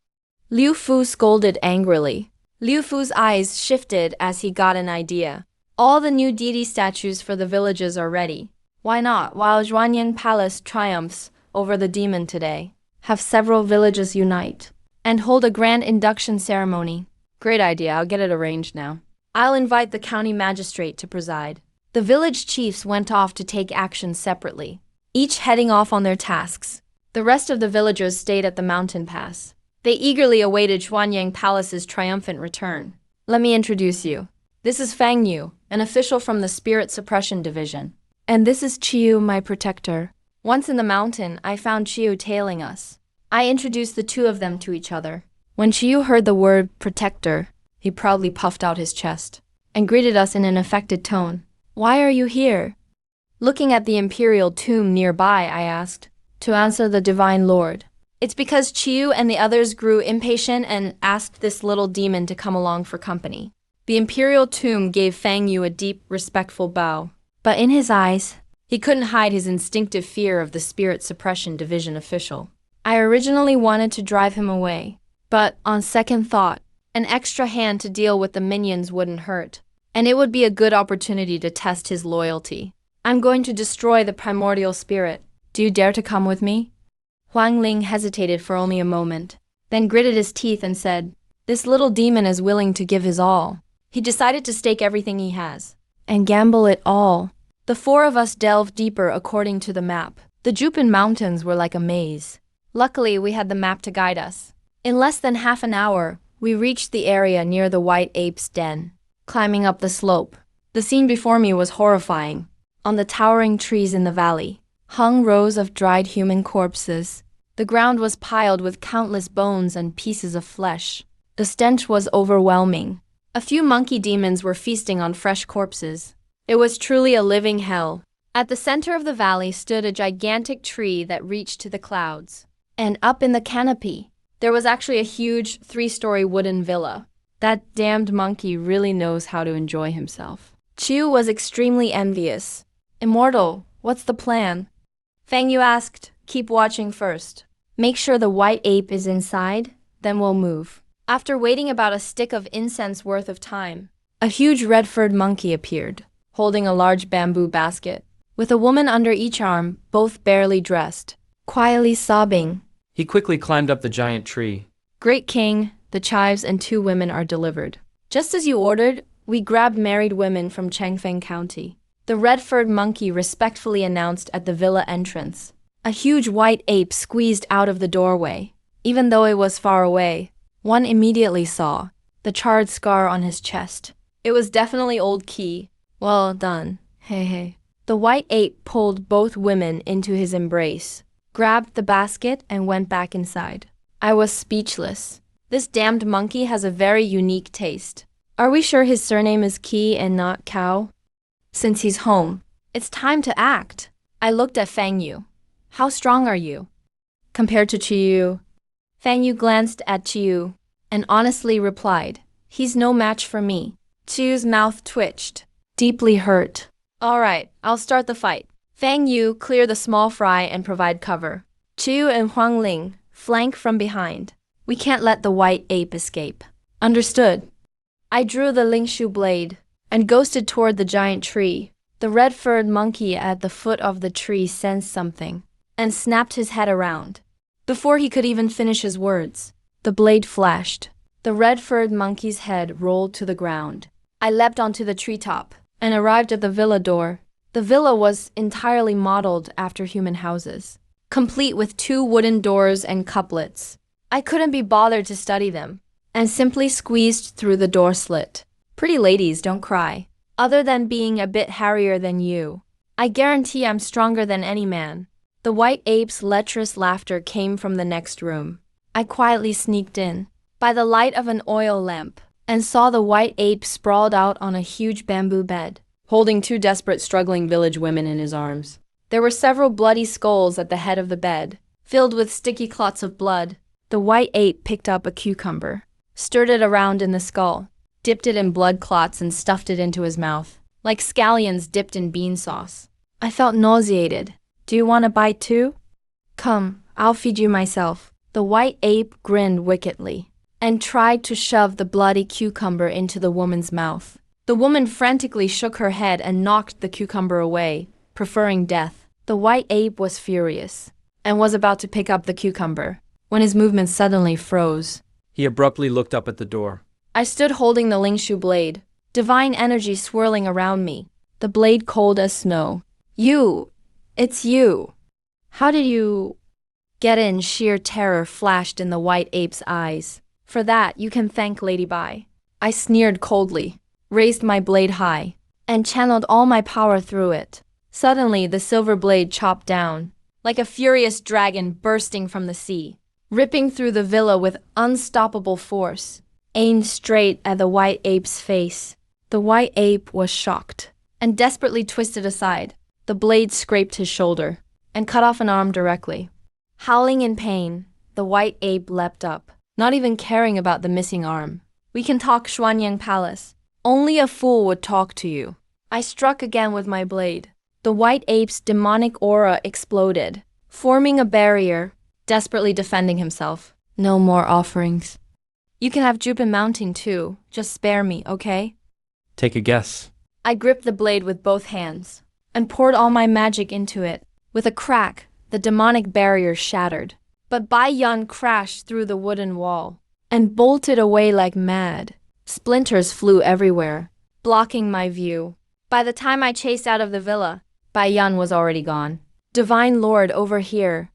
Liu Fu scolded angrily. Liu Fu's eyes shifted as he got an idea. All the new deity statues for the villages are ready. Why not, while Xuanyang Palace triumphs over the demon today, have several villages unite and hold a grand induction ceremony? Great idea, I'll get it arranged now. I'll invite the county magistrate to preside. The village chiefs went off to take action separately, each heading off on their tasks. The rest of the villagers stayed at the mountain pass. They eagerly awaited Xuanyang Palace's triumphant return. Let me introduce you. This is Fang Yu, an official from the Spirit Suppression Division. And this is Qiyu, my protector. Once in the mountain, I found Qiyu tailing us. I introduced the two of them to each other. When Qiyu heard the word protector, he proudly puffed out his chest and greeted us in an affected tone. Why are you here? Looking at the imperial tomb nearby, I asked. To answer the divine lord. It's because Qiyu and the others grew impatient and asked this little demon to come along for company. The imperial tomb gave Fang Yu a deep, respectful bow. But in his eyes, he couldn't hide his instinctive fear of the Spirit Suppression Division official. I originally wanted to drive him away, but on second thought, an extra hand to deal with the minions wouldn't hurt, and it would be a good opportunity to test his loyalty. I'm going to destroy the primordial spirit. Do you dare to come with me? Huang Ling hesitated for only a moment, then gritted his teeth and said, This little demon is willing to give his all. He decided to stake everything he has and gamble it all. The four of us delved deeper according to the map. The Jupin Mountains were like a maze. Luckily, we had the map to guide us. In less than half an hour, we reached the area near the white ape's den. Climbing up the slope, the scene before me was horrifying. On the towering trees in the valley hung rows of dried human corpses. The ground was piled with countless bones and pieces of flesh. The stench was overwhelming. A few monkey demons were feasting on fresh corpses. It was truly a living hell. At the center of the valley stood a gigantic tree that reached to the clouds. And up in the canopy, there was actually a huge 3-story wooden villa. That damned monkey really knows how to enjoy himself. Qiyu was extremely envious. Immortal, what's the plan? Fang Yu asked, keep watching first. Make sure the white ape is inside, then we'll move. After waiting about a stick of incense worth of time, a huge red-furred monkey appeared, holding a large bamboo basket. with a woman under each arm, both barely dressed, quietly sobbing. He quickly climbed up the giant tree. Great king, the chives and 2 women are delivered. Just as you ordered, we grabbed married women from Changfeng County. The red-furred monkey respectfully announced at the villa entrance. A huge white ape squeezed out of the doorway. Even though it was far away, one immediately saw the charred scar on his chest. It was definitely Old Key. Well done. Hey hey. The white ape pulled both women into his embrace, grabbed the basket, and went back inside. I was speechless. This damned monkey has a very unique taste. Are we sure his surname is Qi and not Cow? Since he's home, it's time to act. I looked at Fang Yu. How strong are you? Compared to Qiyu? Fang Yu glanced at Qiyu and honestly replied, he's no match for me. Qiyu's mouth twitched, deeply hurt. All right, I'll start the fight. Fang Yu, clear the small fry and provide cover. Qiyu and Huang Ling flank from behind. We can't let the white ape escape. Understood. I drew the Lingshu blade and ghosted toward the giant tree. The red-furred monkey at the foot of the tree sensed something and snapped his head around. Before he could even finish his words, the blade flashed. The red-furred monkey's head rolled to the ground. I leapt onto the treetop and arrived at the villa door. The villa was entirely modeled after human houses, complete with 2 wooden doors and couplets. I couldn't be bothered to study them, and simply squeezed through the door slit. Pretty ladies, don't cry. Other than being a bit hairier than you, I guarantee I'm stronger than any man. The white ape's lecherous laughter came from the next room. I quietly sneaked in, by the light of an oil lamp, and saw the white ape sprawled out on a huge bamboo bed, Holding 2 desperate struggling village women in his arms. There were several bloody skulls at the head of the bed, filled with sticky clots of blood. The white ape picked up a cucumber, stirred it around in the skull, dipped it in blood clots and stuffed it into his mouth, like scallions dipped in bean sauce. I felt nauseated. Do you want a bite too? Come, I'll feed you myself. The white ape grinned wickedly and tried to shove the bloody cucumber into the woman's mouth. The woman frantically shook her head and knocked the cucumber away, preferring death. The white ape was furious and was about to pick up the cucumber when his movements suddenly froze. He abruptly looked up at the door. I stood holding the Lingshu blade, divine energy swirling around me, the blade cold as snow. It's you. How did you get in? Sheer terror flashed in the white ape's eyes. For that, you can thank Lady Bai. I sneered coldly, raised my blade high, and channeled all my power through it. Suddenly, the silver blade chopped down, like a furious dragon bursting from the sea, ripping through the villa with unstoppable force, aimed straight at the white ape's face. The white ape was shocked and desperately twisted aside. The blade scraped his shoulder and cut off an arm directly. Howling in pain, the white ape leapt up, not even caring about the missing arm. We can talk, Xuanyang Palace. Only a fool would talk to you. I struck again with my blade. The white ape's demonic aura exploded, forming a barrier, desperately defending himself. No more offerings. You can have Jupin Mountain too. Just spare me, okay? Take a guess. I gripped the blade with both hands and poured all my magic into it. With a crack, the demonic barrier shattered. But Bai Yun crashed through the wooden wall and bolted away like mad. Splinters flew everywhere, blocking my view. By the time I chased out of the villa, Bai Yun was already gone. Divine Lord, over here.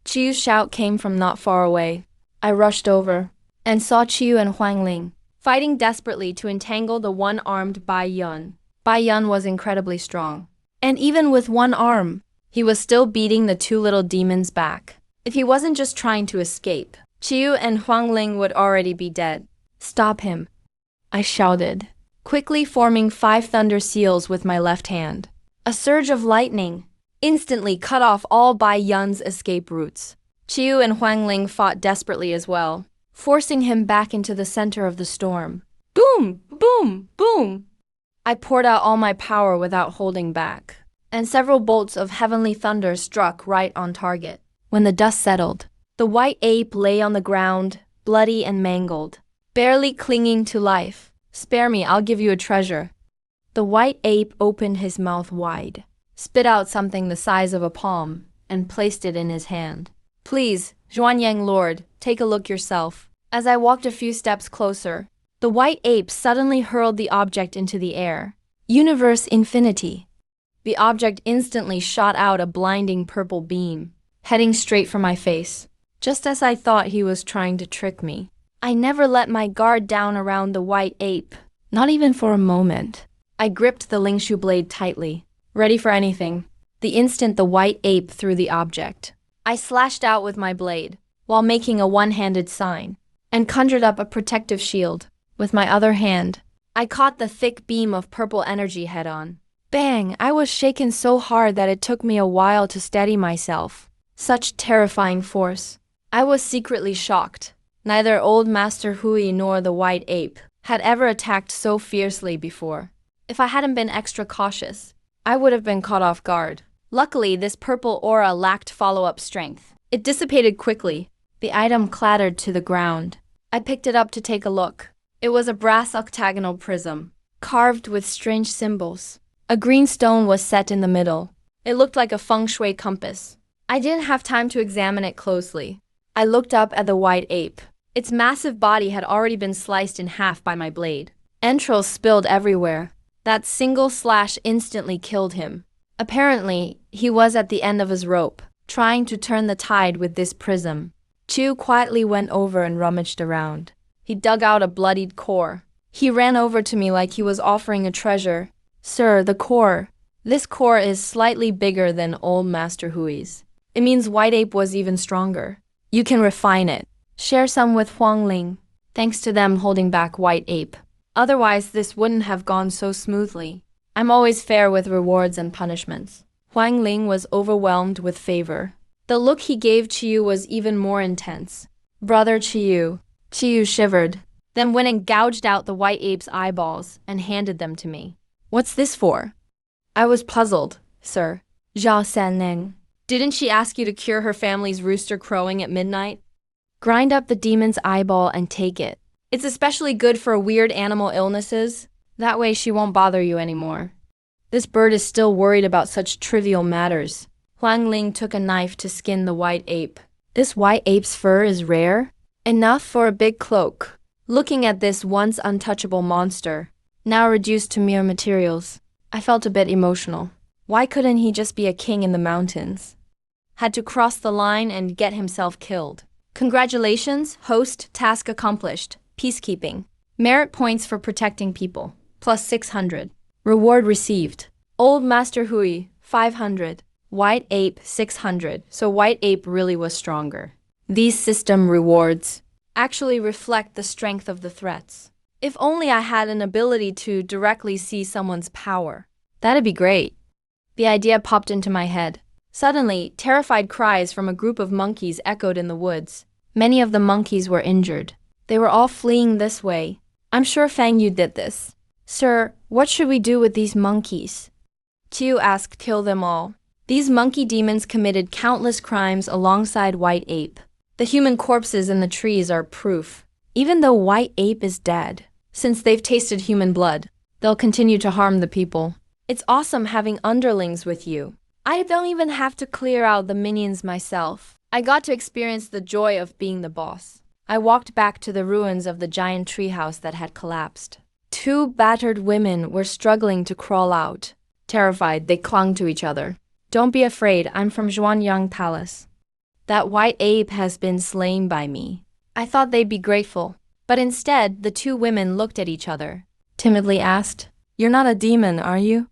Qiyu's shout came from not far away. I rushed over and saw Qiyu and Huang Ling fighting desperately to entangle the one-armed Bai Yun. Bai Yun was incredibly strong, and even with one arm, he was still beating the 2 little demons back. If he wasn't just trying to escape, Qiyu and Huang Ling would already be dead. Stop him, I shouted, quickly forming 5 thunder seals with my left hand. A surge of lightning instantly cut off all Bai Yun's escape routes. Qiyu and Huang Ling fought desperately as well, forcing him back into the center of the storm. Boom! Boom! Boom! I poured out all my power without holding back, and several bolts of heavenly thunder struck right on target. When the dust settled, the white ape lay on the ground, bloody and mangled, barely clinging to life. Spare me, I'll give you a treasure. The white ape opened his mouth wide, spit out something the size of a palm, and placed it in his hand. Please, Zhuanyang Lord, take a look yourself. As I walked a few steps closer, the white ape suddenly hurled the object into the air. Universe infinity. The object instantly shot out a blinding purple beam, heading straight for my face. Just as I thought he was trying to trick me. I never let my guard down around the white ape, not even for a moment. I gripped the Lingshu blade tightly, ready for anything. The instant the white ape threw the object, I slashed out with my blade, while making a one-handed sign, and conjured up a protective shield. With my other hand, I caught the thick beam of purple energy head-on. Bang! I was shaken so hard that it took me a while to steady myself. Such terrifying force. I was secretly shocked. Neither Old Master Hui nor the white ape had ever attacked so fiercely before. If I hadn't been extra cautious, I would have been caught off guard. Luckily, this purple aura lacked follow-up strength. It dissipated quickly. The item clattered to the ground. I picked it up to take a look. It was a brass octagonal prism, carved with strange symbols. A green stone was set in the middle. It looked like a feng shui compass. I didn't have time to examine it closely. I looked up at the white ape. Its massive body had already been sliced in half by my blade. Entrails spilled everywhere. That single slash instantly killed him. Apparently, he was at the end of his rope, trying to turn the tide with this prism. Chu quietly went over and rummaged around. He dug out a bloodied core. He ran over to me like he was offering a treasure. Sir, the core. This core is slightly bigger than Old Master Hui's. It means White Ape was even stronger. You can refine it. Share some with Huang Ling. Thanks to them holding back White Ape. Otherwise, this wouldn't have gone so smoothly. I'm always fair with rewards and punishments. Huang Ling was overwhelmed with favor. The look he gave Chiyu was even more intense. Brother Chiyu. Chiyu shivered, then went and gouged out the white ape's eyeballs and handed them to me. What's this for? I was puzzled, sir. Zhao Sanning. Didn't she ask you to cure her family's rooster crowing at midnight? Grind up the demon's eyeball and take it. It's especially good for weird animal illnesses. That way she won't bother you anymore. This bird is still worried about such trivial matters. Huang Ling took a knife to skin the white ape. This white ape's fur is rare? Enough for a big cloak. Looking at this once untouchable monster, now reduced to mere materials, I felt a bit emotional. Why couldn't he just be a king in the mountains? Had to cross the line and get himself killed. Congratulations, host, task accomplished. Peacekeeping. Merit points for protecting people, plus 600. Reward received. Old Master Hui, 500. White Ape, 600. So White Ape really was stronger. These system rewards actually reflect the strength of the threats. If only I had an ability to directly see someone's power. That'd be great. The idea popped into my head. Suddenly, terrified cries from a group of monkeys echoed in the woods. Many of the monkeys were injured. They were all fleeing this way. I'm sure Fang Yu did this. Sir, what should we do with these monkeys? Qiu asked, kill them all. These monkey demons committed countless crimes alongside White Ape. The human corpses in the trees are proof. Even though White Ape is dead, since they've tasted human blood, they'll continue to harm the people. It's awesome having underlings with you. I don't even have to clear out the minions myself. I got to experience the joy of being the boss. I walked back to the ruins of the giant treehouse that had collapsed. Two battered women were struggling to crawl out. Terrified, they clung to each other. Don't be afraid, I'm from Zhuanyang Palace. That white ape has been slain by me. I thought they'd be grateful, but instead the two women looked at each other. Timidly asked, you're not a demon, are you?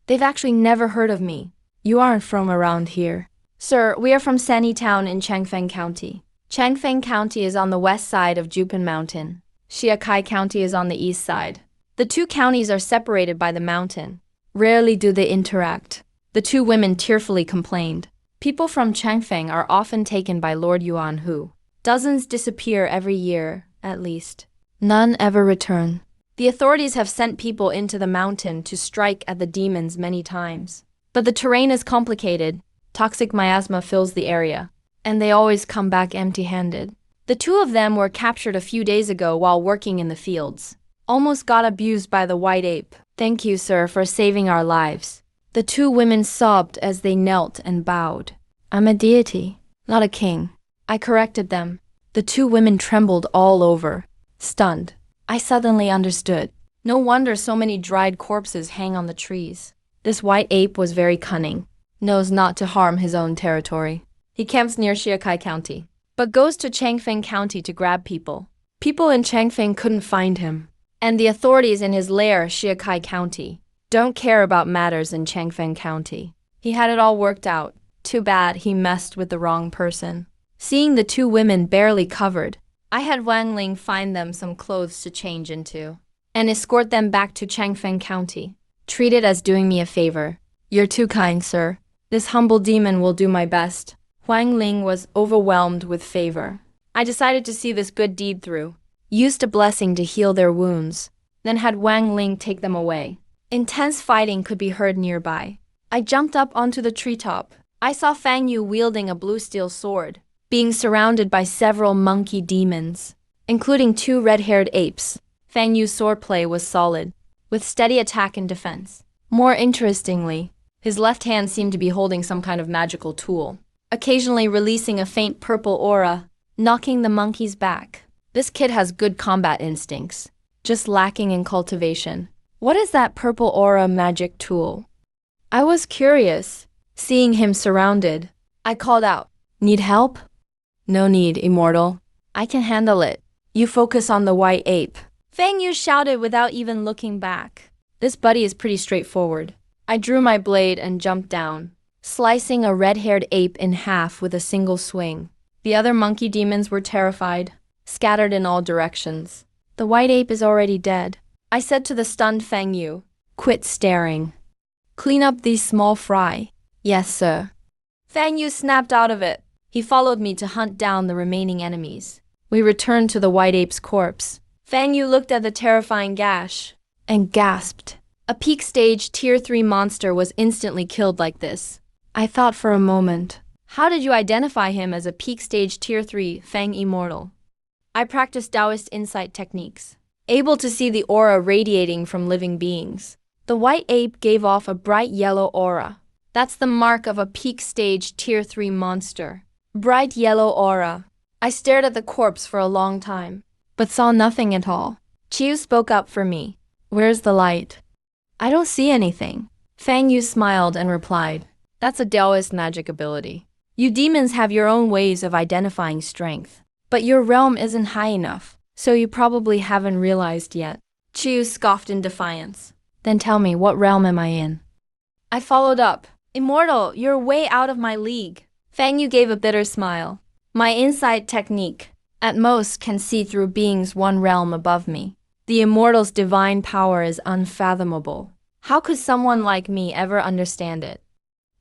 They've actually never heard of me. You aren't from around here. Sir, we are from Sani Town in Changfeng County. Changfeng County is on the west side of Jupin Mountain. Shiakai County is on the east side. The two counties are separated by the mountain. Rarely do they interact. The two women tearfully complained. People from Changfeng are often taken by Lord Yuan Hu. Dozens disappear every year, at least. None ever return. The authorities have sent people into the mountain to strike at the demons many times. But the terrain is complicated. Toxic miasma fills the area, and they always come back empty-handed. The two of them were captured a few days ago while working in the fields. Almost got abused by the white ape. Thank you, sir, for saving our lives. The two women sobbed as they knelt and bowed. I'm a deity, not a king. I corrected them. The two women trembled all over. Stunned. I suddenly understood. No wonder so many dried corpses hang on the trees. This white ape was very cunning. Knows not to harm his own territory. He camps near Shiakai County, but goes to Changfeng County to grab people. People in Changfeng couldn't find him. And the authorities in his lair, Shiakai County, don't care about matters in Changfeng County. He had it all worked out. Too bad he messed with the wrong person. Seeing the two women barely covered, I had Wang Ling find them some clothes to change into and escort them back to Changfeng County. Treat it as doing me a favor. You're too kind, sir. This humble demon will do my best. Wang Ling was overwhelmed with favor. I decided to see this good deed through. Used a blessing to heal their wounds, then had Wang Ling take them away. Intense fighting could be heard nearby. I jumped up onto the treetop. I saw Fang Yu wielding a blue steel sword, being surrounded by several monkey demons, including two red-haired apes. Fang Yu's swordplay was solid, with steady attack and defense. More interestingly, his left hand seemed to be holding some kind of magical tool, occasionally releasing a faint purple aura, knocking the monkeys back. This kid has good combat instincts, just lacking in cultivation. What is that purple aura magic tool? I was curious, seeing him surrounded. I called out, "Need help?" "No need, immortal. I can handle it. You focus on the white ape." Fang Yu shouted without even looking back. This buddy is pretty straightforward. I drew my blade and jumped down, slicing a red-haired ape in half with a single swing. The other monkey demons were terrified, scattered in all directions. The white ape is already dead. I said to the stunned Fang Yu, "Quit staring. Clean up these small fry." "Yes, sir." Fang Yu snapped out of it. He followed me to hunt down the remaining enemies. We returned to the white ape's corpse. Fang Yu looked at the terrifying gash and gasped. A peak stage tier 3 monster was instantly killed like this. I thought for a moment, how did you identify him as a peak stage tier 3 Fang Immortal? I practiced Taoist insight techniques, able to see the aura radiating from living beings. The white ape gave off a bright yellow aura. That's the mark of a peak stage tier 3 monster. Bright yellow aura. I stared at the corpse for a long time, but saw nothing at all. Chiu spoke up for me. "Where's the light?" "I don't see anything." Fang Yu smiled and replied, "That's a Taoist magic ability. You demons have your own ways of identifying strength, but your realm isn't high enough, so you probably haven't realized yet." Chiu scoffed in defiance. "Then tell me, what realm am I in?" I followed up. "Immortal, you're way out of my league." Fang Yu gave a bitter smile. "My insight technique, at most, can see through beings one realm above me. The immortal's divine power is unfathomable. How could someone like me ever understand it?"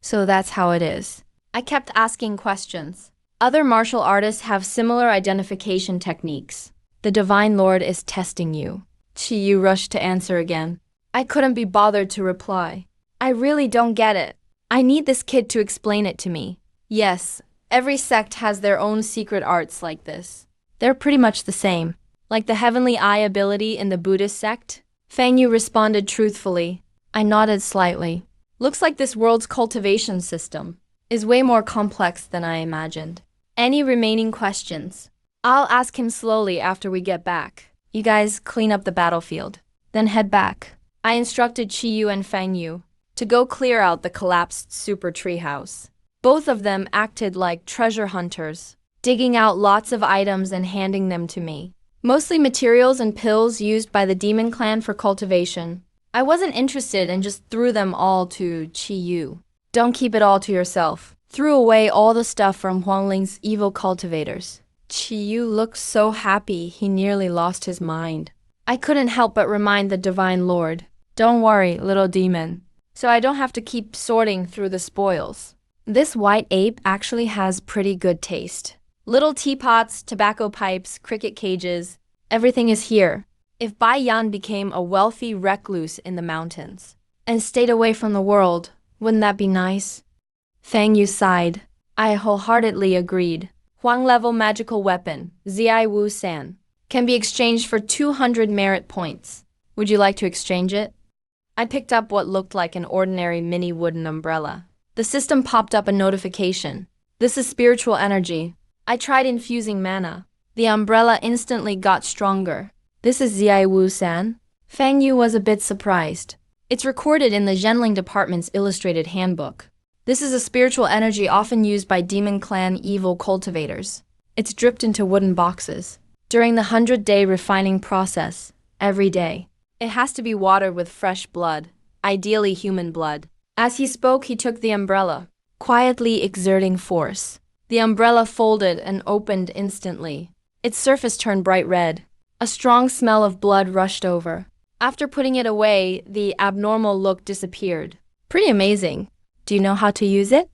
So that's how it is. I kept asking questions. Other martial artists have similar identification techniques. The Divine Lord is testing you. Chi Yu rushed to answer again. I couldn't be bothered to reply. I really don't get it. I need this kid to explain it to me. Yes, every sect has their own secret arts like this. They're pretty much the same. Like the heavenly eye ability in the Buddhist sect? Fang Yu responded truthfully. I nodded slightly. Looks like this world's cultivation system is way more complex than I imagined. Any remaining questions? I'll ask him slowly after we get back. You guys clean up the battlefield, then head back. I instructed Chi Yu and Fang Yu to go clear out the collapsed super treehouse. Both of them acted like treasure hunters, digging out lots of items and handing them to me. Mostly materials and pills used by the demon clan for cultivation. I wasn't interested and just threw them all to Chi Yu. Don't keep it all to yourself. Threw away all the stuff from Huangling's evil cultivators. Chi Yu looked so happy he nearly lost his mind. I couldn't help but remind the Divine Lord, don't worry, little demon, so I don't have to keep sorting through the spoils. This white ape actually has pretty good taste. Little teapots, tobacco pipes, cricket cages, everything is here. If Bai Yan became a wealthy recluse in the mountains and stayed away from the world, wouldn't that be nice? Fang Yu sighed. I wholeheartedly agreed. Huang-level magical weapon, Ziai Wu San, can be exchanged for 200 merit points. Would you like to exchange it? I picked up what looked like an ordinary mini wooden umbrella. The system popped up a notification. This is spiritual energy. I tried infusing mana. The umbrella instantly got stronger. This is Ziai Wu-san? Fang Yu was a bit surprised. It's recorded in the Zhenling Department's illustrated handbook. This is a spiritual energy often used by Demon Clan evil cultivators. It's dripped into wooden boxes. During the 100-day refining process, every day. It has to be watered with fresh blood, ideally human blood. As he spoke, he took the umbrella, quietly exerting force. The umbrella folded and opened instantly. Its surface turned bright red. A strong smell of blood rushed over. After putting it away, the abnormal look disappeared. Pretty amazing. Do you know how to use it?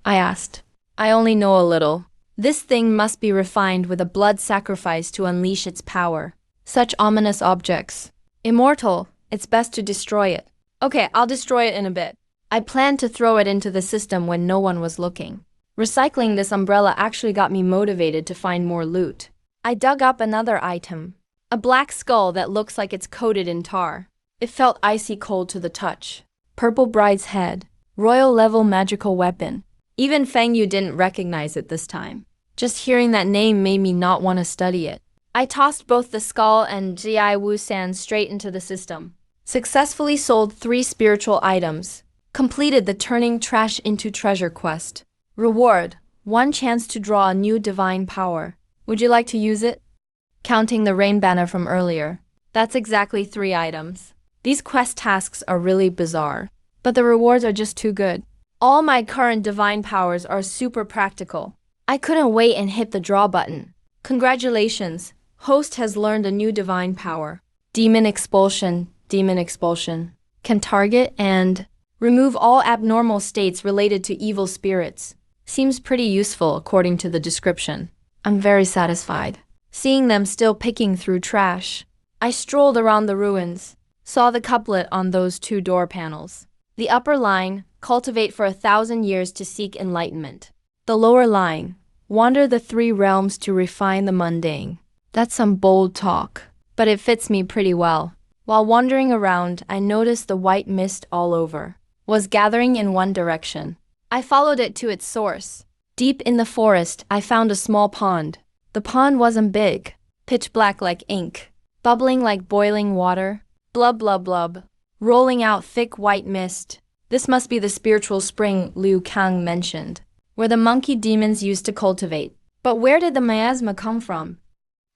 I asked. I only know a little. This thing must be refined with a blood sacrifice to unleash its power. Such ominous objects. Immortal, it's best to destroy it. Okay, I'll destroy it in a bit. I planned to throw it into the system when no one was looking. Recycling this umbrella actually got me motivated to find more loot. I dug up another item. A black skull that looks like it's coated in tar. It felt icy cold to the touch. Purple bride's head. Royal level magical weapon. Even Fang Yu didn't recognize it this time. Just hearing that name made me not want to study it. I tossed both the skull and Ziai Wu-san straight into the system. Successfully sold 3 spiritual items. Completed the turning trash into treasure quest. Reward: 1 chance to draw a new divine power. Would you like to use it? Counting the rain banner from earlier. That's exactly 3 items. These quest tasks are really bizarre, but the rewards are just too good. All my current divine powers are super practical. I couldn't wait and hit the draw button. Congratulations, host has learned a new divine power. Demon expulsion. Demon expulsion. Can target and remove all abnormal states related to evil spirits. Seems pretty useful according to the description. I'm very satisfied. Seeing them still picking through trash. I strolled around the ruins. Saw the couplet on those 2 door panels. The upper line, cultivate for 1,000 years to seek enlightenment. The lower line, wander the 3 realms to refine the mundane. That's some bold talk, but it fits me pretty well. While wandering around, I noticed the white mist all over. Was gathering in one direction. I followed it to its source. Deep in the forest, I found a small pond. The pond wasn't big. Pitch black like ink. Bubbling like boiling water. Blub blub blub. Rolling out thick white mist. This must be the spiritual spring Liu Kang mentioned, where the monkey demons used to cultivate. But where did the miasma come from?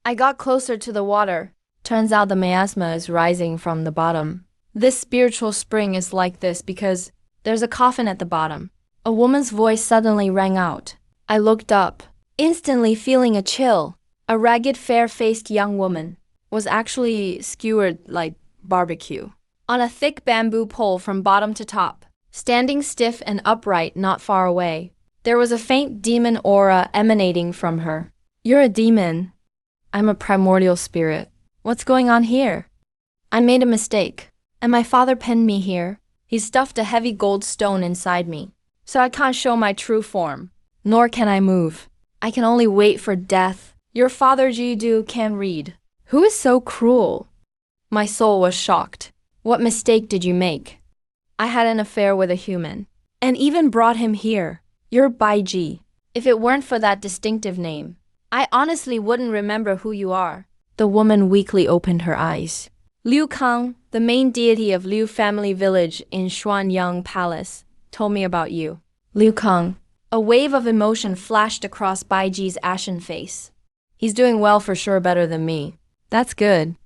I got closer to the water. Turns out the miasma is rising from the bottom. This spiritual spring is like this because there's a coffin at the bottom. A woman's voice suddenly rang out. I looked up, instantly feeling a chill. A ragged, fair-faced young woman was actually skewered like barbecue. On a thick bamboo pole from bottom to top, standing stiff and upright not far away, there was a faint demon aura emanating from her. You're a demon. I'm a primordial spirit. What's going on here? I made a mistake, and my father pinned me here. He stuffed a heavy gold stone inside me, so I can't show my true form, nor can I move. I can only wait for death. Your father Jidu can read. Who is so cruel? My soul was shocked. What mistake did you make? I had an affair with a human, and even brought him here. You're Baiji. If it weren't for that distinctive name, I honestly wouldn't remember who you are. The woman weakly opened her eyes. Liu Kang, the main deity of Liu family village in Xuanyang Palace, told me about you. Liu Kang. A wave of emotion flashed across Baiji's ashen face. He's doing well for sure, better than me. That's good.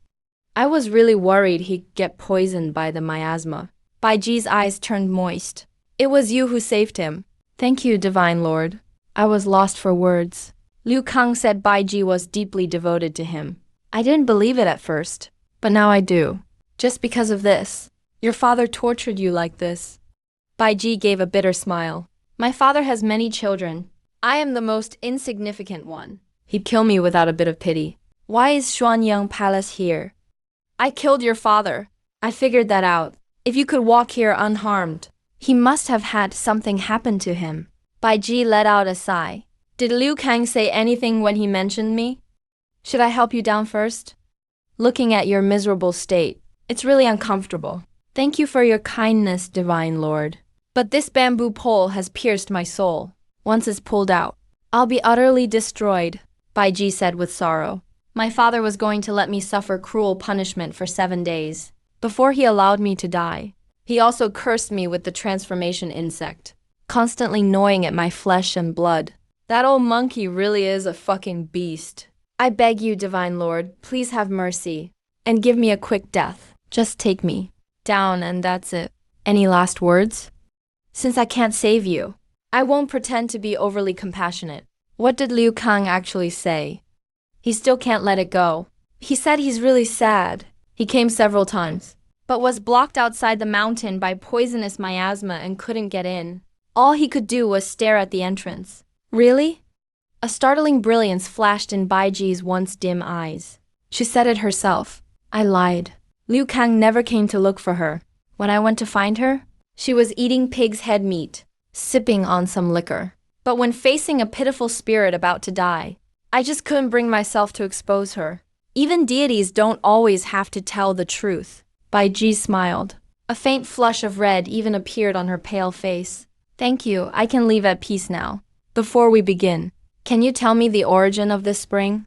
I was really worried he'd get poisoned by the miasma. Baiji's eyes turned moist. It was you who saved him. Thank you, Divine Lord. I was lost for words. Liu Kang said Baiji was deeply devoted to him. I didn't believe it at first, but now I do. Just because of this. Your father tortured you like this. Baiji gave a bitter smile. My father has many children. I am the most insignificant one. He'd kill me without a bit of pity. Why is Xuanyang Palace here? I killed your father. I figured that out. If you could walk here unharmed, he must have had something happen to him. Baiji let out a sigh. Did Liu Kang say anything when he mentioned me? Should I help you down first? Looking at your miserable state, it's really uncomfortable. Thank you for your kindness, Divine Lord. But this bamboo pole has pierced my soul. Once it's pulled out, I'll be utterly destroyed, Baiji said with sorrow. My father was going to let me suffer cruel punishment for 7 days, before he allowed me to die. He also cursed me with the transformation insect, constantly gnawing at my flesh and blood. That old monkey really is a fucking beast. I beg you, Divine Lord, please have mercy, and give me a quick death. Just take me down and that's it. Any last words? Since I can't save you, I won't pretend to be overly compassionate. What did Liu Kang actually say? He still can't let it go. He said he's really sad. He came several times, but was blocked outside the mountain by poisonous miasma and couldn't get in. All he could do was stare at the entrance. Really? A startling brilliance flashed in Baiji's once dim eyes. She said it herself. I lied. Liu Kang never came to look for her. When I went to find her, she was eating pig's head meat, sipping on some liquor. But when facing a pitiful spirit about to die, I just couldn't bring myself to expose her. Even deities don't always have to tell the truth. Baiji smiled. A faint flush of red even appeared on her pale face. Thank you, I can leave at peace now. Before we begin, can you tell me the origin of this spring?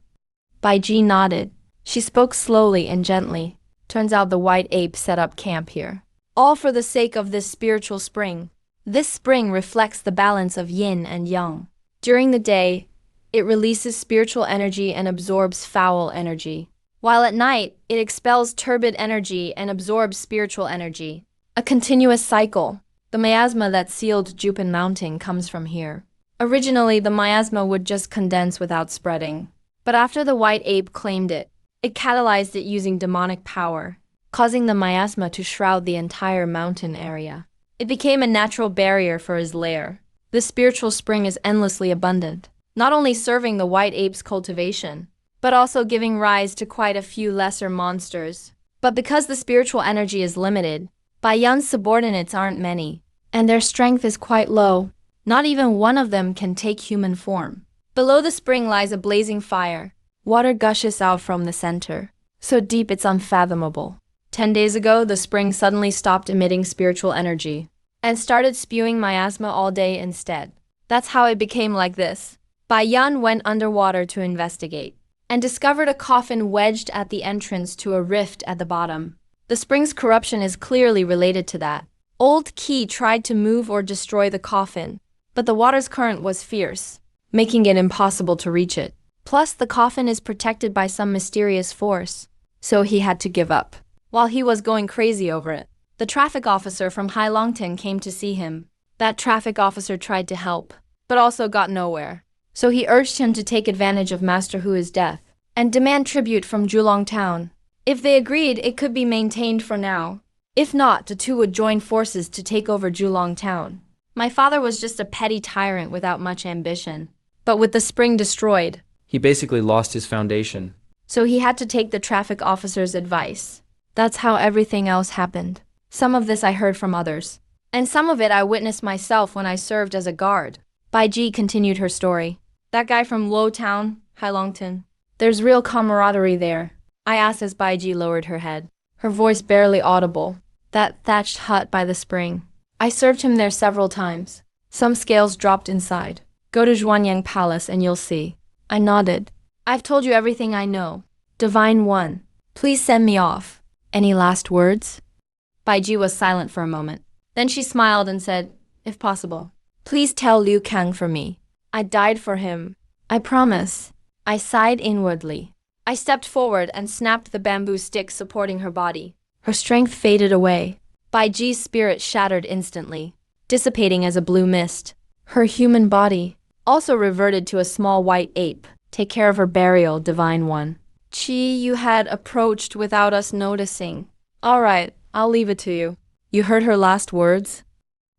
Baiji nodded. She spoke slowly and gently. Turns out the white ape set up camp here, all for the sake of this spiritual spring. This spring reflects the balance of yin and yang. During the day, it releases spiritual energy and absorbs foul energy, while at night, it expels turbid energy and absorbs spiritual energy. A continuous cycle. The miasma that sealed Jupin Mountain comes from here. Originally, the miasma would just condense without spreading, but after the white ape claimed it, it catalyzed it using demonic power, causing the miasma to shroud the entire mountain area. It became a natural barrier for his lair. This spiritual spring is endlessly abundant, not only serving the white ape's cultivation, but also giving rise to quite a few lesser monsters. But because the spiritual energy is limited, Baiyan's subordinates aren't many, and their strength is quite low. Not even one of them can take human form. Below the spring lies a blazing fire. Water gushes out from the center, so deep it's unfathomable. 10 days ago, the spring suddenly stopped emitting spiritual energy and started spewing miasma all day instead. That's how it became like this. Baiyan went underwater to investigate and discovered a coffin wedged at the entrance to a rift at the bottom. The spring's corruption is clearly related to that. Old Qi tried to move or destroy the coffin, but the water's current was fierce, making it impossible to reach it. Plus, the coffin is protected by some mysterious force, so he had to give up. While he was going crazy over it, the traffic officer from Heilongtan came to see him. That traffic officer tried to help, but also got nowhere. So he urged him to take advantage of Master Hu's death and demand tribute from Julong Town. If they agreed, it could be maintained for now. If not, the two would join forces to take over Julong Town. My father was just a petty tyrant without much ambition. But with the spring destroyed, He basically lost his foundation. so he had to take the traffic officer's advice. That's how everything else happened. Some of this I heard from others, and some of it I witnessed myself when I served as a guard. Baiji continued her story. That guy from Lo Town, Heilongtan. There's real camaraderie there, I asked as Baiji lowered her head, her voice barely audible. That thatched hut by the spring. I served him there several times. Some scales dropped inside. Go to Zhuanyang Palace and you'll see. I nodded. I've told you everything I know. Divine One, please send me off. Any last words? Baiji was silent for a moment. Then she smiled and said, if possible, please tell Liu Kang for me. I died for him. I promise. I sighed inwardly. I stepped forward and snapped the bamboo stick supporting her body. Her strength faded away. Baiji's spirit shattered instantly, dissipating as a blue mist. Her human body also reverted to a small white ape. Take care of her burial, Divine One. Qi, you had approached without us noticing. All right, I'll leave it to you. You heard her last words?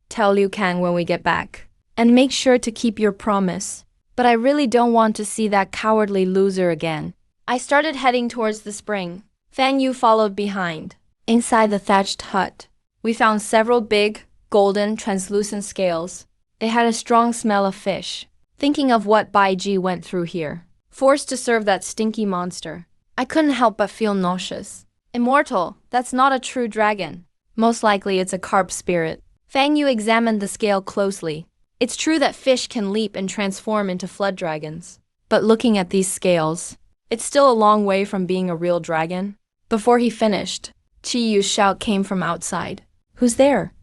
Tell Liu Kang when we get back. And make sure to keep your promise. But I really don't want to see that cowardly loser again. I started heading towards the spring. Fan Yu followed behind. Inside the thatched hut, we found several big, golden, translucent scales. They had a strong smell of fish. Thinking of what Baiji went through here, forced to serve that stinky monster, I couldn't help but feel nauseous. Immortal, that's not a true dragon. Most likely it's a carp spirit. Fang Yu examined the scale closely. It's true that fish can leap and transform into flood dragons. But looking at these scales, it's still a long way from being a real dragon. Before he finished, Chi Yu's shout came from outside. "Who's there?"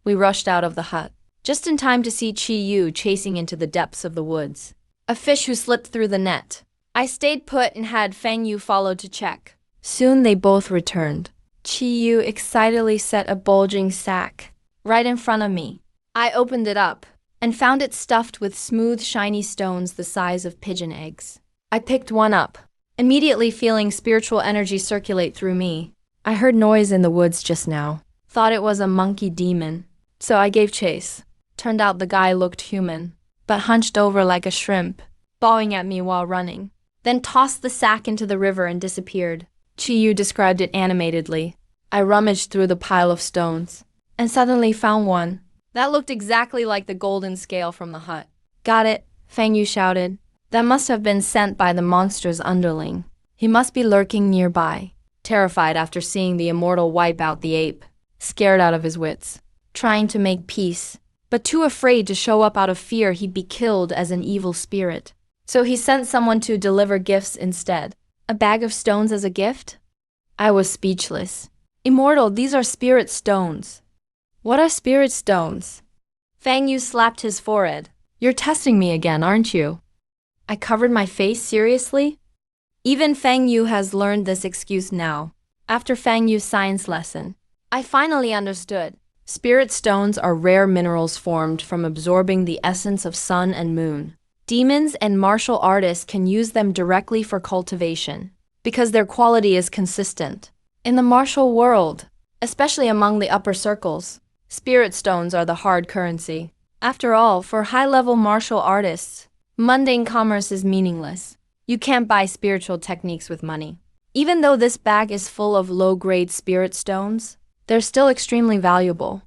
We rushed out of the hut, just in time to see Chi Yu chasing into the depths of the woods. A fish who slipped through the net. I stayed put and had Fang Yu follow to check. Soon they both returned. Chi Yu excitedly set a bulging sack right in front of me. I opened it up and found it stuffed with smooth, shiny stones the size of pigeon eggs. I picked one up, immediately feeling spiritual energy circulate through me. I heard noise in the woods just now. Thought it was a monkey demon, so I gave chase. Turned out the guy looked human, but hunched over like a shrimp, bawling at me while running. Then tossed the sack into the river and disappeared. Chi Yu described it animatedly. I rummaged through the pile of stones, and suddenly found one that looked exactly like the golden scale from the hut. "Got it," Fang Yu shouted. "That must have been sent by the monster's underling. He must be lurking nearby." Terrified after seeing the immortal wipe out the ape, scared out of his wits, trying to make peace, but too afraid to show up out of fear he'd be killed as an evil spirit. So he sent someone to deliver gifts instead. A bag of stones as a gift? I was speechless. "Immortal, these are spirit stones." "What are spirit stones?" Fang Yu slapped his forehead. "You're testing me again, aren't you?" I covered my face seriously. Even Fang Yu has learned this excuse now. After Fang Yu's science lesson, I finally understood. Spirit stones are rare minerals formed from absorbing the essence of sun and moon. Demons and martial artists can use them directly for cultivation, because their quality is consistent. In the martial world, especially among the upper circles, spirit stones are the hard currency. After all, for high-level martial artists, mundane commerce is meaningless. You can't buy spiritual techniques with money. Even though this bag is full of low-grade spirit stones, they're still extremely valuable.